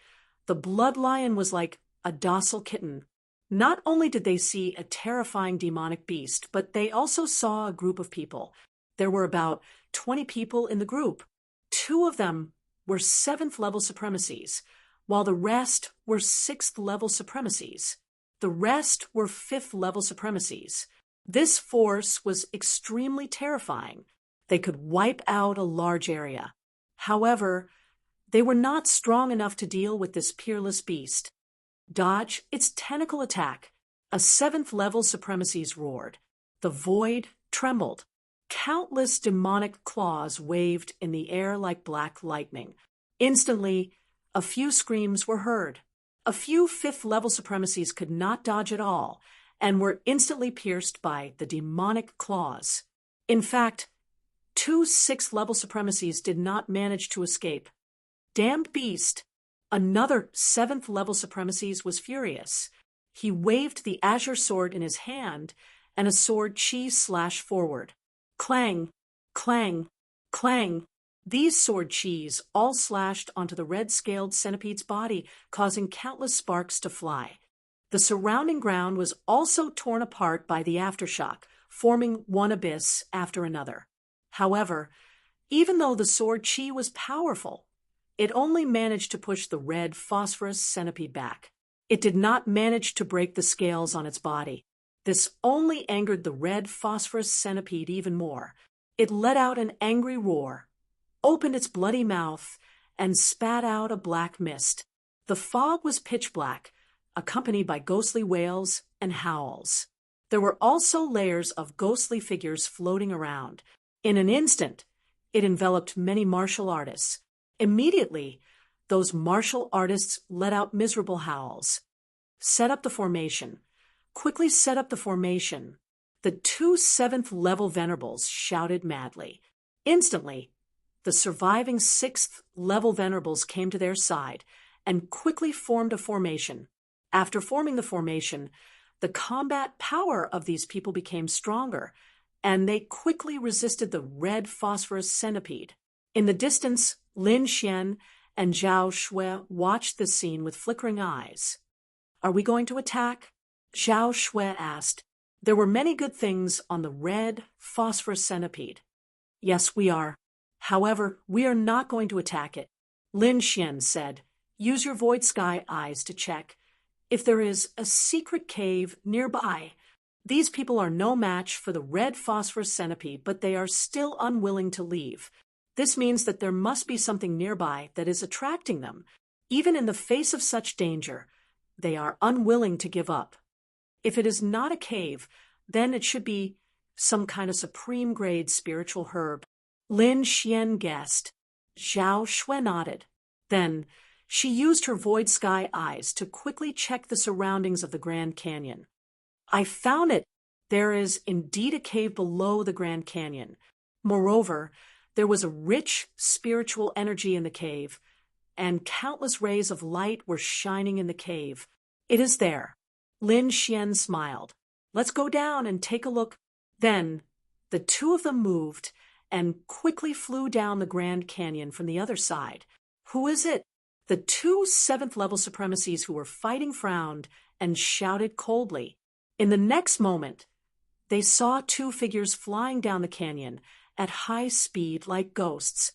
the blood lion was like a docile kitten. Not only did they see a terrifying demonic beast, but they also saw a group of people. There were about 20 people in the group. 2 of them were 7th-level supremacies, while the rest were 6th-level supremacies. The rest were 5th-level supremacies. This force was extremely terrifying. They could wipe out a large area. However, they were not strong enough to deal with this peerless beast. Dodge its tentacle attack. A 7th-level supremacies roared. The void trembled. Countless demonic claws waved in the air like black lightning. Instantly, a few screams were heard. A few 5th-level supremacies could not dodge at all and were instantly pierced by the demonic claws. In fact, 2 6th-level supremacies did not manage to escape. Damned beast! Another 7th-level supremacies was furious. He waved the azure sword in his hand, and a sword chi slashed forward. Clang! Clang! Clang! These sword chis all slashed onto the red-scaled centipede's body, causing countless sparks to fly. The surrounding ground was also torn apart by the aftershock, forming one abyss after another. However, even though the sword chi was powerful, it only managed to push the red phosphorus centipede back. It did not manage to break the scales on its body. This only angered the red phosphorus centipede even more. It let out an angry roar, opened its bloody mouth, and spat out a black mist. The fog was pitch black, accompanied by ghostly wails and howls. There were also layers of ghostly figures floating around. In an instant, it enveloped many martial artists. Immediately, those martial artists let out miserable howls. Set up the formation. Quickly set up the formation. The 2 7th-level venerables shouted madly. Instantly, the surviving 6th-level venerables came to their side and quickly formed a formation. After forming the formation, the combat power of these people became stronger, and they quickly resisted the red phosphorus centipede. In the distance, Lin Xian and Zhao Shui watched this scene with flickering eyes. "Are we going to attack?" Zhao Shui asked. There were many good things on the red phosphorus centipede. Yes, we are. However, we are not going to attack it. Lin Xian said, use your void sky eyes to check. If there is a secret cave nearby, these people are no match for the red phosphorus centipede, but they are still unwilling to leave. This means that there must be something nearby that is attracting them. Even in the face of such danger, they are unwilling to give up. If it is not a cave, then it should be some kind of supreme grade spiritual herb. Lin Xian guessed. Zhao Shui nodded. Then she used her void sky eyes to quickly check the surroundings of the Grand Canyon. I found it. There is indeed a cave below the Grand Canyon. Moreover, there was a rich spiritual energy in the cave, and countless rays of light were shining in the cave. It is there. Lin Xian smiled. Let's go down and take a look. Then the two of them moved and quickly flew down the Grand Canyon from the other side. Who is it? The two seventh-level supremacies who were fighting frowned and shouted coldly. In the next moment, they saw two figures flying down the canyon at high speed like ghosts.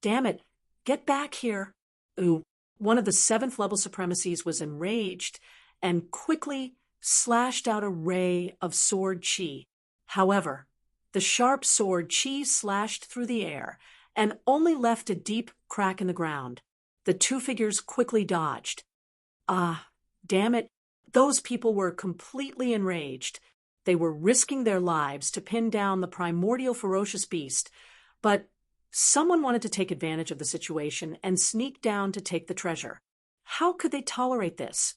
Damn it, get back here. Ooh, one of the seventh-level supremacies was enraged and quickly slashed out a ray of sword chi. However, the sharp sword chi slashed through the air and only left a deep crack in the ground. The two figures quickly dodged. Ah, damn it. Those people were completely enraged. They were risking their lives to pin down the primordial ferocious beast, but someone wanted to take advantage of the situation and sneak down to take the treasure. How could they tolerate this?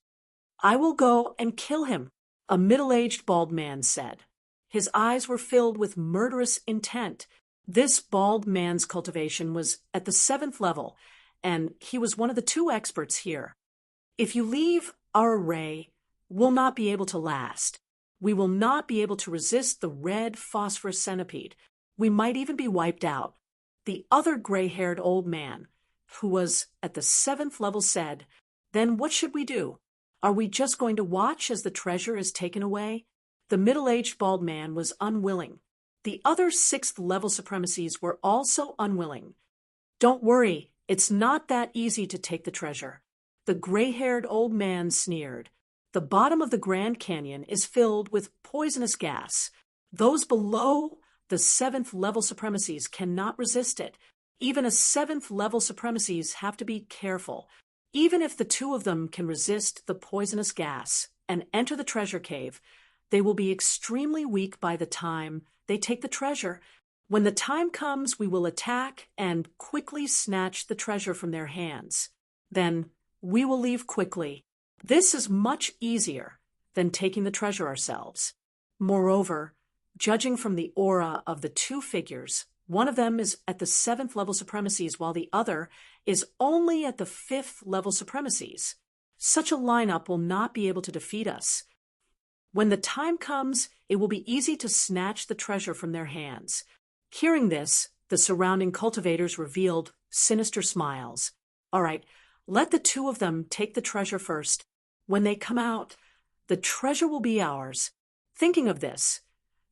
I will go and kill him, a middle-aged bald man said. His eyes were filled with murderous intent. This bald man's cultivation was at the 7th level, and he was one of the 2 experts here. If you leave our array, we'll not be able to last. We will not be able to resist the red phosphorus centipede. We might even be wiped out. The other gray-haired old man, who was at the 7th level, said, Then what should we do? Are we just going to watch as the treasure is taken away? The middle-aged bald man was unwilling. The other 6th level supremacies were also unwilling. Don't worry, it's not that easy to take the treasure. The gray-haired old man sneered. The bottom of the Grand Canyon is filled with poisonous gas. Those below the 7th level supremacies cannot resist it. Even a 7th level supremacies have to be careful. Even if the 2 of them can resist the poisonous gas and enter the treasure cave, they will be extremely weak by the time they take the treasure. When the time comes, we will attack and quickly snatch the treasure from their hands. Then we will leave quickly. This is much easier than taking the treasure ourselves. Moreover, judging from the aura of the 2 figures, one of them is at the 7th level supremacies while the other is only at the 5th level supremacies. Such a lineup will not be able to defeat us. When the time comes, it will be easy to snatch the treasure from their hands. Hearing this, the surrounding cultivators revealed sinister smiles. All right, let the 2 of them take the treasure first. When they come out, the treasure will be ours. Thinking of this,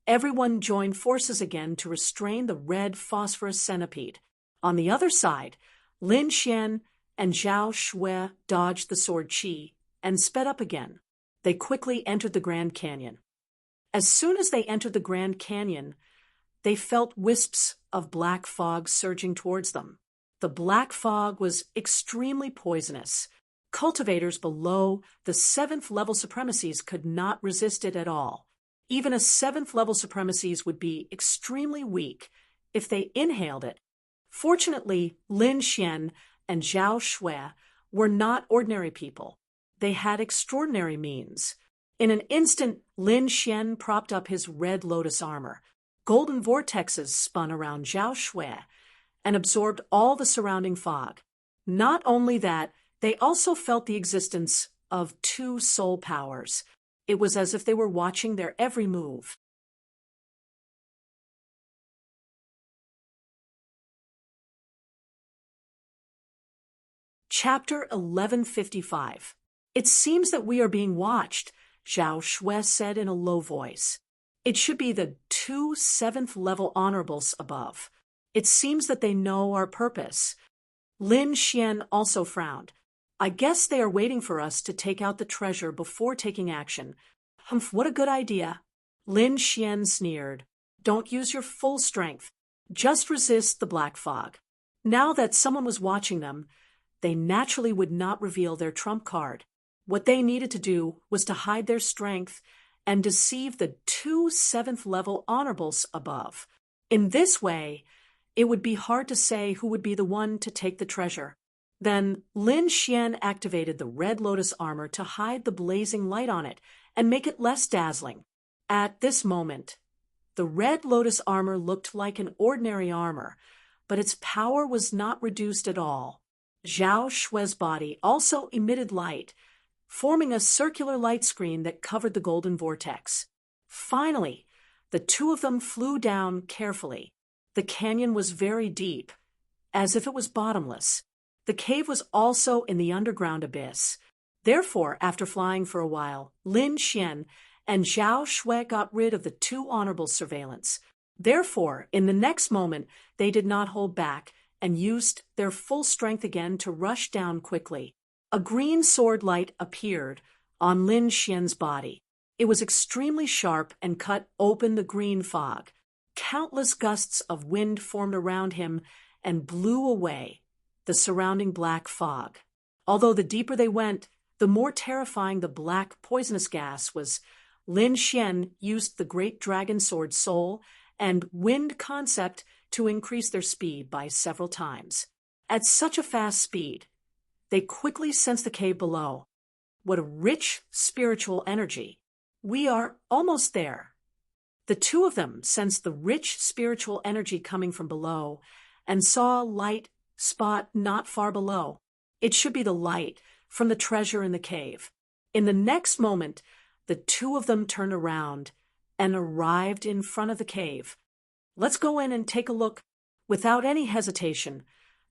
everyone joined forces again to restrain the red phosphorus centipede. On the other side, Lin Xian and Zhao Shui dodged the sword chi and sped up again. They quickly entered the Grand Canyon. As soon as they entered the Grand Canyon, they felt wisps of black fog surging towards them. The black fog was extremely poisonous. Cultivators below the 7th level supremacies could not resist it at all. Even a 7th level supremacies would be extremely weak if they inhaled it. Fortunately, Lin Xian and Zhao Shui were not ordinary people. They had extraordinary means. In an instant, Lin Xian propped up his red lotus armor. Golden vortexes spun around Zhao Shui and absorbed all the surrounding fog. Not only that, they also felt the existence of 2 soul powers. It was as if they were watching their every move. Chapter 1155. It seems that we are being watched, Zhao Shui said in a low voice. It should be the 2 7th-level honorables above. It seems that they know our purpose. Lin Xian also frowned. I guess they are waiting for us to take out the treasure before taking action. Humph, what a good idea. Lin Xian sneered. Don't use your full strength. Just resist the black fog. Now that someone was watching them, they naturally would not reveal their trump card. What they needed to do was to hide their strength and deceive the 2 7th-level honorables above. In this way, it would be hard to say who would be the one to take the treasure. Then Lin Xian activated the Red Lotus armor to hide the blazing light on it and make it less dazzling. At this moment, the Red Lotus armor looked like an ordinary armor, but its power was not reduced at all. Zhao Shui's body also emitted light, forming a circular light screen that covered the golden vortex. Finally, the two of them flew down carefully. The canyon was very deep, as if it was bottomless. The cave was also in the underground abyss. Therefore, after flying for a while, Lin Xian and Zhao Shui got rid of the 2 honorable surveillance. Therefore, in the next moment, they did not hold back and used their full strength again to rush down quickly. A green sword light appeared on Lin Xian's body. It was extremely sharp and cut open the green fog. Countless gusts of wind formed around him and blew away the surrounding black fog. Although the deeper they went, the more terrifying the black poisonous gas was. Lin Xian used the great dragon sword soul and wind concept to increase their speed by several times. At such a fast speed, they quickly sensed the cave below. What a rich spiritual energy. We are almost there. The two of them sensed the rich spiritual energy coming from below and saw a light spot not far below. It should be the light from the treasure in the cave. In the next moment, the two of them turned around and arrived in front of the cave. Let's go in and take a look. Without any hesitation,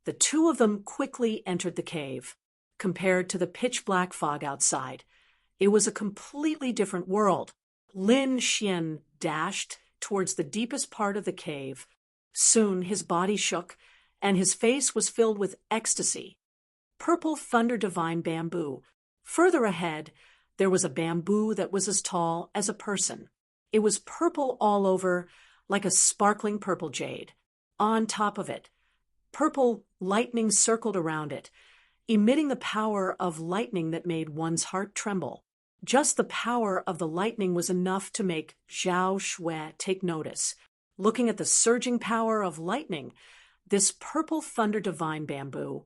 the two of them quickly entered the cave. Compared to the pitch-black fog outside, it was a completely different world. Lin Xian dashed towards the deepest part of the cave. Soon his body shook, and his face was filled with ecstasy. Purple thunder divine bamboo. Further ahead, there was a bamboo that was as tall as a person. It was purple all over, like a sparkling purple jade. On top of it, purple lightning circled around it, emitting the power of lightning that made one's heart tremble. Just the power of the lightning was enough to make Zhao Shui take notice. Looking at the surging power of lightning, this purple thunder divine bamboo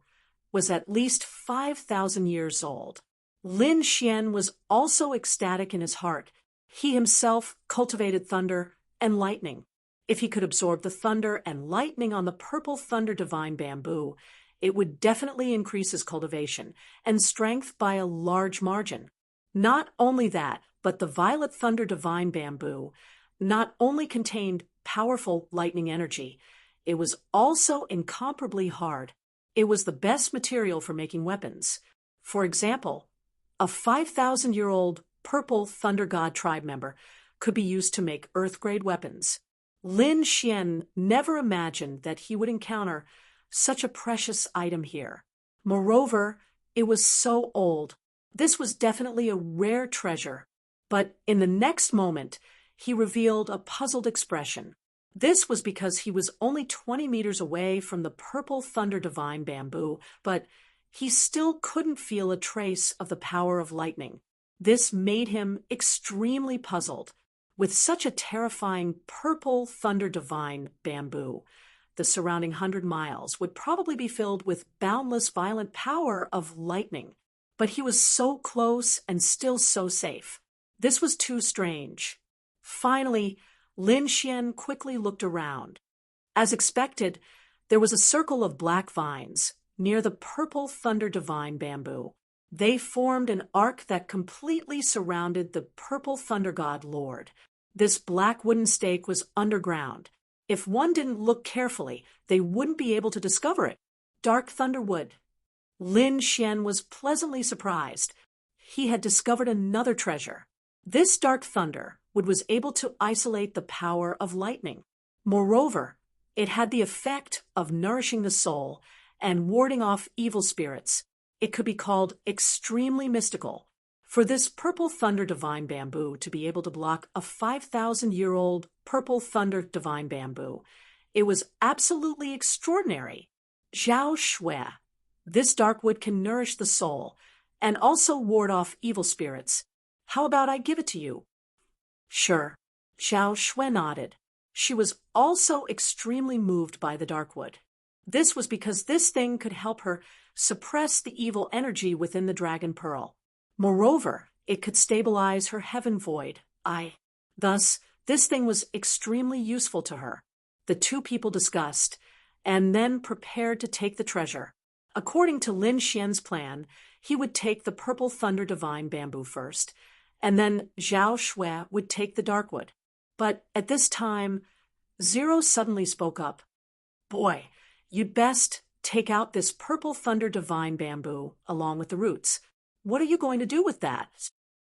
was at least 5,000 years old. Lin Xian was also ecstatic in his heart. He himself cultivated thunder and lightning. If he could absorb the thunder and lightning on the purple thunder divine bamboo, it would definitely increase his cultivation and strength by a large margin. Not only that, but the violet thunder divine bamboo not only contained powerful lightning energy, it was also incomparably hard. It was the best material for making weapons. For example, a 5,000-year-old purple thunder god tribe member could be used to make earth-grade weapons. Lin Xian never imagined that he would encounter such a precious item here. Moreover, it was so old. This was definitely a rare treasure. But in the next moment, he revealed a puzzled expression. This was because he was only 20 meters away from the purple thunder divine bamboo, but he still couldn't feel a trace of the power of lightning. This made him extremely puzzled. With such a terrifying purple thunder divine bamboo, the surrounding 100 miles would probably be filled with boundless violent power of lightning. But he was so close and still so safe. This was too strange. Finally, Lin Xian quickly looked around. As expected, there was a circle of black vines near the purple thunder divine bamboo. They formed an arc that completely surrounded the purple thunder god lord. This black wooden stake was underground. If one didn't look carefully, they wouldn't be able to discover it. Dark thunder wood. Lin Xian was pleasantly surprised. He had discovered another treasure. This dark thunder was able to isolate the power of lightning. Moreover, it had the effect of nourishing the soul and warding off evil spirits. It could be called extremely mystical. For this purple thunder divine bamboo to be able to block a 5,000-year-old purple thunder divine bamboo, it was absolutely extraordinary. Zhao Shui. This dark wood can nourish the soul and also ward off evil spirits. How about I give it to you? Sure. Zhao Shui nodded. She was also extremely moved by the dark wood. This was because this thing could help her suppress the evil energy within the dragon pearl. Moreover, it could stabilize her heaven void. Thus, this thing was extremely useful to her. The two people discussed, and then prepared to take the treasure. According to Lin Xian's plan, he would take the purple thunder divine bamboo first, and then Zhao Shui would take the dark wood. But at this time, Zero suddenly spoke up. Boy, you'd best take out this purple thunder divine bamboo along with the roots. What are you going to do with that?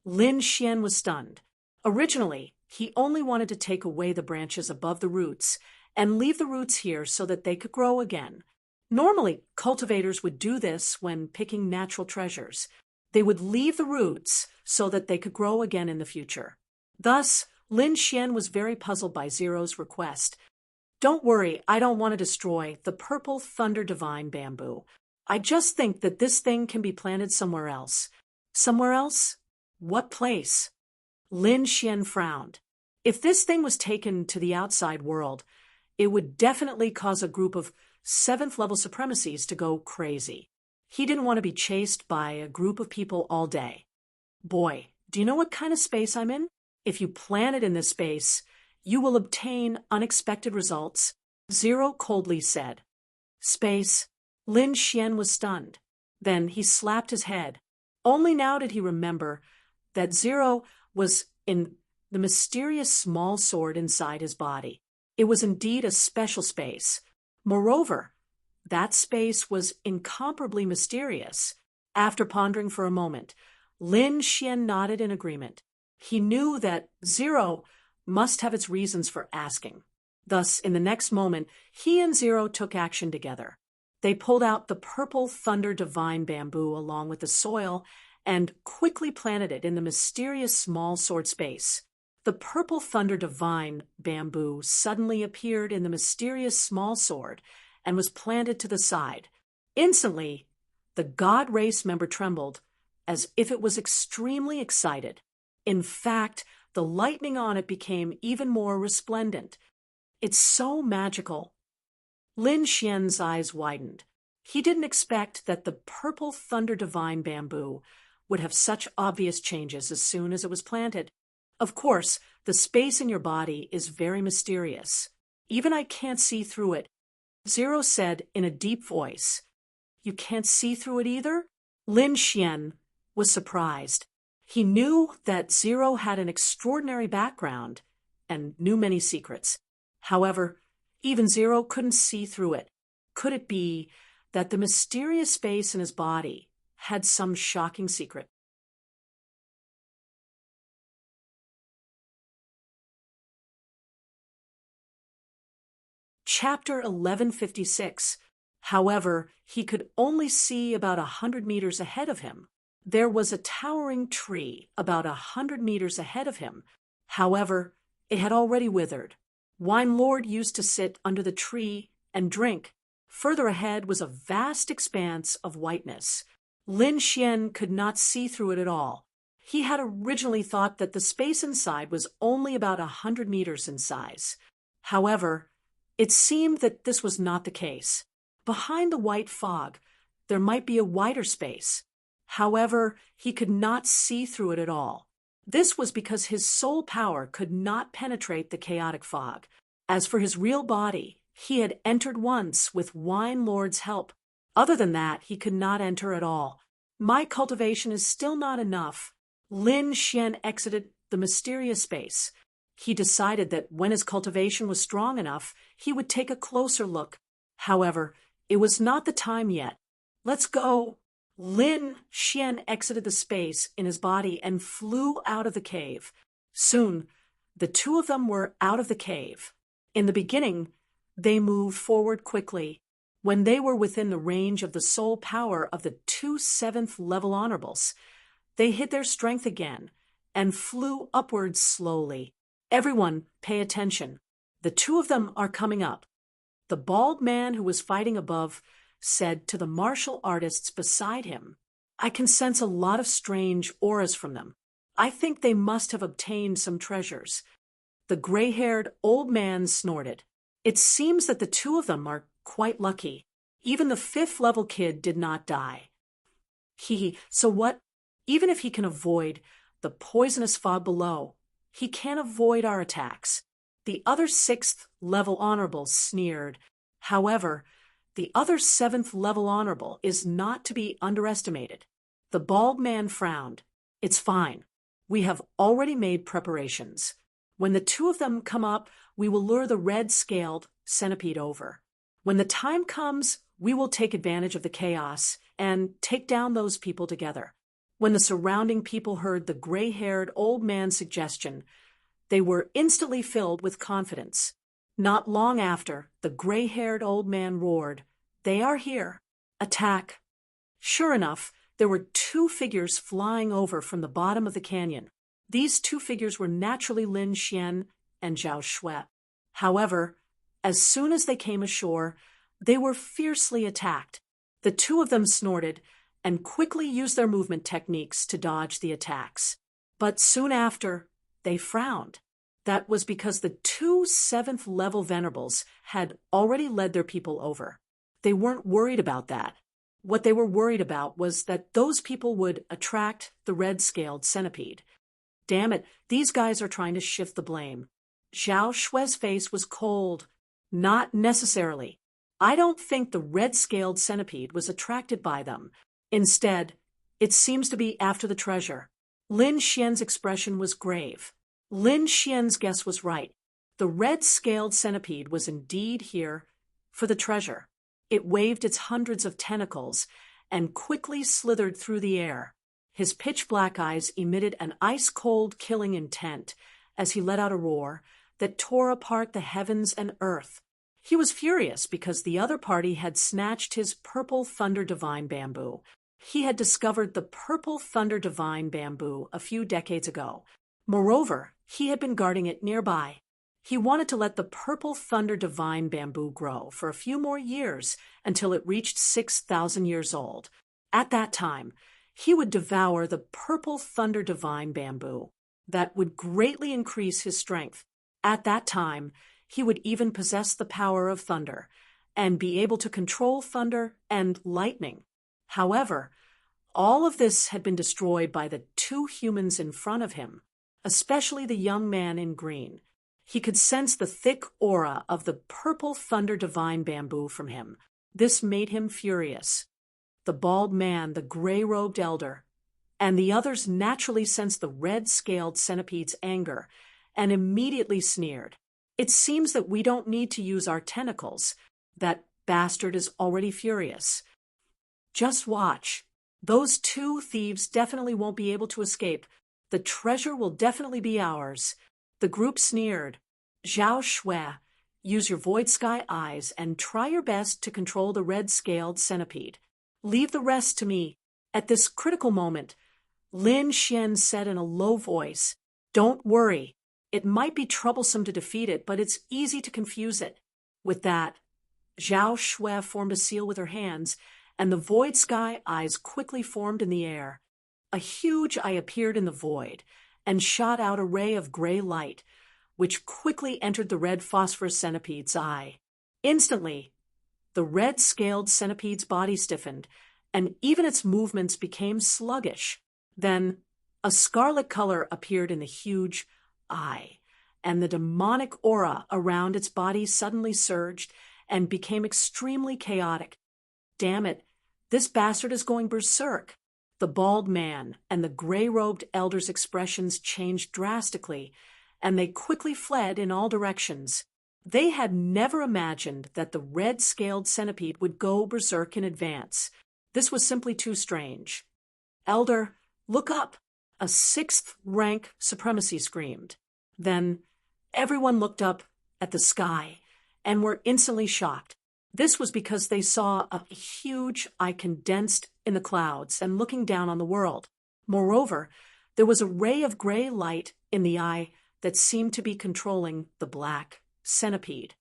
Lin Xian was stunned. Originally, he only wanted to take away the branches above the roots and leave the roots here so that they could grow again. Normally, cultivators would do this when picking natural treasures. They would leave the roots so that they could grow again in the future. Thus, Lin Xian was very puzzled by Zero's request. Don't worry, I don't want to destroy the purple thunder divine bamboo. I just think that this thing can be planted somewhere else. Somewhere else? What place? Lin Xian frowned. If this thing was taken to the outside world, it would definitely cause a group of 7th-level supremacies to go crazy. He didn't want to be chased by a group of people all day. Boy, do you know what kind of space I'm in? If you plant it in this space, you will obtain unexpected results, Zero coldly said. Space. Lin Xian was stunned. Then he slapped his head. Only now did he remember that Zero was in the mysterious small sword inside his body. It was indeed a special space. Moreover, that space was incomparably mysterious. After pondering for a moment, Lin Xian nodded in agreement. He knew that Zero must have its reasons for asking. Thus, in the next moment, he and Zero took action together. They pulled out the purple thunder divine bamboo along with the soil and quickly planted it in the mysterious small sword space. The purple thunder divine bamboo suddenly appeared in the mysterious small sword and was planted to the side. Instantly, the god race member trembled as if it was extremely excited. In fact, the lightning on it became even more resplendent. It's so magical. Lin Xian's eyes widened. He didn't expect that the purple thunder divine bamboo would have such obvious changes as soon as it was planted. Of course, the space in your body is very mysterious. Even I can't see through it, Zero said in a deep voice. You can't see through it either? Lin Xian was surprised. He knew that Zero had an extraordinary background and knew many secrets. However, even Zero couldn't see through it. Could it be that the mysterious space in his body had some shocking secret? Chapter 1156. However, he could only see about 100 meters ahead of him. There was a towering tree about 100 meters ahead of him. However, it had already withered. Wine Lord used to sit under the tree and drink. Further ahead was a vast expanse of whiteness. Lin Xian could not see through it at all. He had originally thought that the space inside was only about 100 meters in size. However, it seemed that this was not the case. Behind the white fog, there might be a wider space. However, he could not see through it at all. This was because his soul power could not penetrate the chaotic fog. As for his real body, he had entered once with Wine Lord's help. Other than that, he could not enter at all. My cultivation is still not enough. Lin Xian exited the mysterious space. He decided that when his cultivation was strong enough, he would take a closer look. However, it was not the time yet. Let's go. Lin Xian exited the space in his body and flew out of the cave. Soon, the two of them were out of the cave. In the beginning, they moved forward quickly. When they were within the range of the soul power of the two seventh-level honorables, they hid their strength again and flew upwards slowly. Everyone, pay attention. The two of them are coming up. The bald man who was fighting above said to the martial artists beside him, I can sense a lot of strange auras from them. I think they must have obtained some treasures. The gray-haired old man snorted. It seems that the two of them are quite lucky. Even the fifth-level kid did not die. So what? Even if he can avoid the poisonous fog below, he can't avoid our attacks. The other sixth-level honorable sneered. However, the other seventh-level honorable is not to be underestimated. The bald man frowned. It's fine. We have already made preparations. When the two of them come up, we will lure the red-scaled centipede over. When the time comes, we will take advantage of the chaos and take down those people together. When the surrounding people heard the gray-haired old man's suggestion, they were instantly filled with confidence. Not long after, the gray-haired old man roared, They are here. Attack. Sure enough, there were two figures flying over from the bottom of the canyon. These two figures were naturally Lin Xian and Zhao Shui. However, as soon as they came ashore, they were fiercely attacked. The two of them snorted and quickly used their movement techniques to dodge the attacks. But soon after, they frowned. That was because the two seventh-level venerables had already led their people over. They weren't worried about that. What they were worried about was that those people would attract the red-scaled centipede. Damn it, these guys are trying to shift the blame. Zhao Shui's face was cold. Not necessarily. I don't think the red-scaled centipede was attracted by them. Instead, it seems to be after the treasure. Lin Xian's expression was grave. Lin Xian's guess was right. The red-scaled centipede was indeed here for the treasure. It waved its hundreds of tentacles and quickly slithered through the air. His pitch-black eyes emitted an ice-cold killing intent as he let out a roar that tore apart the heavens and earth. He was furious because the other party had snatched his purple thunder divine bamboo. He had discovered the purple thunder divine bamboo a few decades ago. Moreover, he had been guarding it nearby. He wanted to let the purple thunder divine bamboo grow for a few more years until it reached 6,000 years old. At that time, he would devour the purple thunder divine bamboo. That would greatly increase his strength. At that time, he would even possess the power of thunder and be able to control thunder and lightning. However, all of this had been destroyed by the two humans in front of him, especially the young man in green. He could sense the thick aura of the purple thunder divine bamboo from him. This made him furious. The bald man, the gray-robed elder, and the others naturally sensed the red-scaled centipede's anger and immediately sneered. It seems that we don't need to use our tentacles. That bastard is already furious. Just watch. Those two thieves definitely won't be able to escape. The treasure will definitely be ours. The group sneered. Zhao Shui, use your void sky eyes and try your best to control the red-scaled centipede. Leave the rest to me. At this critical moment, Lin Xian said in a low voice, Don't worry. It might be troublesome to defeat it, but it's easy to confuse it. With that, Zhao Shui formed a seal with her hands, and the void sky eyes quickly formed in the air. A huge eye appeared in the void and shot out a ray of gray light, which quickly entered the red phosphorus centipede's eye. Instantly, the red-scaled centipede's body stiffened, and even its movements became sluggish. Then, a scarlet color appeared in the huge eye, and the demonic aura around its body suddenly surged and became extremely chaotic. Damn it, this bastard is going berserk. The bald man and the gray-robed elder's expressions changed drastically, and they quickly fled in all directions. They had never imagined that the red-scaled centipede would go berserk in advance. This was simply too strange. "Elder, look up!" a sixth-rank supremacy screamed. Then everyone looked up at the sky and were instantly shocked. This was because they saw a huge eye condensed in the clouds and looking down on the world. Moreover, there was a ray of gray light in the eye that seemed to be controlling the black centipede.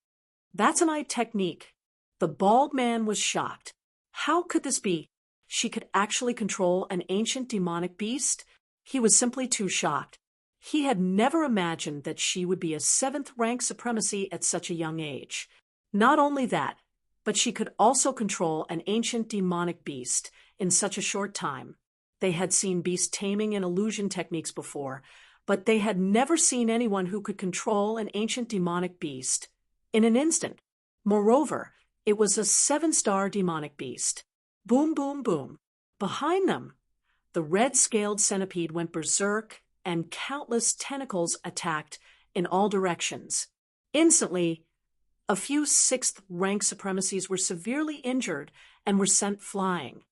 That's an eye technique. The bald man was shocked. How could this be? She could actually control an ancient demonic beast? He was simply too shocked. He had never imagined that she would be a seventh-rank supremacy at such a young age. Not only that, but she could also control an ancient demonic beast in such a short time. They had seen beast taming and illusion techniques before, but they had never seen anyone who could control an ancient demonic beast in an instant. Moreover, it was a 7-star demonic beast. Boom, boom, boom. Behind them, the red-scaled centipede went berserk and countless tentacles attacked in all directions. Instantly, a few sixth-rank supremacies were severely injured and were sent flying.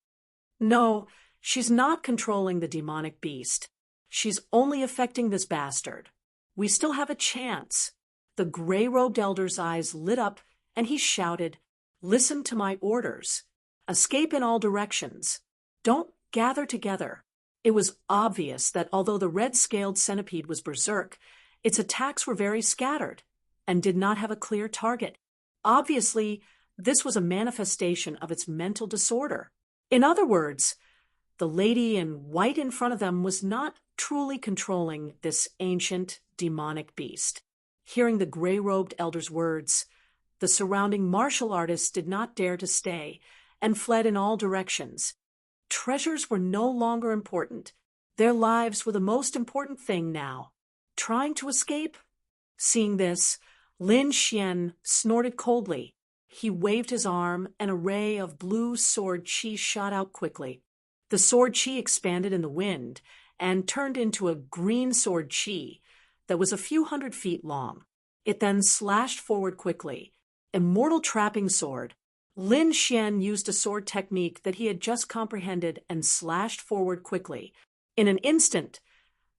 No, she's not controlling the demonic beast. She's only affecting this bastard. We still have a chance. The gray-robed elder's eyes lit up and he shouted, "Listen to my orders. Escape in all directions. Don't gather together." It was obvious that although the red-scaled centipede was berserk, its attacks were very scattered and did not have a clear target. Obviously, this was a manifestation of its mental disorder. In other words, the lady in white in front of them was not truly controlling this ancient demonic beast. Hearing the gray-robed elder's words, the surrounding martial artists did not dare to stay and fled in all directions. Treasures were no longer important. Their lives were the most important thing now. Trying to escape? Seeing this, Lin Xian snorted coldly. He waved his arm, and a ray of blue sword chi shot out quickly. The sword chi expanded in the wind and turned into a green sword chi that was a few hundred feet long. It then slashed forward quickly. Immortal trapping sword. Lin Xian used a sword technique that he had just comprehended and slashed forward quickly. In an instant,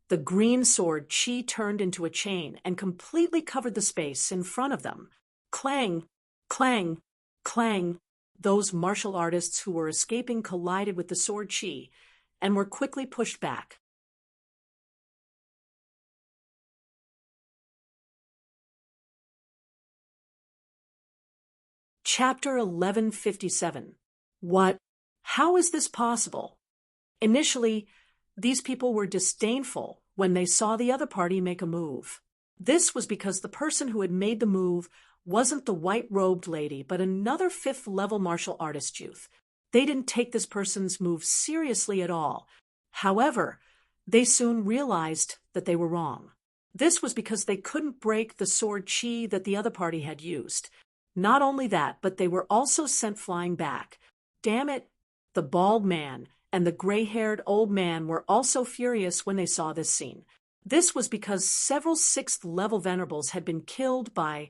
the green sword chi turned into a chain and completely covered the space in front of them. Clang, clang, clang. Those martial artists who were escaping collided with the sword chi and were quickly pushed back. Chapter 1157. What? How is this possible? Initially, these people were disdainful when they saw the other party make a move. This was because the person who had made the move wasn't the white-robed lady, but another fifth-level martial artist youth. They didn't take this person's move seriously at all. However, they soon realized that they were wrong. This was because they couldn't break the sword chi that the other party had used. Not only that, but they were also sent flying back. Damn it! The bald man and the gray-haired old man were also furious when they saw this scene. This was because several sixth-level venerables had been killed by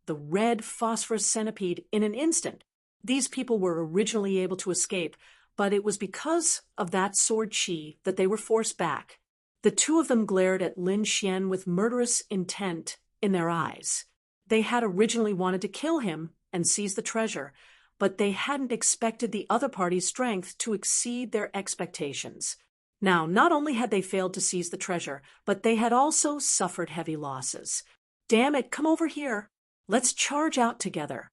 the red phosphorus centipede in an instant. These people were originally able to escape, but it was because of that sword chi that they were forced back. The two of them glared at Lin Xian with murderous intent in their eyes. They had originally wanted to kill him and seize the treasure, but they hadn't expected the other party's strength to exceed their expectations. Now, not only had they failed to seize the treasure, but they had also suffered heavy losses. Damn it, come over here. Let's charge out together.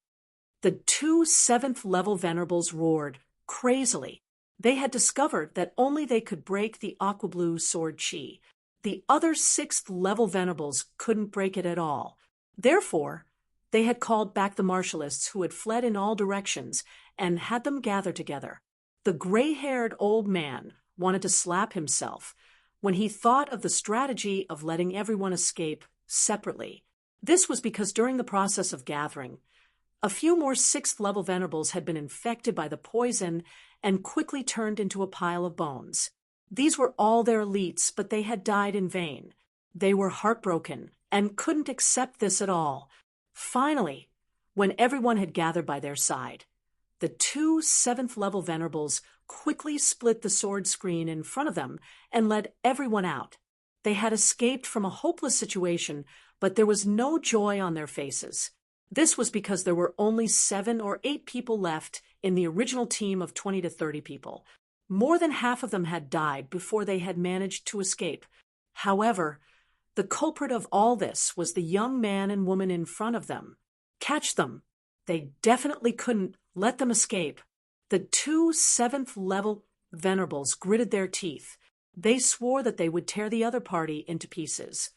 The two seventh-level venerables roared crazily. They had discovered that only they could break the aqua blue sword chi. The other sixth-level venerables couldn't break it at all. Therefore, they had called back the martialists who had fled in all directions and had them gather together. The gray-haired old man wanted to slap himself when he thought of the strategy of letting everyone escape separately. This was because during the process of gathering, a few more sixth-level venerables had been infected by the poison and quickly turned into a pile of bones. These were all their elites, but they had died in vain. They were heartbroken and couldn't accept this at all. Finally, when everyone had gathered by their side, the two 7th-level venerables quickly split the sword screen in front of them and led everyone out. They had escaped from a hopeless situation, but there was no joy on their faces. This was because there were only 7 or 8 people left in the original team of 20 to 30 people. More than half of them had died before they had managed to escape. However, the culprit of all this was the young man and woman in front of them. Catch them. They definitely couldn't let them escape. The two 7th-level venerables gritted their teeth. They swore that they would tear the other party into pieces.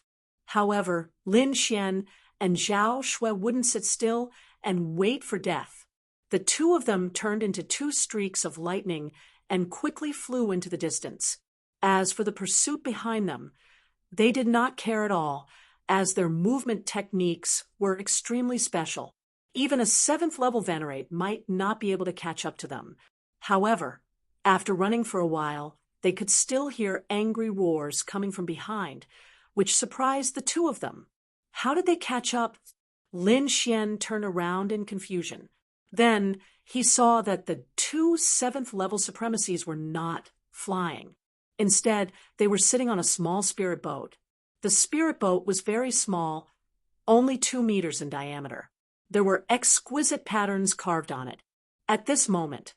However, Lin Xian and Zhao Shui wouldn't sit still and wait for death. The two of them turned into 2 streaks of lightning and quickly flew into the distance. As for the pursuit behind them, they did not care at all, as their movement techniques were extremely special. Even a 7th-level venerate might not be able to catch up to them. However, after running for a while, they could still hear angry roars coming from behind, which surprised the two of them. How did they catch up? Lin Xian turned around in confusion. Then he saw that the 2 7th-level supremacies were not flying. Instead, they were sitting on a small spirit boat. The spirit boat was very small, only 2 meters in diameter. There were exquisite patterns carved on it. At this moment,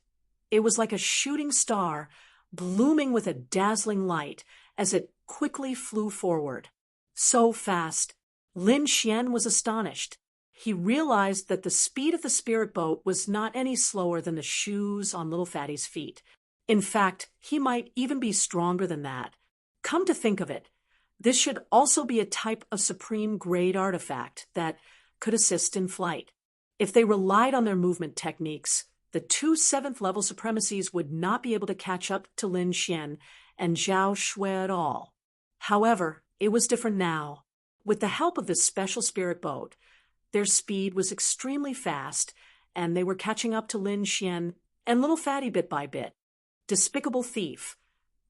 it was like a shooting star, blooming with a dazzling light as it quickly flew forward. So fast, Lin Xian was astonished. He realized that the speed of the spirit boat was not any slower than the shoes on little Fatty's feet. In fact, he might even be stronger than that. Come to think of it, this should also be a type of supreme grade artifact that could assist in flight. If they relied on their movement techniques, the 2 7th-level supremacies would not be able to catch up to Lin Xian and Zhao Shui at all. However, it was different now. With the help of this special spirit boat, their speed was extremely fast, and they were catching up to Lin Xian and little Fatty bit by bit. Despicable thief,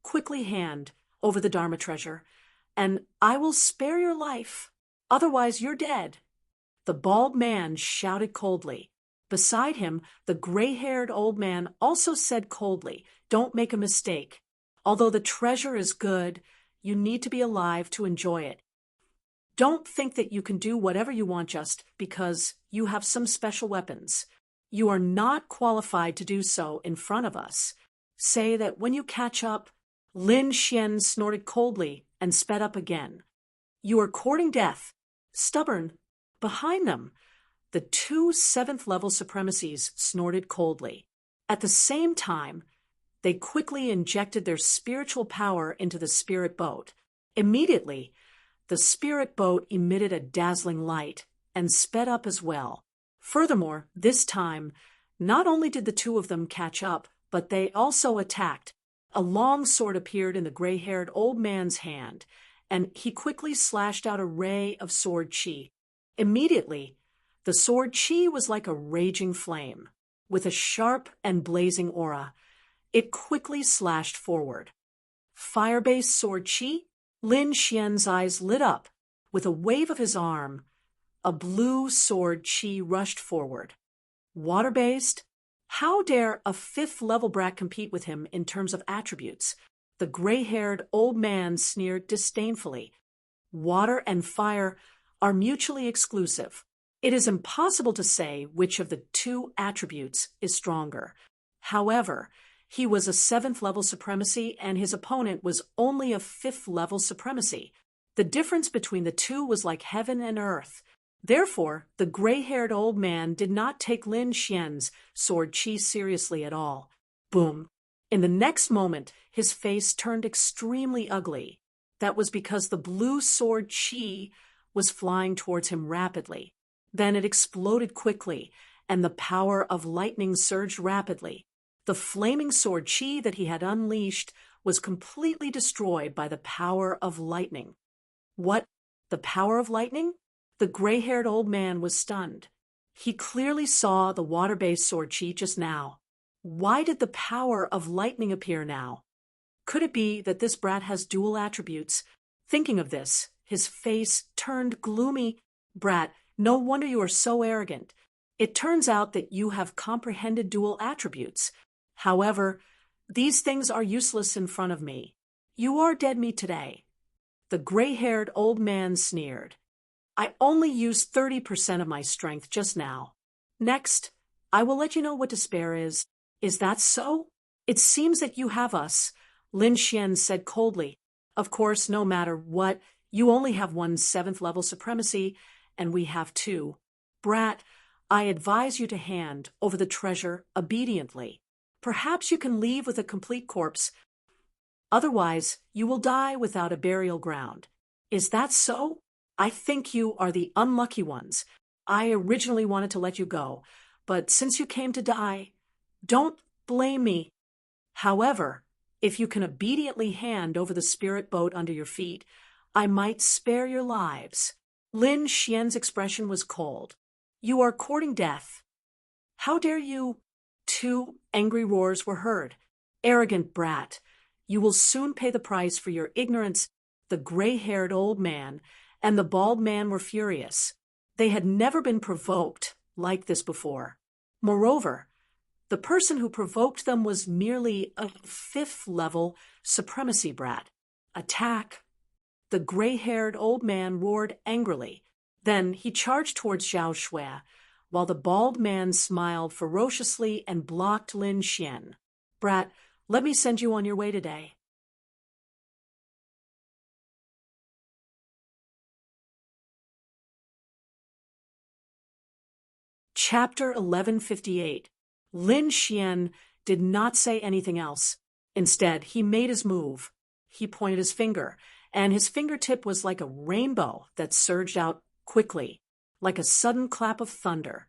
quickly hand over the Dharma treasure, and I will spare your life, otherwise you're dead. The bald man shouted coldly. Beside him, the gray-haired old man also said coldly, "Don't make a mistake. Although the treasure is good, you need to be alive to enjoy it. Don't think that you can do whatever you want just because you have some special weapons. You are not qualified to do so in front of us. Say that when you catch up." Lin Xian snorted coldly and sped up again. "You are courting death. Stubborn." Behind them, the 2 7th-level supremacies snorted coldly. At the same time, they quickly injected their spiritual power into the spirit boat. Immediately, the spirit boat emitted a dazzling light and sped up as well. Furthermore, this time, not only did the two of them catch up, but they also attacked. A long sword appeared in the gray-haired old man's hand, and he quickly slashed out a ray of sword chi. Immediately, the sword chi was like a raging flame. With a sharp and blazing aura, it quickly slashed forward. Fire-based sword chi? Lin Xian's eyes lit up. With a wave of his arm, a blue sword chi rushed forward. Water-based? How dare a 5th-level brat compete with him in terms of attributes? The gray-haired old man sneered disdainfully. Water and fire are mutually exclusive. It is impossible to say which of the 2 attributes is stronger. However, he was a 7th-level supremacy and his opponent was only a 5th-level supremacy. The difference between the two was like heaven and earth. Therefore, the gray-haired old man did not take Lin Xian's sword chi seriously at all. Boom! In the next moment, his face turned extremely ugly. That was because the blue sword chi was flying towards him rapidly. Then it exploded quickly, and the power of lightning surged rapidly. The flaming sword chi that he had unleashed was completely destroyed by the power of lightning. What? The power of lightning? The gray-haired old man was stunned. He clearly saw the water-based sword chi just now. Why did the power of lightning appear now? Could it be that this brat has dual attributes? Thinking of this, his face turned gloomy. "Brat, no wonder you are so arrogant. It turns out that you have comprehended dual attributes. However, these things are useless in front of me. You are dead meat today." The gray-haired old man sneered. "I only used 30% of my strength just now. Next, I will let you know what despair is. Is that so? It seems that you have us," Lin Xian said coldly. "Of course, no matter what, you only have 1/7 level supremacy, and we have 2. Brat, I advise you to hand over the treasure obediently. Perhaps you can leave with a complete corpse. Otherwise, you will die without a burial ground. Is that so? I think you are the unlucky ones. I originally wanted to let you go, but since you came to die, don't blame me. However, if you can obediently hand over the spirit boat under your feet, I might spare your lives." Lin Xian's expression was cold. "You are courting death. How dare you?" 2 angry roars were heard. "Arrogant brat! You will soon pay the price for your ignorance." The gray-haired old man and the bald man were furious. They had never been provoked like this before. Moreover, the person who provoked them was merely a 5th level supremacy brat. "Attack!" The gray-haired old man roared angrily. Then he charged towards Zhao Shui, while the bald man smiled ferociously and blocked Lin Xian. "Brat, let me send you on your way today." Chapter 1158. Lin Xian did not say anything else. Instead, he made his move. He pointed his finger, and his fingertip was like a rainbow that surged out quickly, like a sudden clap of thunder.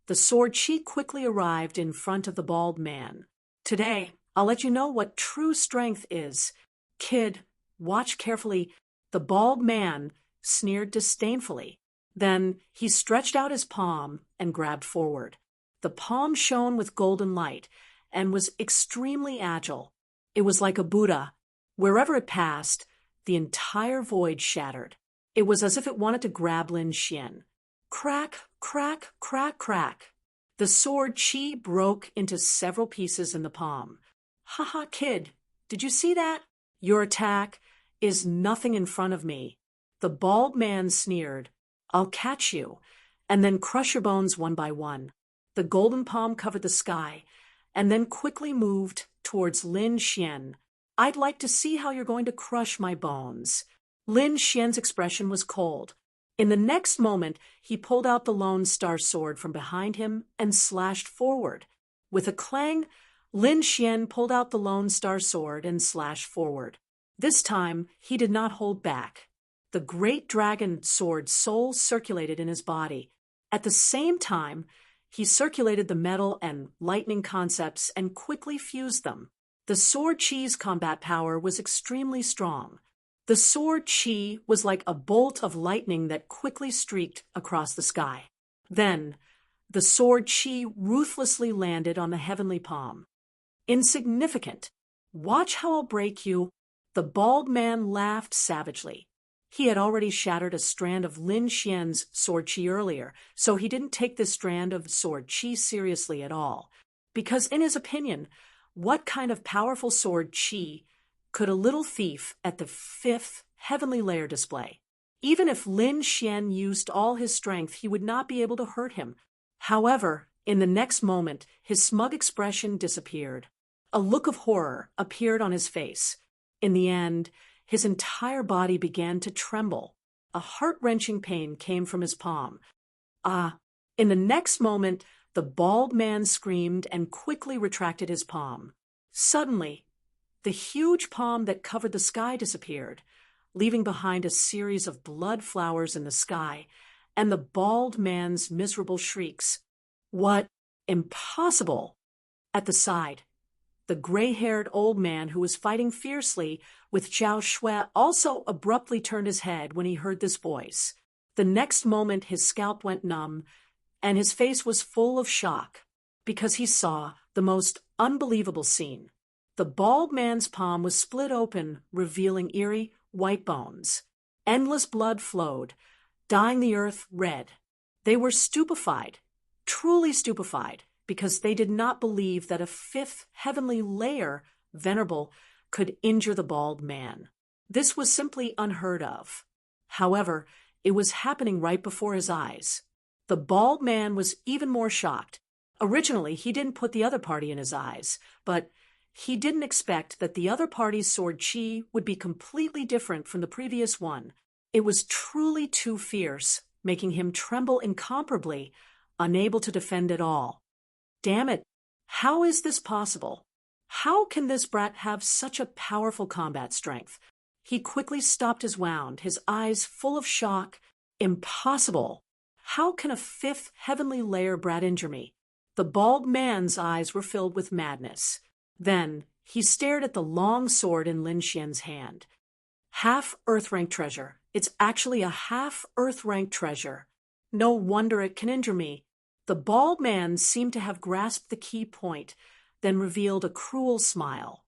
The sword Qi quickly arrived in front of the bald man. "Today, I'll let you know what true strength is. Kid, watch carefully." The bald man sneered disdainfully. Then he stretched out his palm and grabbed forward. The palm shone with golden light and was extremely agile. It was like a Buddha. Wherever it passed, the entire void shattered. It was as if it wanted to grab Lin Xian. Crack, crack, crack, crack. The sword Qi broke into several pieces in the palm. "Haha, kid, did you see that? Your attack is nothing in front of me." The bald man sneered. "I'll catch you, and then crush your bones one by one." The golden palm covered the sky, and then quickly moved towards Lin Xian. "I'd like to see how you're going to crush my bones." Lin Xian's expression was cold. In the next moment, he pulled out the Lone Star sword from behind him and slashed forward. With a clang, Lin Xian pulled out the Lone Star sword and slashed forward. This time, he did not hold back. The great dragon sword soul circulated in his body. At the same time, he circulated the metal and lightning concepts and quickly fused them. The sword Qi's combat power was extremely strong. The sword Qi was like a bolt of lightning that quickly streaked across the sky. Then, the sword Qi ruthlessly landed on the heavenly palm. "Insignificant. Watch how I'll break you." The bald man laughed savagely. He had already shattered a strand of Lin Xian's sword Qi earlier, so he didn't take this strand of sword Qi seriously at all. Because in his opinion, what kind of powerful sword Qi could a little thief at the 5th heavenly layer display? Even if Lin Xian used all his strength, he would not be able to hurt him. However, in the next moment, his smug expression disappeared. A look of horror appeared on his face. In the end, his entire body began to tremble. A heart-wrenching pain came from his palm. In the next moment, the bald man screamed and quickly retracted his palm. Suddenly, the huge palm that covered the sky disappeared, leaving behind a series of blood flowers in the sky and the bald man's miserable shrieks. "What? Impossible!" At the side, the gray-haired old man who was fighting fiercely with Zhao Shui also abruptly turned his head when he heard this voice. The next moment his scalp went numb, and his face was full of shock, because he saw the most unbelievable scene. The bald man's palm was split open, revealing eerie white bones. Endless blood flowed, dyeing the earth red. They were stupefied. truly stupefied, because they did not believe that a fifth heavenly layer venerable could injure the bald man. This was simply unheard of. However, it was happening right before his eyes. The bald man was even more shocked. Originally, he didn't put the other party in his eyes, but he didn't expect that the other party's sword chi would be completely different from the previous one. It was truly too fierce, making him tremble incomparably, unable to defend at all. Damn it, how is this possible? How can this brat have such a powerful combat strength? He quickly stopped his wound, his eyes full of shock. Impossible! How can a fifth heavenly layer brat injure me? The bald man's eyes were filled with madness. Then he stared at the long sword in Lin Xian's hand. Half Earth-rank treasure. It's actually a half Earth-rank treasure. No wonder it can injure me. The bald man seemed to have grasped the key point, then revealed a cruel smile.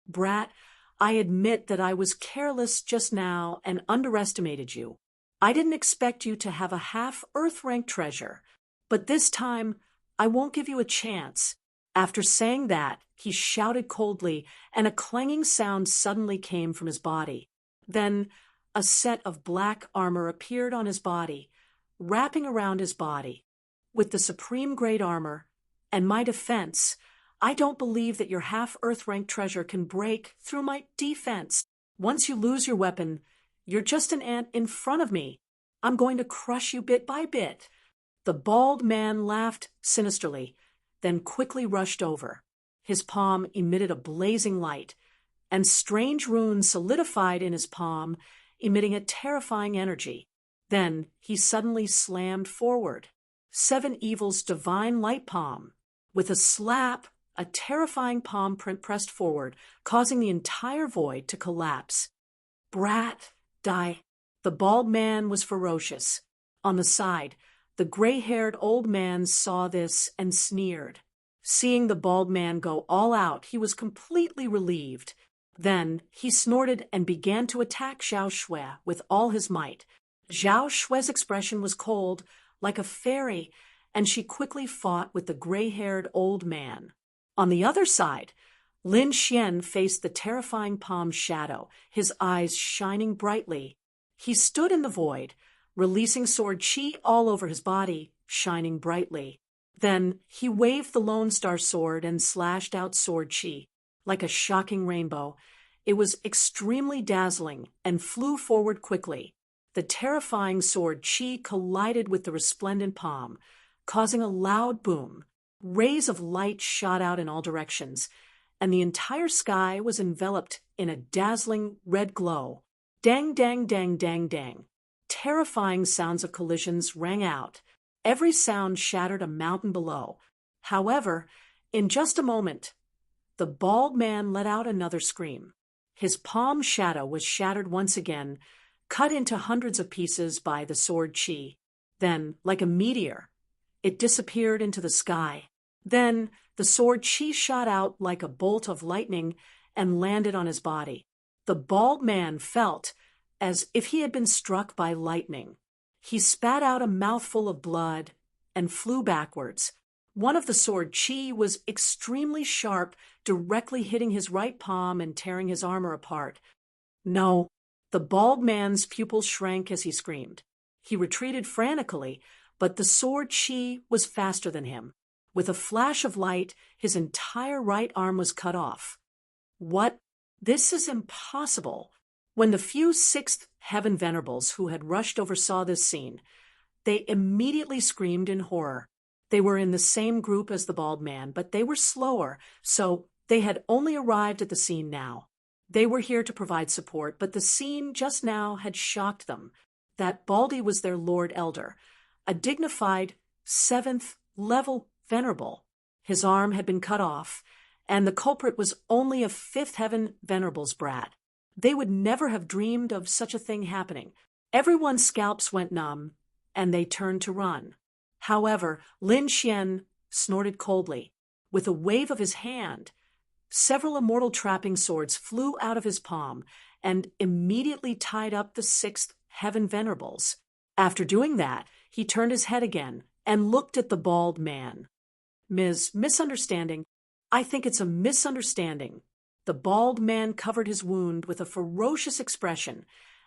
Brat, I admit that I was careless just now and underestimated you. I didn't expect you to have a half Earth-rank treasure, but this time I won't give you a chance. After saying that, he shouted coldly, and a clanging sound suddenly came from his body. Then a set of black armor appeared on his body, wrapping around his body. With the supreme great armor and my defense, I don't believe that your half Earth-rank treasure can break through my defense. Once you lose your weapon, you're just an ant in front of me. I'm going to crush you bit by bit. The bald man laughed sinisterly, then quickly rushed over. His palm emitted a blazing light, and strange runes solidified in his palm, emitting a terrifying energy. Then he suddenly slammed forward. Seven Evil's divine light palm. With a slap, a terrifying palm print pressed forward, causing the entire void to collapse. Brat, die. The bald man was ferocious. On the side, the gray-haired old man saw this and sneered. Seeing the bald man go all out, he was completely relieved. Then he snorted and began to attack Zhao Shui with all his might. Zhao Shui's expression was cold, like a fairy, and she quickly fought with the gray-haired old man. On the other side, Lin Xian faced the terrifying palm's shadow, his eyes shining brightly. He stood in the void, releasing sword chi all over his body, shining brightly. Then he waved the Lone Star sword and slashed out sword chi. Like a shocking rainbow, it was extremely dazzling and flew forward quickly. The terrifying sword chi collided with the resplendent palm, causing a loud boom. Rays of light shot out in all directions, and the entire sky was enveloped in a dazzling red glow. Dang, dang, dang, dang, dang. Terrifying sounds of collisions rang out. Every sound shattered a mountain below. However, in just a moment, the bald man let out another scream. His palm shadow was shattered once again, cut into hundreds of pieces by the sword chi. Then, like a meteor, it disappeared into the sky. Then the sword chi shot out like a bolt of lightning and landed on his body. The bald man felt as if he had been struck by lightning. He spat out a mouthful of blood and flew backwards. One of the sword chi was extremely sharp, directly hitting his right palm and tearing his armor apart. No, the bald man's pupils shrank as he screamed. He retreated frantically, but the sword chi was faster than him. With a flash of light, his entire right arm was cut off. What? This is impossible. When the few Sixth Heaven Venerables who had rushed over saw this scene, they immediately screamed in horror. They were in the same group as the bald man, but they were slower, so they had only arrived at the scene now. They were here to provide support, but the scene just now had shocked them. That Baldy was their Lord Elder, a dignified 7th level venerable. His arm had been cut off, and the culprit was only a 5th Heaven Venerable's brat. They would never have dreamed of such a thing happening. Everyone's scalps went numb, and they turned to run. However, Lin Xian snorted coldly. With a wave of his hand, several immortal trapping swords flew out of his palm and immediately tied up the 6th Heaven Venerables. After doing that, he turned his head again and looked at the bald man. Ms. Misunderstanding, I think it's a misunderstanding. The bald man covered his wound with a ferocious expression,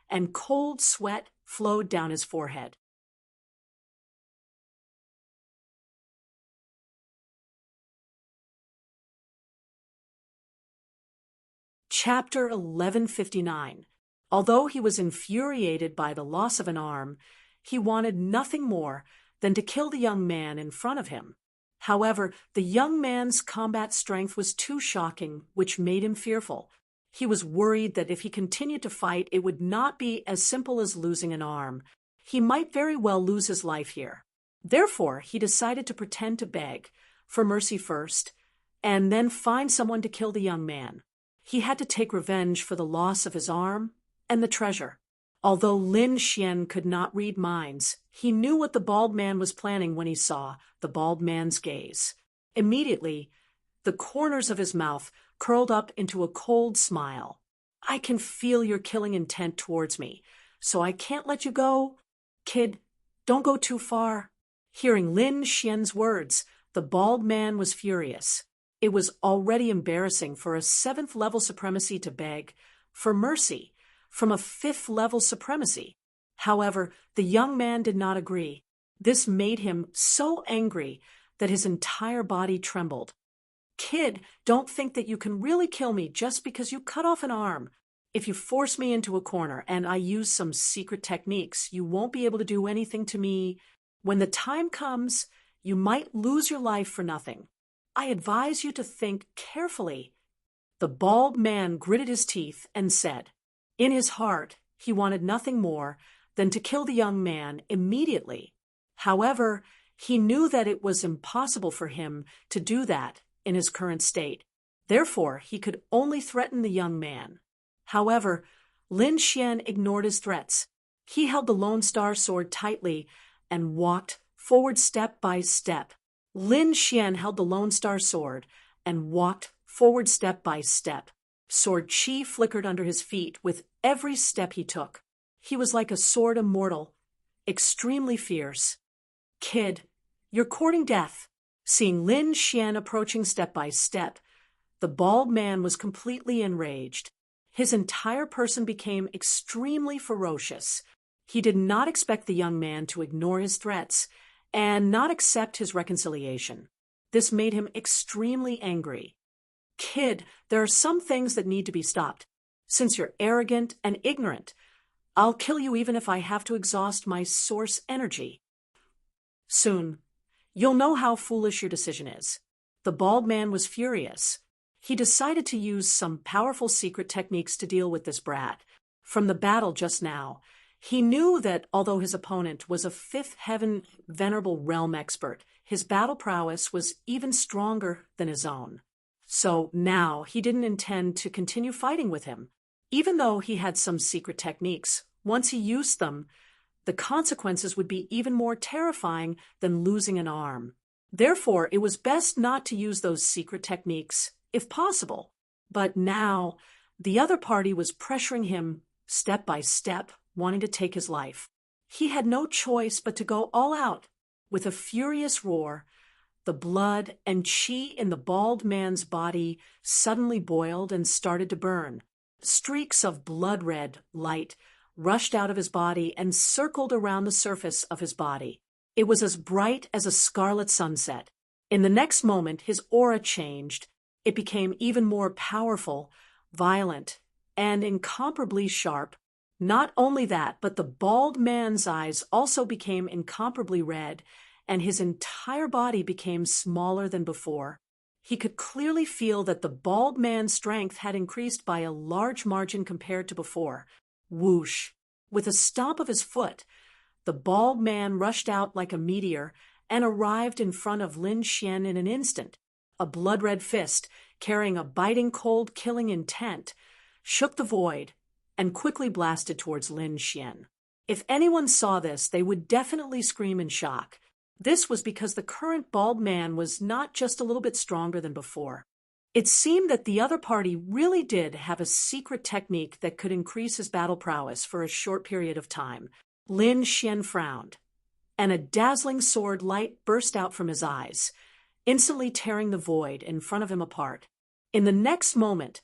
and cold sweat flowed down his forehead. Chapter 1159. Although he was infuriated by the loss of an arm, he wanted nothing more than to kill the young man in front of him. However, the young man's combat strength was too shocking, which made him fearful. He was worried that if he continued to fight, it would not be as simple as losing an arm. He might very well lose his life here. Therefore, he decided to pretend to beg for mercy first, and then find someone to kill the young man. He had to take revenge for the loss of his arm and the treasure. Although Lin Xian could not read minds, he knew what the bald man was planning when he saw the bald man's gaze. Immediately, the corners of his mouth curled up into a cold smile. I can feel your killing intent towards me, so I can't let you go. Kid, don't go too far. Hearing Lin Xian's words, the bald man was furious. It was already embarrassing for a 7th-level supremacy to beg for mercy from a 5th-level supremacy. However, the young man did not agree. This made him so angry that his entire body trembled. Kid, don't think that you can really kill me just because you cut off an arm. If you force me into a corner and I use some secret techniques, you won't be able to do anything to me. When the time comes, you might lose your life for nothing. I advise you to think carefully. The bald man gritted his teeth and said, in his heart, he wanted nothing more than to kill the young man immediately. However, he knew that it was impossible for him to do that in his current state. Therefore, he could only threaten the young man. However, Lin Xian ignored his threats. He held the Lone Star sword tightly and walked forward step by step. Lin Xian held the Lone Star sword and walked forward step by step. Sword chi flickered under his feet with every step he took. He was like a sword immortal, extremely fierce. Kid, you're courting death. Seeing Lin Xian approaching step by step, the bald man was completely enraged. His entire person became extremely ferocious. He did not expect the young man to ignore his threats and not accept his reconciliation. This made him extremely angry. Kid, there are some things that need to be stopped. Since you're arrogant and ignorant, I'll kill you even if I have to exhaust my source energy. Soon, you'll know how foolish your decision is. The bald man was furious. He decided to use some powerful secret techniques to deal with this brat. From the battle just now, he knew that although his opponent was a 5th heaven venerable realm expert, his battle prowess was even stronger than his own. So now he didn't intend to continue fighting with him. Even though he had some secret techniques, once he used them, the consequences would be even more terrifying than losing an arm. Therefore, it was best not to use those secret techniques, if possible. But now, the other party was pressuring him step by step, wanting to take his life. He had no choice but to go all out. With a furious roar, the blood and chi in the bald man's body suddenly boiled and started to burn. Streaks of blood-red light rushed out of his body and circled around the surface of his body. It was as bright as a scarlet sunset. In the next moment, his aura changed. It became even more powerful, violent, and incomparably sharp. Not only that, but the bald man's eyes also became incomparably red, and his entire body became smaller than before. He could clearly feel that the bald man's strength had increased by a large margin compared to before. Whoosh! With a stomp of his foot, the bald man rushed out like a meteor and arrived in front of Lin Xian in an instant. A blood-red fist, carrying a biting cold killing intent, shook the void and quickly blasted towards Lin Xian. If anyone saw this, they would definitely scream in shock. This was because the current bald man was not just a little bit stronger than before. It seemed that the other party really did have a secret technique that could increase his battle prowess for a short period of time. Lin Xian frowned. and a dazzling sword light burst out from his eyes, instantly tearing the void in front of him apart. In the next moment,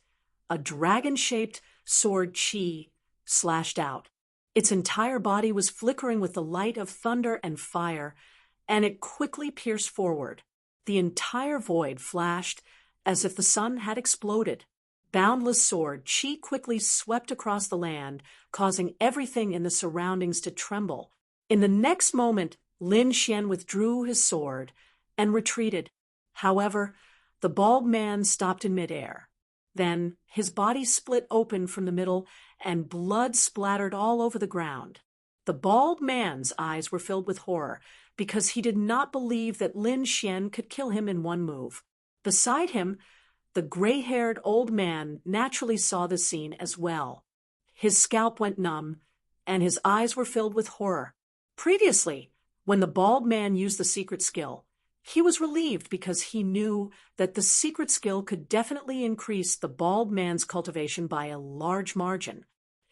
a dragon-shaped sword chi slashed out. Its entire body was flickering with the light of thunder and fire, and it quickly pierced forward. The entire void flashed as if the sun had exploded. Boundless sword chi quickly swept across the land, causing everything in the surroundings to tremble. In the next moment, Lin Xian withdrew his sword and retreated. However, the bald man stopped in midair. Then his body split open from the middle and blood splattered all over the ground. The bald man's eyes were filled with horror because he did not believe that Lin Xian could kill him in one move. Beside him, the gray-haired old man naturally saw the scene as well. His scalp went numb, and his eyes were filled with horror. Previously, when the bald man used the secret skill, he was relieved because he knew that the secret skill could definitely increase the bald man's cultivation by a large margin.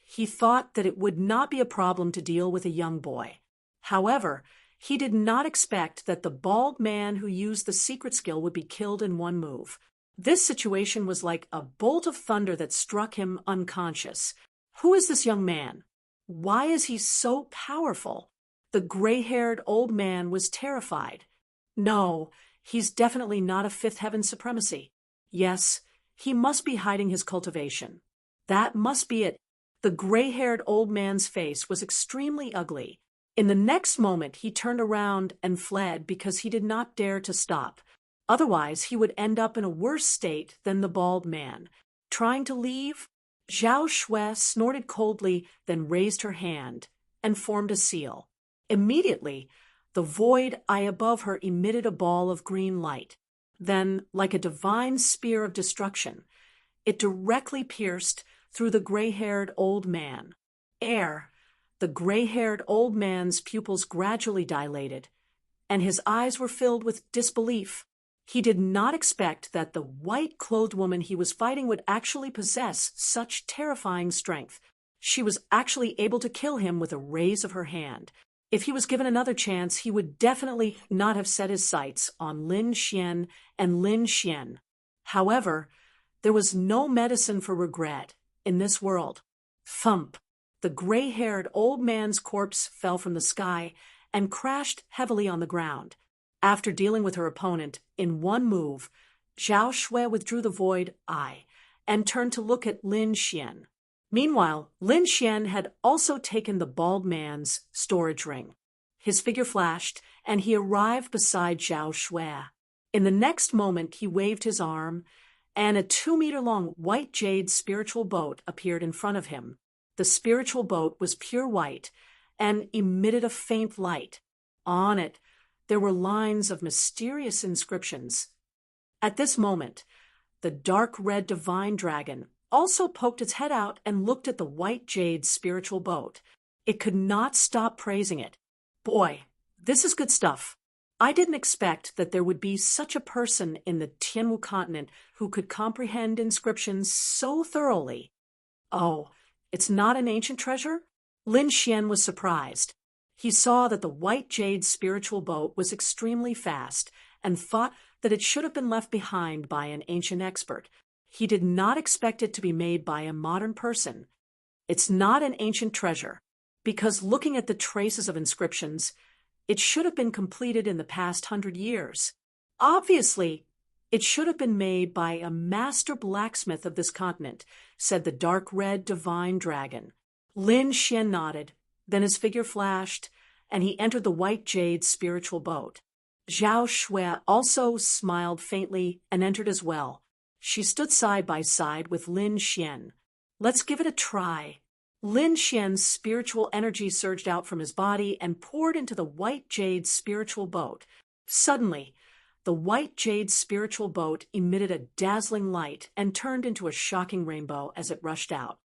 He thought that it would not be a problem to deal with a young boy. However, he did not expect that the bald man who used the secret skill would be killed in one move. This situation was like a bolt of thunder that struck him unconscious. Who is this young man? Why is he so powerful? The gray-haired old man was terrified. No, he's definitely not of Fifth Heaven supremacy. Yes, he must be hiding his cultivation. That must be it. The gray-haired old man's face was extremely ugly. In the next moment, he turned around and fled because he did not dare to stop. Otherwise, he would end up in a worse state than the bald man. Trying to leave, Zhao Shui snorted coldly, then raised her hand and formed a seal. Immediately, the void eye above her emitted a ball of green light. Then, like a divine spear of destruction, it directly pierced through the gray-haired old man. The gray-haired old man's pupils gradually dilated, and his eyes were filled with disbelief. He did not expect that the white-clothed woman he was fighting would actually possess such terrifying strength. She was actually able to kill him with a raise of her hand. If he was given another chance, he would definitely not have set his sights on Lin Xian and Lin Xian. However, there was no medicine for regret in this world. Thump! The gray-haired old man's corpse fell from the sky and crashed heavily on the ground. After dealing with her opponent in one move, Zhao Shui withdrew the void eye and turned to look at Lin Xian. Meanwhile, Lin Xian had also taken the bald man's storage ring. His figure flashed, and he arrived beside Zhao Shui. In the next moment, he waved his arm, and a 2-meter-long white jade spiritual boat appeared in front of him. The spiritual boat was pure white and emitted a faint light. On it, there were lines of mysterious inscriptions. At this moment, the dark red divine dragon also poked its head out and looked at the white jade spiritual boat. It could not stop praising it. Boy, this is good stuff. I didn't expect that there would be such a person in the Tianwu continent who could comprehend inscriptions so thoroughly. Oh, it's not an ancient treasure? Lin Xian was surprised. He saw that the white jade spiritual boat was extremely fast and thought that it should have been left behind by an ancient expert. He did not expect it to be made by a modern person. It's not an ancient treasure, because looking at the traces of inscriptions, it should have been completed in the past 100 years. Obviously, it should have been made by a master blacksmith of this continent, said the dark red divine dragon. Lin Xian nodded, then his figure flashed, and he entered the white jade spiritual boat. Zhao Shui also smiled faintly and entered as well. She stood side by side with Lin Xian. Let's give it a try. Lin Xian's spiritual energy surged out from his body and poured into the white jade spiritual boat. Suddenly, the white jade spiritual boat emitted a dazzling light and turned into a shocking rainbow as it rushed out.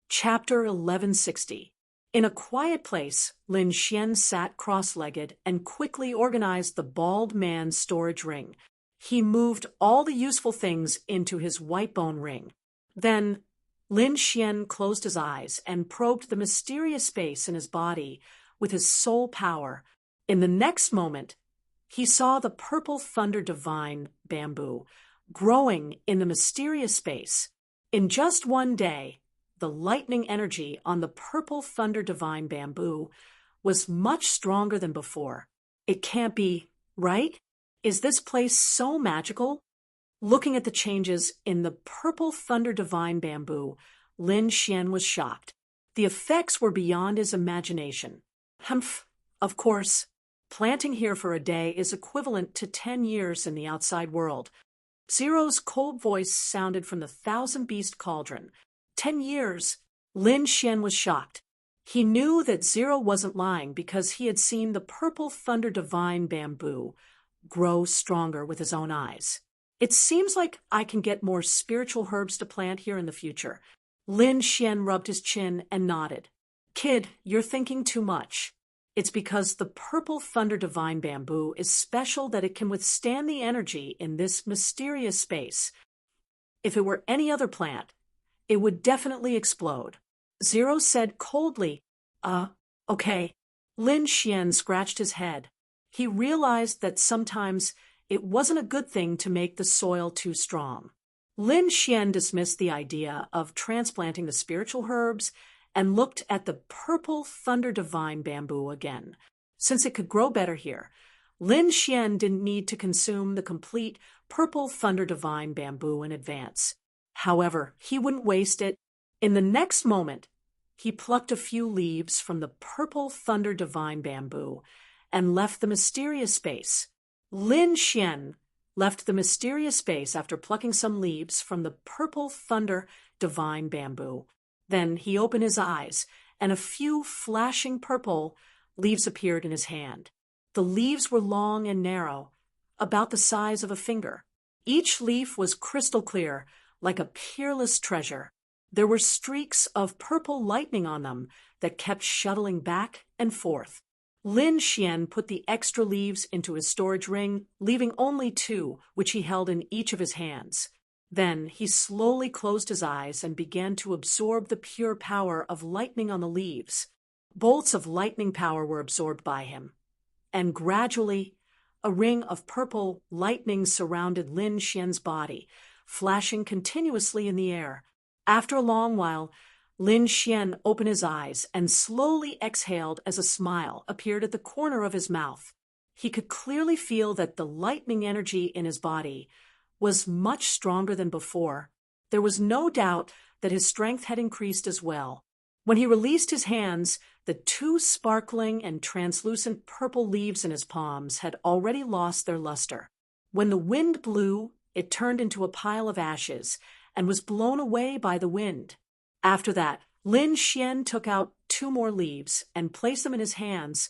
Chapter 1160. In a quiet place, Lin Xian sat cross-legged and quickly organized the bald man's storage ring. He moved all the useful things into his white bone ring. Then Lin Xian closed his eyes and probed the mysterious space in his body with his soul power. In the next moment, he saw the purple thunder divine bamboo growing in the mysterious space. In just one day, the lightning energy on the purple thunder divine bamboo was much stronger than before. It can't be, right? Is this place so magical? Looking at the changes in the purple thunder divine bamboo, Lin Xian was shocked. The effects were beyond his imagination. Humph, of course, planting here for a day is equivalent to 10 years in the outside world. Zero's cold voice sounded from the thousand-beast cauldron. 10 years? Lin Xian was shocked. He knew that Zero wasn't lying because he had seen the purple thunder divine bamboo grow stronger with his own eyes. It seems like I can get more spiritual herbs to plant here in the future. Lin Xian rubbed his chin and nodded. Kid, you're thinking too much. It's because the purple thunder divine bamboo is special that it can withstand the energy in this mysterious space. If it were any other plant, it would definitely explode. Zero said coldly, okay. Lin Xian scratched his head. He realized that sometimes it wasn't a good thing to make the soil too strong. Lin Xian dismissed the idea of transplanting the spiritual herbs and looked at the purple thunder divine bamboo again. Since it could grow better here, Lin Xian didn't need to consume the complete purple thunder divine bamboo in advance. However, he wouldn't waste it. In the next moment, he plucked a few leaves from the purple thunder divine bamboo and left the mysterious space. Lin Xian left the mysterious space after plucking some leaves from the purple thunder divine bamboo. Then he opened his eyes, and a few flashing purple leaves appeared in his hand. The leaves were long and narrow, about the size of a finger. Each leaf was crystal clear, like a peerless treasure. There were streaks of purple lightning on them that kept shuttling back and forth. Lin Xian put the extra leaves into his storage ring, leaving only 2, which he held in each of his hands. Then he slowly closed his eyes and began to absorb the pure power of lightning on the leaves. Bolts of lightning power were absorbed by him, and gradually a ring of purple lightning surrounded Lin Xian's body, flashing continuously in the air. After a long while, Lin Xian opened his eyes and slowly exhaled as a smile appeared at the corner of his mouth. He could clearly feel that the lightning energy in his body was much stronger than before. There was no doubt that his strength had increased as well. When he released his hands, the 2 sparkling and translucent purple leaves in his palms had already lost their luster. When the wind blew, it turned into a pile of ashes and was blown away by the wind. After that, Lin Xian took out 2 more leaves and placed them in his hands,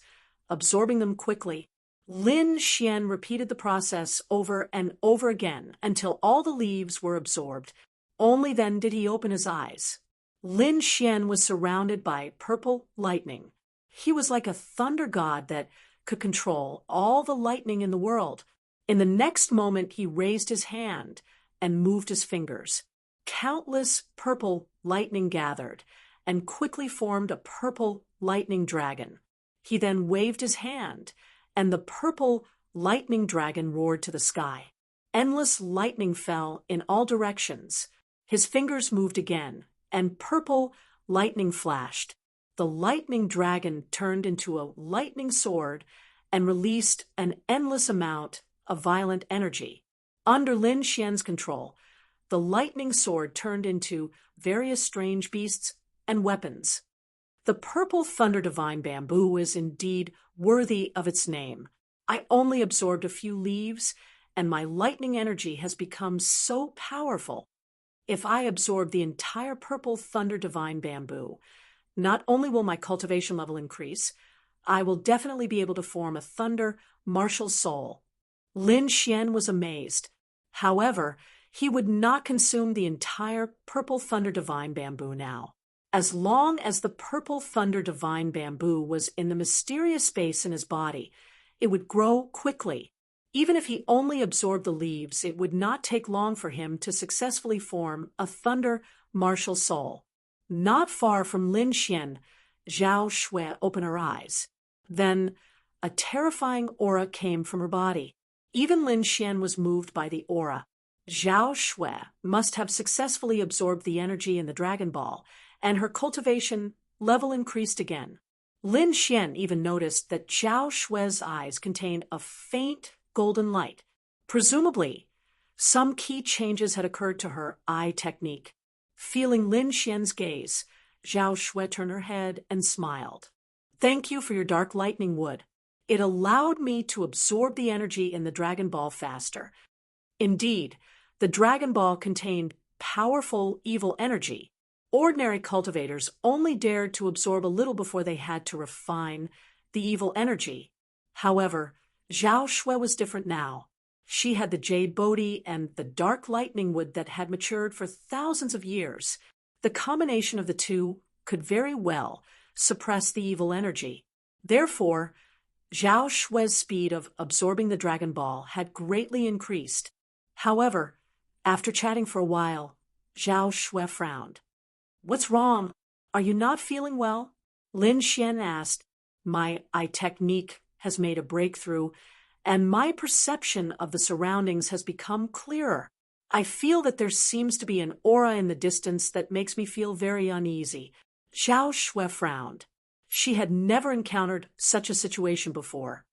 absorbing them quickly. Lin Xian repeated the process over and over again until all the leaves were absorbed. Only then did he open his eyes. Lin Xian was surrounded by purple lightning. He was like a thunder god that could control all the lightning in the world. In the next moment, he raised his hand and moved his fingers. Countless purple lightning gathered and quickly formed a purple lightning dragon. He then waved his hand, and the purple lightning dragon roared to the sky. Endless lightning fell in all directions. His fingers moved again, and purple lightning flashed. The lightning dragon turned into a lightning sword and released an endless amount of violent energy. Under Lin Xian's control, the lightning sword turned into various strange beasts and weapons. The purple thunder divine bamboo is indeed worthy of its name. I only absorbed a few leaves, and my lightning energy has become so powerful. If I absorb the entire purple thunder divine bamboo, not only will my cultivation level increase, I will definitely be able to form a thunder martial soul. Lin Xian was amazed. However, he would not consume the entire purple thunder divine bamboo now. As long as the purple thunder divine bamboo was in the mysterious space in his body, it would grow quickly. Even if he only absorbed the leaves, it would not take long for him to successfully form a thunder martial soul. Not far from Lin Xian, Zhao Shui opened her eyes. Then a terrifying aura came from her body. Even Lin Xian was moved by the aura. Zhao Shui must have successfully absorbed the energy in the Dragon Ball, and her cultivation level increased again. Lin Xian even noticed that Zhao Shui's eyes contained a faint golden light. Presumably, some key changes had occurred to her eye technique. Feeling Lin Xian's gaze, Zhao Shui turned her head and smiled. "Thank you for your dark lightning wood. It allowed me to absorb the energy in the Dragon Ball faster." Indeed, the Dragon Ball contained powerful evil energy. Ordinary cultivators only dared to absorb a little before they had to refine the evil energy. However, Zhao Shui was different now. She had the jade Bodhi and the dark lightning wood that had matured for thousands of years. The combination of the two could very well suppress the evil energy. Therefore, Zhao Shui's speed of absorbing the Dragon Ball had greatly increased. However, after chatting for a while, Zhao Shui frowned. "What's wrong? Are you not feeling well?" Lin Xian asked. "My eye technique has made a breakthrough, and my perception of the surroundings has become clearer. I feel that there seems to be an aura in the distance that makes me feel very uneasy." Zhao Shui frowned. She had never encountered such a situation before.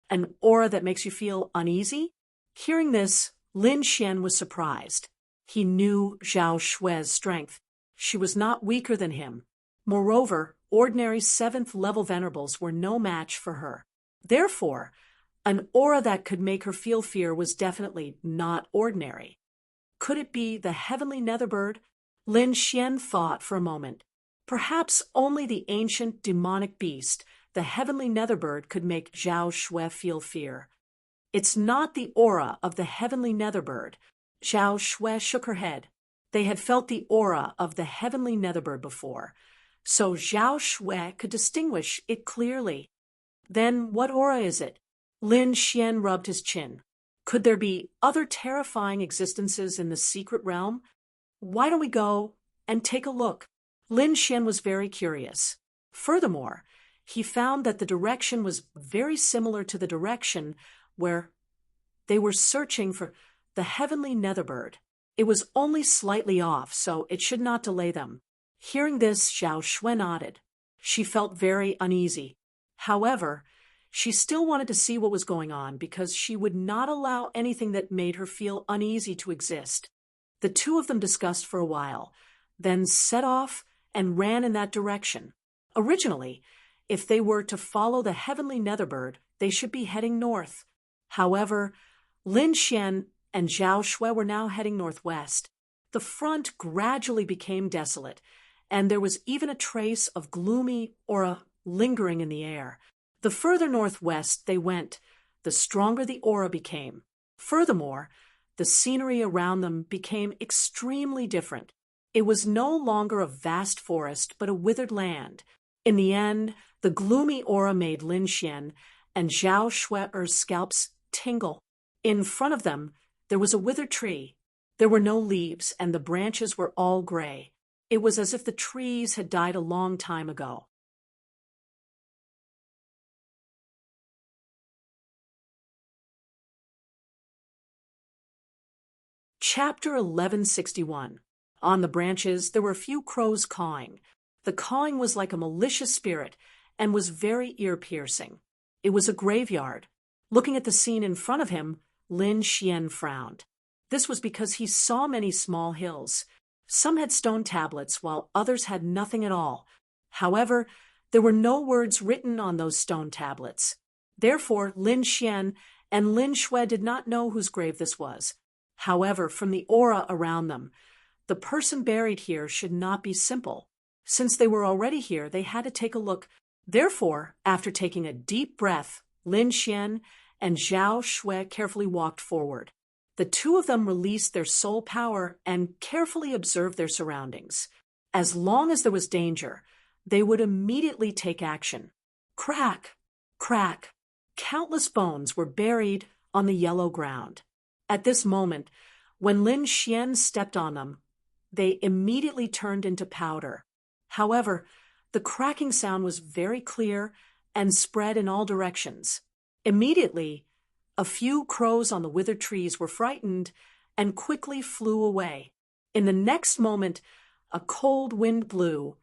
"An aura that makes you feel uneasy?" Hearing this, Lin Xian was surprised. He knew Zhao Shui's strength. She was not weaker than him. Moreover, ordinary 7th-level venerables were no match for her. Therefore, an aura that could make her feel fear was definitely not ordinary. Could it be the heavenly netherbird? Lin Xian thought for a moment. Perhaps only the ancient demonic beast, the heavenly netherbird, could make Zhao Shui feel fear. "It's not the aura of the heavenly netherbird." Zhao Shui shook her head. They had felt the aura of the heavenly netherbird before, so Zhao Shui could distinguish it clearly. "Then what aura is it?" Lin Xian rubbed his chin. "Could there be other terrifying existences in the secret realm? Why don't we go and take a look?" Lin Xian was very curious. Furthermore, he found that the direction was very similar to the direction where they were searching for the heavenly netherbird. It was only slightly off, so it should not delay them. Hearing this, Zhao Shui nodded. She felt very uneasy. However, she still wanted to see what was going on because she would not allow anything that made her feel uneasy to exist. The two of them discussed for a while, then set off and ran in that direction. Originally, if they were to follow the heavenly netherbird, they should be heading north. However, Lin Xian and Zhao Shui were now heading northwest. The front gradually became desolate, and there was even a trace of gloomy aura lingering in the air. The further northwest they went, the stronger the aura became. Furthermore, the scenery around them became extremely different. It was no longer a vast forest, but a withered land. In the end, the gloomy aura made Lin Xian and Zhao Shui's scalps tingle. In front of them, there was a withered tree. There were no leaves, and the branches were all gray. It was as if the trees had died a long time ago. Chapter 1161. On the branches, there were a few crows cawing. The cawing was like a malicious spirit and was very ear-piercing. It was a graveyard. Looking at the scene in front of him, Lin Xian frowned. This was because he saw many small hills. Some had stone tablets, while others had nothing at all. However, there were no words written on those stone tablets. Therefore, Lin Xian and Lin Shui did not know whose grave this was. However, from the aura around them, the person buried here should not be simple. Since they were already here, they had to take a look. Therefore, after taking a deep breath, Lin Xian and Zhao Shui carefully walked forward. The two of them released their soul power and carefully observed their surroundings. As long as there was danger, they would immediately take action. Crack! Crack! Countless bones were buried on the yellow ground. At this moment, when Lin Xian stepped on them, they immediately turned into powder. However, the cracking sound was very clear and spread in all directions. Immediately, a few crows on the withered trees were frightened and quickly flew away. In the next moment, a cold wind blew,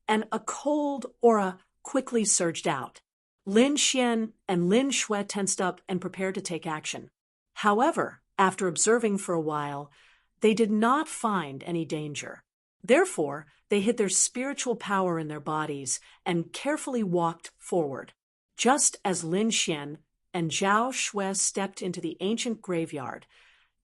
and a cold aura quickly surged out. Lin Xian and Lin Shui tensed up and prepared to take action. However, after observing for a while, they did not find any danger. Therefore, they hid their spiritual power in their bodies and carefully walked forward. Just as Lin Xian and Zhao Shui stepped into the ancient graveyard,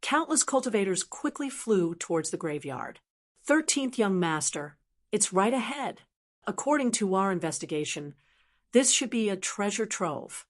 countless cultivators quickly flew towards the graveyard. 13th young master, it's right ahead. According to our investigation, this should be a treasure trove.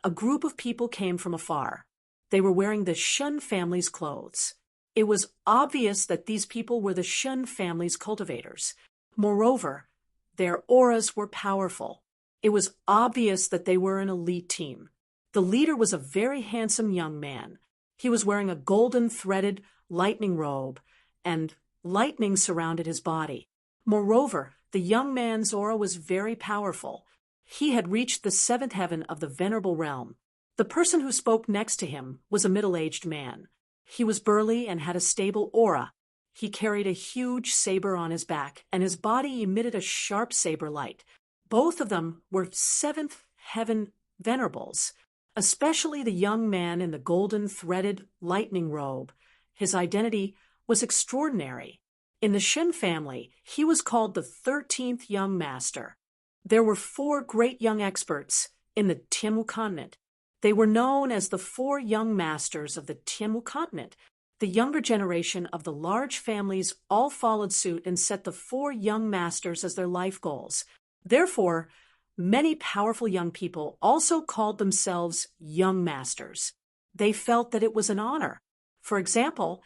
A group of people came from afar. They were wearing the Shun family's clothes. It was obvious that these people were the Shun family's cultivators. Moreover, their auras were powerful. It was obvious that they were an elite team. The leader was a very handsome young man. He was wearing a golden threaded lightning robe, and lightning surrounded his body. Moreover, the young man's aura was very powerful. He had reached the seventh heaven of the venerable realm. The person who spoke next to him was a middle-aged man. He was burly and had a stable aura. He carried a huge saber on his back, and his body emitted a sharp saber light. Both of them were seventh heaven venerables, especially the young man in the golden threaded lightning robe. His identity was extraordinary. In the Shen family, he was called the 13th young master. There were 4 great young experts in the Tianmu continent. They were known as the 4 young masters of the Tianmu continent. The younger generation of the large families all followed suit and set the 4 young masters as their life goals. Therefore, many powerful young people also called themselves young masters. They felt that it was an honor. For example,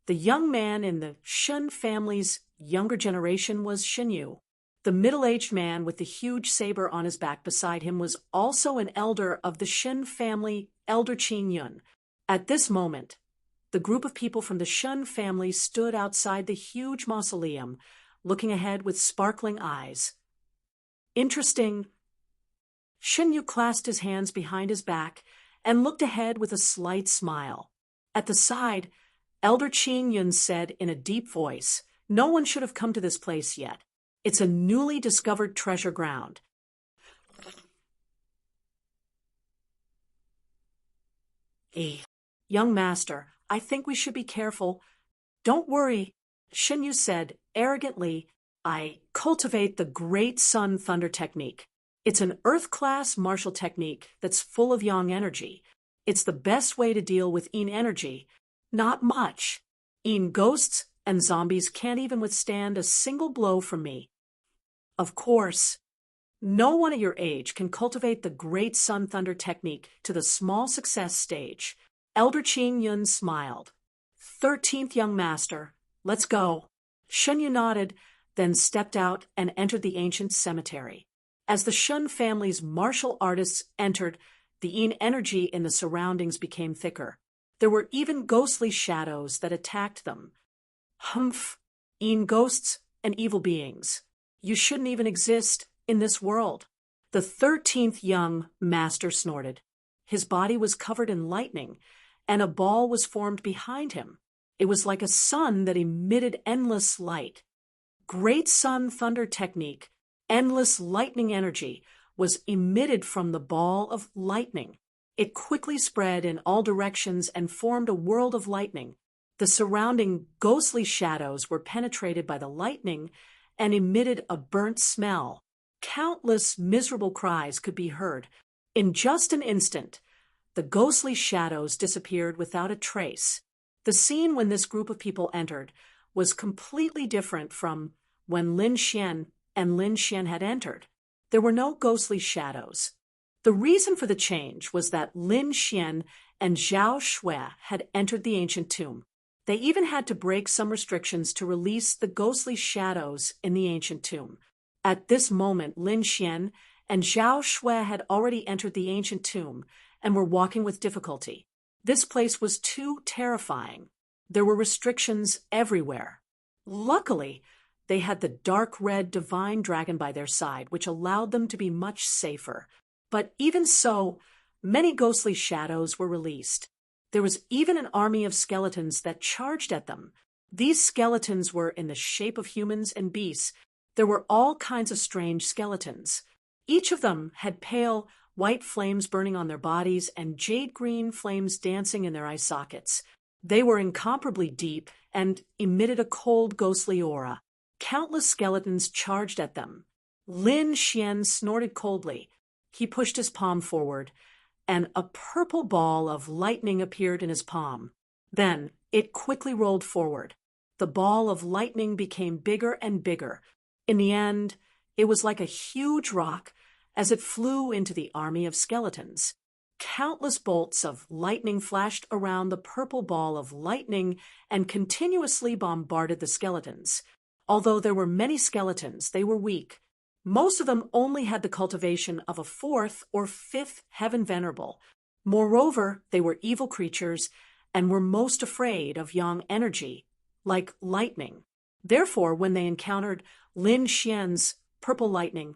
the young man in the Shun family's younger generation was Shenyu. The middle-aged man with the huge saber on his back beside him was also an elder of the Shen family, Elder Qing Yun. At this moment, the group of people from the Shun family stood outside the huge mausoleum, looking ahead with sparkling eyes. Interesting. Shenyu clasped his hands behind his back and looked ahead with a slight smile. At the side, Elder Qing Yun said in a deep voice, "No one should have come to this place yet. It's a newly discovered treasure ground." Young master, I think we should be careful. Don't worry, Shenyu said arrogantly. I cultivate the Great Sun Thunder technique. It's an Earth-class martial technique that's full of yang energy. It's the best way to deal with Yin energy. Not much. Yin ghosts and zombies can't even withstand a single blow from me. Of course, no one at your age can cultivate the Great Sun Thunder technique to the small success stage. Elder Qing Yun smiled. 13th young master, let's go. Shenyu nodded, then stepped out and entered the ancient cemetery. As the Shun family's martial artists entered, the Yin energy in the surroundings became thicker. There were even ghostly shadows that attacked them. Humph, Yin ghosts and evil beings. You shouldn't even exist in this world. The 13th young master snorted. His body was covered in lightning, and a ball was formed behind him. It was like a sun that emitted endless light. Great Sun Thunder technique, endless lightning energy, was emitted from the ball of lightning. It quickly spread in all directions and formed a world of lightning. The surrounding ghostly shadows were penetrated by the lightning and emitted a burnt smell. Countless miserable cries could be heard. In just an instant, the ghostly shadows disappeared without a trace. The scene when this group of people entered was completely different from when Lin Xian and Lin Xian had entered. There were no ghostly shadows. The reason for the change was that Lin Xian and Zhao Shui had entered the ancient tomb. They even had to break some restrictions to release the ghostly shadows in the ancient tomb. At this moment, Lin Xian and Zhao Shui had already entered the ancient tomb and were walking with difficulty. This place was too terrifying. There were restrictions everywhere. Luckily, they had the dark red divine dragon by their side, which allowed them to be much safer. But even so, many ghostly shadows were released. There was even an army of skeletons that charged at them. These skeletons were in the shape of humans and beasts. There were all kinds of strange skeletons. Each of them had pale, white flames burning on their bodies and jade-green flames dancing in their eye sockets. They were incomparably deep and emitted a cold, ghostly aura. Countless skeletons charged at them. Lin Xian snorted coldly. He pushed his palm forward, and a purple ball of lightning appeared in his palm. Then it quickly rolled forward. The ball of lightning became bigger and bigger. In the end, it was like a huge rock as it flew into the army of skeletons. Countless bolts of lightning flashed around the purple ball of lightning and continuously bombarded the skeletons. Although there were many skeletons, they were weak. Most of them only had the cultivation of a 4th or 5th heaven venerable. Moreover, they were evil creatures and were most afraid of yang energy, like lightning. Therefore, when they encountered Lin Xian's purple lightning,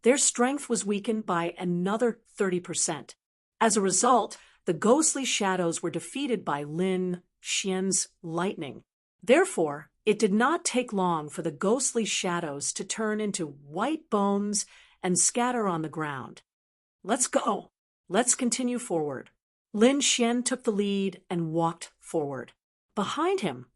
their strength was weakened by another 30%. As a result, the ghostly shadows were defeated by Lin Xian's lightning. Therefore, it did not take long for the ghostly shadows to turn into white bones and scatter on the ground. Let's go. Let's continue forward. Lin Xian took the lead and walked forward. Behind him,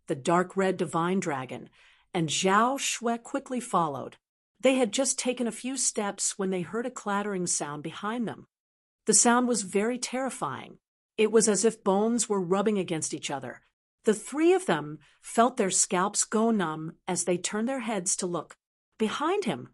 the dark red divine dragon, and Zhao Shui quickly followed. They had just taken a few steps when they heard a clattering sound behind them. The sound was very terrifying. It was as if bones were rubbing against each other. The three of them felt their scalps go numb as they turned their heads to look. Behind him,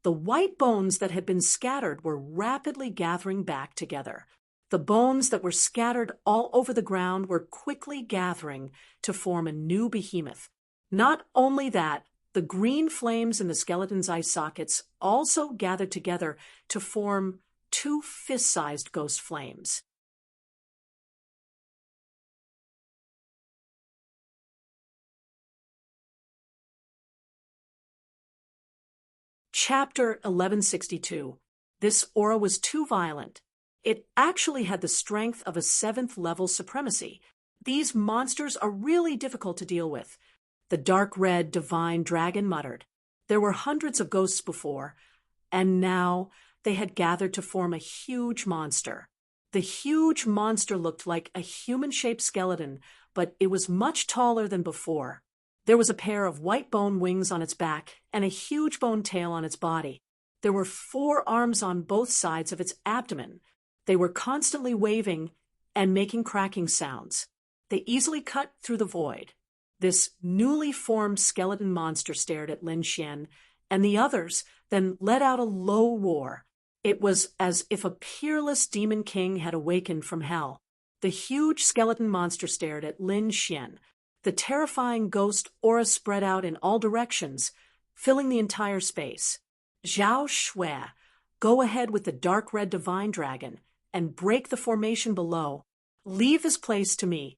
the white bones that had been scattered were rapidly gathering back together. The bones that were scattered all over the ground were quickly gathering to form a new behemoth. Not only that, the green flames in the skeleton's eye sockets also gathered together to form 2 fist-sized ghost flames. Chapter 1162. This aura was too violent. It actually had the strength of a 7th level supremacy. These monsters are really difficult to deal with. The dark red divine dragon muttered. There were hundreds of ghosts before, and now they had gathered to form a huge monster. The huge monster looked like a human-shaped skeleton, but it was much taller than before. There was a pair of white bone wings on its back and a huge bone tail on its body. There were 4 arms on both sides of its abdomen. They were constantly waving and making cracking sounds. They easily cut through the void. This newly formed skeleton monster stared at Lin Xian and the others, then let out a low roar. It was as if a peerless demon king had awakened from hell. The huge skeleton monster stared at Lin Xian. The terrifying ghost aura spread out in all directions, filling the entire space. Zhao Shui, go ahead with the dark red divine dragon and break the formation below. Leave this place to me.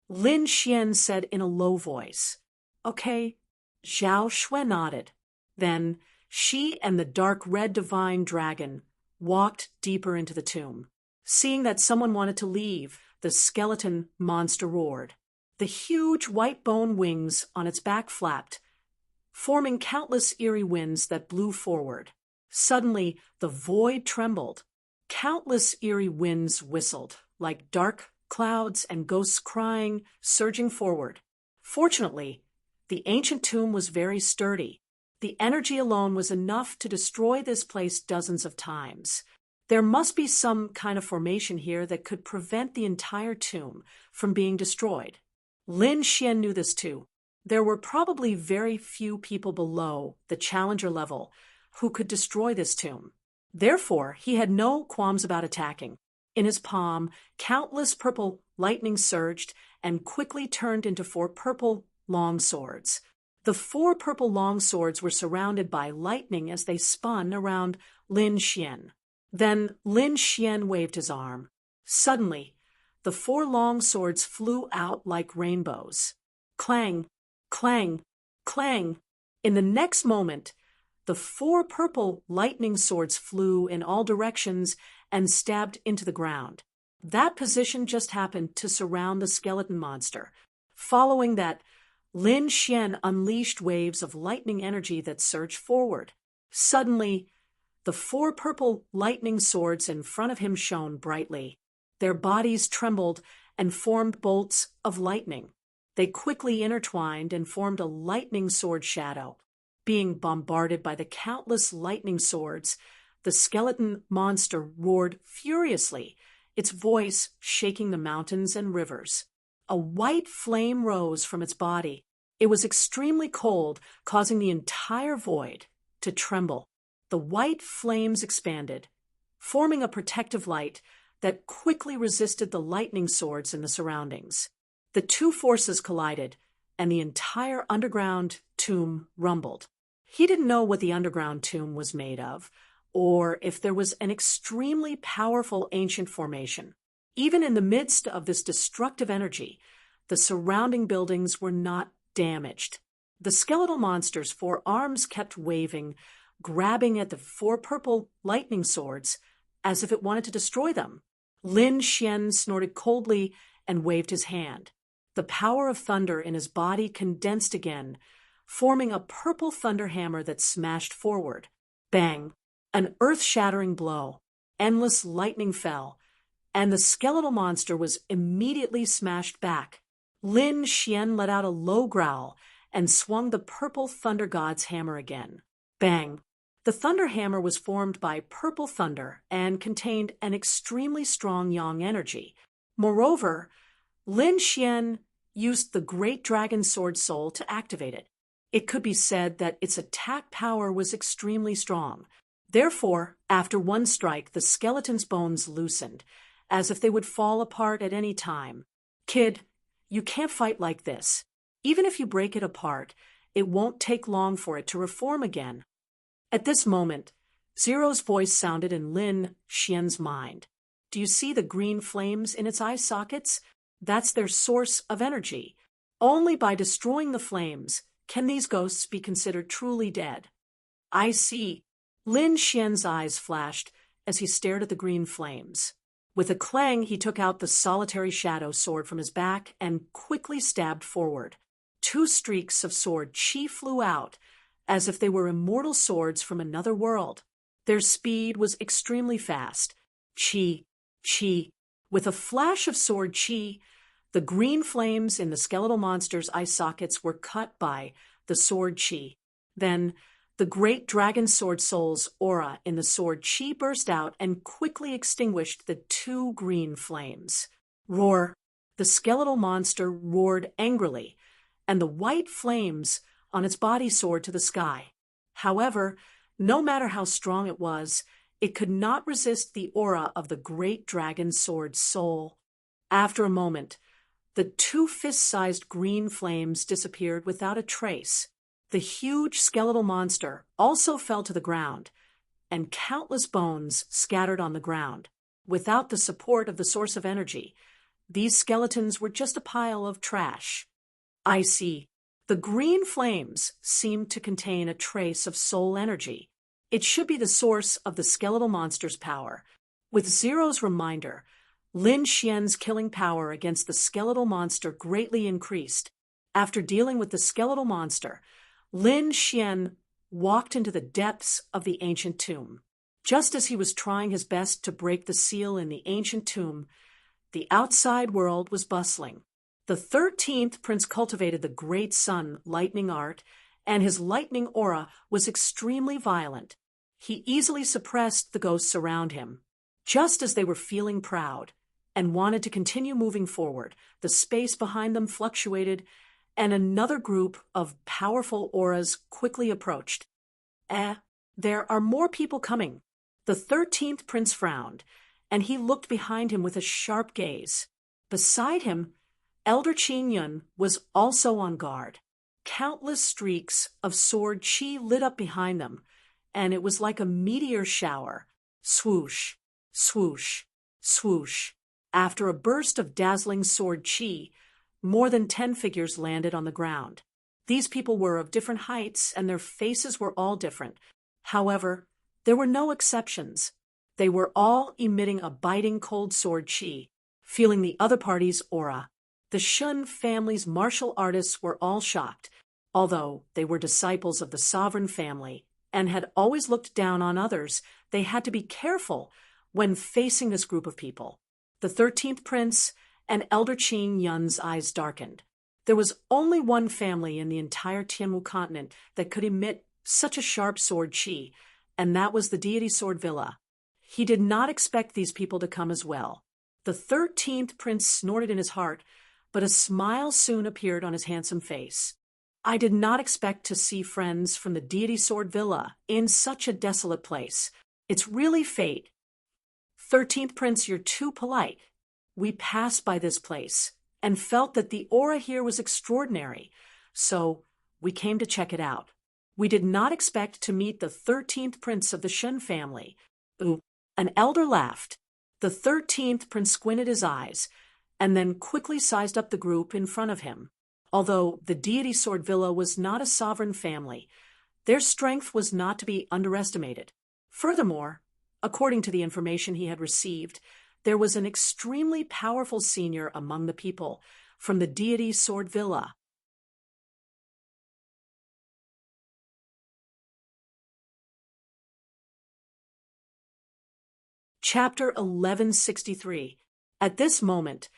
Lin Xian said in a low voice. Okay. Zhao Shui nodded. Then she and the dark red divine dragon walked deeper into the tomb. Seeing that someone wanted to leave, the skeleton monster roared. The huge white bone wings on its back flapped, forming countless eerie winds that blew forward. Suddenly, the void trembled. Countless eerie winds whistled, like dark clouds and ghosts crying, surging forward. Fortunately, the ancient tomb was very sturdy. The energy alone was enough to destroy this place dozens of times. There must be some kind of formation here that could prevent the entire tomb from being destroyed. Lin Xian knew this too. There were probably very few people below the challenger level who could destroy this tomb. Therefore, he had no qualms about attacking. In his palm, countless purple lightning surged and quickly turned into 4 purple long swords. The 4 purple long swords were surrounded by lightning as they spun around Lin Xian. Then Lin Xian waved his arm. Suddenly, the 4 long swords flew out like rainbows. Clang, clang, clang. In the next moment, the 4 purple lightning swords flew in all directions and stabbed into the ground. That position just happened to surround the skeleton monster. Following that, Lin Xian unleashed waves of lightning energy that surged forward. Suddenly, the 4 purple lightning swords in front of him shone brightly. Their bodies trembled and formed bolts of lightning. They quickly intertwined and formed a lightning sword shadow. Being bombarded by the countless lightning swords, the skeleton monster roared furiously, its voice shaking the mountains and rivers. A white flame rose from its body. It was extremely cold, causing the entire void to tremble. The white flames expanded, forming a protective light that quickly resisted the lightning swords in the surroundings. The 2 forces collided, and the entire underground tomb rumbled. He didn't know what the underground tomb was made of, or if there was an extremely powerful ancient formation. Even in the midst of this destructive energy, the surrounding buildings were not damaged. The skeletal monster's 4 arms kept waving, grabbing at the 4 purple lightning swords as if it wanted to destroy them. Lin Xian snorted coldly and waved his hand. The power of thunder in his body condensed again, forming a purple thunder hammer that smashed forward. Bang! An earth-shattering blow. Endless lightning fell, and the skeletal monster was immediately smashed back. Lin Xian let out a low growl and swung the purple thunder god's hammer again. Bang! The thunder hammer was formed by purple thunder and contained an extremely strong yang energy. Moreover, Lin Xian used the great dragon sword soul to activate it. It could be said that its attack power was extremely strong. Therefore, after one strike, the skeleton's bones loosened, as if they would fall apart at any time. Kid, you can't fight like this. Even if you break it apart, it won't take long for it to reform again. At this moment, Zero's voice sounded in Lin Xian's mind. Do you see the green flames in its eye sockets? That's their source of energy. Only by destroying the flames can these ghosts be considered truly dead. I see. Lin Xian's eyes flashed as he stared at the green flames. With a clang, he took out the solitary shadow sword from his back and quickly stabbed forward. 2 streaks of sword qi flew out, as if they were immortal swords from another world. Their speed was extremely fast. Qi, qi. With a flash of sword qi, the green flames in the skeletal monster's eye sockets were cut by the sword qi. Then, the great dragon sword soul's aura in the sword qi burst out and quickly extinguished the 2 green flames. Roar! The skeletal monster roared angrily, and the white flames on its body soared to the sky. However, no matter how strong it was, it could not resist the aura of the great dragon sword soul. After a moment, the 2 fist-sized green flames disappeared without a trace. The huge skeletal monster also fell to the ground, and countless bones scattered on the ground. Without the support of the source of energy, these skeletons were just a pile of trash. I see. The green flames seemed to contain a trace of soul energy. It should be the source of the skeletal monster's power. With Zero's reminder, Lin Xian's killing power against the skeletal monster greatly increased. After dealing with the skeletal monster, Lin Xian walked into the depths of the ancient tomb. Just as he was trying his best to break the seal in the ancient tomb, the outside world was bustling. The 13th prince cultivated the great sun lightning art, and his lightning aura was extremely violent. He easily suppressed the ghosts around him. Just as they were feeling proud and wanted to continue moving forward, the space behind them fluctuated, and another group of powerful auras quickly approached. There are more people coming. The 13th prince frowned, and he looked behind him with a sharp gaze. Beside him, Elder Qin Yun was also on guard. Countless streaks of sword qi lit up behind them, and it was like a meteor shower. Swoosh, swoosh, swoosh. After a burst of dazzling sword chi, more than 10 figures landed on the ground. These people were of different heights, and their faces were all different. However, there were no exceptions. They were all emitting a biting cold sword chi, feeling the other party's aura. The Shun family's martial artists were all shocked, although they were disciples of the sovereign family and had always looked down on others. They had to be careful when facing this group of people. The 13th prince and Elder Qing Yun's eyes darkened. There was only one family in the entire Tianwu continent that could emit such a sharp sword chi, and that was the deity Sword Villa. He did not expect these people to come as well. The 13th prince snorted in his heart, but a smile soon appeared on his handsome face. I did not expect to see friends from the deity Sword Villa in such a desolate place. It's really fate. 13th prince, you're too polite. We passed by this place and felt that the aura here was extraordinary, so we came to check it out. We did not expect to meet the 13th prince of the Shun family. Ooh, an elder laughed. The 13th prince squinted his eyes and then quickly sized up the group in front of him. Although the deity Sword Villa was not a sovereign family, their strength was not to be underestimated. Furthermore, according to the information he had received, there was an extremely powerful senior among the people from the deity Sword Villa. Chapter 1163. At this moment,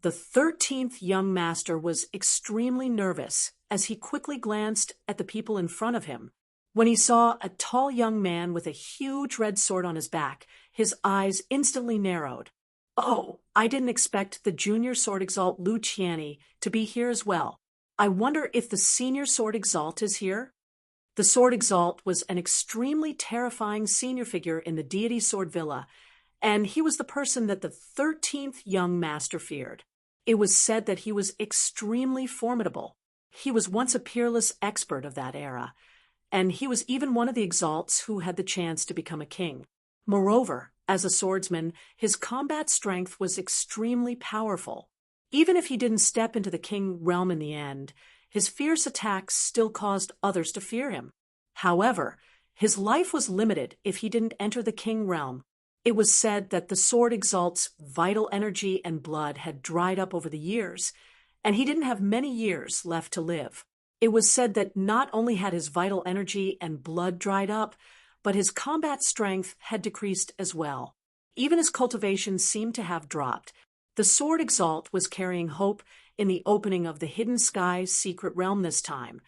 the 13th young master was extremely nervous as he quickly glanced at the people in front of him. When he saw a tall young man with a huge red sword on his back, his eyes instantly narrowed. Oh, I didn't expect the junior sword exalt Lu Qiani to be here as well. I wonder if the senior sword exalt is here? The sword exalt was an extremely terrifying senior figure in the deity Sword Villa, and he was the person that the 13th young master feared. It was said that he was extremely formidable. He was once a peerless expert of that era, and he was even one of the exalts who had the chance to become a king. Moreover, as a swordsman, his combat strength was extremely powerful. Even if he didn't step into the king realm in the end, his fierce attacks still caused others to fear him. However, his life was limited if he didn't enter the king realm. It was said that the sword exalt's vital energy and blood had dried up over the years, and he didn't have many years left to live. It was said that not only had his vital energy and blood dried up, but his combat strength had decreased as well. Even his cultivation seemed to have dropped. The sword exalt was carrying hope in the opening of the Hidden Sky's secret realm this time,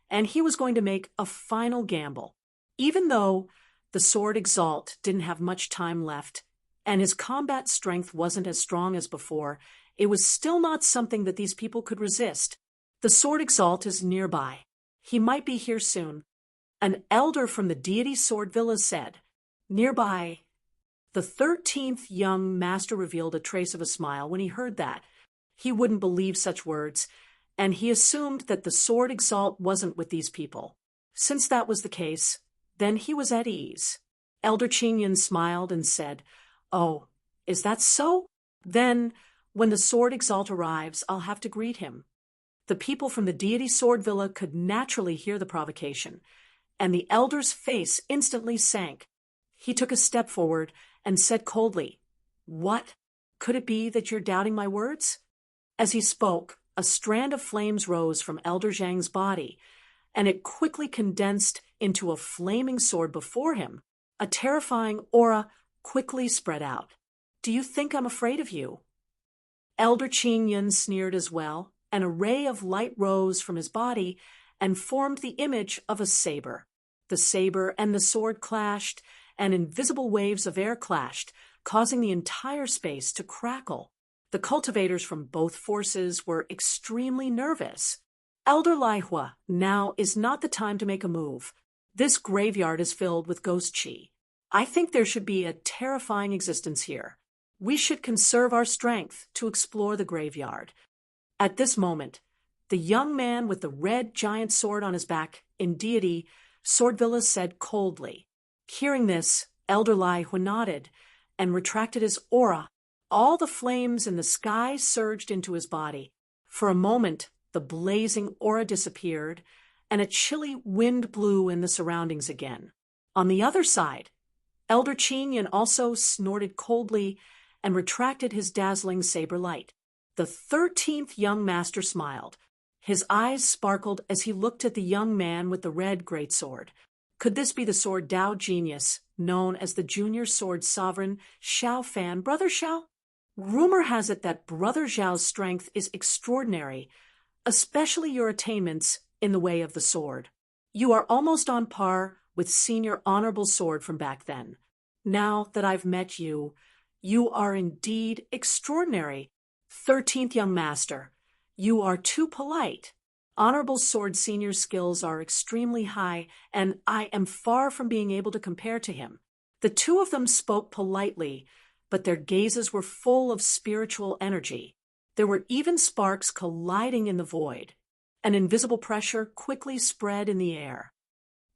and he was going to make a final gamble. Even though the sword exalt didn't have much time left, and his combat strength wasn't as strong as before, it was still not something that these people could resist. The sword exalt is nearby. He might be here soon. An elder from the deity Sword Villa said. Nearby. The 13th young master revealed a trace of a smile when he heard that. He wouldn't believe such words, and he assumed that the sword exalt wasn't with these people. Since that was the case, then he was at ease. Elder Qingyun smiled and said, Oh, is that so? Then, when the sword exalt arrives, I'll have to greet him. The people from the deity Sword Villa could naturally hear the provocation, and the elder's face instantly sank. He took a step forward and said coldly, What? Could it be that you're doubting my words? As he spoke, a strand of flames rose from Elder Zhang's body, and it quickly condensed into a flaming sword before him. A terrifying aura quickly spread out. Do you think I'm afraid of you? Elder Qingyun sneered as well, and a ray of light rose from his body and formed the image of a saber. The saber and the sword clashed, and invisible waves of air clashed, causing the entire space to crackle. The cultivators from both forces were extremely nervous. Elder Laihua, now is not the time to make a move. This graveyard is filled with ghost chi. I think there should be a terrifying existence here. We should conserve our strength to explore the graveyard. At this moment, the young man with the red giant sword on his back in deity Sword Villa said coldly. Hearing this, Elder Laihua nodded and retracted his aura. All the flames in the sky surged into his body. For a moment, the blazing aura disappeared, and a chilly wind blew in the surroundings again. On the other side, Elder Qingyan also snorted coldly and retracted his dazzling saber light. The 13th young master smiled. His eyes sparkled as he looked at the young man with the red greatsword. Could this be the sword Dao genius, known as the junior sword sovereign Xiao Fan? Brother Xiao? Rumor has it that Brother Xiao's strength is extraordinary, especially your attainments in the way of the sword. You are almost on par with Senior Honorable Sword from back then. Now that I've met you, you are indeed extraordinary. 13th young master, you are too polite. Honorable Sword Senior's skills are extremely high, and I am far from being able to compare to him. The two of them spoke politely, but their gazes were full of spiritual energy. There were even sparks colliding in the void. An invisible pressure quickly spread in the air.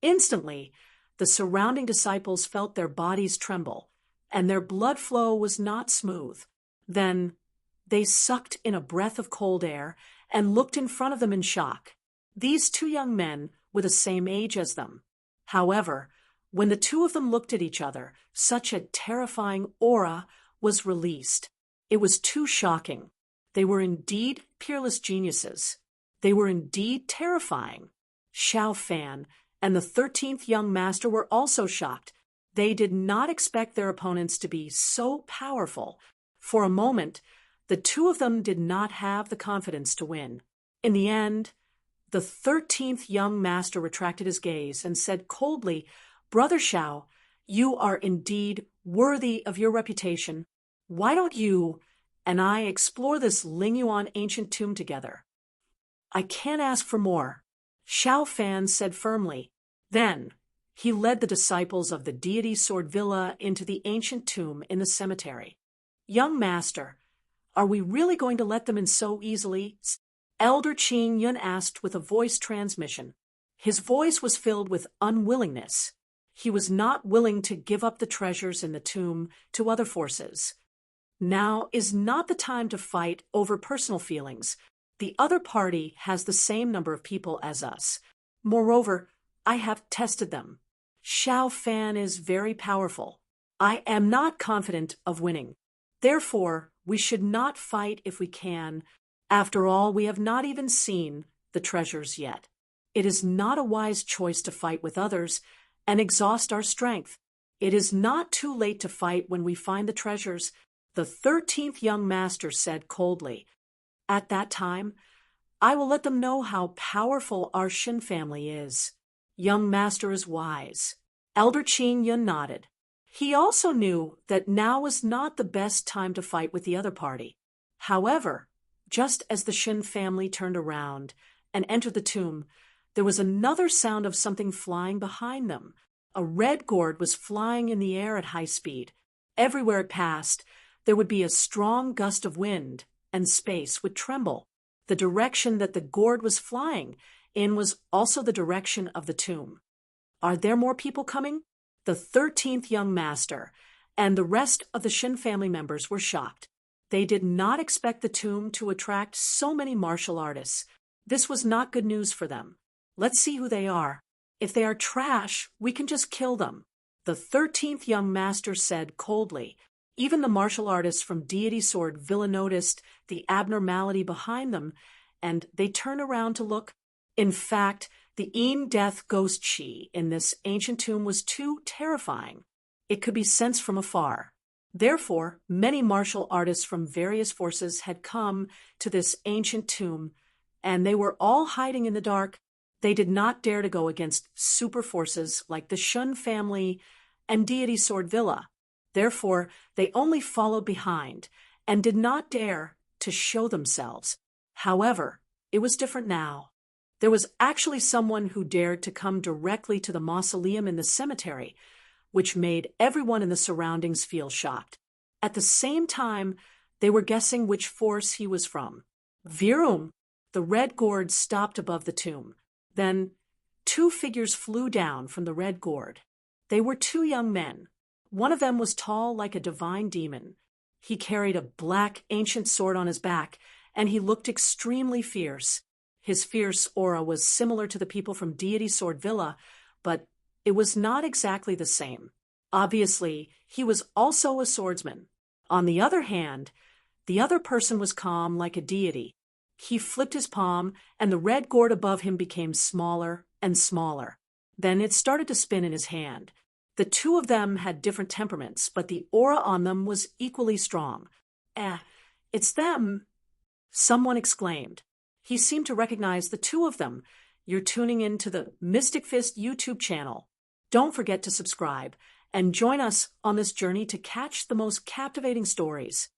Instantly, the surrounding disciples felt their bodies tremble, and their blood flow was not smooth. Then, they sucked in a breath of cold air and looked in front of them in shock. These two young men were the same age as them. However, when the two of them looked at each other, such a terrifying aura was released. It was too shocking. They were indeed peerless geniuses. They were indeed terrifying. Xiao Fan and the 13th young master were also shocked. They did not expect their opponents to be so powerful. For a moment, the two of them did not have the confidence to win. In the end, the 13th young master retracted his gaze and said coldly, "Brother Xiao, you are indeed worthy of your reputation. Why don't you and I explore this Lingyuan ancient tomb together?" "I can't ask for more," Xiao Fan said firmly. Then, he led the disciples of the deity Sword Villa into the ancient tomb in the cemetery. "Young master, are we really going to let them in so easily?" Elder Qingyan asked with a voice transmission. His voice was filled with unwillingness. He was not willing to give up the treasures in the tomb to other forces. Now is not the time to fight over personal feelings. The other party has the same number of people as us. Moreover, I have tested them. Xiao Fan is very powerful. I am not confident of winning. Therefore, we should not fight if we can. After all, we have not even seen the treasures yet. It is not a wise choice to fight with others and exhaust our strength. It is not too late to fight when we find the treasures, the 13th young master said coldly. At that time, I will let them know how powerful our Shin family is. Young master is wise. Elder Qingyan nodded. He also knew that now was not the best time to fight with the other party. However, just as the Shin family turned around and entered the tomb, there was another sound of something flying behind them. A red gourd was flying in the air at high speed. Everywhere it passed, there would be a strong gust of wind, and space would tremble. The direction that the gourd was flying in was also the direction of the tomb. Are there more people coming? The 13th young master and the rest of the Shin family members were shocked. They did not expect the tomb to attract so many martial artists. This was not good news for them. Let's see who they are. If they are trash, we can just kill them, the 13th young master said coldly. Even the martial artists from Deity Sword Villa noticed the abnormality behind them, and they turned around to look. In fact, the Een Death Ghost Chi in this ancient tomb was too terrifying. It could be sensed from afar. Therefore, many martial artists from various forces had come to this ancient tomb, and they were all hiding in the dark. They did not dare to go against super forces like the Shun family and Deity Sword Villa. Therefore, they only followed behind and did not dare to show themselves. However, it was different now. There was actually someone who dared to come directly to the mausoleum in the cemetery, which made everyone in the surroundings feel shocked. At the same time, they were guessing which force he was from. Virum! The red gourd stopped above the tomb. Then, two figures flew down from the red gourd. They were two young men. One of them was tall like a divine demon. He carried a black, ancient sword on his back, and he looked extremely fierce. His fierce aura was similar to the people from Deity Sword Villa, but it was not exactly the same. Obviously, he was also a swordsman. On the other hand, the other person was calm like a deity. He flipped his palm, and the red gourd above him became smaller and smaller. Then it started to spin in his hand. The two of them had different temperaments, but the aura on them was equally strong. It's them, someone exclaimed. He seemed to recognize the two of them. You're tuning in to the Mystic Fist YouTube channel. Don't forget to subscribe and join us on this journey to catch the most captivating stories.